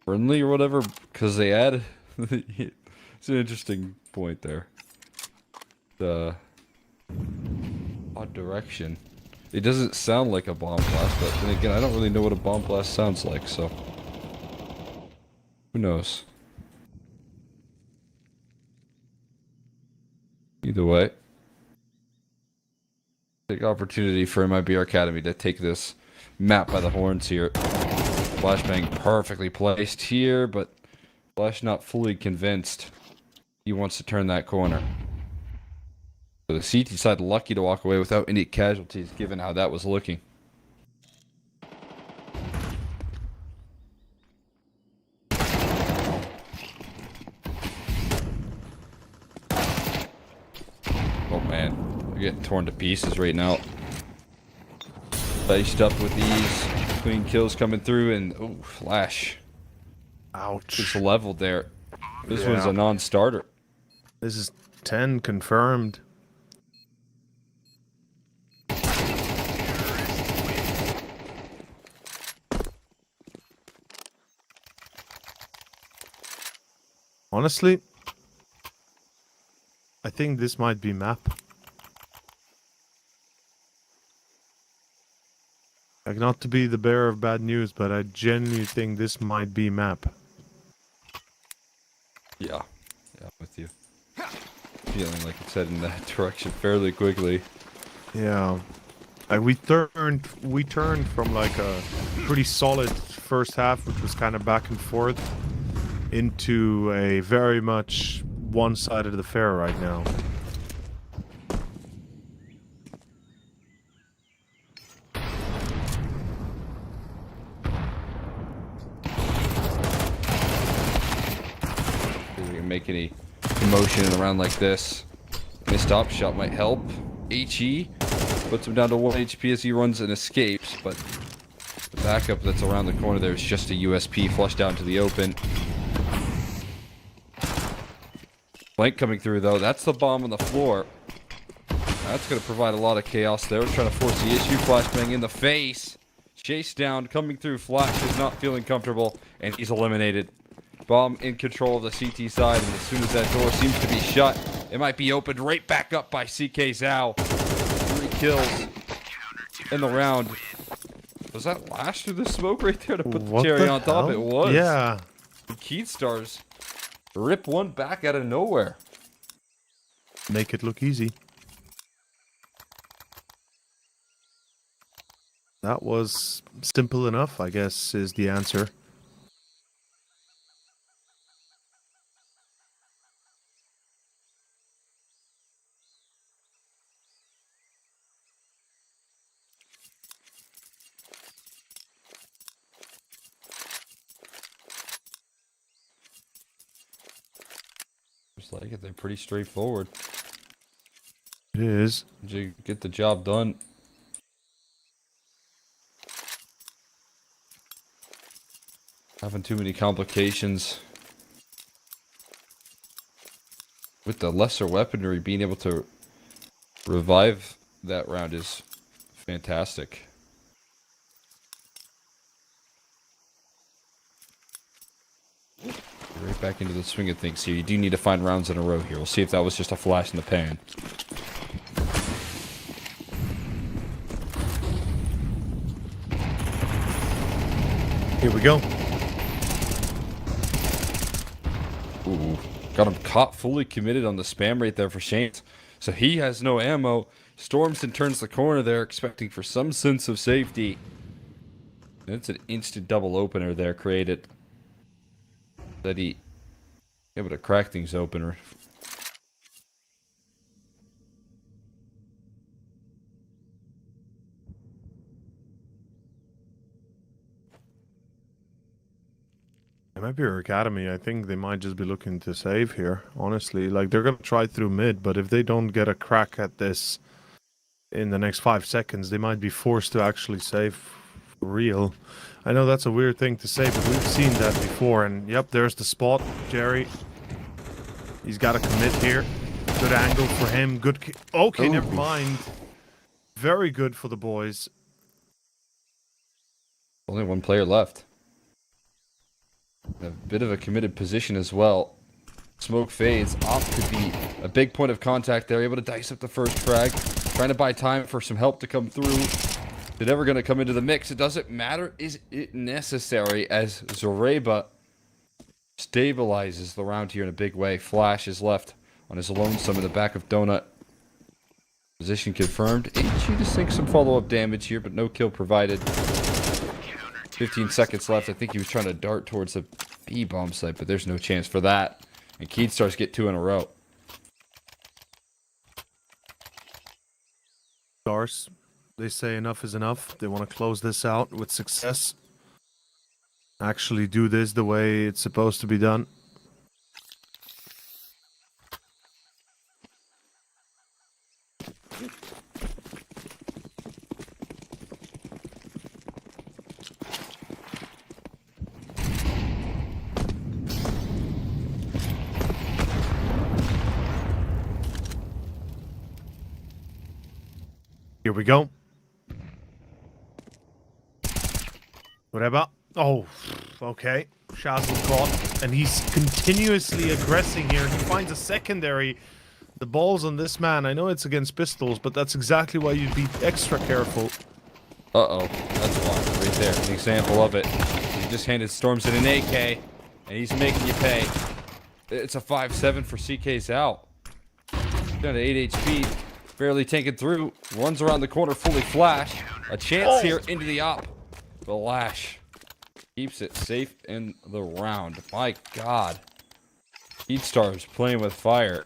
friendly or whatever, because they add. It's an interesting point there. The odd direction. It doesn't sound like a bomb blast, but then again, I don't really know what a bomb blast sounds like, so who knows? Either way. Big opportunity for MIBR Academy to take this map by the horns here. Flashbang perfectly placed here, but Flash not fully convinced he wants to turn that corner. So the CT side lucky to walk away without any casualties given how that was looking. Oh man. They're getting torn to pieces right now. Diced up with these clean kills coming through, and oh, Flash. Ouch. It's leveled there. This one's a non-starter. This is 10 confirmed. Honestly, I think this might be map. Like, not to be the bearer of bad news, but I genuinely think this might be map. Yeah, I'm with you. Feeling like it's heading in that direction fairly quickly. Yeah. We turned from like a pretty solid first half, which was kind of back and forth, into a very much one-sided affair right now. We can make any commotion in a round like this. Missed op shot might help. HE puts him down to 1 HP as he runs and escapes, but the backup that's around the corner there is just a USP flushed down to the open. Flank coming through though. That's the bomb on the floor. That's going to provide a lot of chaos there. We're trying to force the issue. Flashbang in the face. Chase down. Coming through. Flash is not feeling comfortable. And he's eliminated. Bomb in control of the CT side. And as soon as that door seems to be shut, it might be opened right back up by CK Zhao. 3 kills in the round. Was that Lash through the smoke right there to put the cherry on top? It was. Yeah. Keystars rip one back out of nowhere. Make it look easy. That was simple enough, I guess, is the answer. Just like it, they're pretty straightforward. It is. You get the job done. Having too many complications. With the lesser weaponry, being able to revive that round is fantastic. Right back into the swing of things here. You do need to find rounds in a row here. We'll see if that was just a flash in the pan. Here we go. Ooh, got him caught fully committed on the spam right there for Shane. So he has no ammo. Stormson turns the corner there, expecting for some sense of safety. And it's an instant double opener there created. That he able to crack things open. MIBR Academy, I think they might just be looking to save here, honestly. Like, they're going to try through mid, but if they don't get a crack at this in the next 5 seconds, they might be forced to actually save for real. I know that's a weird thing to say, but we've seen that before, and yep, there's the spot. Jerry, he's got to commit here. Good angle for him. Good. Okay, never mind. Very good for the boys. Only one player left. A bit of a committed position as well. Smoke fades. Off could be a big point of contact there. Able to dice up the first frag. Trying to buy time for some help to come through. They're never going to come into the mix. It doesn't matter. Is it necessary as Zoreba stabilizes the round here in a big way. Flash is left on his lonesome in the back of Donut. Position confirmed. HG just takes some follow-up damage here, but no kill provided. 15 seconds left. I think he was trying to dart towards the B-bomb site, but there's no chance for that. And Keystars get 2 in a row. Stars, they say enough is enough. They want to close this out with success. Actually do this the way it's supposed to be done. Here we go. Whatever. Oh, okay. Shazil caught, and he's continuously aggressing here. He finds a secondary. The ball's on this man. I know it's against pistols, but that's exactly why you'd be extra careful. Uh-oh. That's why. Right there. An example of it. He just handed Stormson an AK, and he's making you pay. It's a 5-7 for CK's out. Down to 8 HP. Barely tanking through. Runs around the corner, fully flash. A chance here into the op. The Lash keeps it safe in the round. My God. Stars playing with fire.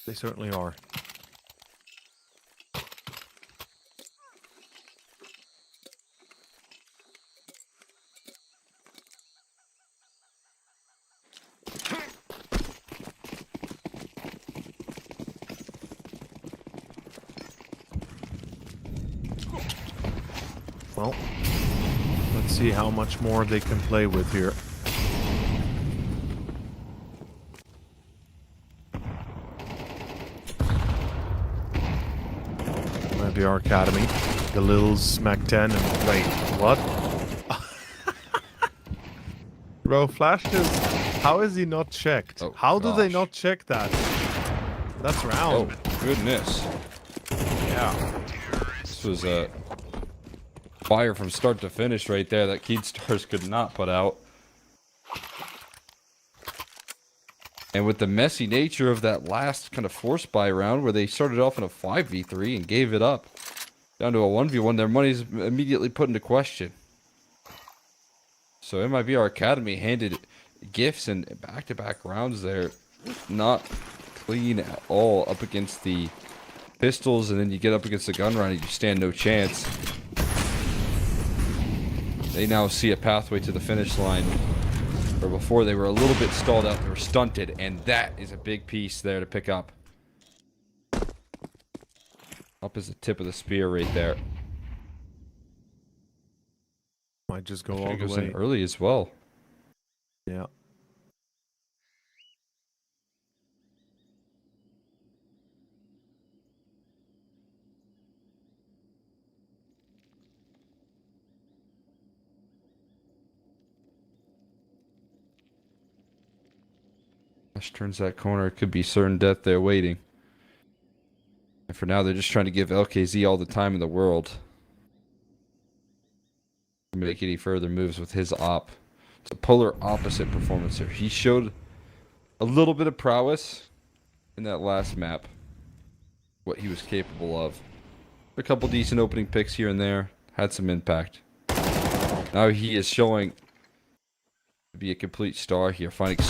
They certainly are. Well, let's see how much more they can play with here. MIBR Academy, the Lils, Smack 10, and wait, what? Bro, Flash is... How is he not checked? Oh, how do they gosh. not check that? That's Oh, round. goodness. Yeah. This was a fire from start to finish right there that Stars could not put out. And with the messy nature of that last kind of force buy round where they started off in a 5v3 and gave it up down to a 1v1, their money's immediately put into question. So MIBR Academy handed gifts and back-to-back rounds there. Not clean at all up against the pistols, and then you get up against the gun round and you stand no chance. They now see a pathway to the finish line. Where before they were a little bit stalled out, they were stunted, and that is a big piece there to pick up. Up is the tip of the spear right there. Might just go all It the goes way. in early as well. Yeah. Flash turns that corner, it could be certain death there waiting. And for now, they're just trying to give LKZ all the time in the world. Make any further moves with his op. It's a polar opposite performance here. He showed a little bit of prowess in that last map. What he was capable of. A couple decent opening picks here and there. Had some impact. Now he is showing to be a complete star here. Finding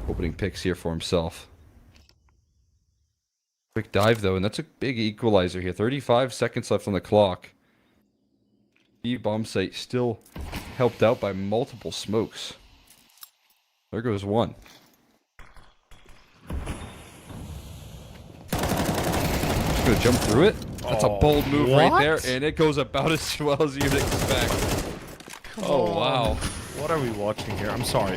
opening picks here for himself. Quick dive though, and that's a big equalizer here. 35 seconds left on the clock. The bomb site still helped out by multiple smokes. There goes one. Just gonna jump through it. That's a bold move right there, and it goes about as well as you'd expect. Oh wow. What are we watching here? I'm sorry,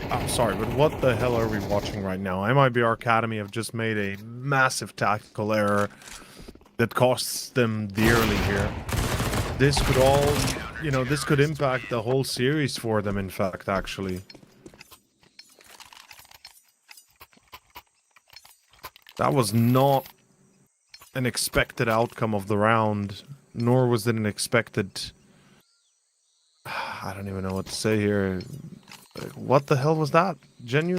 but what the hell are we watching right now? MIBR Academy have just made a massive tactical error that costs them dearly here. This could all, you know, this could impact the whole series for them, in fact, actually. That was not an expected outcome of the round, nor was it an expected... I don't even know what to say here. What the hell was that? Genuine?